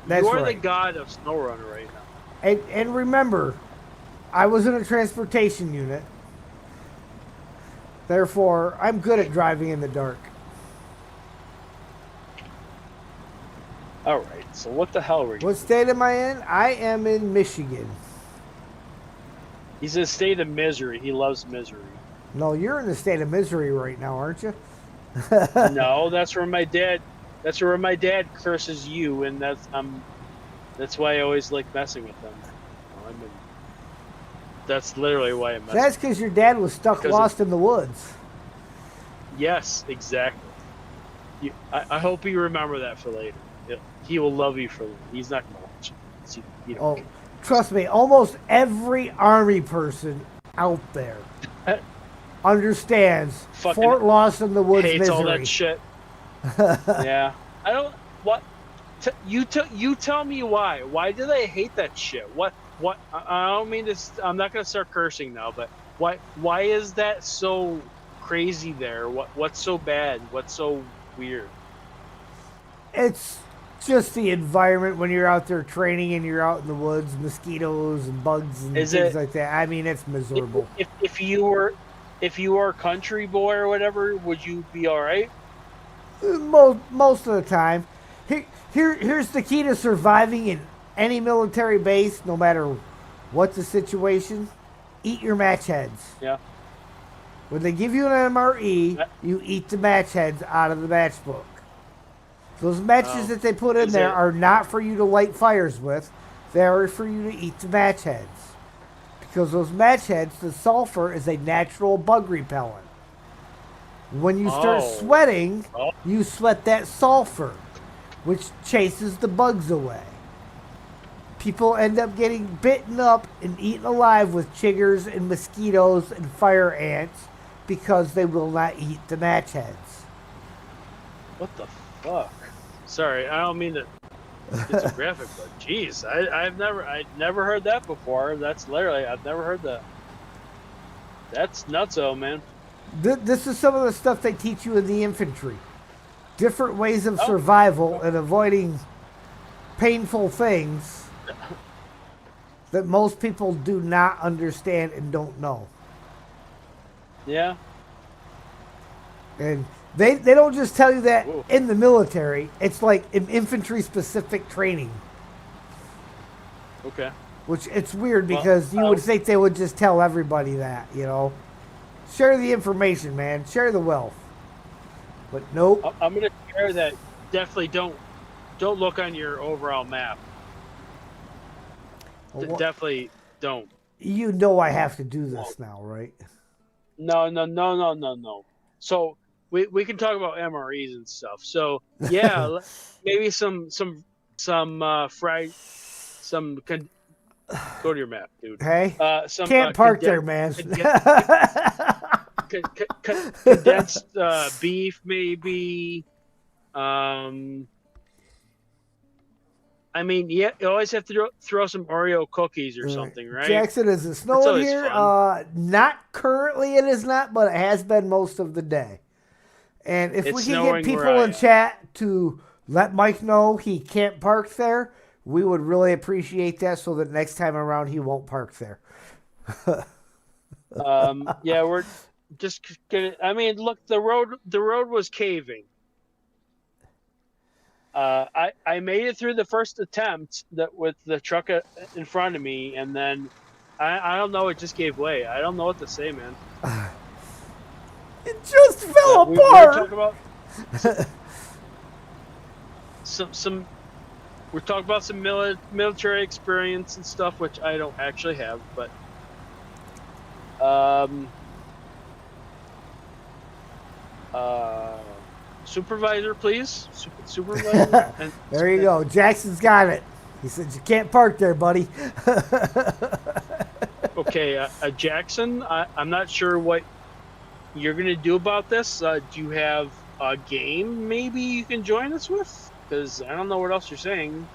That's you are the right. god of Snowrunner right now. And remember, I was in a transportation unit. Therefore, I'm good at driving in the dark. All right. So what the hell were you? What state am I in? I am in Michigan. He's in a state of misery. He loves misery. No, you're in the state of misery right now, aren't you? No, that's where my dad. That's where my dad curses you, and that's why I always like messing with him. That's literally why I'm messing. That's because your dad was stuck lost in the woods. Yes, exactly. I hope you remember that for later. He will love you for later. He's not going to watch it. You don't care. Trust me, almost every Army person out there understands Fort Lost in the Woods hates misery. all that shit. Yeah, I don't. What? You tell me why. Why do they hate that shit? What? I don't mean this. I'm not gonna start cursing now, but why is that so crazy there? What's so bad? What's so weird? It's just the environment when you're out there training and you're out in the woods, mosquitoes and bugs and things like that. I mean, it's miserable. If you were a country boy or whatever, would you be all right? Most of the time. Here's the key to surviving in any military base, no matter what the situation. Eat your match heads. Yeah. When they give you an MRE, you eat the match heads out of the match book. Those matches that they put in there are not for you to light fires with. They are for you to eat the match heads. Because those match heads, the sulfur is a natural bug repellent. When you start sweating, you sweat that sulfur, which chases the bugs away. People end up getting bitten up and eaten alive with chiggers and mosquitoes and fire ants because they will not eat the match heads. What the fuck? Sorry, I don't mean to get so graphic, but jeez, I've never heard that before. That's literally, I've never heard that. That's nutso, man. This is some of the stuff they teach you in the infantry. Different ways of survival and avoiding painful things that most people do not understand and don't know. Yeah. And they don't just tell you that in the military. It's like an infantry-specific training. Okay. Which it's weird because you would think they would just tell everybody that, you know. Share the information, man. Share the wealth. But nope. I'm going to share that. Definitely don't look on your overall map. Definitely don't. You know I have to do this now, right? No. So we can talk about MREs and stuff. So yeah, maybe go to your map, dude. Hey, can't park there, man. Condensed beef, maybe. I mean, yeah, you always have to throw some Oreo cookies or something, right? Jackson, is it snowing here? Not currently, it is not, but it has been most of the day. And if we can get people in chat to let Mike know he can't park there, we would really appreciate that so that next time around he won't park there. Yeah, we're just gonna. I mean, look, the road was caving. I made it through the first attempt with the truck in front of me, and then I don't know, it just gave way. I don't know what to say, man. It just fell apart. We were talking about we're talking about some military experience and stuff, which I don't actually have, but supervisor, please. Supervisor. There you go. Jackson's got it. He said you can't park there, buddy. Okay, Jackson, I'm not sure what you're going to do about this. Do you have a game maybe you can join us with? Because I don't know what else you're saying.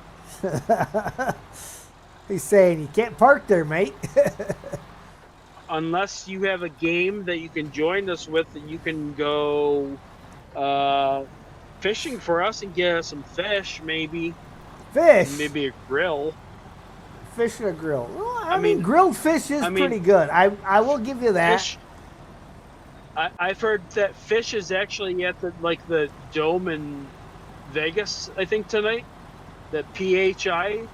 He's saying you can't park there, mate. Unless you have a game that you can join us with, that you can go fishing for us and get us some fish, maybe. Fish? Maybe a grill. Fish and a grill. Well, I mean, grilled fish is pretty good. I will give you that. Fish, I've heard that fish is actually at the Dome in Vegas, I think, tonight. that PHI,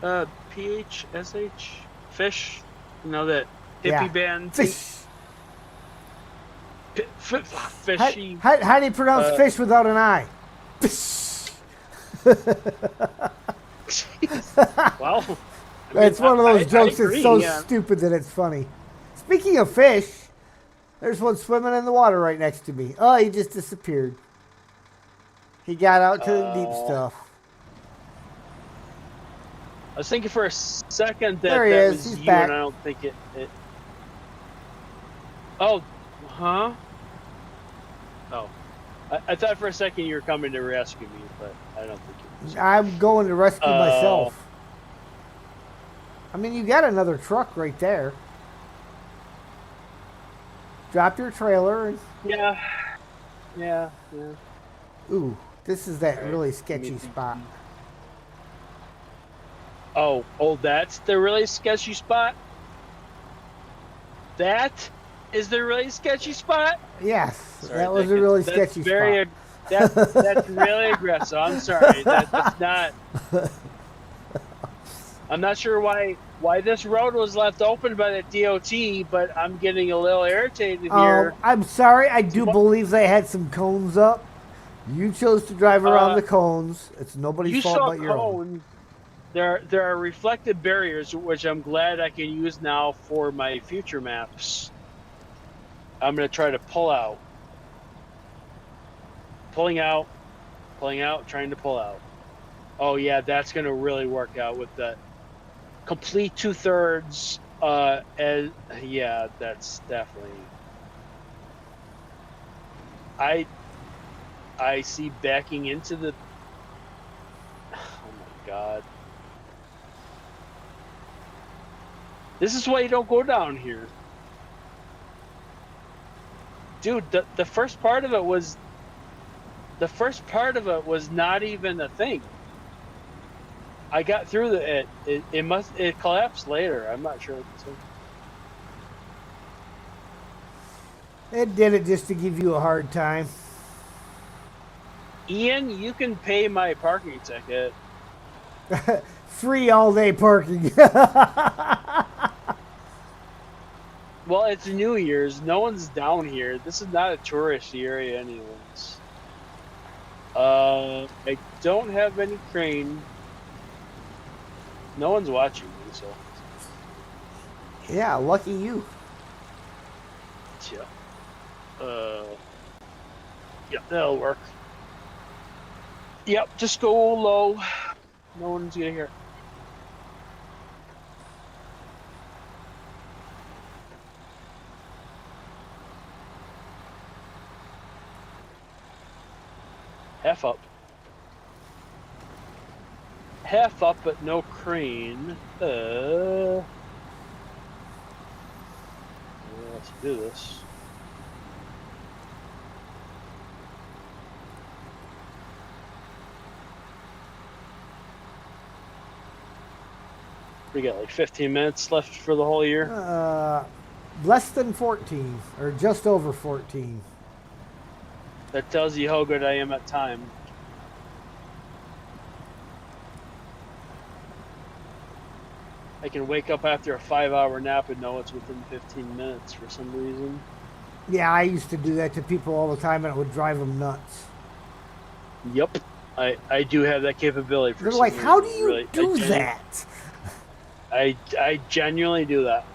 PHSH fish. You know that hippie Yeah. band Fish. fishy. How do you pronounce fish without an I? Fish. Well, I mean, It's one of those jokes I agree, that's so yeah. stupid that it's funny. Speaking of fish, there's one swimming in the water right next to me. Oh, he just disappeared. He got out to the deep stuff. I was thinking for a second that There he that is. was He's you, back. and I don't think it. Oh, huh? Oh, I thought for a second you were coming to rescue me, but I don't think it was. I'm going to rescue myself. I mean, you got another truck right there. Drop your trailer. And... Yeah. Ooh, this is that Right. really sketchy spot. Oh, that's the really sketchy spot? That is the really sketchy spot? Yes, Sorry, that was a really that's sketchy very, spot. That's really aggressive. I'm sorry. That's not... I'm not sure why this road was left open by the DOT, but I'm getting a little irritated here. I'm sorry. I do believe they had some cones up. You chose to drive around the cones. It's nobody's fault but your own. There are reflective barriers, which I'm glad I can use now for my future maps. I'm going to try to pull out. Pulling out, trying to pull out. Oh yeah, that's going to really work out with the complete 2/3. Yeah, that's definitely. I see backing into the. Oh my god. This is why you don't go down here. Dude, the first part of it was not even a thing. I got through it collapsed later. I'm not sure. It did it just to give you a hard time. Ian, you can pay my parking ticket. Free all day parking. Well, it's New Year's. No one's down here. This is not a tourist area anyways. I don't have any crane. No one's watching me, so. Yeah, lucky you. Yeah. Yep, that'll work. Yep, just go low. No one's gonna hear. Half up. Half up, but no crane. Let's do this. We got like 15 minutes left for the whole year. Less than 14, or just over 14. That tells you how good I am at time. I can wake up after a 5-hour nap and know it's within 15 minutes for some reason. Yeah, I used to do that to people all the time, and it would drive them nuts. Yep, I do have that capability. They're like, how do you do that? I genuinely do that.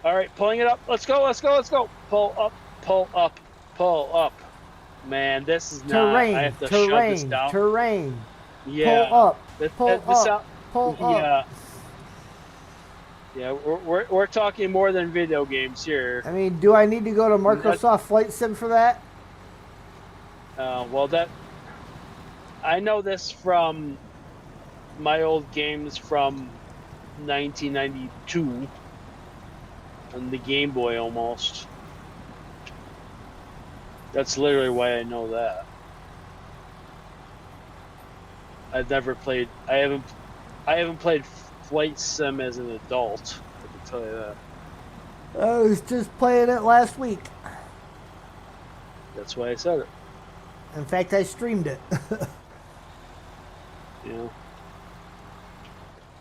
All right, pulling it up. Let's go. Pull up, pull up, pull up. Man, this is not. Terrain, I have to shut this down. Terrain. Yeah. Pull up. Pull up. Yeah, we're talking more than video games here. I mean, do I need to go to Microsoft Flight Sim for that? Well, I know this from my old games from 1992 on the Game Boy almost. That's literally why I know that. I've never played. I haven't played Flight Sim as an adult. I can tell you that. I was just playing it last week. That's why I said it. In fact, I streamed it. You know.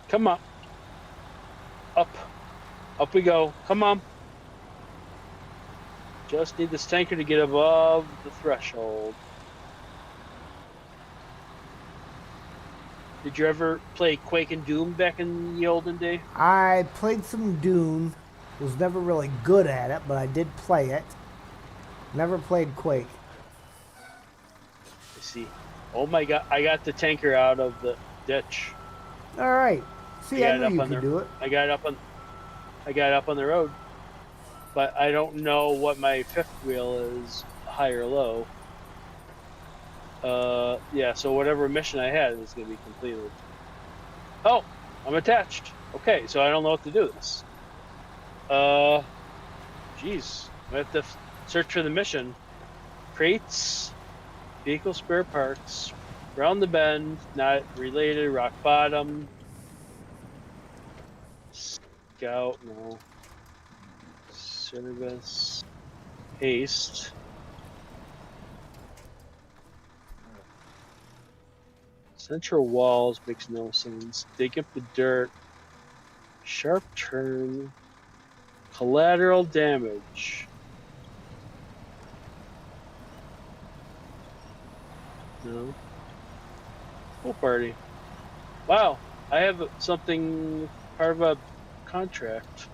Come on. Up. Up we go. Come on. Just need this tanker to get above the threshold. Did you ever play Quake and Doom back in the olden day? I played some Dune. Was never really good at it, but I did play it. Never played Quake. I see. Oh my god, I got the tanker out of the ditch. All right. See, I knew you could do it. I got it up on the road. But I don't know what my fifth wheel is, high or low. Yeah, so whatever mission I had is going to be completed. Oh, I'm attached. Okay, so I don't know what to do with this. Jeez. I have to search for the mission. Crates, vehicle spare parts, round the bend, not related, rock bottom. Scout, no. Service. Haste. Central walls makes no sense. Dig up the dirt. Sharp turn. Collateral damage. No. Pool party. Wow, I have something part of a contract.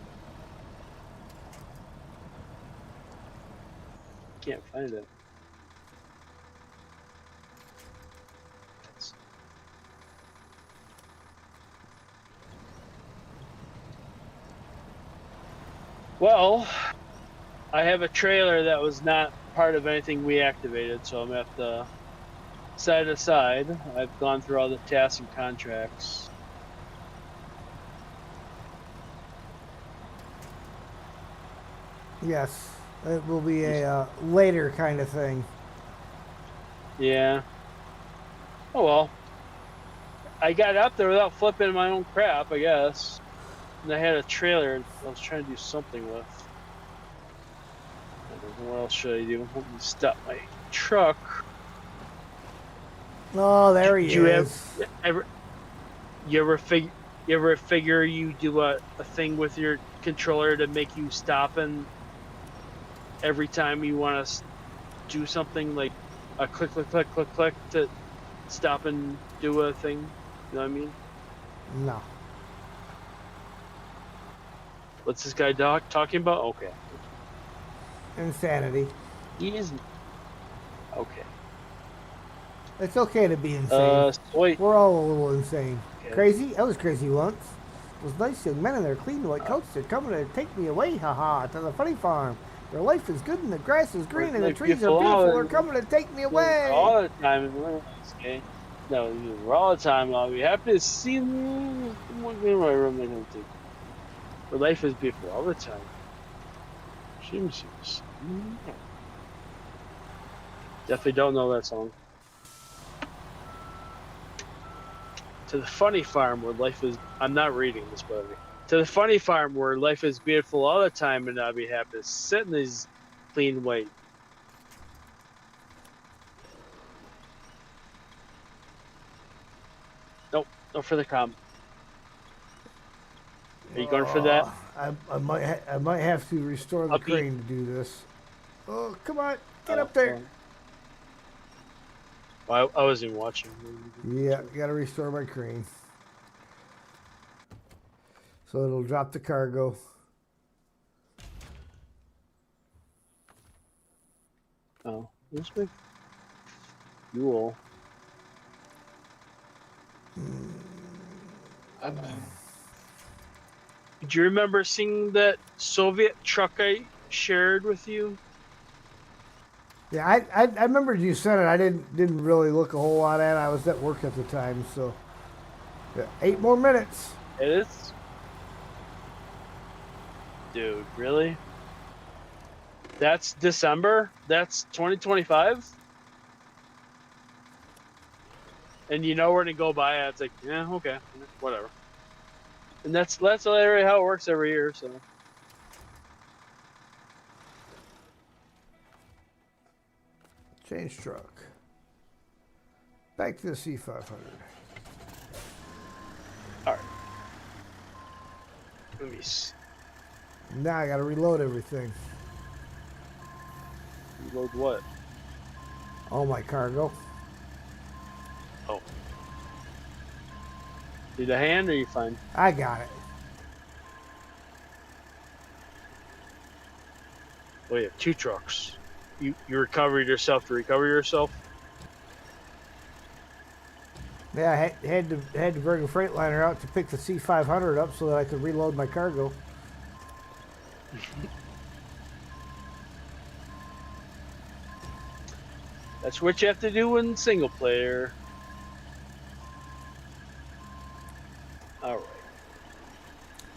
Can't find it. Well, I have a trailer that was not part of anything we activated, so I'm at the side to side. I've gone through all the tasks and contracts. Yes, it will be a later kind of thing. Yeah. Oh well. I got up there without flipping my own crap, I guess. And I had a trailer I was trying to do something with. I don't know what else should I do? Let me stop my truck. Oh, there he is. You ever figure you do a thing with your controller to make you stop and every time you want to do something, like a click, click, click, click, click to stop and do a thing? You know what I mean? No. What's this guy talking about? Okay. Insanity. He isn't. Okay. It's okay to be insane. Wait. We're all a little insane. Okay. Crazy? I was crazy once. Those nice young men in their clean white coats are coming to take me away, haha, to the funny farm. Their life is good and the grass is green and the trees are beautiful. They're coming to take me away. All the time. Okay. No, we're all the time. I'll be happy to see them in my room. They don't do. But life is beautiful all the time. Seems. Definitely don't know that song. To the funny farm where life is. I'm not reading this, by the way. To the funny farm where life is beautiful all the time, and I'll be happy to sit in these clean white. Nope, no further comment. Are you going for that? I might have to restore the crane to do this. Oh, come on, get up there. I wasn't even watching. Yeah, gotta restore my crane. So it'll drop the cargo. Oh, where's my fuel? Do you remember seeing that Soviet truck I shared with you? Yeah, I remember you said it. I didn't really look a whole lot at it. I was at work at the time, so yeah, 8 more minutes. It is? Dude, really? That's December? That's 2025? And you know we're gonna go by it. It's like, yeah, okay, whatever. And that's literally how it works every year, so. Change truck. Back to the C500. All right. Let me see. Now I gotta reload everything. Reload what? All my cargo. Oh. Need a hand or you fine? I got it. Oh, you have 2 trucks. You recovered yourself to recover yourself? Yeah, I had to bring a Freightliner out to pick the C500 up so that I could reload my cargo. That's what you have to do in single player. All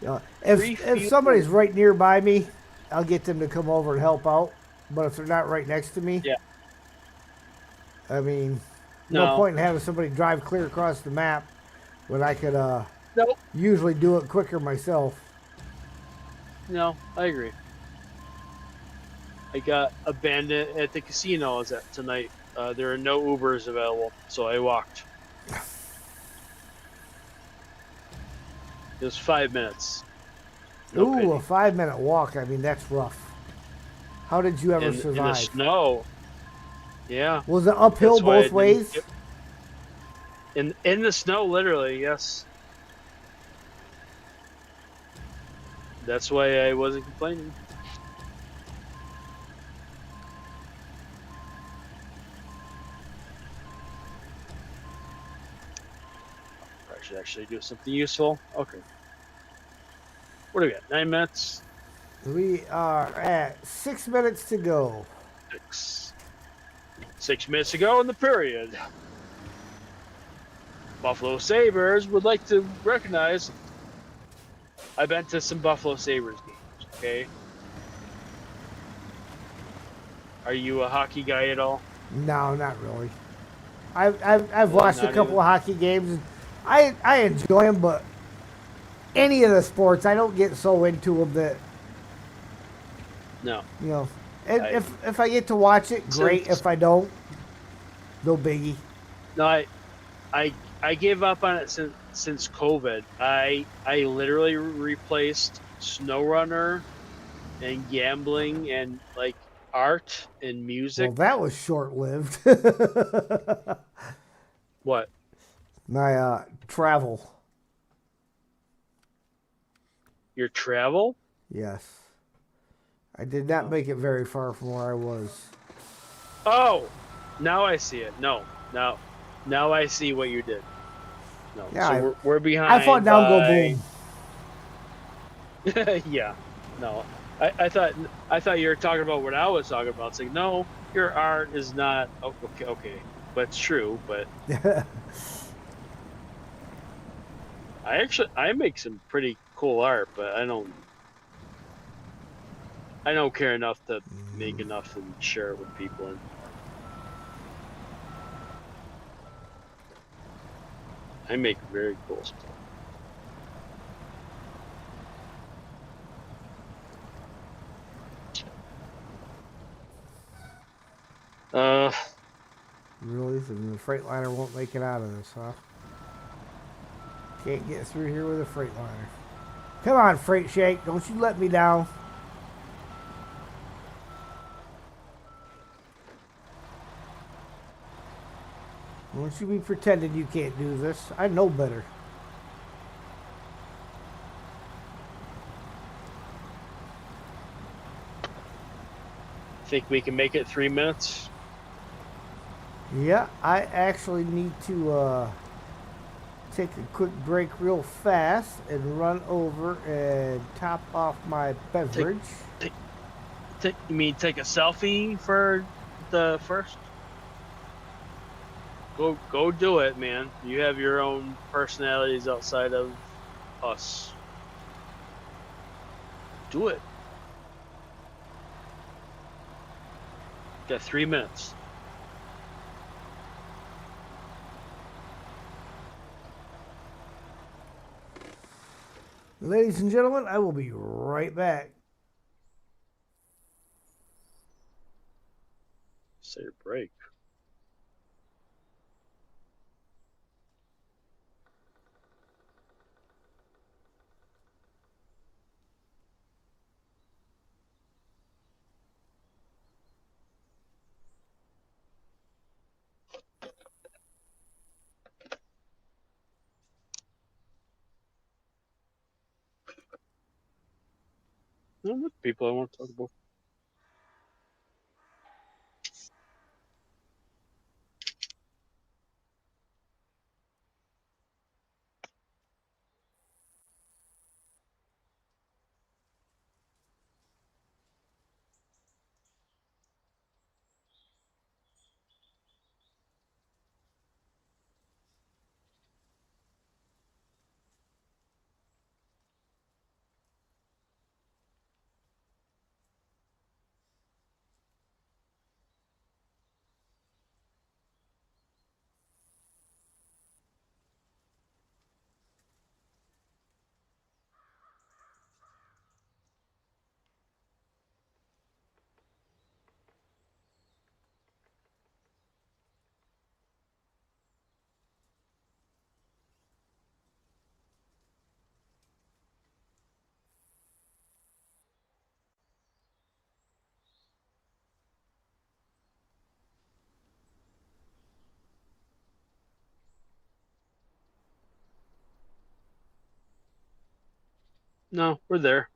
right. If somebody's right nearby me, I'll get them to come over and help out. But if they're not right next to me, Yeah. I mean, no No. point in having somebody drive clear across the map when I could Nope. usually do it quicker myself. No, I agree. I got abandoned at the casino I was at tonight. There are no Ubers available, so I walked. It was 5 minutes. No Ooh, a pity. 5-minute walk. I mean, that's rough. How did you ever In the survive? snow. Yeah. Was it uphill That's why I both didn't ways? in the snow, literally, yes. That's why I wasn't complaining. I should actually do something useful. Okay. What do we got? 9 minutes? We are at 6 minutes to go. 6 minutes ago in the period. Buffalo Sabres would like to recognize I've been to some Buffalo Sabres games, okay? Are you a hockey guy at all? No, not really. I've Really? watched a Not couple even? of hockey games. I enjoy them, but any of the sports, I don't get so into them that, No. you know, and I if I get to watch it, great. since If I don't, no biggie. no, I gave up on it since COVID. I literally replaced Snowrunner and gambling and like art and Well, music. that was short lived. What? My travel, Your travel? yes, I did not Oh. make it very far from where I was. Oh, now I see it. No, now I see what you did. No, Yeah, so we're I fought behind down, go by boom. yeah. No, I thought you were talking about what I was talking about. It's like no, your art is not okay, but it's true. But I make some pretty cool art, but I don't care enough to make enough and share it with people. And I make very cool stuff. Uh, Really? So the Freightliner won't make it out of this, huh? Can't get through here with a Freightliner. Come on, Freight Shake. Don't you let me down. Don't you be pretending you can't do this. I know better. think we can make it 3 minutes. Yeah, I actually need to take a quick break real fast and run over and top off my beverage. You mean take a selfie for the first? Go do it, man. You have your own personalities outside of us. Do it. Got 3 minutes. Ladies and gentlemen, I will be right back. Say your break. I'm with people I want to talk about. No, we're there.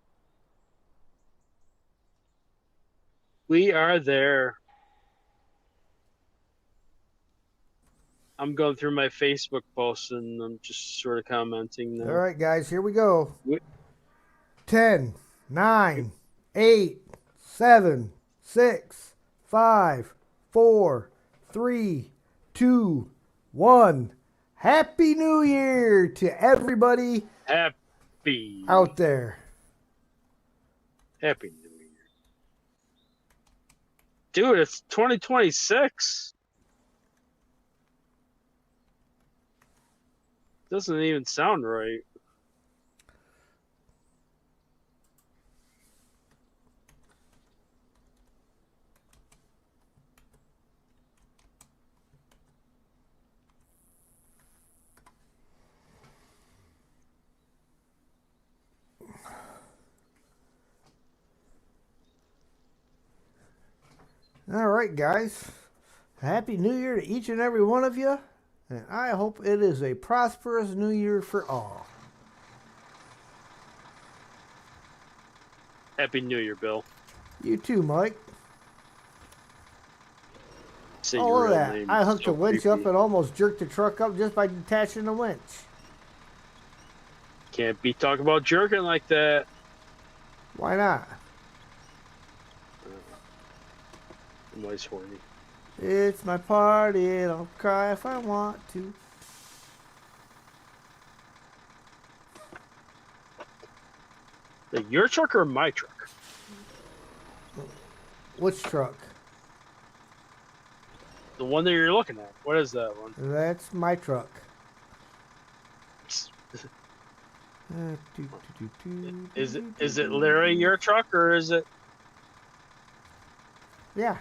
We are there. I'm going through my Facebook posts and I'm just sort of commenting All now. right, guys, here we go. We- 10, 9, 8, 7, 6, 5, 4, 3, 2, 1. Happy New Year to everybody Happy out there. Happy New Year. Dude, it's 2026. Doesn't even sound right. All right, guys. Happy New Year to each and every one of you. And I hope it is a prosperous New Year for all. Happy New Year, Bill. You too, Mike. Say Oh, your look real at that. name. I It's hooked so the winch creepy. up and almost jerked the truck up just by detaching the winch. Can't be talking about jerking like that. Why not? I'm always horny. It's my party and I'll cry if I want to. Like your truck or my truck? Which truck? The one that you're looking at. What is that one? That's my truck. Is it literally your truck or is it? Yeah.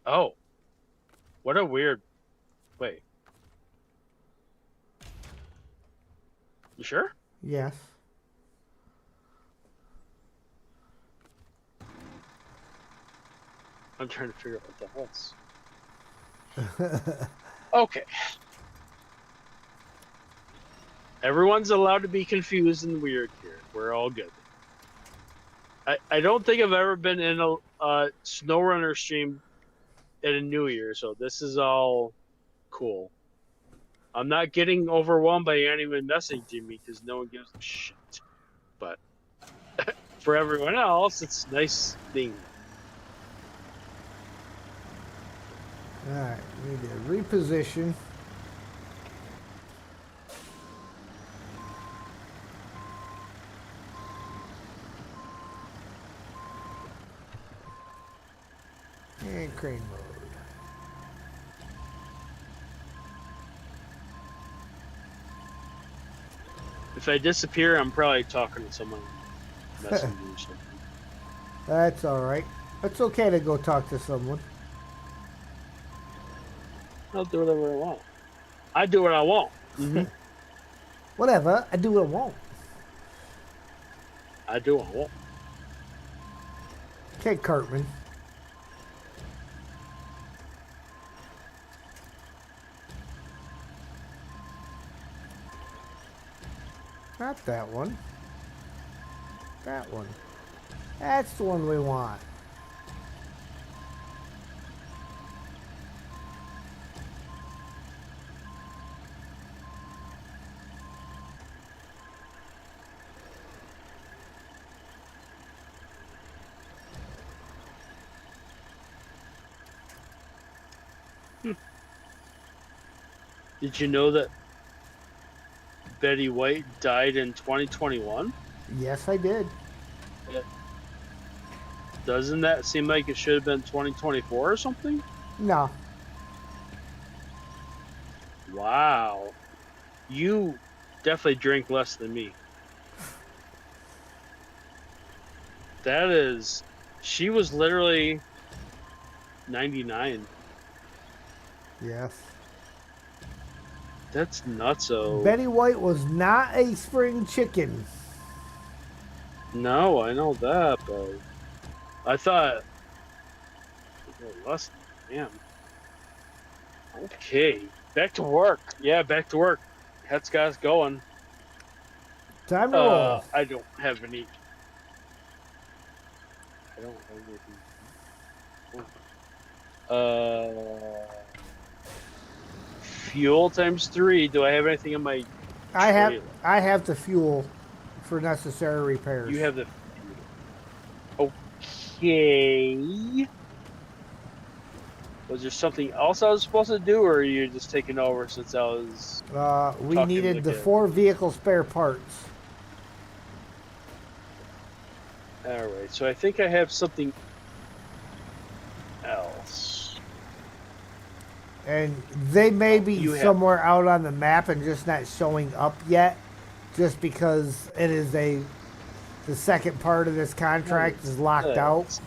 Oh, what a weird. Wait. You sure? Yes. I'm trying to figure out what the hell's. Okay. Everyone's allowed to be confused and weird here. We're all good. I don't think I've ever been in a Snowrunner stream at a New Year, so this is all cool. I'm not getting overwhelmed by anyone messaging me because no one gives a shit. But for everyone else, it's nice being. Alright, we need to reposition. And crane mode. If I disappear, I'm probably talking to someone, messenger or something. That's alright. It's okay to go talk to someone. I'll do whatever I want. I do what I want. Mm-hmm. Whatever, I do what I want. I do what I want. Okay, Cartman. Not that one. That one. That's the one we want. Did you know that Betty White died in 2021? Yes, I did. Doesn't that seem like it should have been 2024 or something? No. Wow. You definitely drink less than me. That is, she was literally 99. Yes. That's nutso. Betty White was not a spring chicken. No, I know that, but I thought less than, damn. Okay, back to work. Yeah, back to work. Head's got us going. Time to roll. I don't have any. I don't have anything. Fuel times 3. Do I have anything in my trailer? I have the fuel for necessary repairs. You have the. Okay. Was there something else I was supposed to do, or are you just taking over since I was? We talking needed to the kid? 4 vehicle spare parts. All right, so I think I have something else. And they may be You have- somewhere out on the map and just not showing up yet, just because it is the second part of this contract is locked out.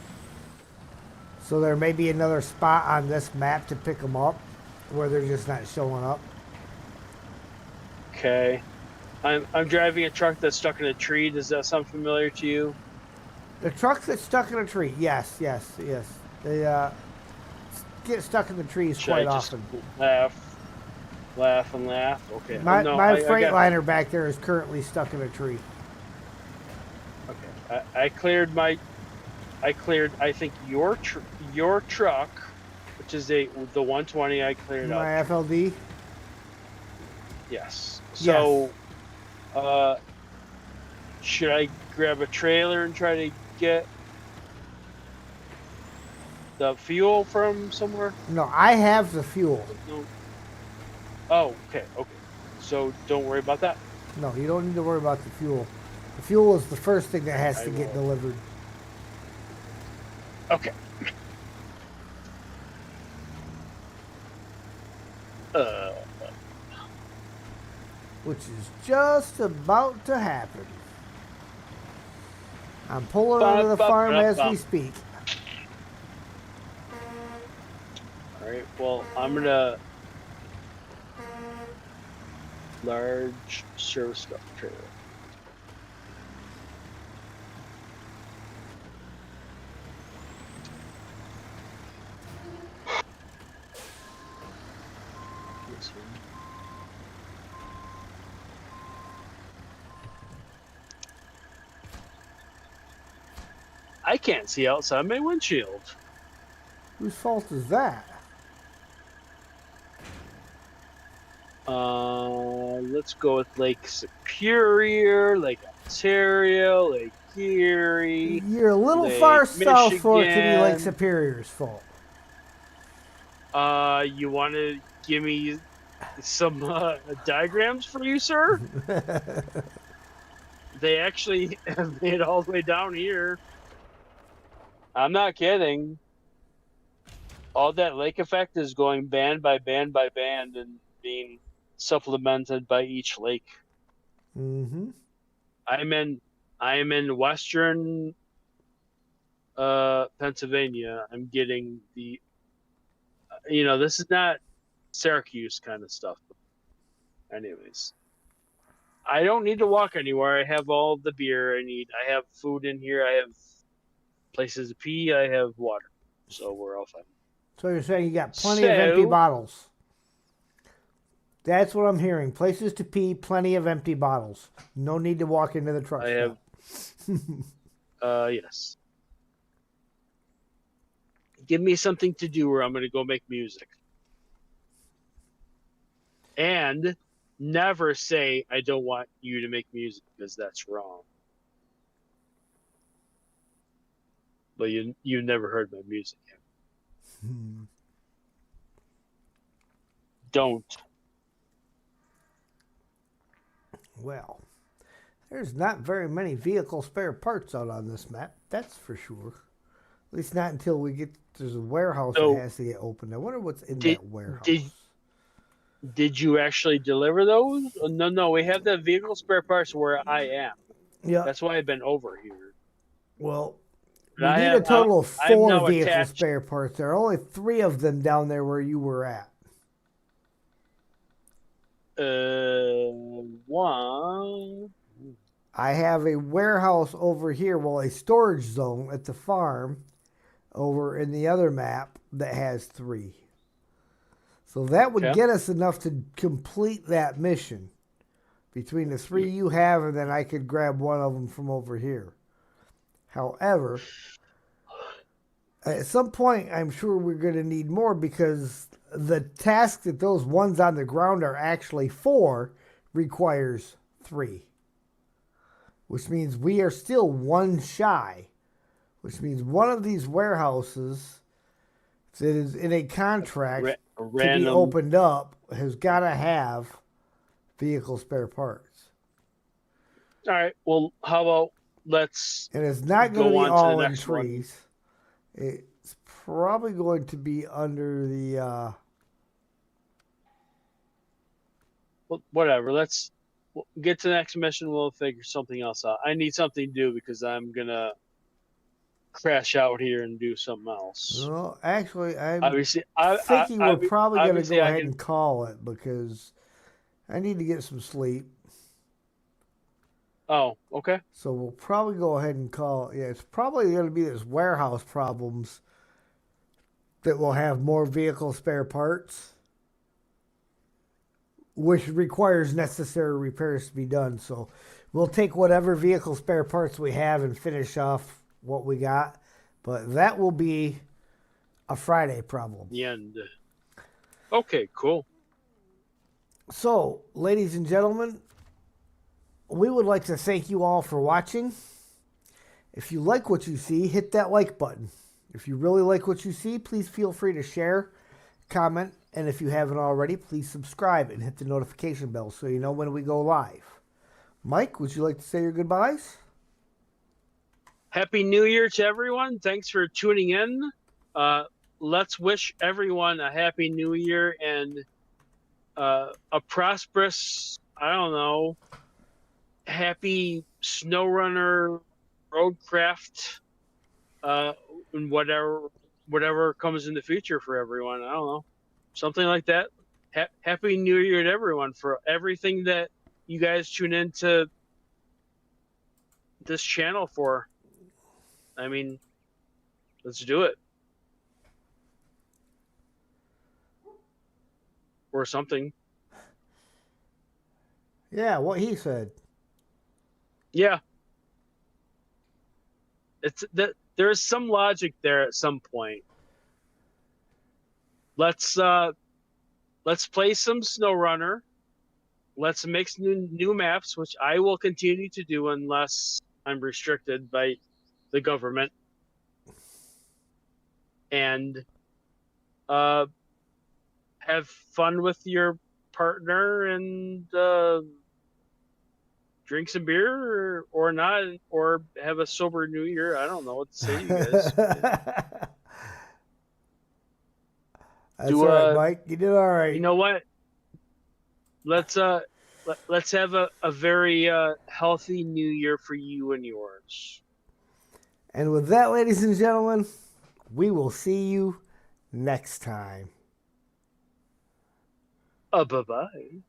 So there may be another spot on this map to pick them up where they're just not showing up. Okay, I'm driving a truck that's stuck in a tree. Does that sound familiar to you? The truck that's stuck in a tree, yes. They get stuck in the trees Should quite I just often. laugh and laugh? Okay. My I Freightliner back there is currently stuck in a tree. Okay. I cleared. I think your truck, which is the 120. I cleared My out. FLD. Yes. So, should I grab a trailer and try to get the fuel from somewhere? No, I have the fuel. No. Oh, okay. So don't worry about that. No, you don't need to worry about the fuel. The fuel is the first thing that has I to get will. delivered. Okay. Which is just about to happen. I'm pulling onto the farm as we speak. All right. Well, I'm gonna large service stuff trailer. This one. I can't see outside my windshield. Whose fault is that? Let's go with Lake Superior, Lake Ontario, Lake Erie. You're a little Lake far south for it to be Lake Michigan. Superior's fault. You want to give me some diagrams for you, sir? They actually have made it all the way down here. I'm not kidding. All that lake effect is going band by band by band and being supplemented by each lake. Mm-hmm. I am in western Pennsylvania. I'm getting the this is not Syracuse kind of stuff. Anyways, I don't need to walk anywhere. I have all the beer I need. I have food in here. I have places to pee. I have water. So we're all fine. So you're saying you got plenty of empty So- bottles. That's what I'm hearing. Places to pee, plenty of empty bottles. No need to walk into the truck I have stop. Yes. Give me something to do or I'm going to go make music. And never say, I don't want you to make music because that's wrong. But you never heard my music yet. Don't. Well, there's not very many vehicle spare parts out on this map, that's for sure. At least not until we get, there's a warehouse So, that has to get opened. I wonder what's in did that warehouse. did you actually deliver those? No, we have the vehicle spare parts where I am. Yeah, That's why I've been over here. well, But we need a total of I've 4 now vehicle attached. spare parts. There are only 3 of them down there where you were at. One. I have a warehouse over here, well, a storage zone at the farm over in the other map that has 3. So that would Okay. get us enough to complete that mission. Between the 3 you have, and then I could grab one of them from over here. However, at some point, I'm sure we're going to need more because the task that those ones on the ground are actually for requires 3. Which means we are still 1 shy. Which means one of these warehouses that is in a contract to be opened up has got to have vehicle spare parts. All right. Well, how about let's And it's not go going to be on to all the in next one. trees. It's probably going to be under the... Well, whatever. Let's get to the next mission. We'll figure something else out. I need something to do because I'm gonna crash out here and do something else. Well, actually, I'm Obviously, thinking we're probably going to obviously go I ahead can- and call it because I need to get some sleep. Oh, okay. So we'll probably go ahead and call. Yeah, it's probably going to be this warehouse problems that will have more vehicle spare parts, which requires necessary repairs to be done. So we'll take whatever vehicle spare parts we have and finish off what we got. But that will be a Friday problem. The end. Okay, cool. So, ladies and gentlemen, we would like to thank you all for watching. If you like what you see, hit that like button. If you really like what you see, please feel free to share, comment, and if you haven't already, please subscribe and hit the notification bell so you know when we go live. Mike, would you like to say your goodbyes? Happy New Year to everyone. Thanks for tuning in. Let's wish everyone a Happy New Year and a prosperous, I don't know, happy Snowrunner roadcraft, and whatever comes in the future for everyone. I don't know, something like that. Happy New Year to everyone for everything that you guys tune into this channel for. I mean, let's do it. Or something. Yeah, what he said. Yeah. It's that there's some logic there at some point. Let's play some Snowrunner. Let's mix new maps, which I will continue to do unless I'm restricted by the government. And have fun with your partner and drink some beer or not, or have a sober New Year. I don't know what to say to you guys. That's all right, Mike. You did all right. You know what? Let's have a very healthy New Year for you and yours. And with that, ladies and gentlemen, we will see you next time. Bye-bye.